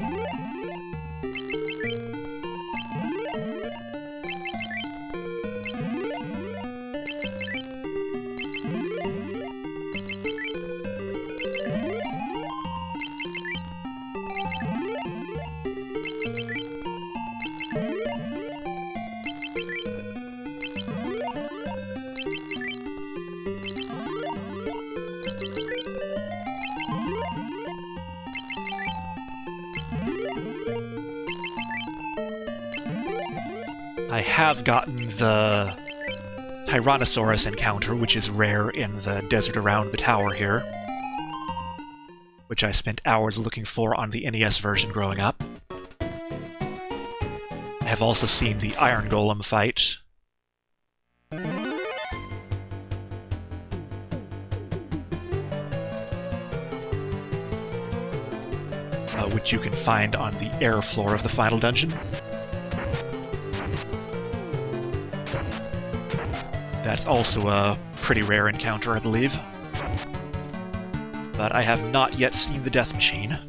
I have gotten the Tyrannosaurus encounter, which is rare in the desert around the tower here, which I spent hours looking for on the NES version growing up. I have also seen the Iron Golem fight. Which you can find on the air floor of the final dungeon. That's also a pretty rare encounter, I believe. But I have not yet seen the Death Machine.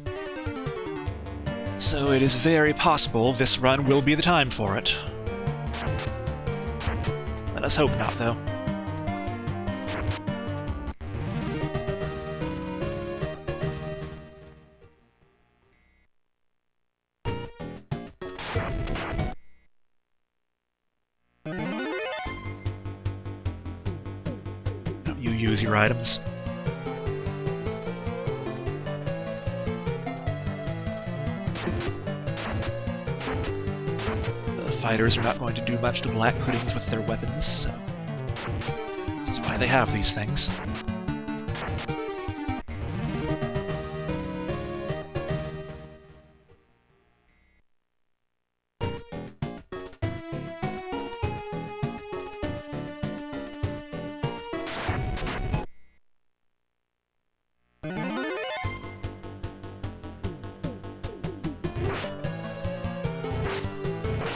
So it is very possible this run will be the time for it. Let us hope not, though. You use your items. Fighters are not going to do much to black puddings with their weapons, so this is why they have these things.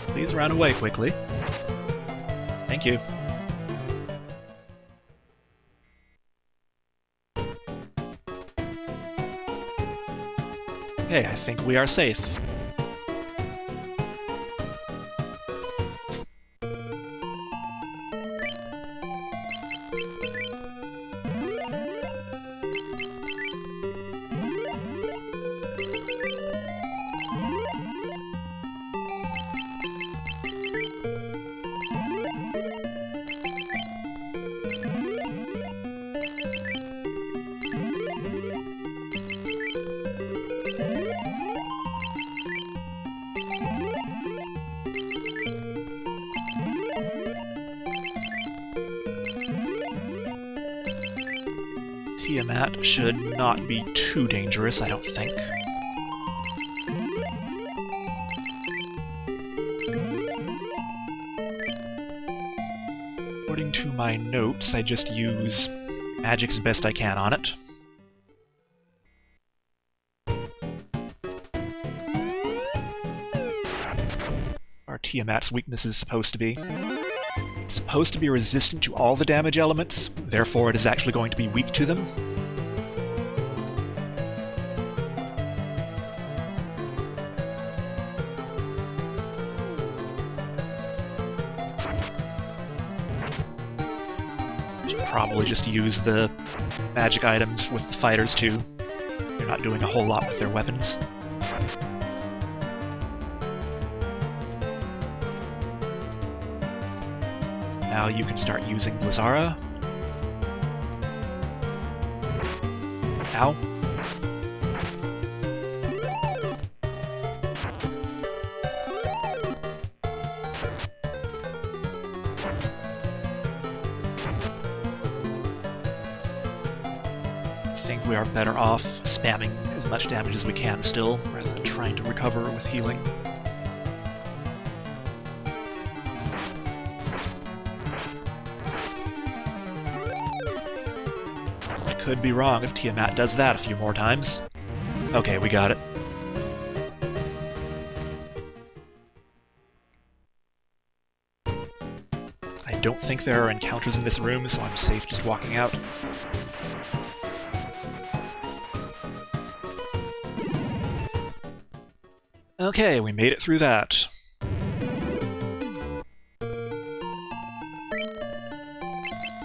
Please run away quickly. Thank you. Okay, I think we are safe. Tiamat should not be too dangerous, I don't think. According to my notes, I just use magic as best I can on it. Our Tiamat's weakness is supposed to be. It's supposed to be resistant to all the damage elements, therefore it is actually going to be weak to them. Should probably just use the magic items with the fighters too. They're not doing a whole lot with their weapons. Now you can start using Blizzara. Ow. I think we are better off spamming as much damage as we can still, rather than trying to recover with healing. Could be wrong if Tiamat does that a few more times. Okay, we got it. I don't think there are encounters in this room, so I'm safe just walking out. Okay, we made it through that.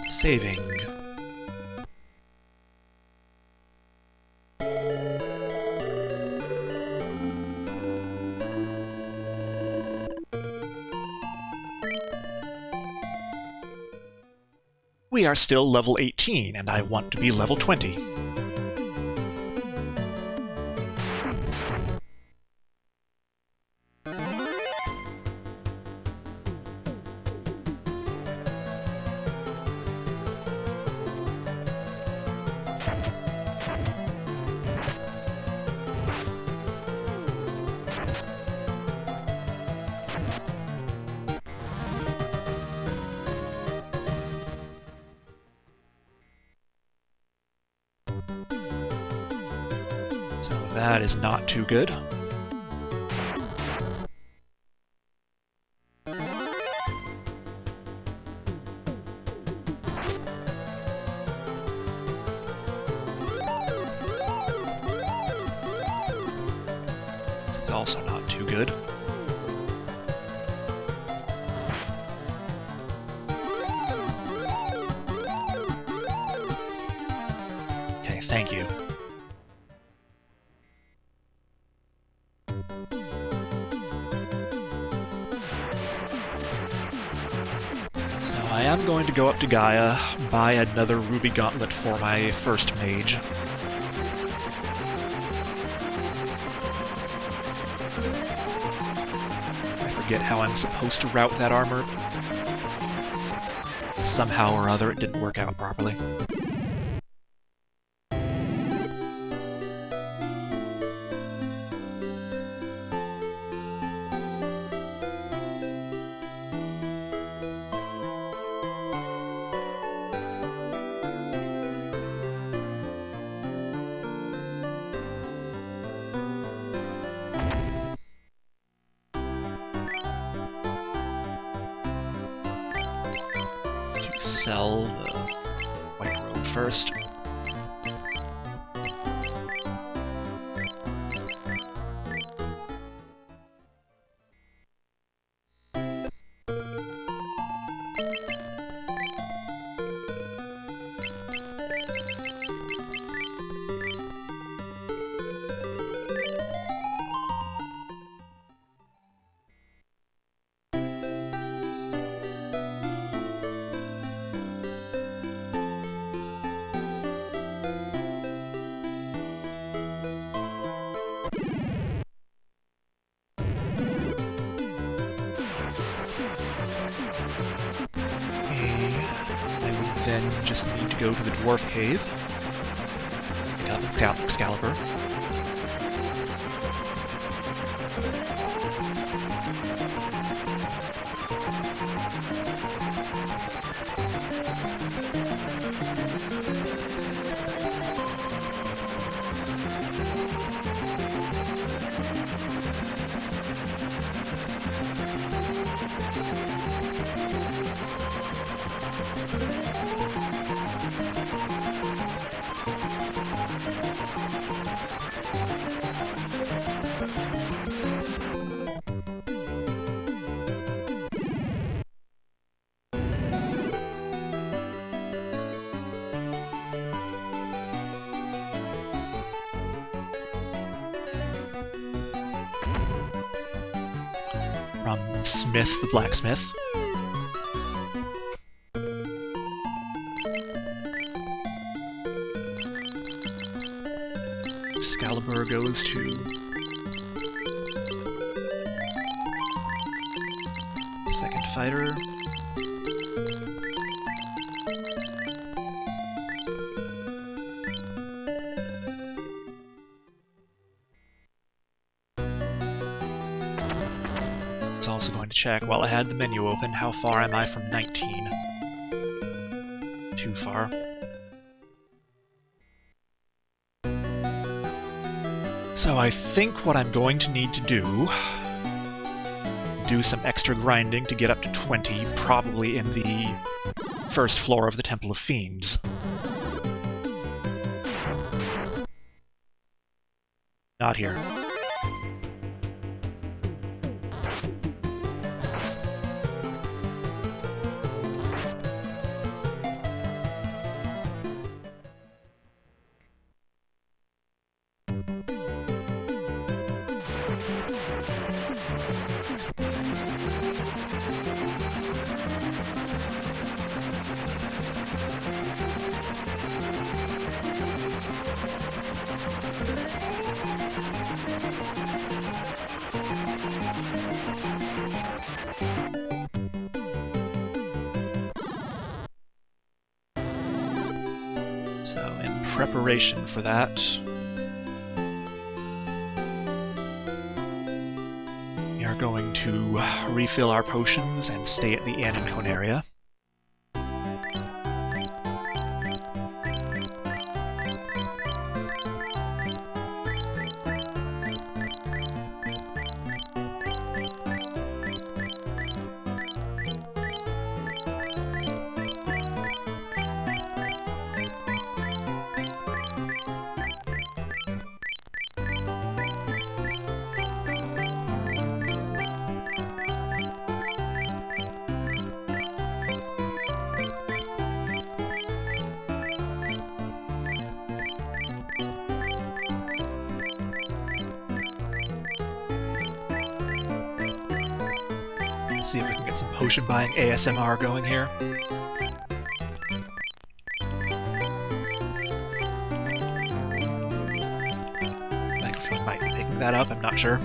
Saving. We are still level 18, and I want to be level 20. So that is not too good. This is also not too good. Okay, thank you. I am going to go up to Gaia, buy another Ruby Gauntlet for my first mage. I forget how I'm supposed to route that armor. Somehow or other it didn't work out properly. Sell the white robe first. Then just need to go to the Dwarf Cave. Pick up Excalibur. and Smith the blacksmith. Excalibur goes to second fighter. It's also going to check, while I had the menu open, how far am I from 19? Too far. So I think what I'm going to need to do some extra grinding to get up to 20, probably in the first floor of the Temple of Fiends. Not here. So, in preparation for that, we are going to refill our potions and stay at the inn in Conaria. See if we can get some potion buying ASMR going here. Microphone might be picking that up, I'm not sure.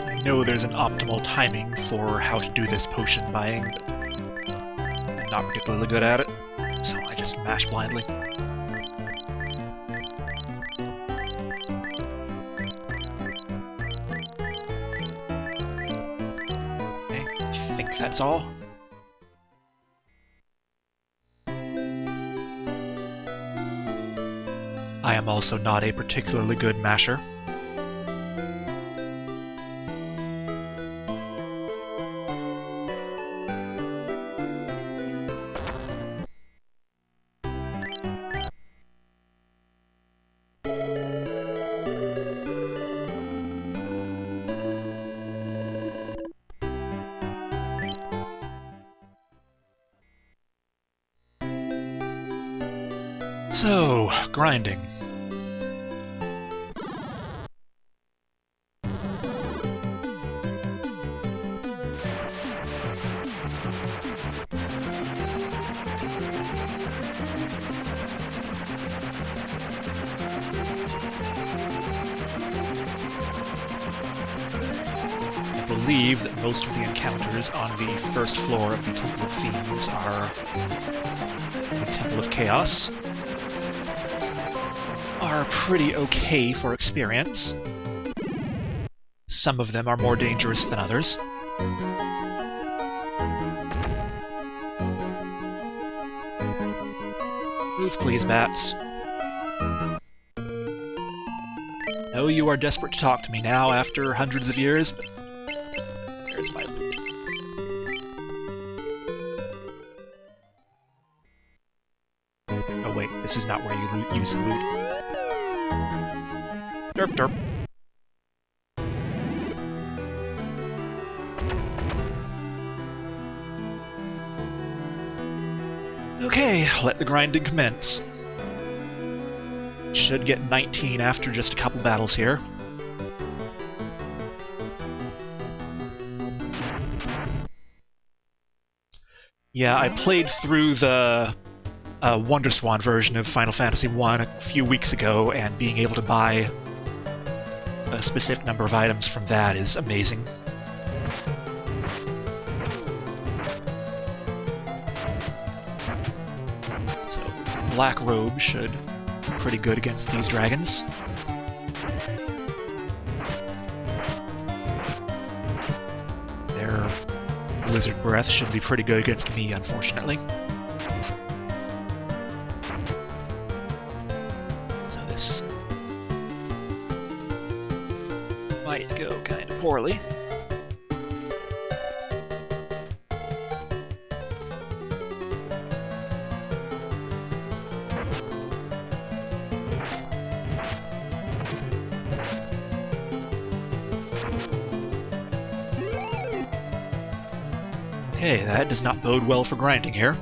I know there's an optimal timing for how to do this potion buying, but I'm not particularly good at it, so I just mash blindly. Okay, I think that's all. I am also not a particularly good masher. So, grinding. I believe that most of the encounters on the first floor of the Temple of Fiends are the Temple of Chaos. Are pretty okay for experience. Some of them are more dangerous than others. Move, please, bats. No, you are desperate to talk to me now after hundreds of years, but there's my loot. Oh wait, this is not where you use the loot. Derp derp. Okay, let the grinding commence. Should get 19 after just a couple battles here. Yeah, I played through the WonderSwan version of Final Fantasy I a few weeks ago, and being able to buy a specific number of items from that is amazing. So, Black Robe should be pretty good against these dragons. Their Blizzard Breath should be pretty good against me, unfortunately. So this might go kind of poorly. Okay, that does not bode well for grinding here.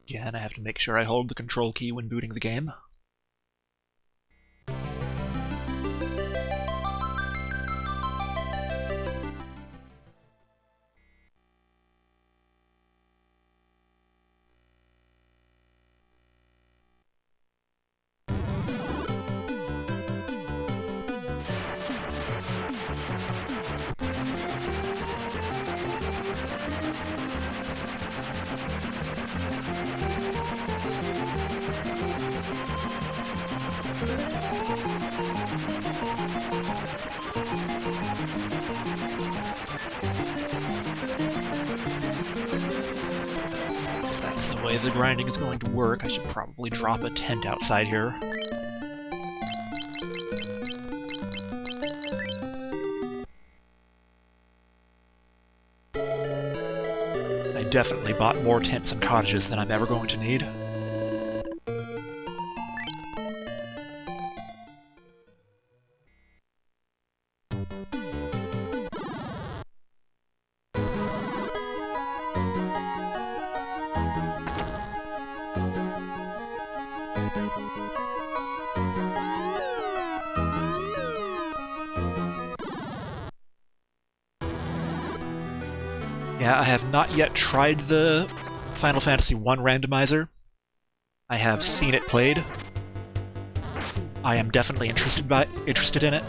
Again, I have to make sure I hold the control key when booting the game. The way the grinding is going to work, I should probably drop a tent outside here. I definitely bought more tents and cottages than I'm ever going to need. Yeah, I have not yet tried the Final Fantasy I randomizer. I have seen it played. I am definitely interested in it.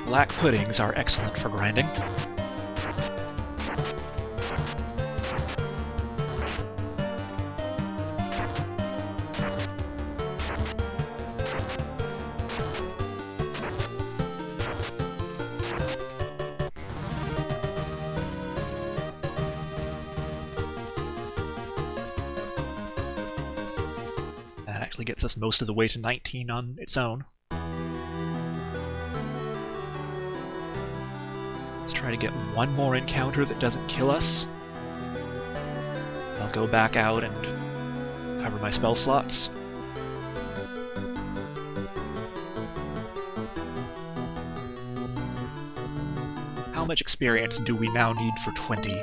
Black puddings are excellent for grinding. That actually gets us most of the way to 19 on its own. Let's try to get one more encounter that doesn't kill us. I'll go back out and cover my spell slots. How much experience do we now need for 20?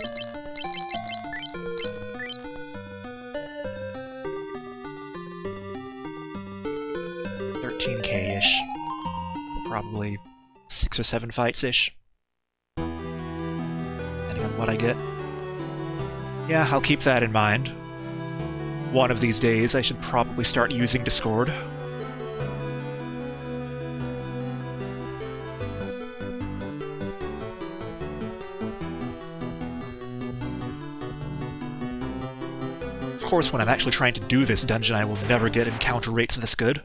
13k-ish. Probably 6 or 7 fights-ish. Depending on what I get. Yeah, I'll keep that in mind. One of these days I should probably start using Discord. Of course, when I'm actually trying to do this dungeon, I will never get encounter rates this good.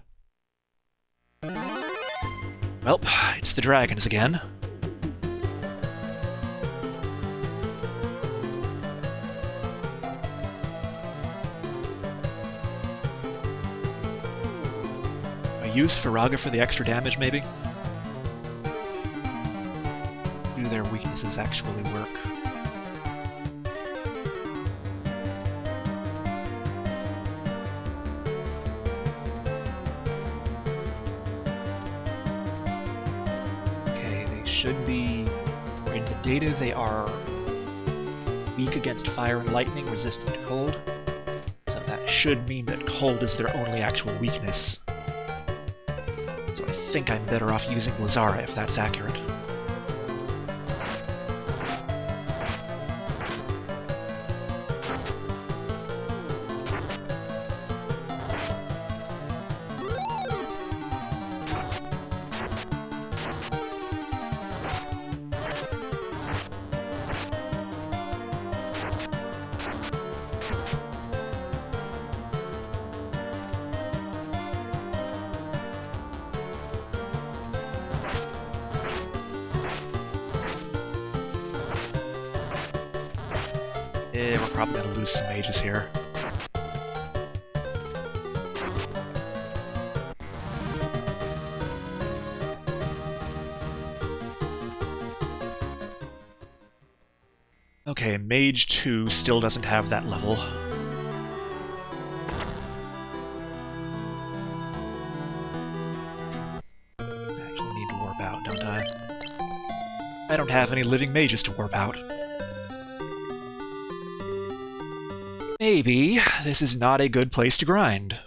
Well, it's the dragons again. I use Provoca for the extra damage, maybe? Do their weaknesses actually work? Should be, in the data, they are weak against fire and lightning, resistant to cold. So that should mean that cold is their only actual weakness. So I think I'm better off using Lazara if that's accurate. We're probably going to lose some mages here. Okay, Mage 2 still doesn't have that level. I actually need to warp out, don't I? I don't have any living mages to warp out. Maybe this is not a good place to grind.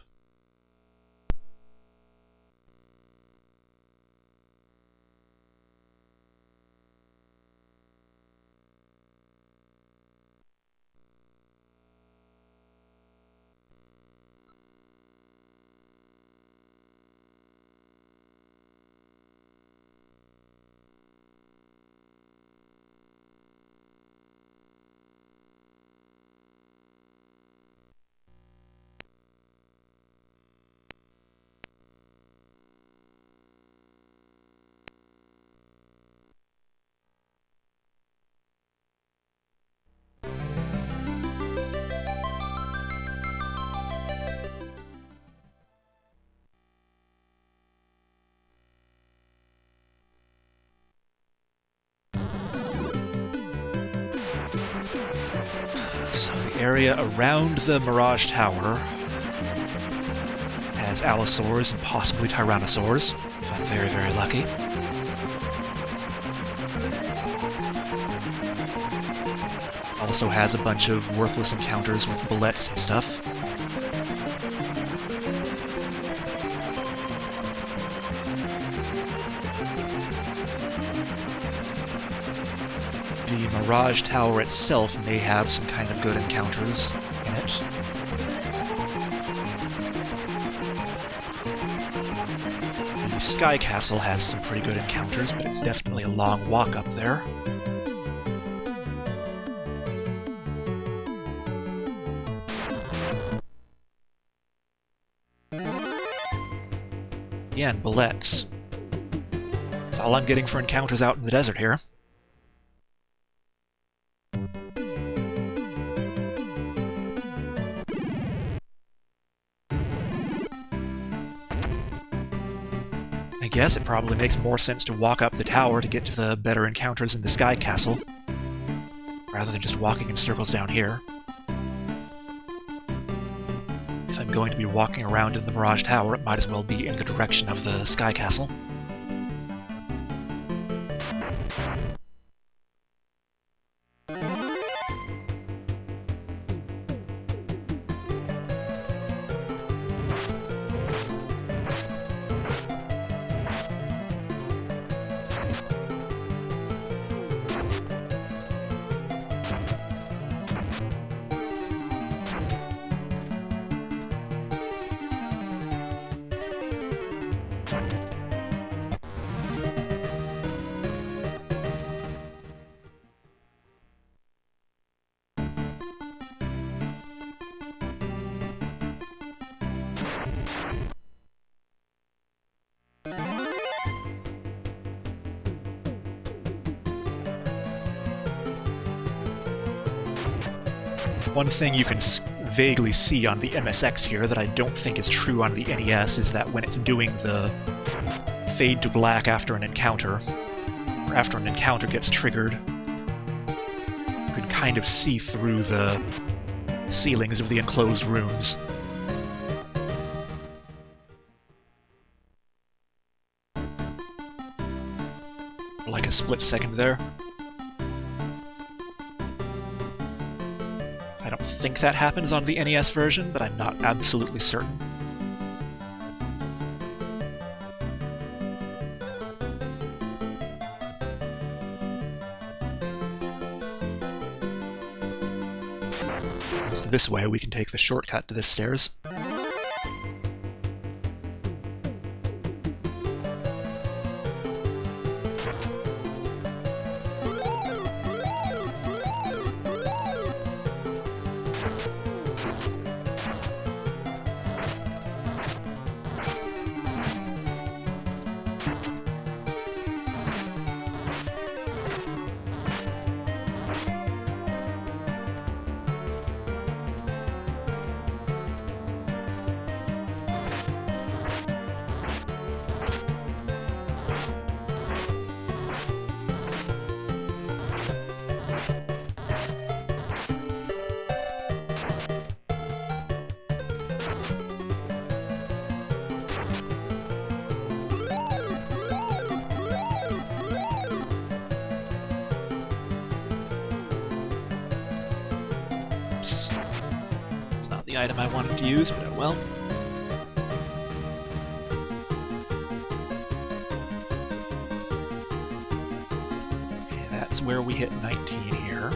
So the area around the Mirage Tower has Allosaurs and possibly Tyrannosaurs, if I'm very, very lucky. Also has a bunch of worthless encounters with bullets and stuff. The Mirage Tower itself may have some kind of good encounters in it. The Sky Castle has some pretty good encounters, but it's definitely a long walk up there. Again, bullets. That's all I'm getting for encounters out in the desert here. I guess it probably makes more sense to walk up the tower to get to the better encounters in the Sky Castle, rather than just walking in circles down here. I'm going to be walking around in the Mirage Tower, it might as well be in the direction of the Sky Castle. One thing you can vaguely see on the MSX here that I don't think is true on the NES is that when it's doing the fade to black after an encounter, or after an encounter gets triggered, you can kind of see through the ceilings of the enclosed rooms. Like a split second there. I don't think that happens on the NES version, but I'm not absolutely certain. So this way we can take the shortcut to the stairs. It's not the item I wanted to use, but oh well. Okay, that's where we hit 19 here.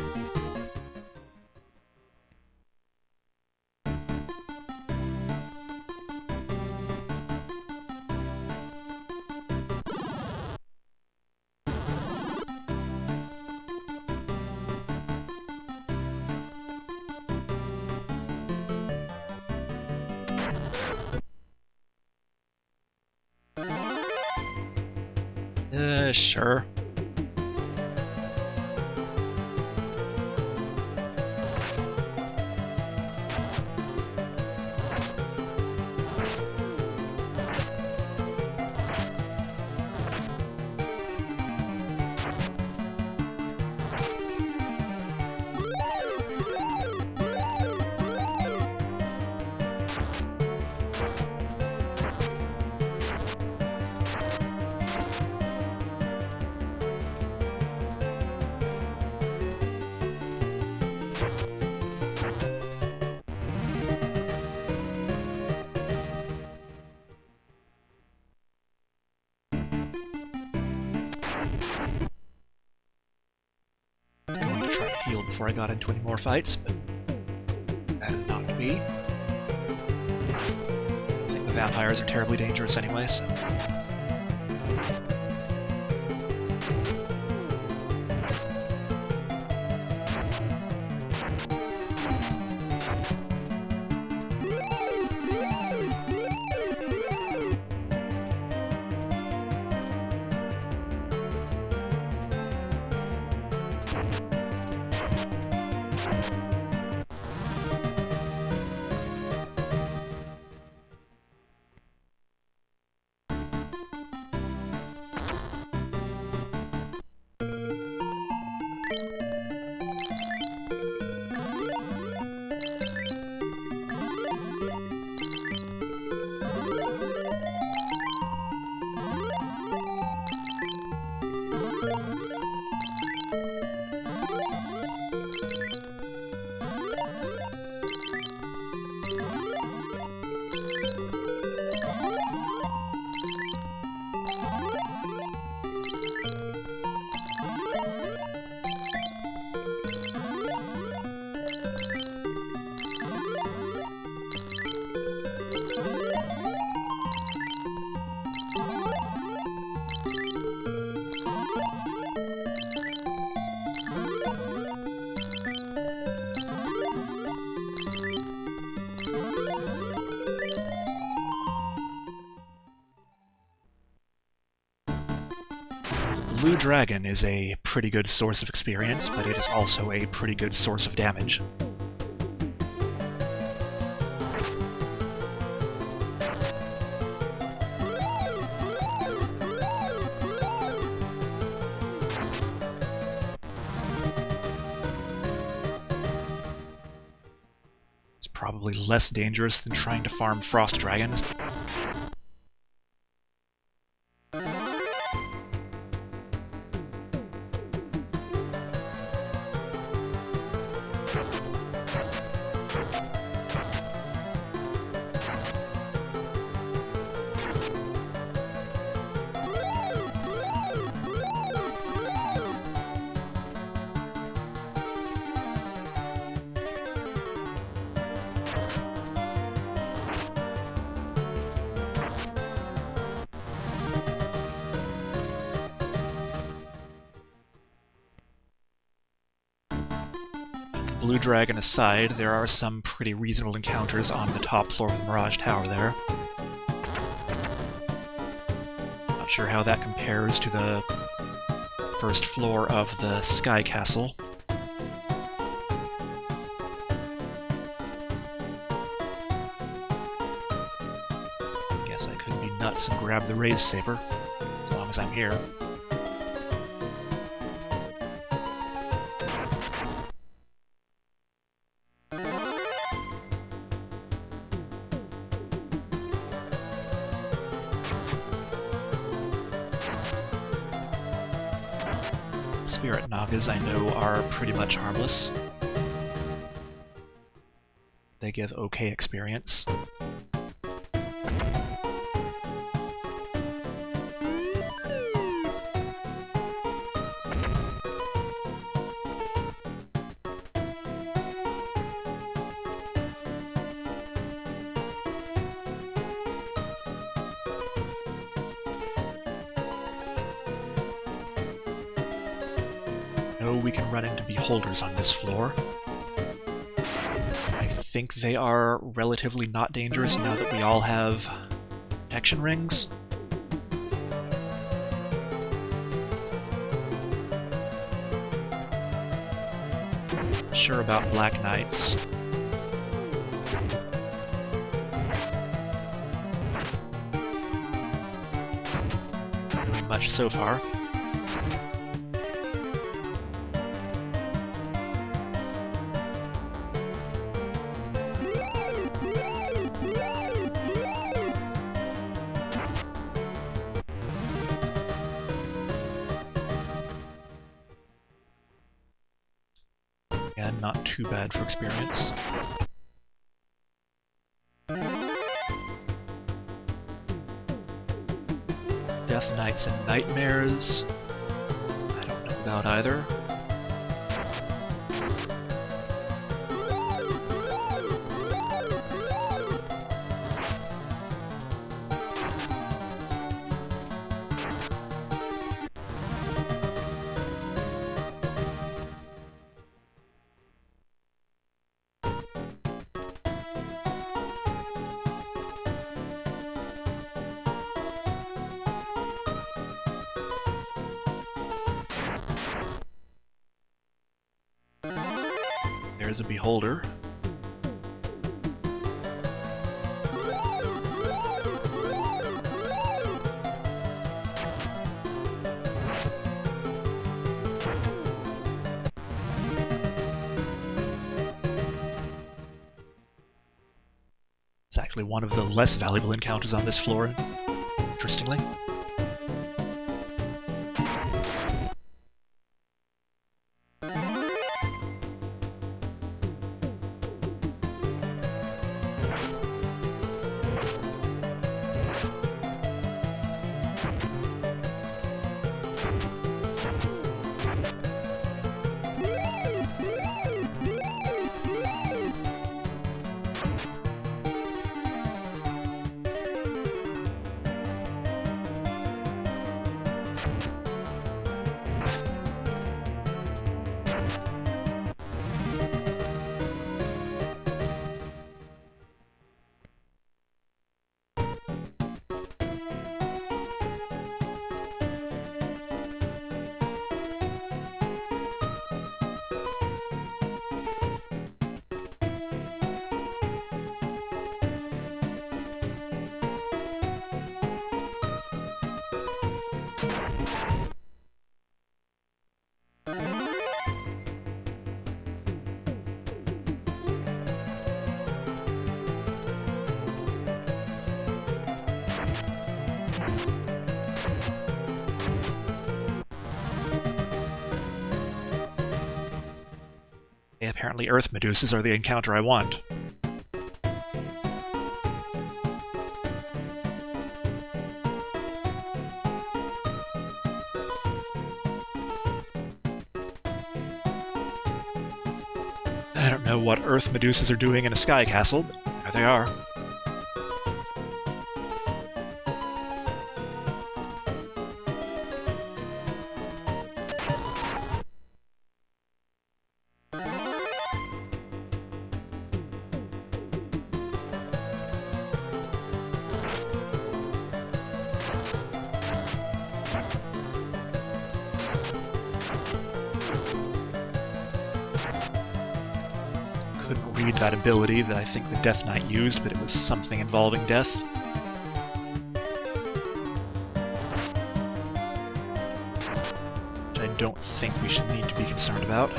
Sure. Before I got into any more fights, but that is not to be. I think the vampires are terribly dangerous anyway, so... Blue Dragon is a pretty good source of experience, but it is also a pretty good source of damage. It's probably less dangerous than trying to farm Frost Dragons. Blue Dragon aside, there are some pretty reasonable encounters on the top floor of the Mirage Tower there. Not sure how that compares to the first floor of the Sky Castle. Guess I could be nuts and grab the Raise Saber, as long as I'm here. Spirit Nagas, I know, are pretty much harmless. They give okay experience. We can run into beholders on this floor. I think they are relatively not dangerous now that we all have protection rings. Not sure about Black Knights. Not doing much so far. Not too bad for experience. Death Knights and Nightmares. I don't know about either. There's a beholder. It's actually one of the less valuable encounters on this floor, interestingly. Apparently Earth Medusas are the encounter I want. I don't know what Earth Medusas are doing in a sky castle, but there they are. Couldn't read that ability that I think the Death Knight used, but it was something involving death. Which I don't think we should need to be concerned about.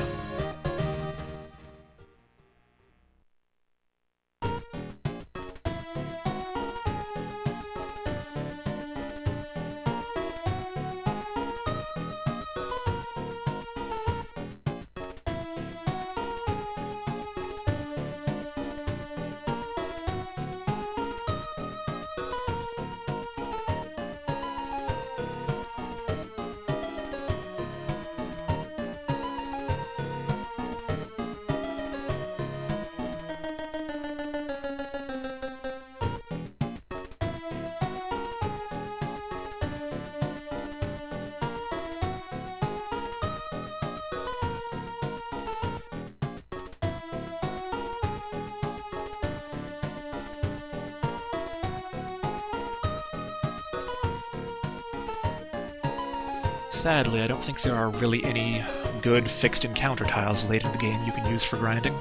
Sadly, I don't think there are really any good fixed encounter tiles late in the game you can use for grinding.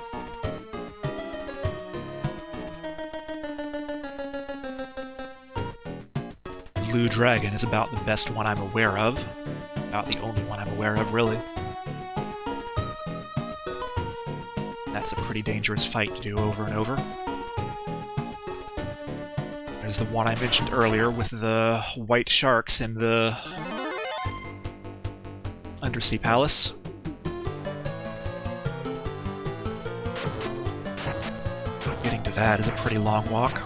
Blue Dragon is about the best one I'm aware of. About the only one I'm aware of, really. That's a pretty dangerous fight to do over and over. There's the one I mentioned earlier with the white sharks in the Undersea Palace. Getting to that is a pretty long walk.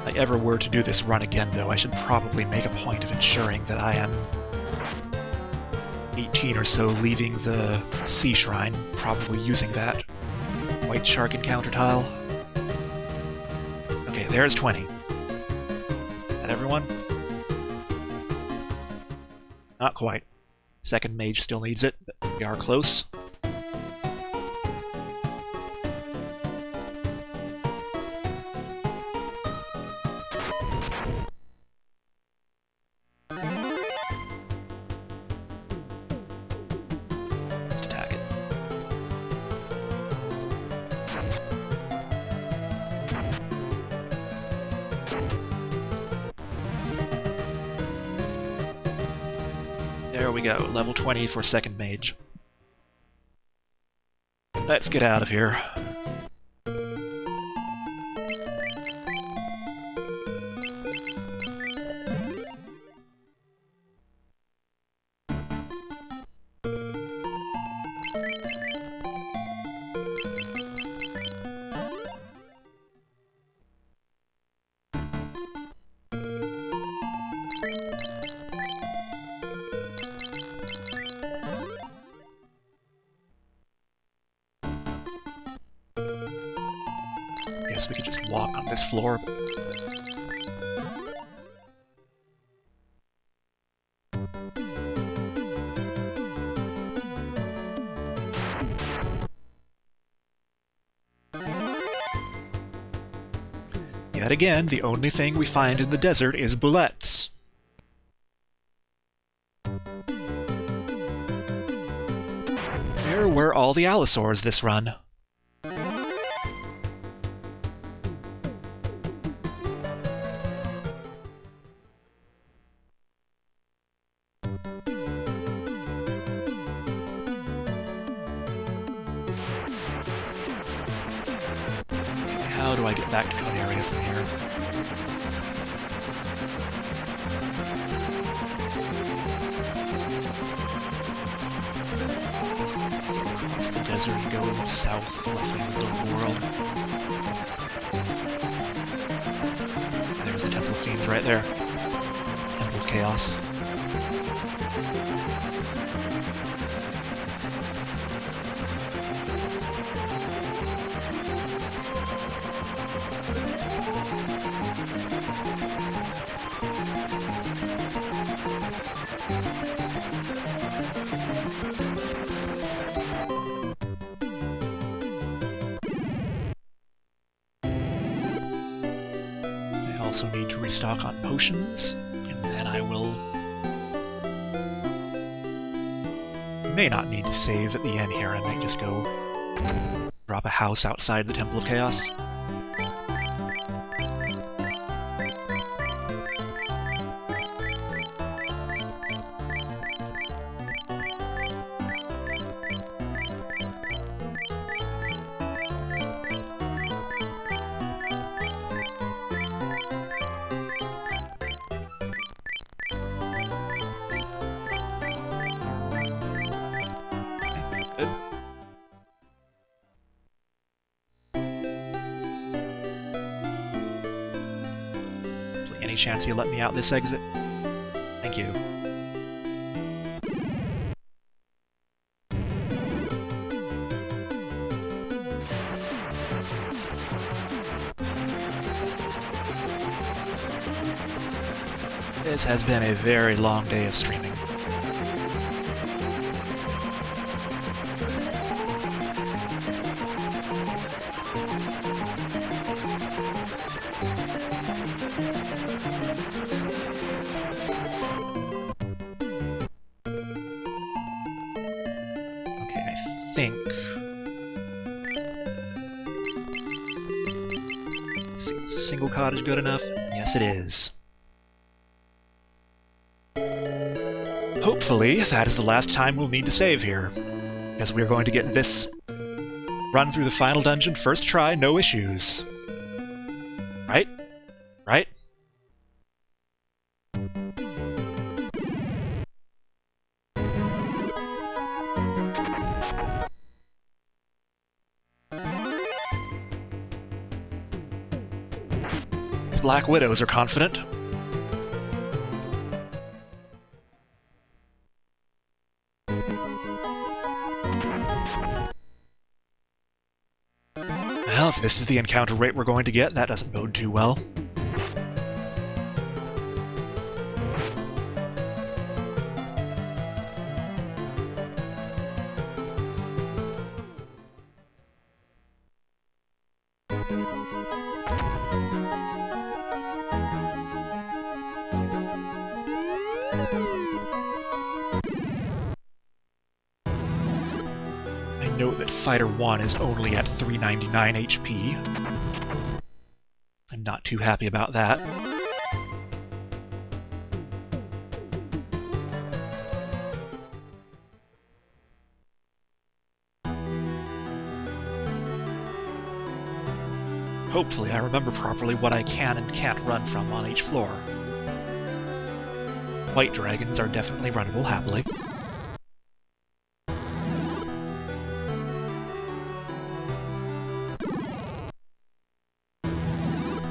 If I ever were to do this run again, though, I should probably make a point of ensuring that I am 18 or so leaving the Sea Shrine, probably using that white shark encounter tile. Okay, there's 20. Is that everyone? Not quite. Second mage still needs it, but we are close. There we go, level 20 for second mage. Let's get out of here. Guess we could just walk on this floor. Yet again, the only thing we find in the desert is bullets. Where were all the allosaurs this run? do I get back to Carnivore from here? Across the desert and go south, roughly in the middle of the world. There's the Temple of Fiends right there. Temple of Chaos. Also need to restock on potions, and then I will... may not need to save at the end here. I might just go drop a house outside the Temple of Chaos. Any chance you let me out this exit? Thank you. This has been a very long day of streaming. Single cottage good enough? Yes, it is. Hopefully, that is the last time we'll need to save here, because we're going to get this run through the final dungeon first try, no issues. Right? Right? Black Widows are confident. Well, if this is the encounter rate we're going to get, that doesn't bode too well. Note that Fighter 1 is only at 399 HP. I'm not too happy about that. Hopefully I remember properly what I can and can't run from on each floor. White dragons are definitely runnable happily.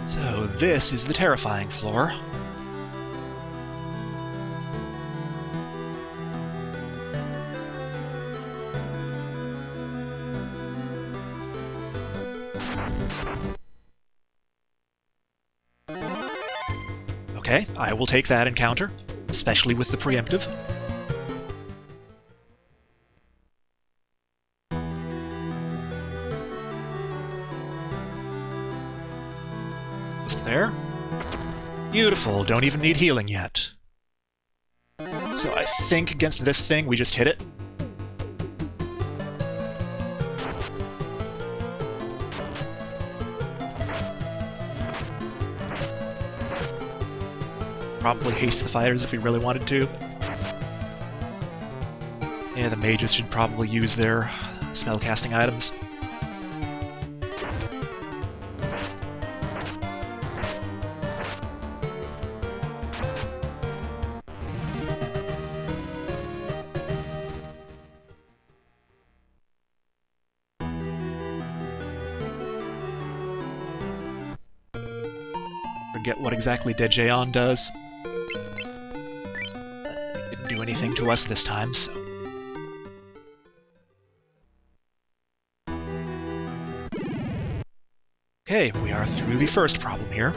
So this is the terrifying floor. Okay, I will take that encounter, especially with the preemptive. Just there. Beautiful, don't even need healing yet. So I think against this thing, we just hit it. Probably haste the fighters if we really wanted to. Yeah, the mages should probably use their spellcasting items. forget what exactly Dejeon does. But it didn't do anything to us this time, so... Okay, we are through the first problem here.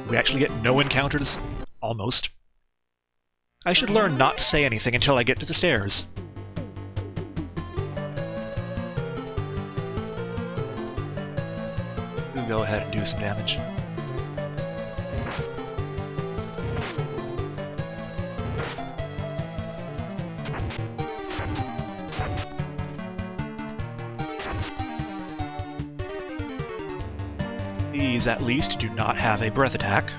We actually get no encounters. Almost. I should learn not to say anything until I get to the stairs. We'll go ahead and do some damage. These, at least, do not have a breath attack.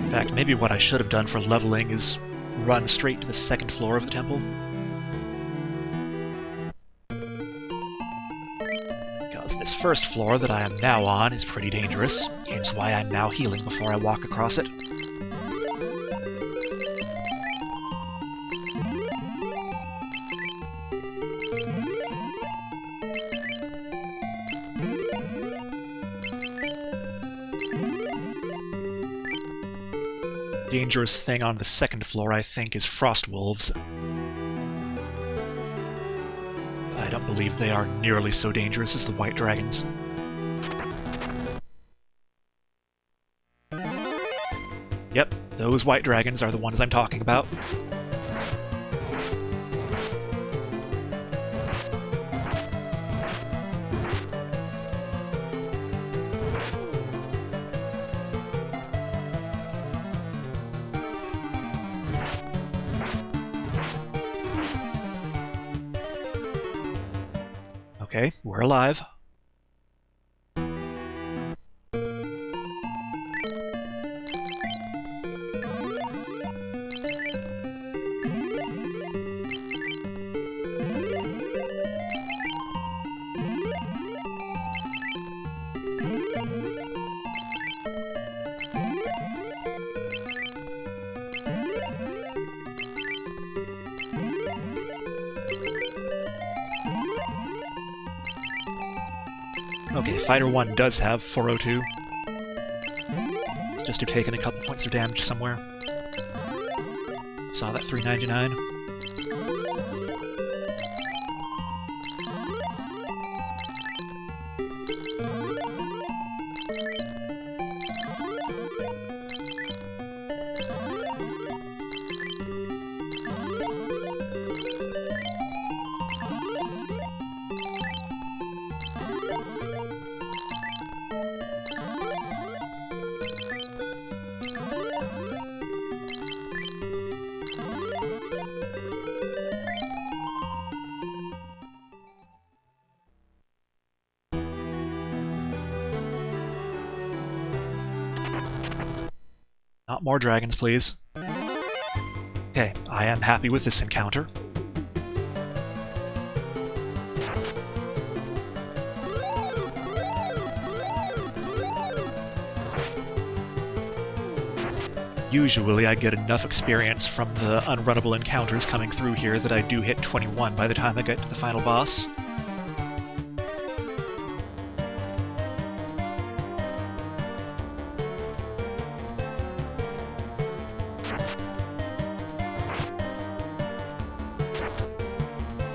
In fact, maybe what I should have done for leveling is run straight to the second floor of the temple. Because this first floor that I am now on is pretty dangerous, hence why I'm now healing before I walk across it. Dangerous thing on the second floor, I think, is frost wolves. I don't believe they are nearly so dangerous as the white dragons. Yep, those white dragons are the ones I'm talking about. Okay, we're alive. Okay, Fighter 1 does have 402. It's just to have taken a couple points of damage somewhere. Saw that 399. Not more dragons, please. Okay, I am happy with this encounter. Usually I get enough experience from the unrunnable encounters coming through here that I do hit 21 by the time I get to the final boss.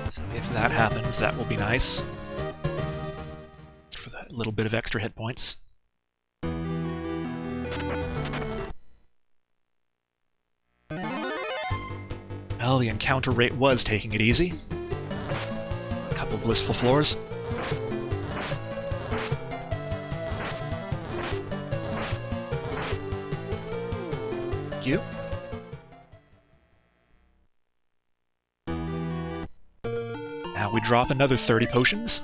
So if that happens, that will be nice. For that little bit of extra hit points. Well, the encounter rate was taking it easy. A couple blissful floors. Thank you. Now we drop another 30 potions.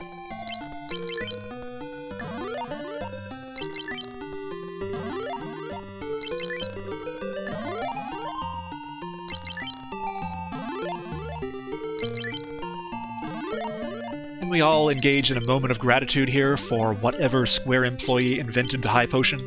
And we all engage in a moment of gratitude here for whatever Square employee invented the high potion.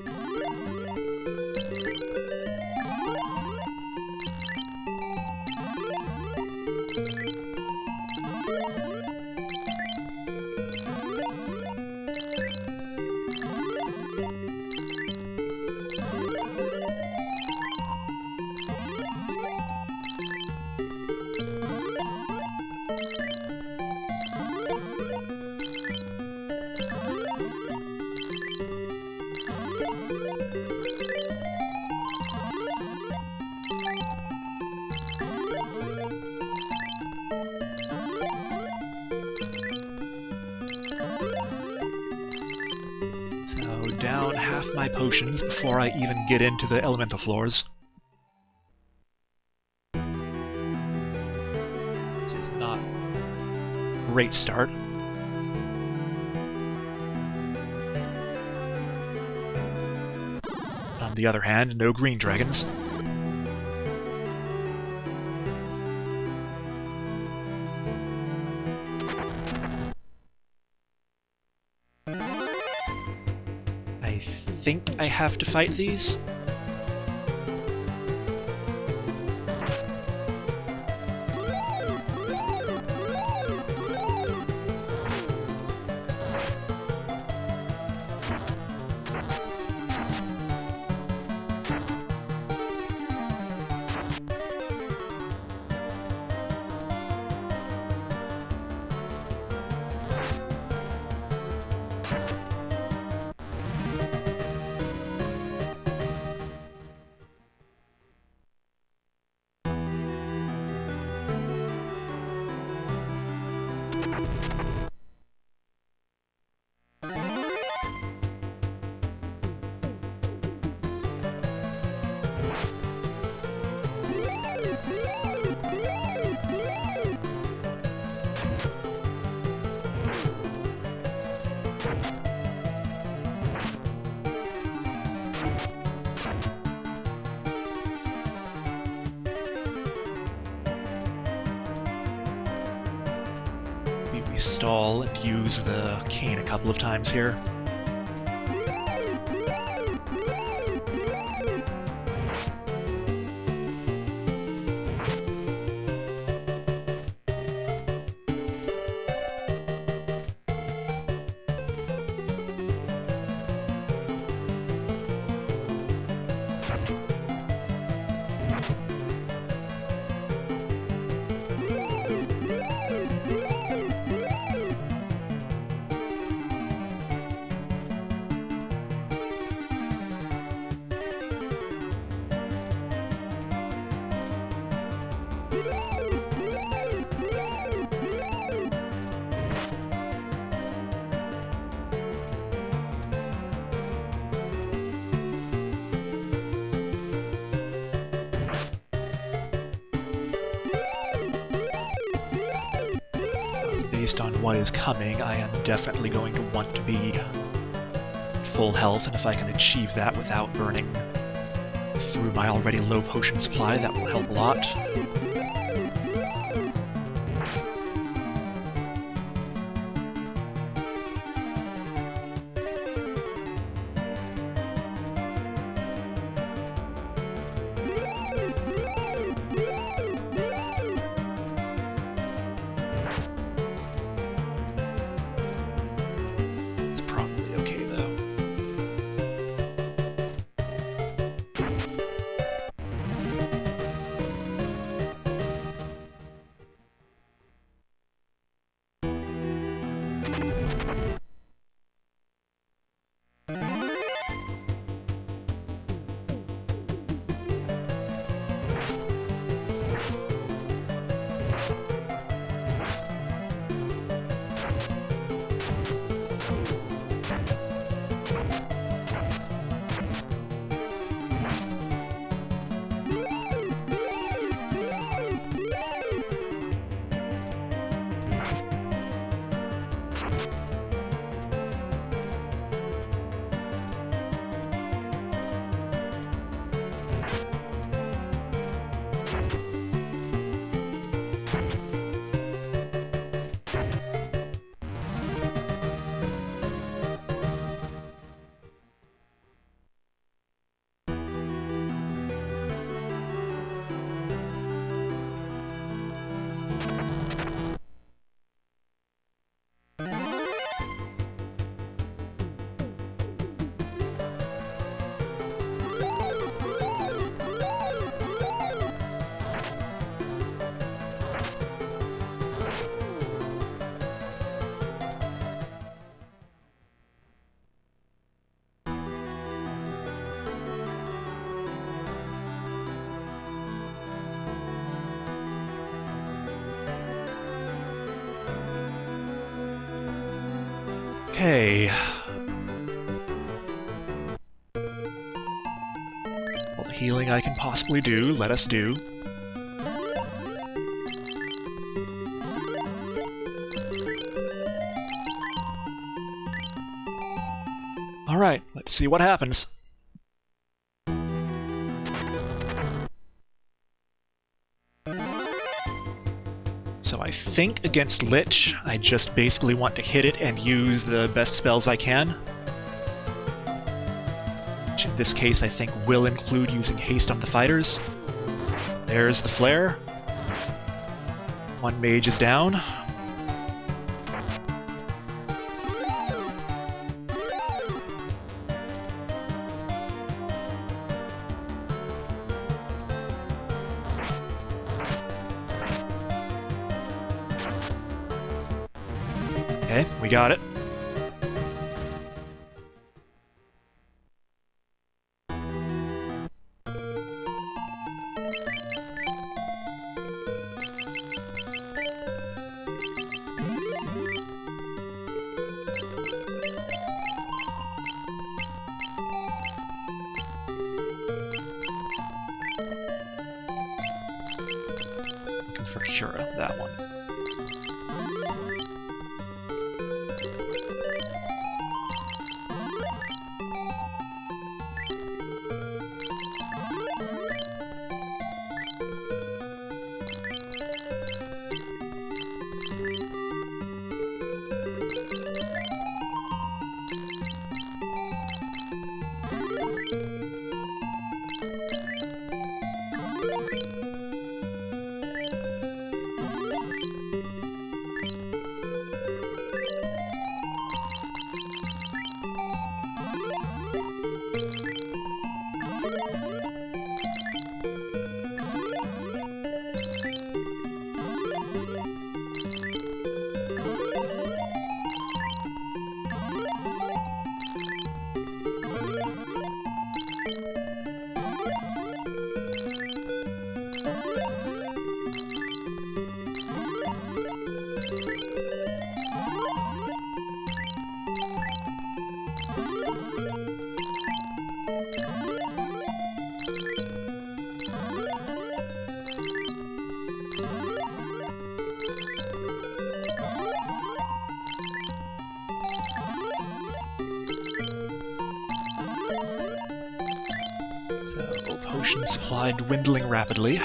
So down half my potions before I even get into the elemental floors. This is not a great start. On the other hand, no green dragons. I think I have to fight these. We stall and use the cane a couple of times here. Based on what is coming, I am definitely going to want to be full health, and if I can achieve that without burning through my already low potion supply, that will help a lot. Okay. All the healing I can possibly do, let us do. Alright, let's see what happens. So I think against Lich, I just basically want to hit it and use the best spells I can. Which in this case I think will include using haste on the fighters. There's the flare. One mage is down. Okay, we got it. Looking for Cura, that one. Potion supply dwindling rapidly.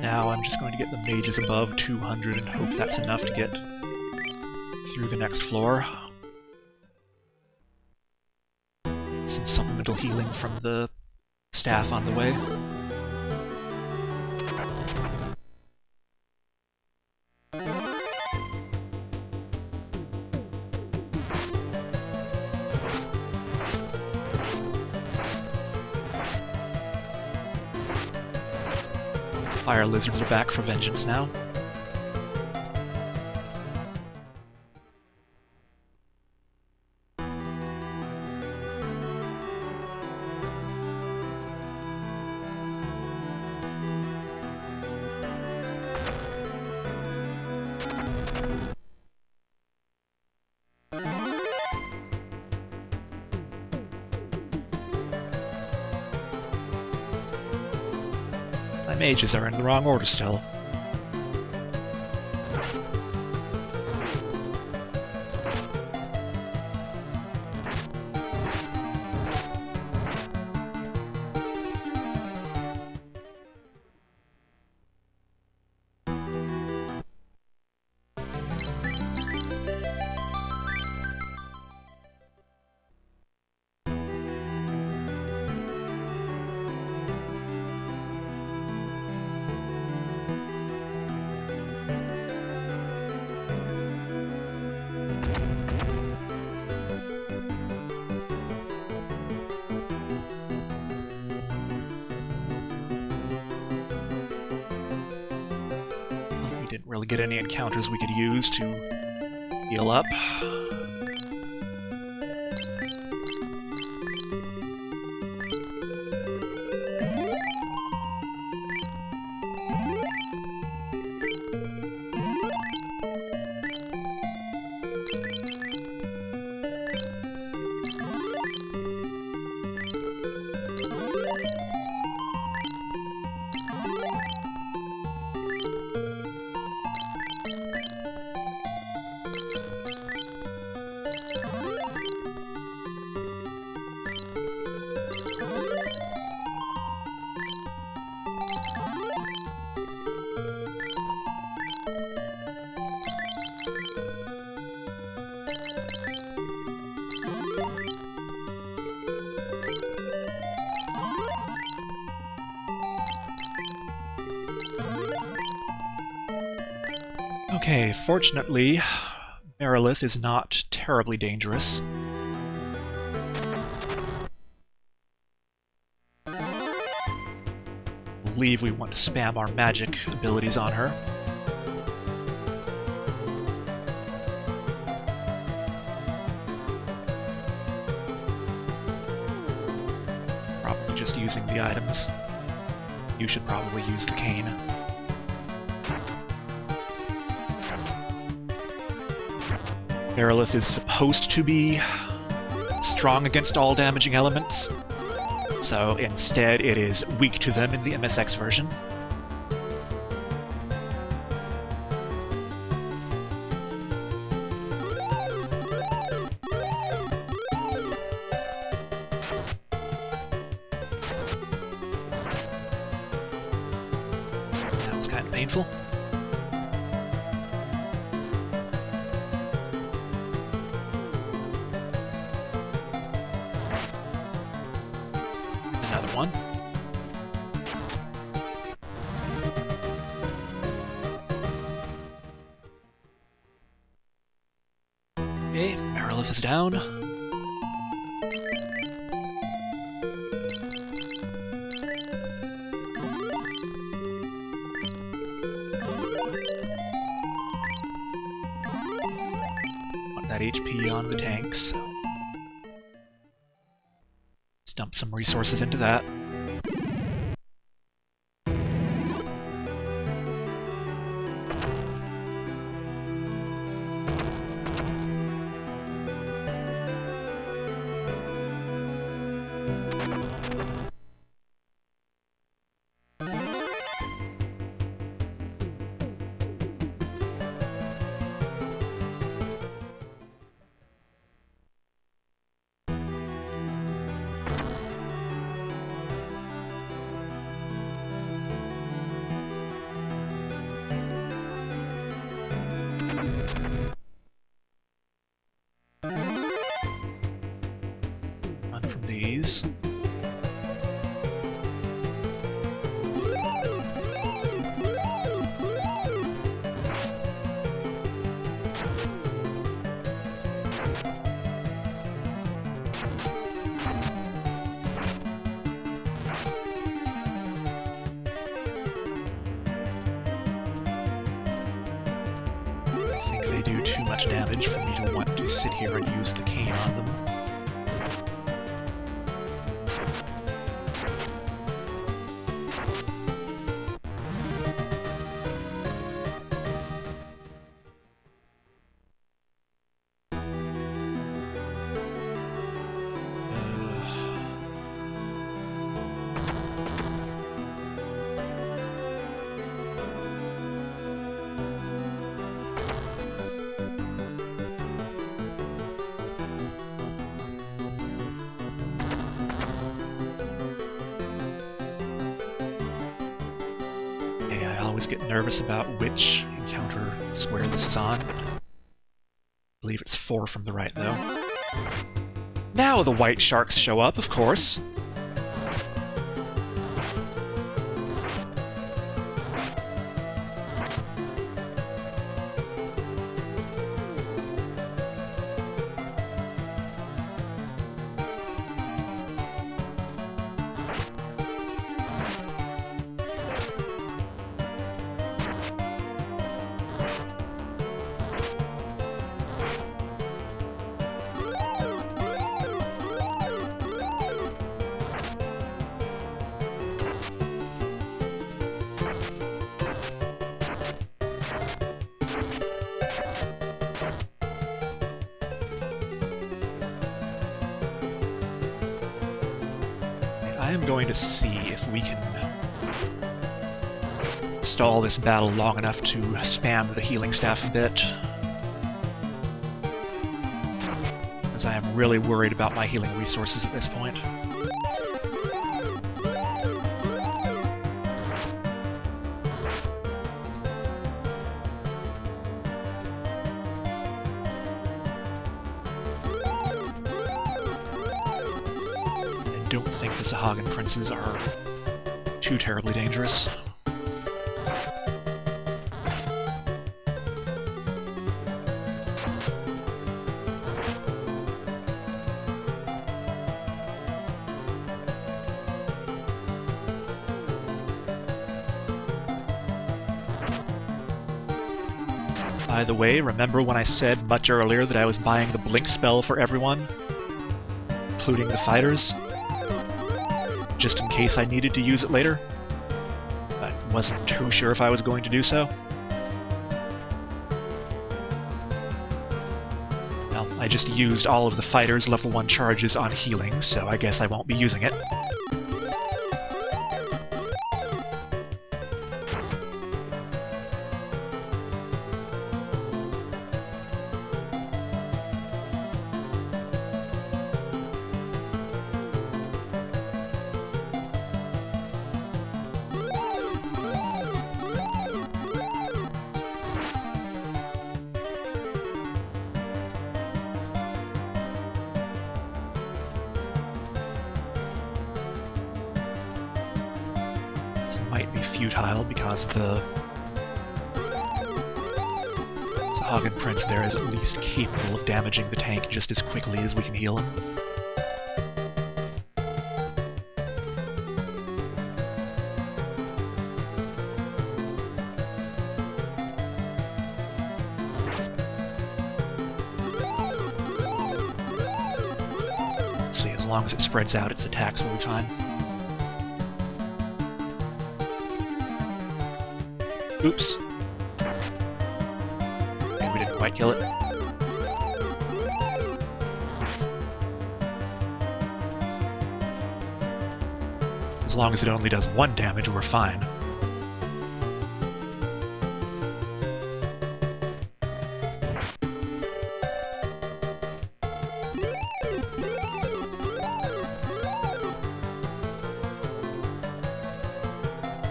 Now I'm just going to get the mages above 200 and hope that's enough to get through the next floor. Some supplemental healing from the staff on the way. Fire lizards are back for vengeance now. Mages are in the wrong order still. Really get any encounters we could use to heal up. Okay, fortunately, Merilith is not terribly dangerous. I believe we want to spam our magic abilities on her. Probably just using the items. You should probably use the cane. Merilith is supposed to be strong against all damaging elements, so instead it is weak to them in the MSX version. That was kind of painful. One. Okay, Merilith is down. Want that HP on the tanks, so dump some resources into that. Run from these. Damage for me to want to sit here and use the cane on them. Always get nervous about which encounter square this is on. I believe it's 4 from the right, though. Now the white sharks show up, of course. I am going to see if we can stall this battle long enough to spam the healing staff a bit. As I am really worried about my healing resources at this point. I don't think the Sahagin princes are too terribly dangerous. By the way, remember when I said much earlier that I was buying the blink spell for everyone? Including the fighters? Just in case I needed to use it later? I wasn't too sure if I was going to do so. Well, I just used all of the fighters' level 1 charges on healing, so I guess I won't be using it. Might be futile because the Sahagin Prince there is at least capable of damaging the tank just as quickly as we can heal him. See, as long as it spreads out, its attacks will be fine. Oops. Okay, we didn't quite kill it. As long as it only does 1 damage, we're fine.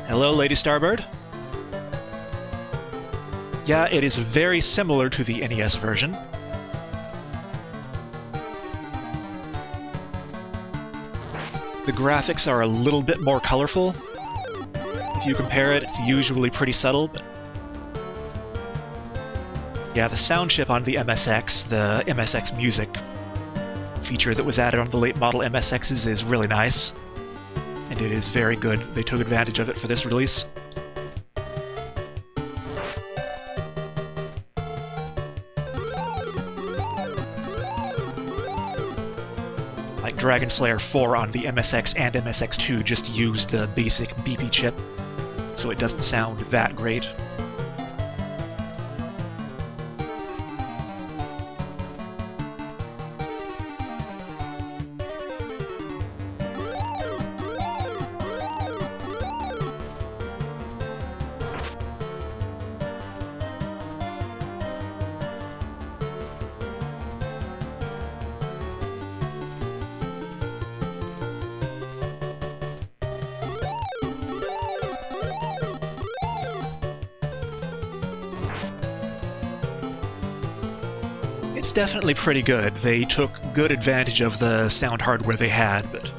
Hello, Lady Starbird. Yeah, it is very similar to the NES version. The graphics are a little bit more colorful. If you compare it, it's usually pretty subtle, but... yeah, the sound chip on the MSX, the MSX Music feature that was added on the late model MSXs is really nice. And it is very good. They took advantage of it for this release. Like Dragon Slayer 4 on the MSX and MSX2 just used the basic BP chip, so it doesn't sound that great. It's definitely pretty good. They took good advantage of the sound hardware they had, but...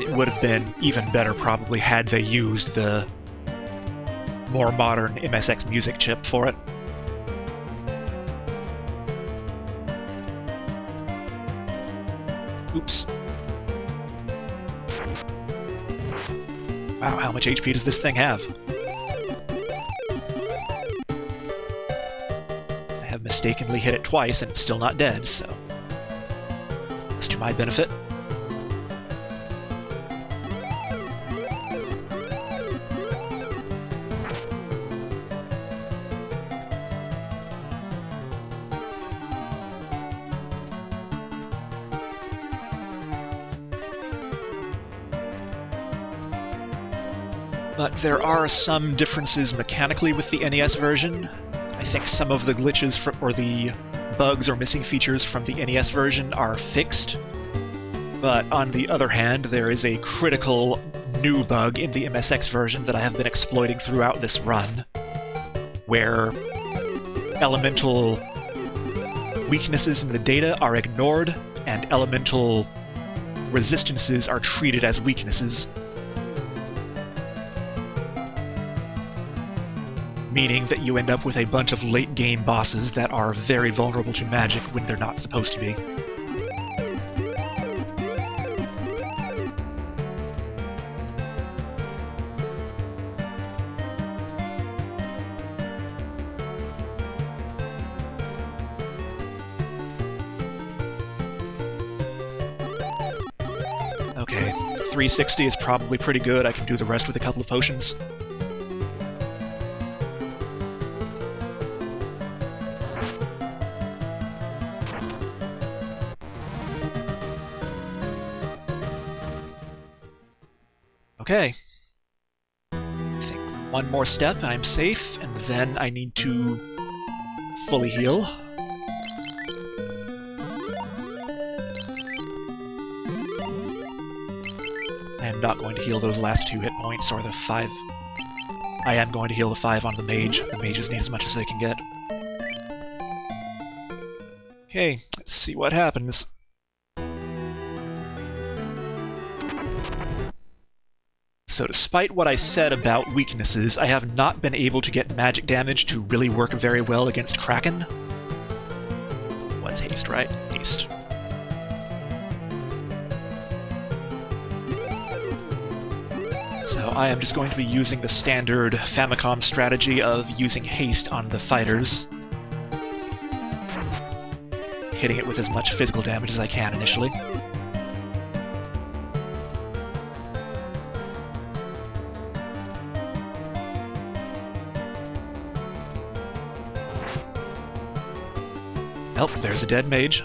it would have been even better, probably, had they used the more modern MSX Music chip for it. Oops. Wow, how much HP does this thing have? I have mistakenly hit it twice and it's still not dead, so... it's to my benefit. But there are some differences mechanically with the NES version. I think some of the glitches or the bugs or missing features from the NES version are fixed. But on the other hand, there is a critical new bug in the MSX version that I have been exploiting throughout this run, where elemental weaknesses in the data are ignored, and elemental resistances are treated as weaknesses. Meaning that you end up with a bunch of late-game bosses that are very vulnerable to magic when they're not supposed to be. Okay, 360 is probably pretty good. I can do the rest with a couple of potions. Okay. I think one more step and I'm safe, and then I need to fully heal. I am not going to heal those last 2 hit points, or the 5. I am going to heal the 5 on the mage. The mages need as much as they can get. Okay, let's see what happens. So despite what I said about weaknesses, I have not been able to get magic damage to really work very well against Kraken. Was haste, right? Haste. So I am just going to be using the standard Famicom strategy of using haste on the fighters. Hitting it with as much physical damage as I can initially. Oh, there's a dead mage.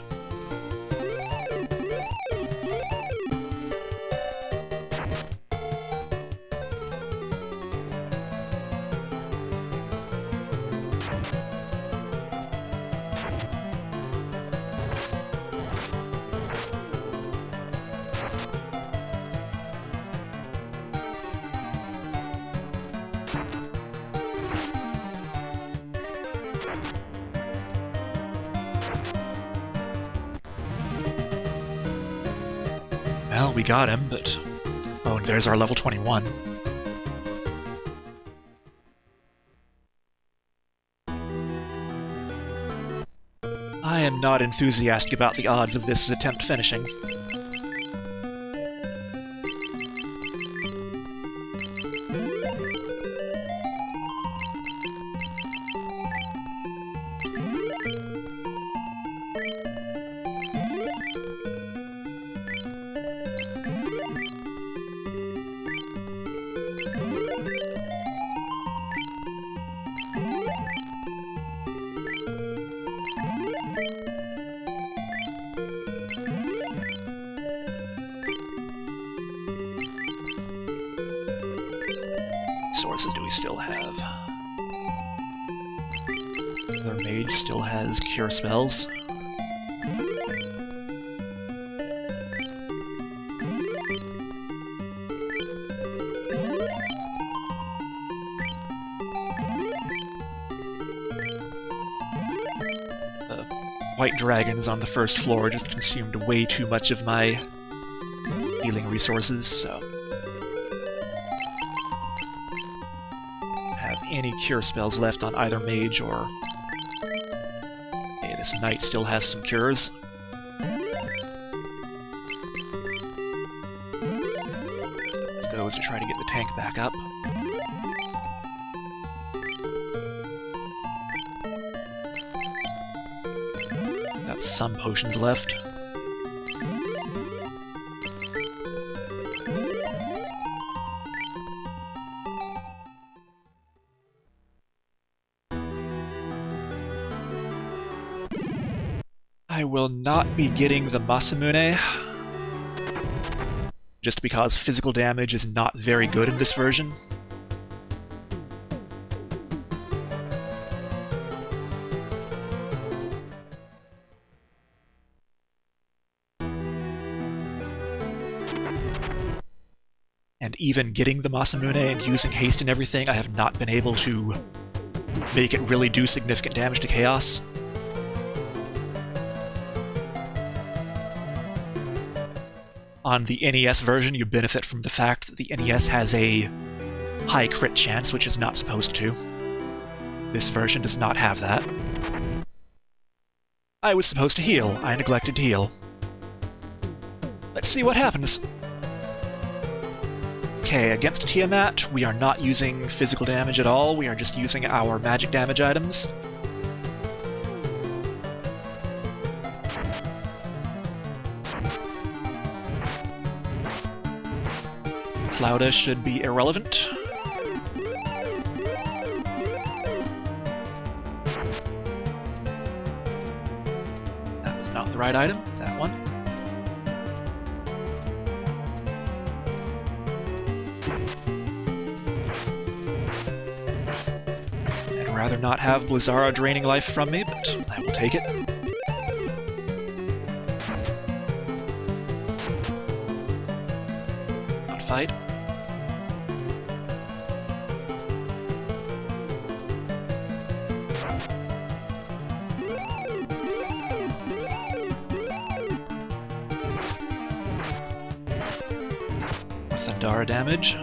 Well, we got him, but... Oh, and there's our level 21. I am not enthusiastic about the odds of this attempt finishing. Sources do we still have? Their mage still has cure spells. The white dragons on the first floor just consumed way too much of my healing resources, so... any cure spells left on either mage or... Okay, this knight still has some cures. Use those to try to get the tank back up. Got some potions left. I will not be getting the Masamune, just because physical damage is not very good in this version. And even getting the Masamune and using haste and everything, I have not been able to make it really do significant damage to Chaos. On the NES version, you benefit from the fact that the NES has a high crit chance, which is not supposed to. This version does not have that. I was supposed to heal. I neglected to heal. Let's see what happens. Okay, against Tiamat, we are not using physical damage at all. We are just using our magic damage items. Flauta should be irrelevant. That was not the right item, that one. I'd rather not have Blizzara draining life from me, but I will take it. Not fight. Thundara damage.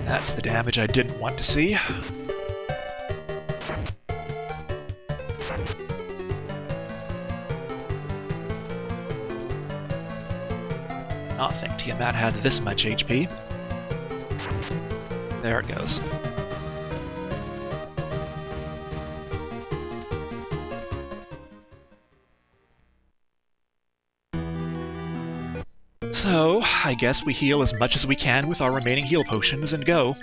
That's the damage I didn't want to see. Not think Tiamat had this much HP. There it goes. So, I guess we heal as much as we can with our remaining heal potions and go.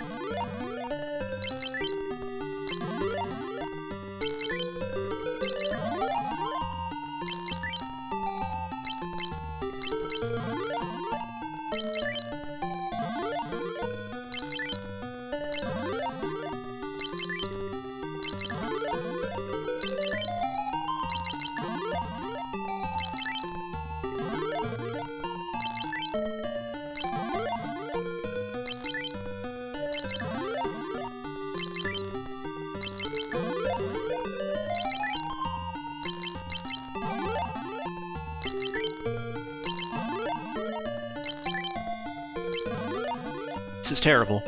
This is terrible.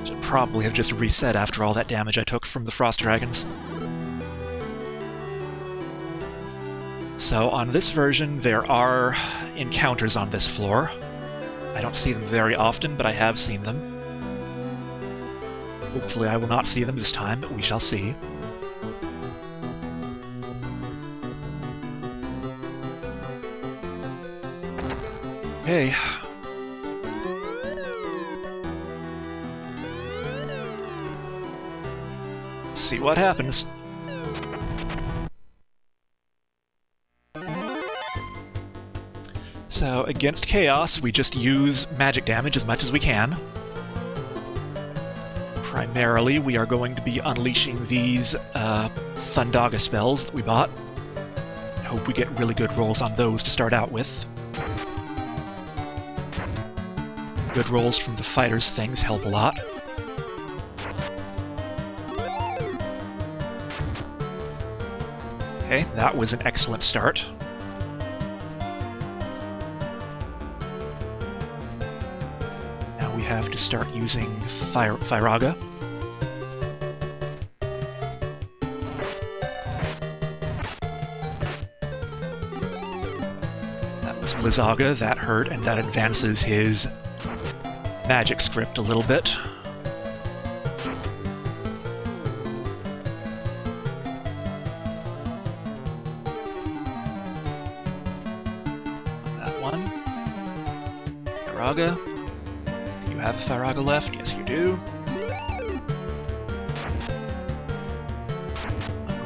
Should probably have just reset after all that damage I took from the Frost Dragons. So on this version, there are encounters on this floor. I don't see them very often, but I have seen them. Hopefully I will not see them this time, but we shall see. Okay. Let's see what happens. So, against Chaos, we just use magic damage as much as we can. Primarily, we are going to be unleashing these Thundaga spells that we bought. I hope we get really good rolls on those to start out with. Good rolls from the fighters' things help a lot. Okay, that was an excellent start. Now we have to start using Firaga. That was Blizzaga, that hurt, and that advances his magic script a little bit. That one. Firaga. You have a Firaga left? Yes, you do.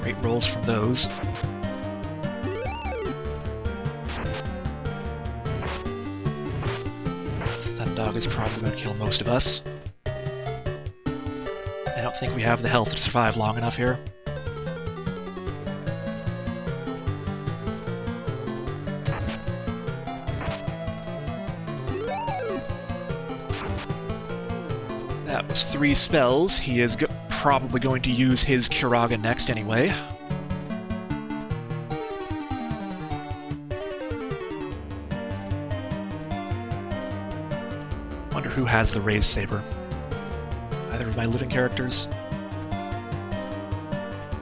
Great rolls from those. Is probably going to kill most of us. I don't think we have the health to survive long enough here. That was 3 spells. He is probably going to use his Kiraga next anyway. Who has the raised saber? Either of my living characters?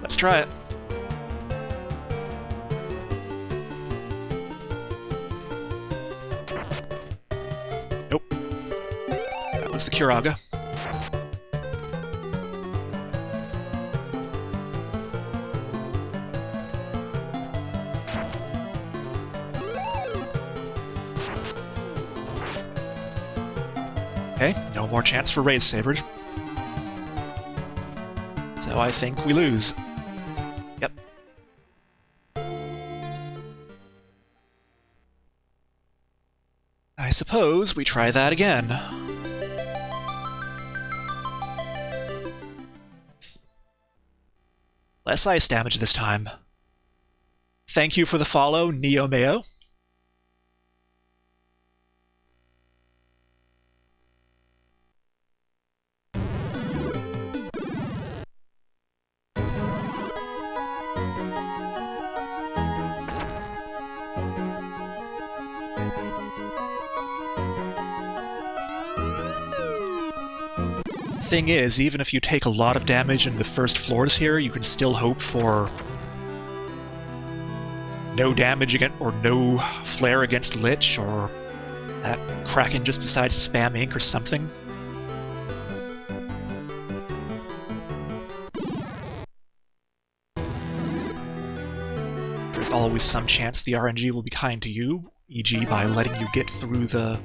Let's try it. comes the Curaga. Okay, no more chance for Raise Saber. So I think we lose. Yep. I suppose we try that again. Less ice damage this time. Thank you for the follow, Neo Mayo. Thing is, even if you take a lot of damage in the first floors here, you can still hope for no damage against, or no flare against Lich, or that Kraken just decides to spam ink or something. There's always some chance the RNG will be kind to you, e.g. by letting you get through the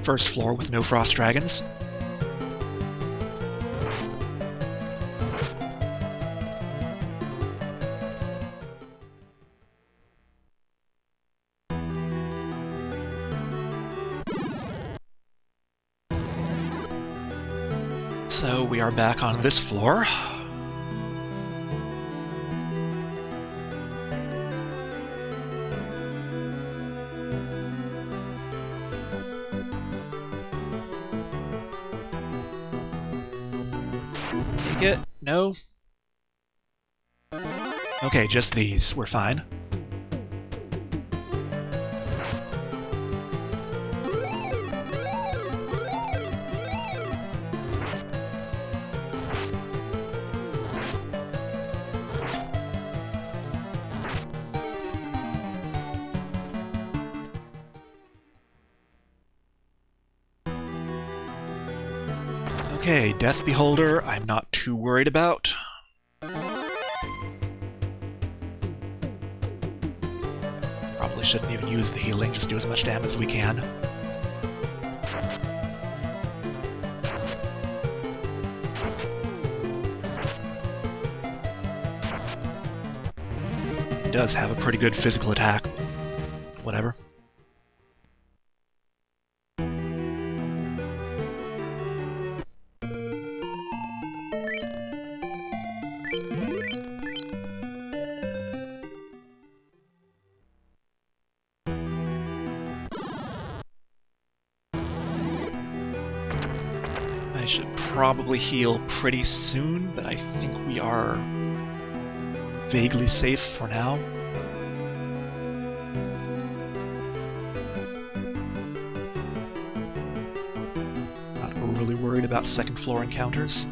first floor with no Frost Dragons. So we are back on this floor. Take it? No? Okay, just these. We're fine. Okay, Death Beholder, I'm not too worried about. Probably shouldn't even use the healing, just do as much damage as we can. He does have a pretty good physical attack. Whatever. Should probably heal pretty soon, but I think we are vaguely safe for now. Not overly worried about second floor encounters.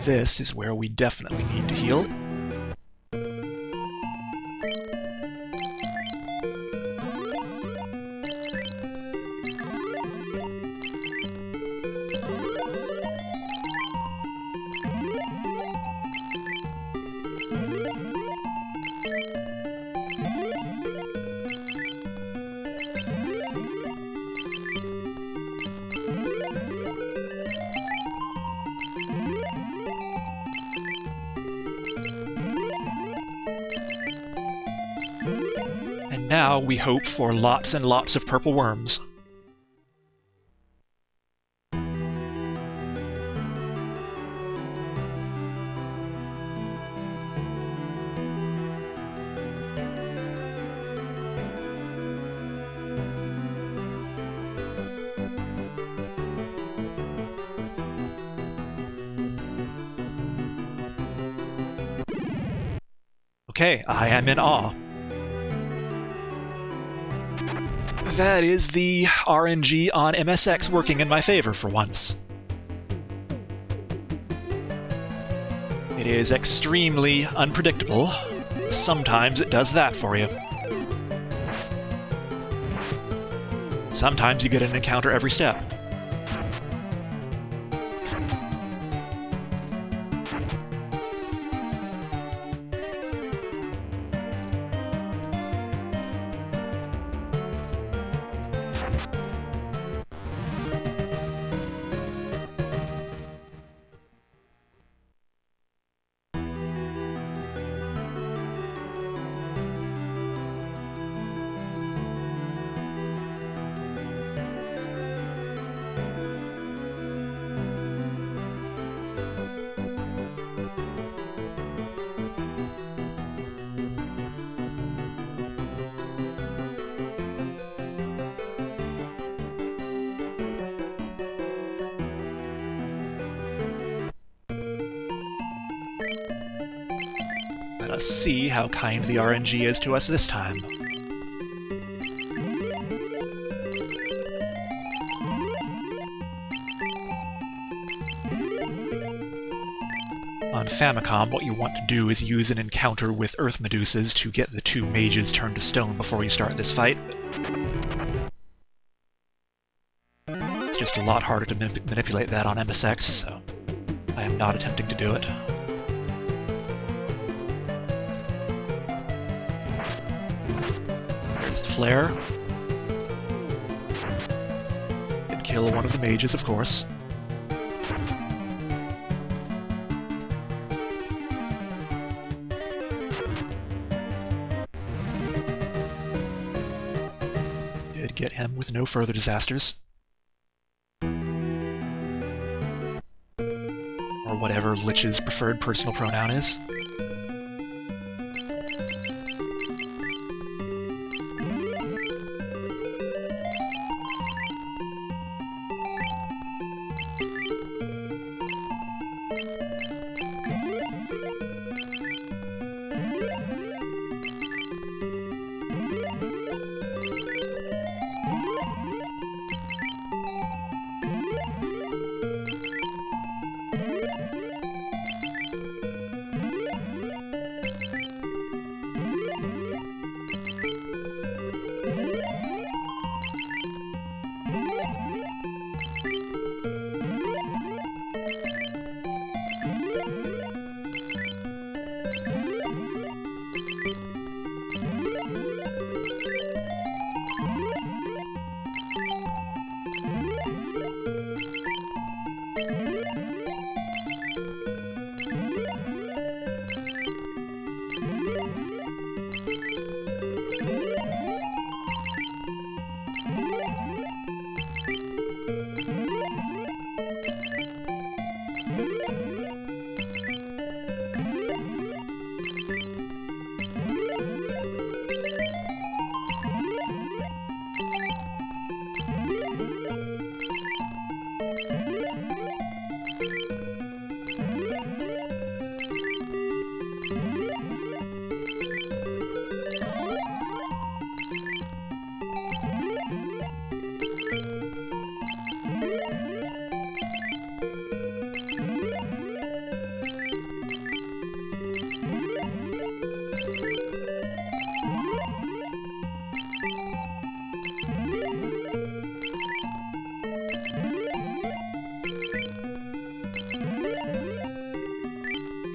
This is where we definitely need to heal. Now we hope for lots and lots of purple worms. Okay, I am in awe. That is the RNG on MSX working in my favor for once. It is extremely unpredictable. Sometimes it does that for you. Sometimes you get an encounter every step. Let us see how kind the RNG is to us this time. On Famicom, what you want to do is use an encounter with Earth Medusas to get the two mages turned to stone before you start this fight. It's just a lot harder to manipulate that on MSX, so I am not attempting to do it. There's the flare. Did kill one of the mages, of course. Did get him with no further disasters. Or whatever Lich's preferred personal pronoun is.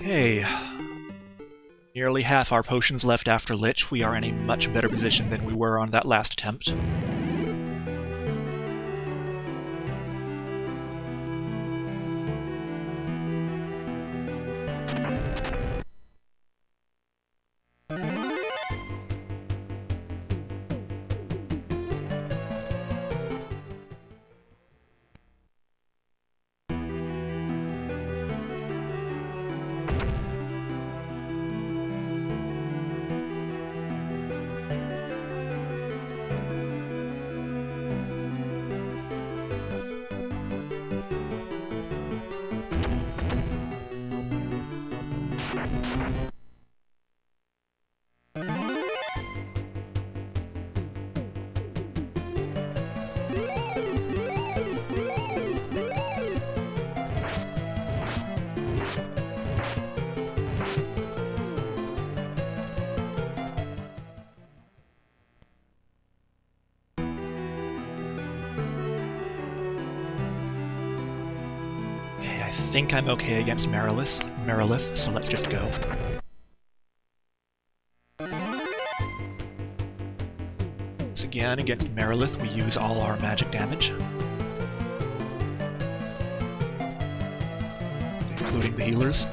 Okay. Nearly half our potions left after Lich. We are in a much better position than we were on that last attempt. I think I'm okay against Merilith, so let's just go. Once again, against Merilith, we use all our magic damage, including the healers.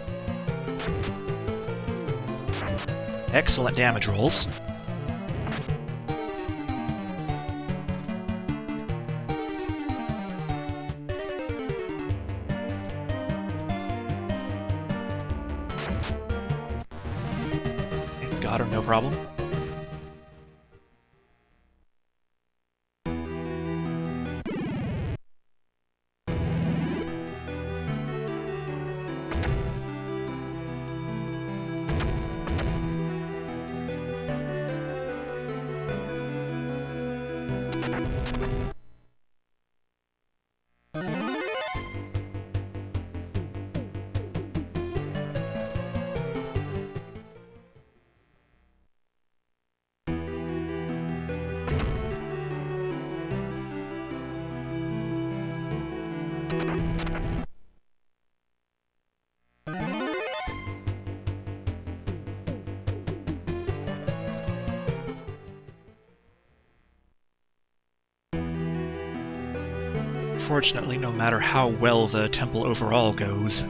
Excellent damage rolls. Got her, no problem. Unfortunately, no matter how well the temple overall goes,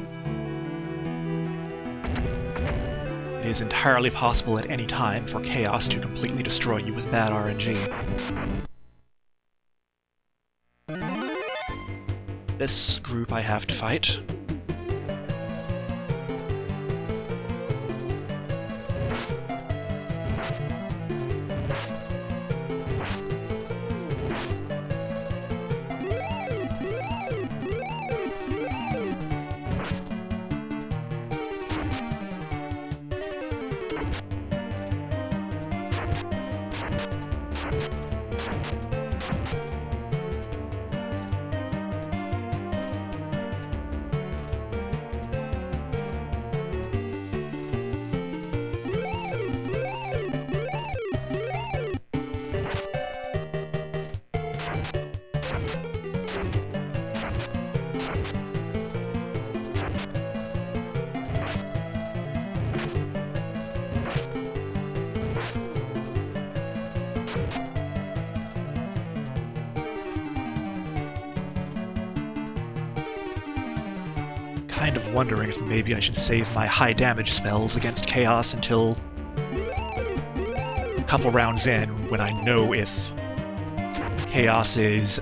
it is entirely possible at any time for Chaos to completely destroy you with bad RNG. This group I have to fight. Kind of wondering if maybe I should save my high damage spells against Chaos until a couple rounds in, when I know if Chaos is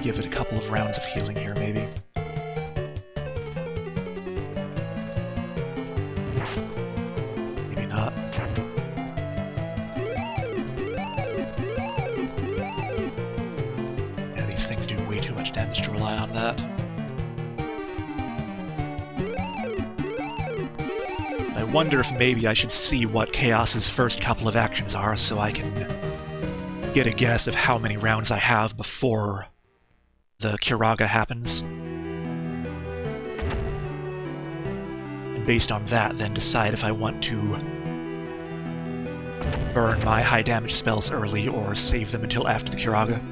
give it a couple of rounds of healing here, maybe. Maybe not. Yeah, these things do way too much damage to rely on that. I wonder if maybe I should see what Chaos's first couple of actions are so I can get a guess of how many rounds I have before the Curaga happens. And based on that, then decide if I want to burn my high damage spells early or save them until after the Curaga.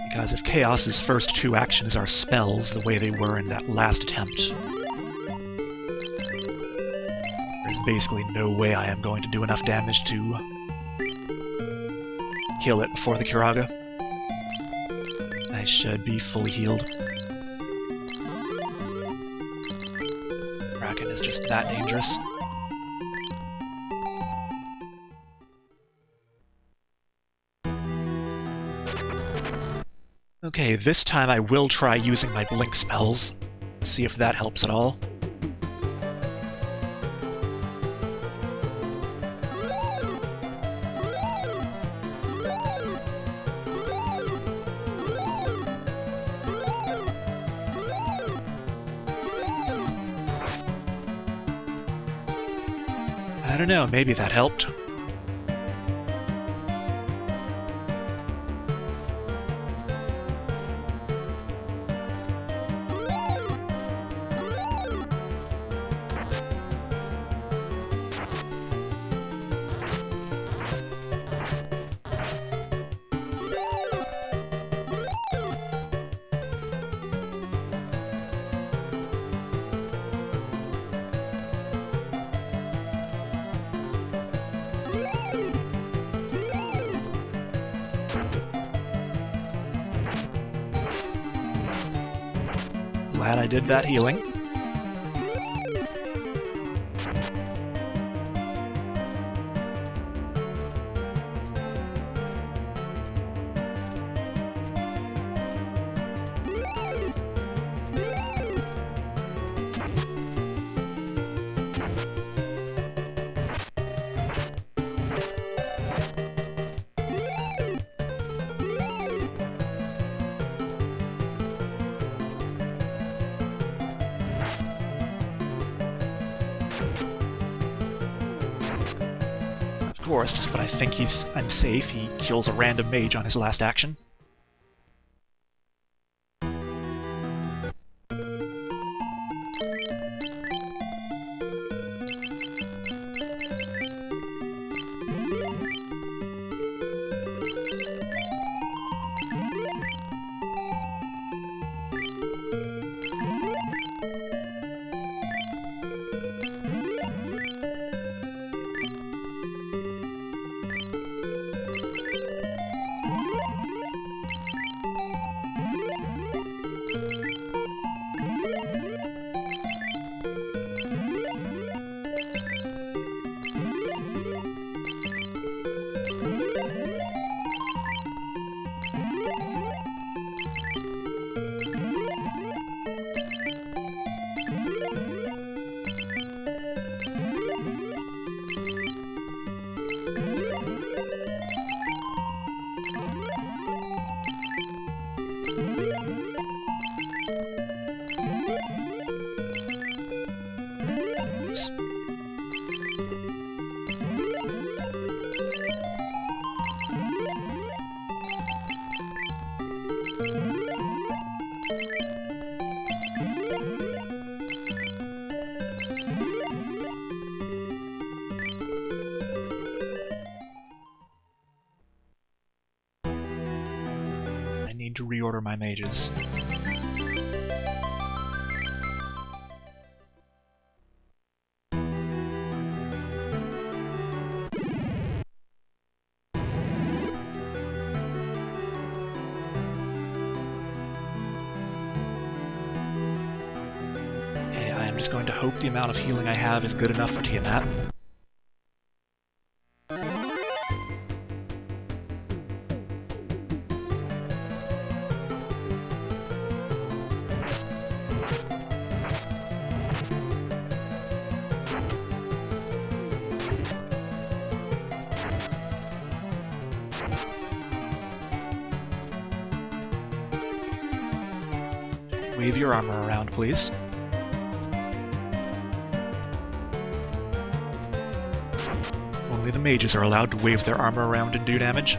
Because if Chaos's first two actions are spells the way they were in that last attempt, there's basically no way I am going to do enough damage to kill it before the Curaga. I should be fully healed. Kraken is just that dangerous. Okay, this time I will try using my blink spells, Let's see if that helps at all. I don't know, maybe that helped. Glad I did that healing. Dwarf, but I think I'm safe. He kills a random mage on his last action. To reorder my mages. Okay, I am just going to hope the amount of healing I have is good enough for Tiamat. Wave your armor around, please. Only the mages are allowed to wave their armor around and do damage.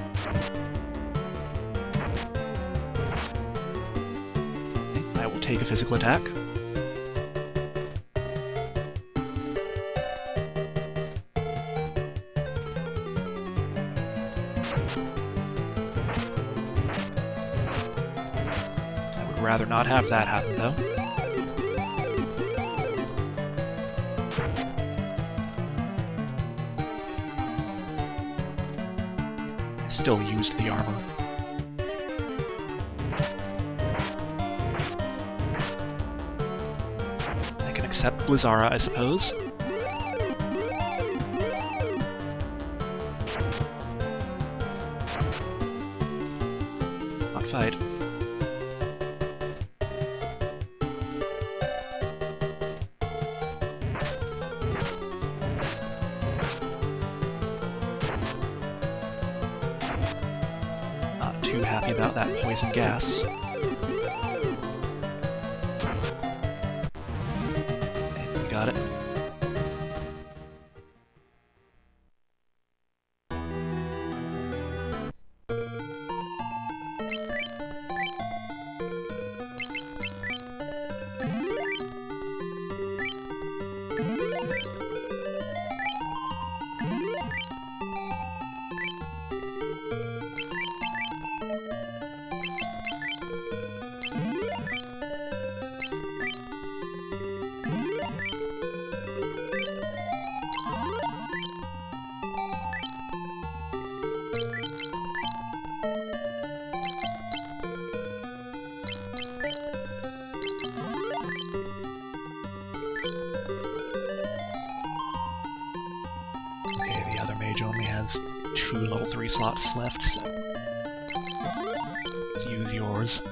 Okay, I will take a physical attack. Rather not have that happen, though. I still used the armor. I can accept Blizzara, I suppose. Not fight. that poison gas. Okay, we got it. Only has 2 level 3 slots left, so let's use yours.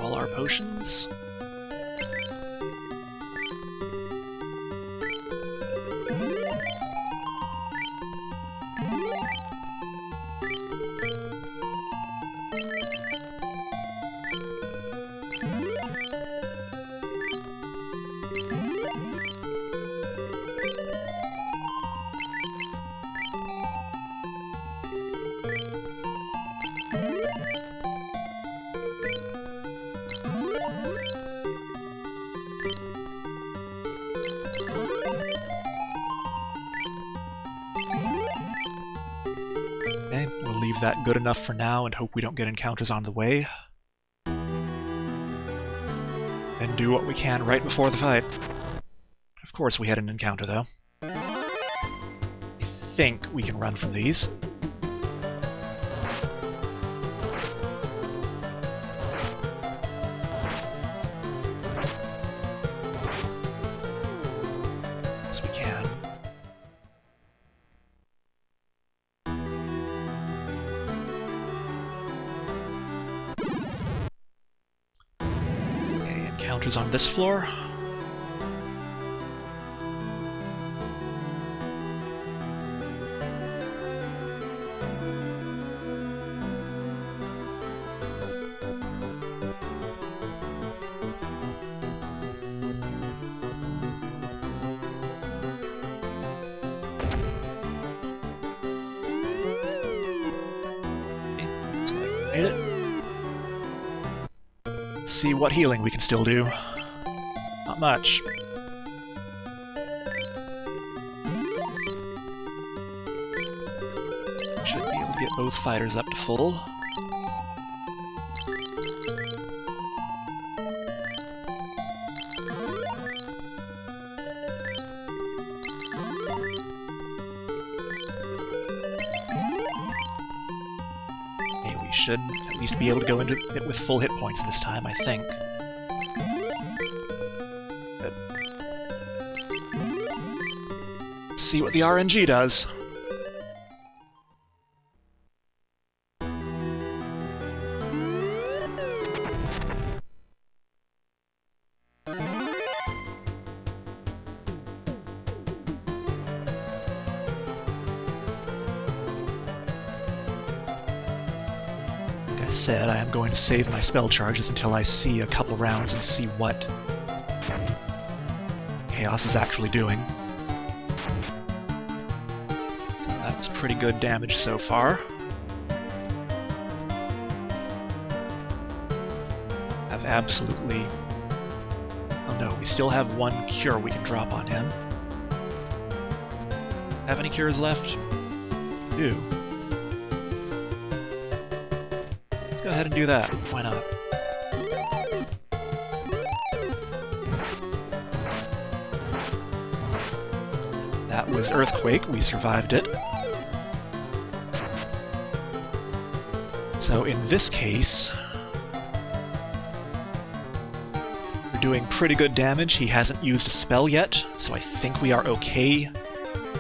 All our potions. Okay, we'll leave that good enough for now and hope we don't get encounters on the way. And do what we can right before the fight. Of course we had an encounter, though. I think we can run from these. Yes, we can. Okay, encounters on this floor. Made it. Let's see what healing we can still do. Not much. Should be able to get both fighters up to full. Should at least be able to go into it with full hit points this time, I think. But let's see what the RNG does. Said, I am going to save my spell charges until I see a couple rounds and see what Chaos is actually doing. So that's pretty good damage so far. Have absolutely... Oh no, we still have one cure we can drop on him. Have any cures left? Do. Go ahead and do that. Why not? That was Earthquake. We survived it. So in this case, we're doing pretty good damage. He hasn't used a spell yet, so I think we are okay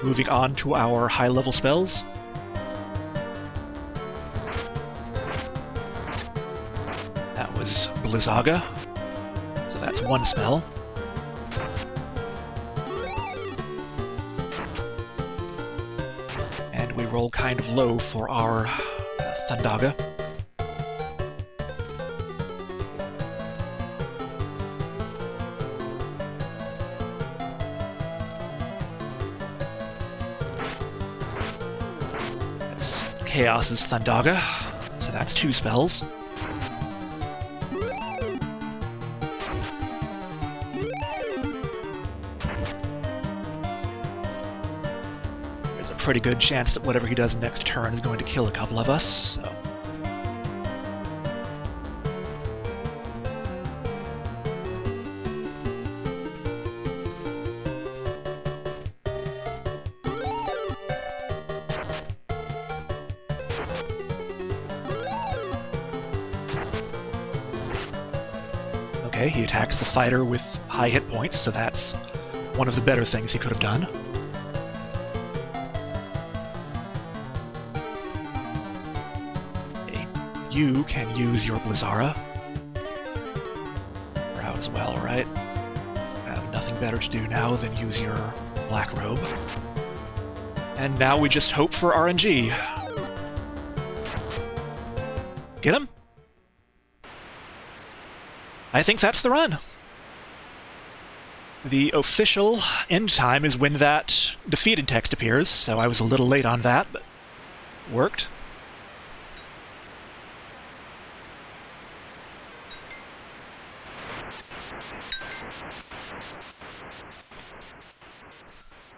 moving on to our high-level spells. That was Blizzaga, so that's one spell. And we roll kind of low for our Thundaga. That's Chaos's Thundaga, so that's two spells. There's a pretty good chance that whatever he does next turn is going to kill a couple of us, so... Okay, he attacks the fighter with high hit points, so that's one of the better things he could have done. Okay. You can use your Blizzara. We're out as well, right? I have nothing better to do now than use your Black Robe. And now we just hope for RNG. Get him? I think that's the run. The official end time is when that defeated text appears, so I was a little late on that, but it worked.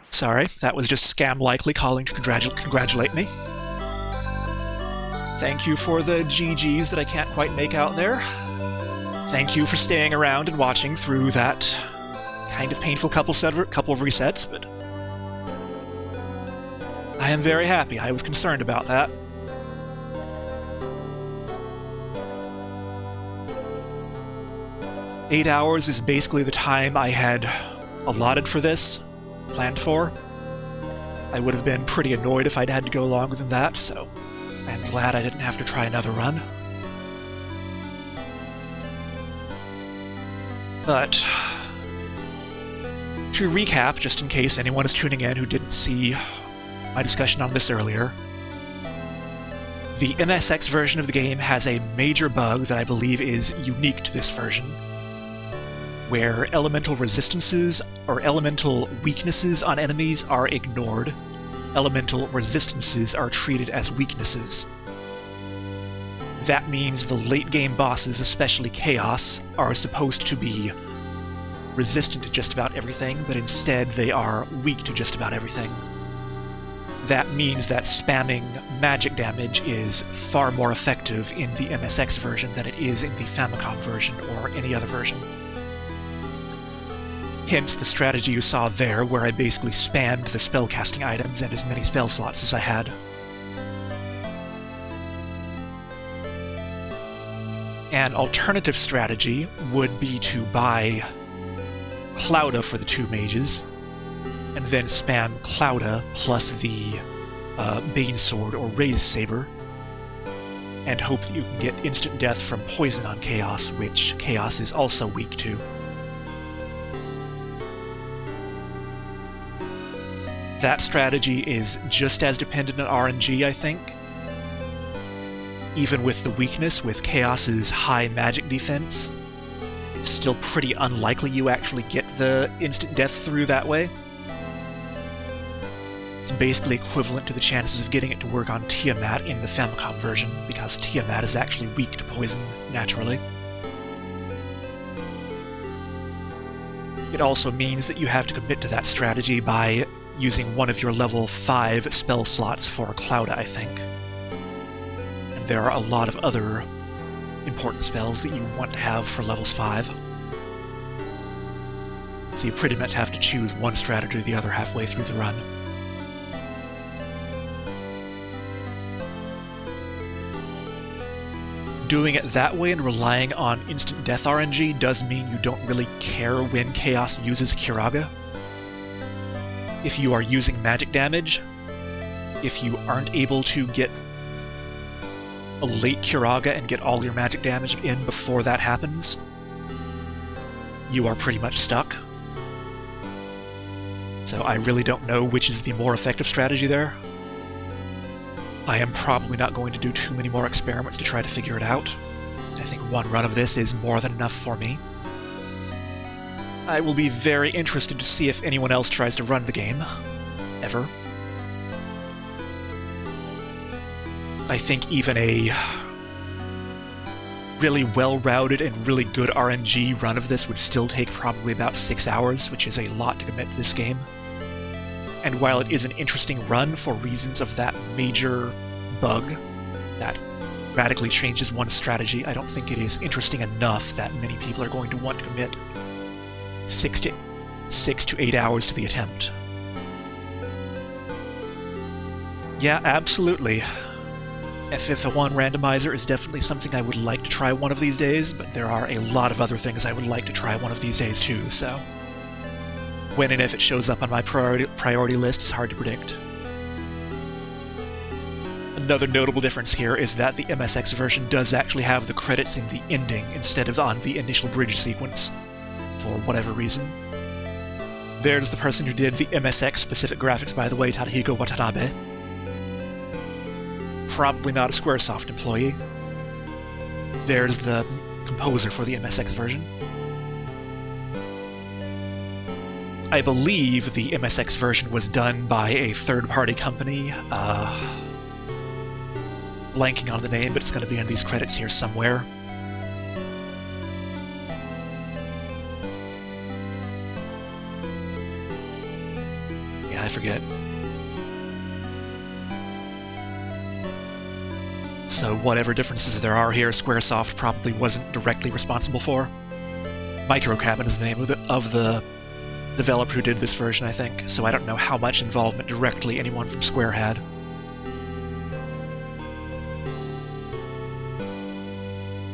Sorry, that was just Scam Likely calling to congratulate me. Thank you for the GGs that I can't quite make out there. Thank you for staying around and watching through that kind of painful couple of resets, but I am very happy. I was concerned about that. Eight hours is basically the time I had allotted for this, planned for. I would have been pretty annoyed if I'd had to go longer than that, so I'm glad I didn't have to try another run. But, to recap, just in case anyone is tuning in who didn't see my discussion on this earlier, the MSX version of the game has a major bug that I believe is unique to this version, where elemental resistances or elemental weaknesses on enemies are ignored. Elemental resistances are treated as weaknesses. That means the late-game bosses, especially Chaos, are supposed to be resistant to just about everything, but instead they are weak to just about everything. That means that spamming magic damage is far more effective in the MSX version than it is in the Famicom version or any other version. Hence the strategy you saw there, where I basically spammed the spellcasting items and as many spell slots as I had. An alternative strategy would be to buy Clouda for the two mages, and then spam Clouda plus the Bane Sword or Raise Saber, and hope that you can get instant death from poison on Chaos, which Chaos is also weak to. That strategy is just as dependent on RNG, I think. Even with the weakness, with Chaos's high magic defense, it's still pretty unlikely you actually get the instant death through that way. It's basically equivalent to the chances of getting it to work on Tiamat in the Famicom version, because Tiamat is actually weak to poison naturally. It also means that you have to commit to that strategy by using one of your level 5 spell slots for Clouda, I think. There are a lot of other important spells that you want to have for levels 5. So you pretty much have to choose one strategy or the other halfway through the run. Doing it that way and relying on instant death RNG does mean you don't really care when Chaos uses Curaga. If you are using magic damage, if you aren't able to get a late Curaga and get all your magic damage in before that happens, you are pretty much stuck. So I really don't know which is the more effective strategy there. I am probably not going to do too many more experiments to try to figure it out. I think one run of this is more than enough for me. I will be very interested to see if anyone else tries to run the game. Ever. I think even a really well-routed and really good RNG run of this would still take probably about 6 hours, which is a lot to commit to this game. And while it is an interesting run for reasons of that major bug that radically changes one's strategy, I don't think it is interesting enough that many people are going to want to commit 6 to 8 hours to the attempt. Yeah, absolutely. FF1 randomizer is definitely something I would like to try one of these days, but there are a lot of other things I would like to try one of these days too, so when and if it shows up on my priority list is hard to predict. Another notable difference here is that the MSX version does actually have the credits in the ending instead of on the initial bridge sequence, for whatever reason. There's the person who did the MSX-specific graphics, by the way, Tadahiko Watanabe. Probably not a Squaresoft employee. There's the composer for the MSX version. I believe the MSX version was done by a third-party company. Blanking on the name, but it's going to be in these credits here somewhere. Yeah, I forget. So whatever differences there are here, Squaresoft probably wasn't directly responsible for. Microcabin is the name of the developer who did this version, I think, so I don't know how much involvement directly anyone from Square had.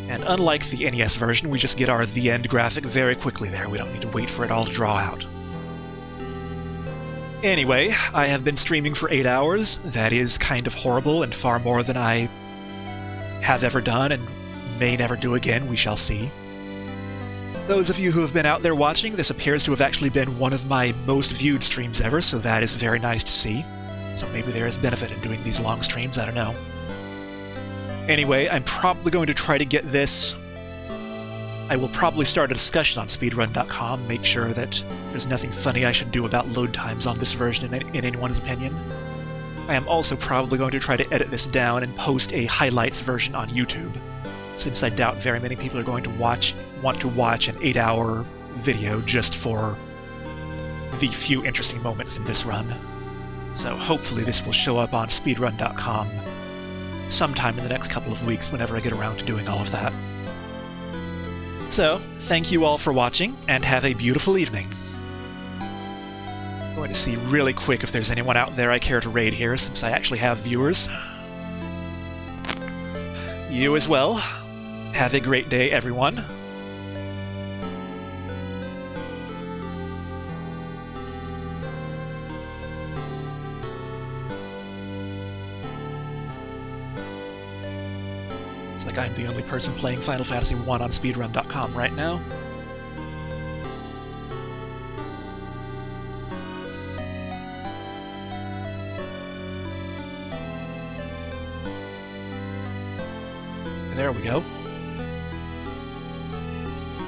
And unlike the NES version, we just get our The End graphic very quickly there. We don't need to wait for it all to draw out. Anyway, I have been streaming for 8 hours. That is kind of horrible and far more than I have ever done and may never do again. We shall see. Those of you who have been out there watching, this appears to have actually been one of my most viewed streams ever, so that is very nice to see. So maybe there is benefit in doing these long streams, I don't know. Anyway, I'm probably going to try to get this... I will probably start a discussion on speedrun.com, make sure that there's nothing funny I should do about load times on this version in anyone's opinion. I am also probably going to try to edit this down and post a highlights version on YouTube, since I doubt very many people are going to want to watch an 8-hour video just for the few interesting moments in this run. So hopefully this will show up on speedrun.com sometime in the next couple of weeks whenever I get around to doing all of that. So, thank you all for watching, and have a beautiful evening. I'm going to see really quick if there's anyone out there I care to raid here, since I actually have viewers. You as well. Have a great day, everyone. It's like I'm the only person playing Final Fantasy I on speedrun.com right now. And there we go.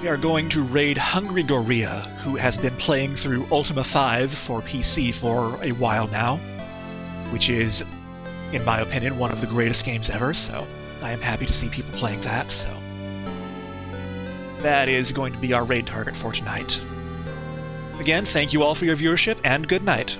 We are going to raid Hungry Gorilla, who has been playing through Ultima 5 for PC for a while now, which is, in my opinion, one of the greatest games ever, so I am happy to see people playing that, so that is going to be our raid target for tonight. Again, thank you all for your viewership, and good night.